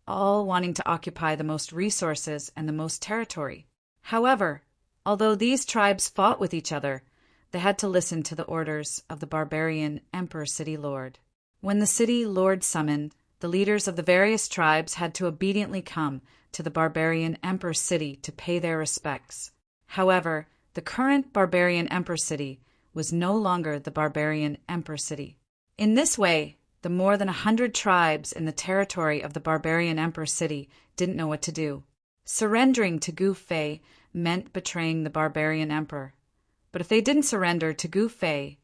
Speaker 1: all wanting to occupy the most resources and the most territory. However, although these tribes fought with each other, they had to listen to the orders of the barbarian emperor city lord. When the city lord summoned, the leaders of the various tribes had to obediently come to the barbarian emperor city to pay their respects. However, the current barbarian emperor city was no longer the barbarian emperor city. In this way, the more than 100 tribes in the territory of the barbarian emperor city didn't know what to do. Surrendering to Gu Fei meant betraying the barbarian emperor. But if they didn't surrender to Gu Fei,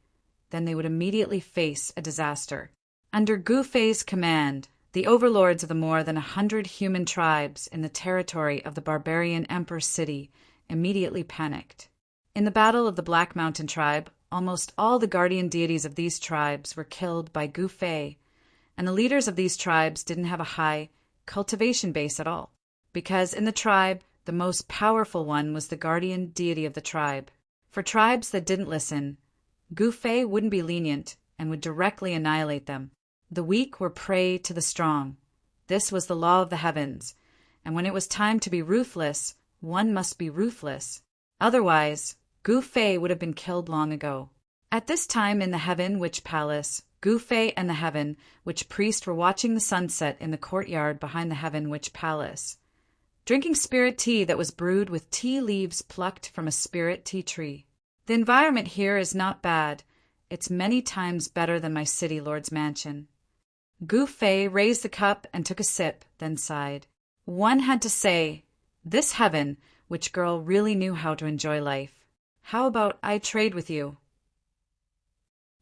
Speaker 1: then they would immediately face a disaster. Under Gu Fei's command, the overlords of the more than 100 human tribes in the territory of the barbarian emperor city immediately panicked. In the Battle of the Black Mountain tribe, almost all the guardian deities of these tribes were killed by Gu Fei, and the leaders of these tribes didn't have a high cultivation base at all, because in the tribe, the most powerful one was the guardian deity of the tribe. For tribes that didn't listen, Gu Fei wouldn't be lenient and would directly annihilate them. The weak were prey to the strong. This was the law of the heavens, and when it was time to be ruthless, one must be ruthless. Otherwise, Gu Fei would have been killed long ago. At this time in the Heaven Witch Palace, Gu Fei and the Heaven Witch Priest were watching the sunset in the courtyard behind the Heaven Witch Palace, drinking spirit tea that was brewed with tea leaves plucked from a spirit tea tree. The environment here is not bad. It's many times better than my city lord's mansion. Gu Fei raised the cup and took a sip, then sighed. One had to say, this Heaven Witch girl really knew how to enjoy life. How about I trade with you?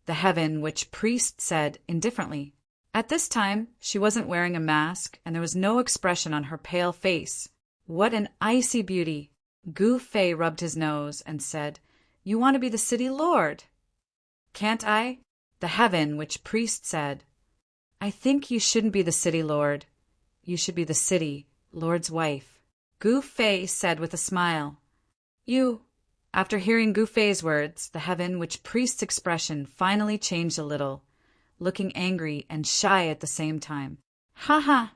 Speaker 1: The Heaven Witch Priest said indifferently. At this time, she wasn't wearing a mask, and there was no expression on her pale face. What an icy beauty! Gu Fei rubbed his nose and said, You want to be the city lord? Can't I? The Heaven Witch Priest said, I think you shouldn't be the city lord. you should be the city lord's wife. Gu Fei said with a smile. You. After hearing Gu Fei's words, the heaven witch priest's expression finally changed a little, looking angry and shy at the same time. Ha ha!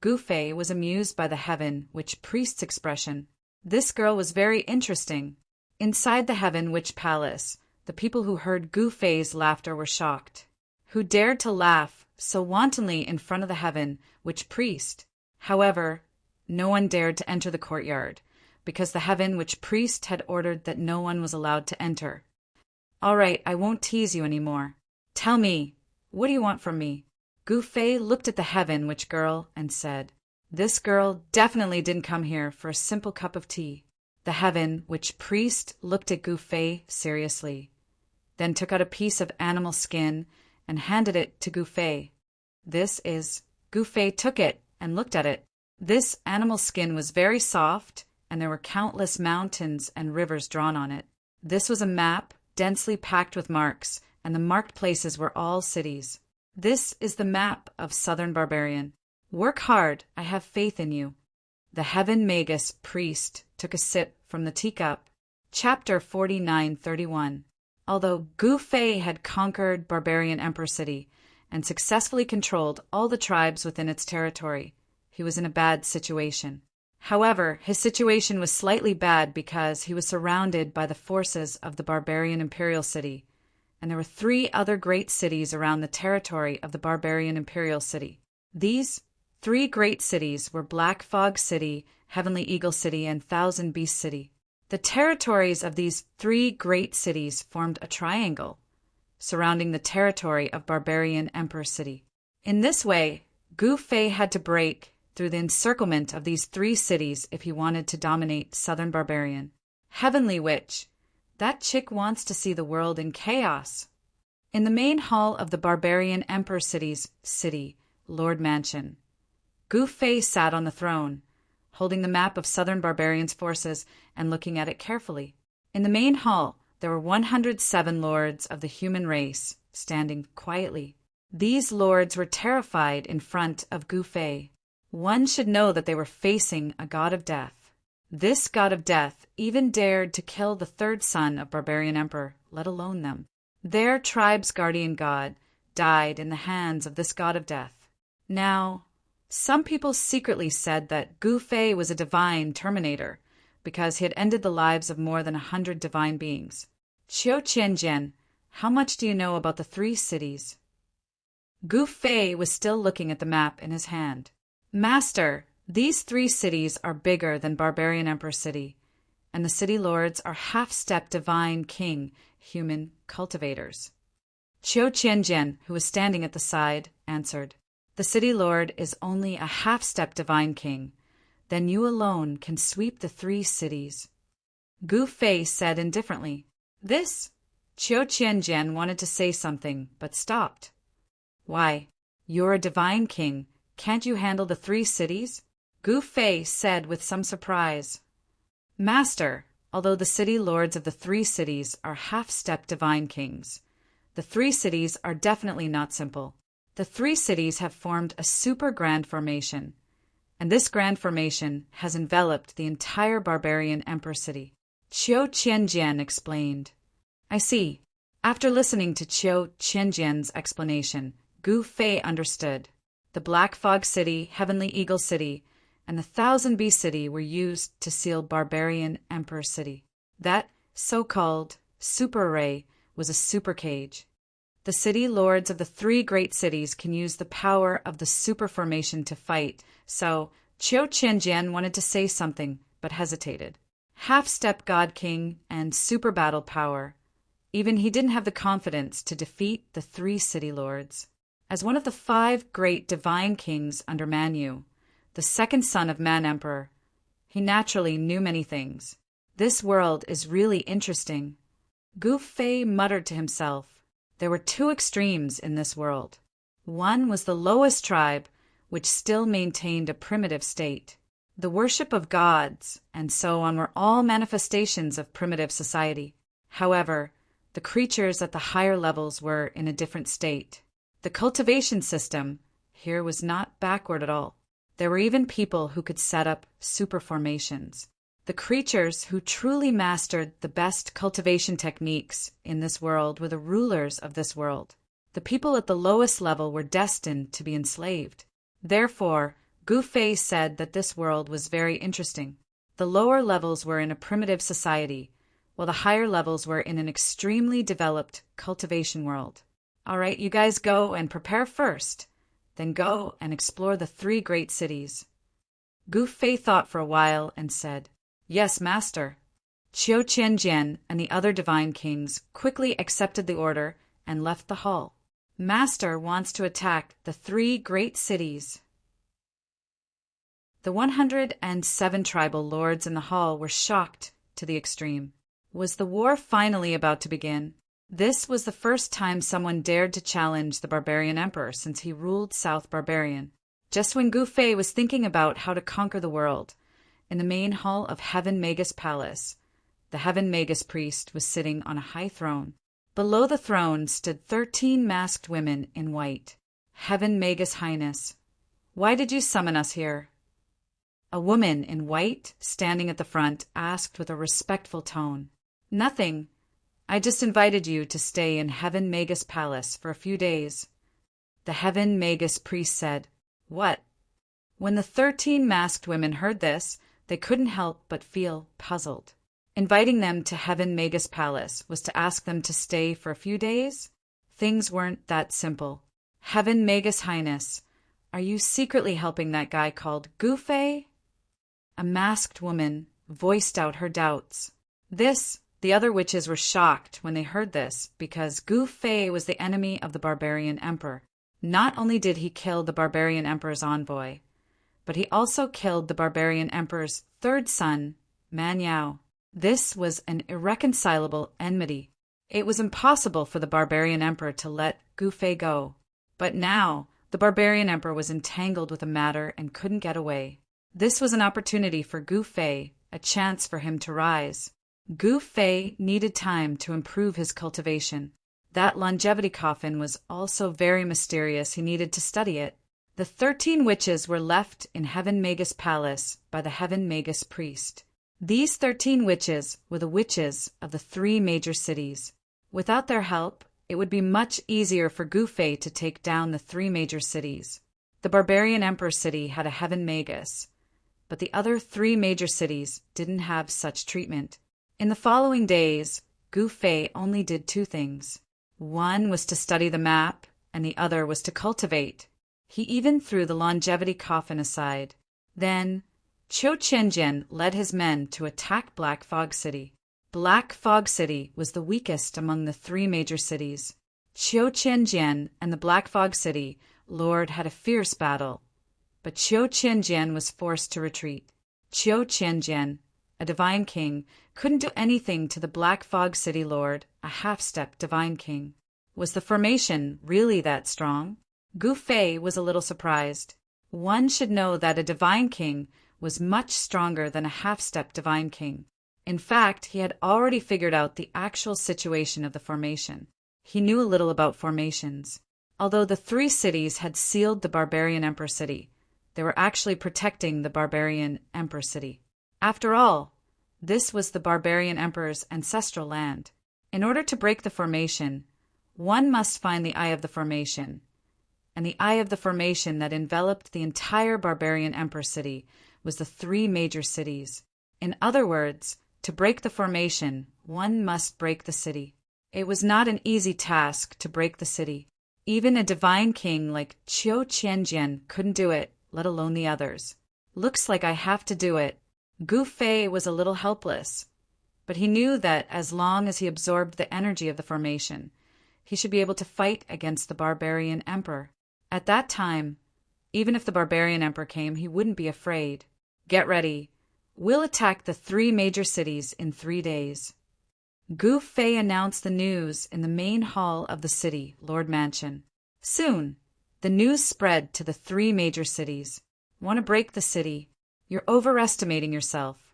Speaker 1: Gu Fei was amused by the heaven witch priest's expression. This girl was very interesting. Inside the heaven witch palace, the people who heard Gu Fei's laughter were shocked. Who dared to laugh so wantonly in front of the heaven witch priest? However, no one dared to enter the courtyard, because the heaven witch priest had ordered that no one was allowed to enter. All right, I won't tease you anymore. Tell me, what do you want from me? Gu Fei looked at the heaven witch girl and said, This girl definitely didn't come here for a simple cup of tea. The heaven witch priest looked at Gu Fei seriously, then took out a piece of animal skin and handed it to Gu Fei. Gu Fei took it and looked at it. This animal skin was very soft, and there were countless mountains and rivers drawn on it. This was a map densely packed with marks, and the marked places were all cities. This is the map of Southern Barbarian. Work hard, I have faith in you. The heaven magus priest took a sip from the teacup. Chapter 49:31. Although Gu Fei had conquered Barbarian Emperor City and successfully controlled all the tribes within its territory, he was in a bad situation. However, his situation was slightly bad because he was surrounded by the forces of the Barbarian Imperial City, and there were 3 other great cities around the territory of the Barbarian Imperial City. These 3 great cities were Black Fog City, Heavenly Eagle City, and Thousand Beast City. The territories of these 3 great cities formed a triangle, surrounding the territory of Barbarian Emperor City. In this way, Gu Fei had to break through the encirclement of these 3 cities if he wanted to dominate Southern Barbarian. Heavenly Witch, that chick wants to see the world in chaos. In the main hall of the Barbarian Emperor City's Lord Mansion, Gu Fei sat on the throne, holding the map of Southern Barbarians' forces and looking at it carefully. In the main hall, there were 107 lords of the human race, standing quietly. These lords were terrified in front of Gu Fei. One should know that they were facing a god of death. This god of death even dared to kill the 3rd son of Barbarian Emperor, let alone them. Their tribe's guardian god died in the hands of this god of death. Now, some people secretly said that Gu Fei was a divine terminator because he had ended the lives of more than 100 divine beings. Qiu Qianjian, how much do you know about the 3 cities? Gu Fei was still looking at the map in his hand. Master, these 3 cities are bigger than Barbarian Emperor City, and the city lords are half-step divine king human cultivators. Qiu Qianjian, who was standing at the side, answered, The city lord is only a half-step divine king. Then you alone can sweep the 3 cities. Gu Fei said indifferently. Qiu Qianjian wanted to say something, but stopped. Why, you're a divine king. Can't you handle the 3 cities? Gu Fei said with some surprise. Master, although the city lords of the 3 cities are half-step divine kings, the 3 cities are definitely not simple. The 3 cities have formed a super grand formation, and this grand formation has enveloped the entire Barbarian Emperor City. Qiu Qianjian explained. I see. After listening to Qiu Qianjian's explanation, Gu Fei understood. The Black Fog City, Heavenly Eagle City, and the Thousand Beast City were used to seal Barbarian Emperor City. That so-called super array was a super cage. The city lords of the 3 great cities can use the power of the super formation to fight, so Qiu Qianjian wanted to say something, but hesitated. Half-step God King and super battle power. Even he didn't have the confidence to defeat the 3 city lords. As one of the 5 great divine kings under Manu, the 2nd son of Man Emperor, he naturally knew many things. This world is really interesting. Gu Fei muttered to himself. There were 2 extremes in this world. One was the lowest tribe, which still maintained a primitive state. The worship of gods and so on were all manifestations of primitive society. However, the creatures at the higher levels were in a different state. The cultivation system here was not backward at all. There were even people who could set up super formations. The creatures who truly mastered the best cultivation techniques in this world were the rulers of this world. The people at the lowest level were destined to be enslaved. Therefore, Gu Fei said that this world was very interesting. The lower levels were in a primitive society, while the higher levels were in an extremely developed cultivation world. All right, you guys go and prepare first. Then go and explore the 3 great cities. Gu Fei thought for a while and said, "Yes, master." Qiu Qianjian and the other divine kings quickly accepted the order and left the hall. Master wants to attack the 3 great cities. The 107 tribal lords in the hall were shocked to the extreme. Was the war finally about to begin? This was the first time someone dared to challenge the barbarian emperor since he ruled South Barbarian. Just when Gu Fei was thinking about how to conquer the world, in the main hall of Heaven Magus Palace, the Heaven Magus priest was sitting on a high throne. Below the throne stood 13 masked women in white. "Heaven Magus Highness, why did you summon us here?" A woman in white, standing at the front, asked with a respectful tone. "Nothing. I just invited you to stay in Heaven Magus Palace for a few days." The Heaven Magus priest said, "What?" When the 13 masked women heard this, they couldn't help but feel puzzled. Inviting them to Heaven Magus Palace was to ask them to stay for a few days? Things weren't that simple. "Heaven Magus Highness, are you secretly helping that guy called Gu Fei?" A masked woman voiced out her doubts. The other witches were shocked when they heard this, because Gu Fei was the enemy of the barbarian emperor. Not only did he kill the barbarian emperor's envoy, but he also killed the barbarian emperor's 3rd son, Man Yao. This was an irreconcilable enmity. It was impossible for the barbarian emperor to let Gu Fei go. But now, the barbarian emperor was entangled with a matter and couldn't get away. This was an opportunity for Gu Fei, a chance for him to rise. Gu Fei needed time to improve his cultivation. That longevity coffin was also very mysterious. He needed to study it. The 13 witches were left in Heaven Magus Palace by the Heaven Magus priest. These 13 witches were the witches of the 3 major cities. Without their help, it would be much easier for Gu Fei to take down the 3 major cities. The barbarian emperor city had a Heaven Magus, but the other 3 major cities didn't have such treatment. In the following days, Gu Fei only did 2 things. One was to study the map, and the other was to cultivate. He even threw the longevity coffin aside. Then, Qiu Qianjian led his men to attack Black Fog City. Black Fog City was the weakest among the 3 major cities. Qiu Qianjian and the Black Fog City lord had a fierce battle, but Qiu Qianjian was forced to retreat. Qiu Qianjian, a divine king, couldn't do anything to the Black Fog City lord, a half-step divine king. Was the formation really that strong? Gu Fei was a little surprised. One should know that a divine king was much stronger than a half-step divine king. In fact, he had already figured out the actual situation of the formation. He knew a little about formations. Although the 3 cities had sealed the barbarian emperor city, they were actually protecting the barbarian emperor city. After all, this was the barbarian emperor's ancestral land. In order to break the formation, one must find the eye of the formation, and the eye of the formation that enveloped the entire barbarian emperor city was the 3 major cities. In other words, to break the formation, one must break the city. It was not an easy task to break the city. Even a divine king like Qiu Qianjian couldn't do it, let alone the others. Looks like I have to do it. Gu Fei was a little helpless, but he knew that as long as he absorbed the energy of the formation, he should be able to fight against the barbarian emperor. At that time, even if the barbarian emperor came, he wouldn't be afraid. Get ready. We'll attack the 3 major cities in 3 days. Gu Fei announced the news in the main hall of the city, Lord Mansion. Soon, the news spread to the 3 major cities. Want to break the city? You're overestimating yourself.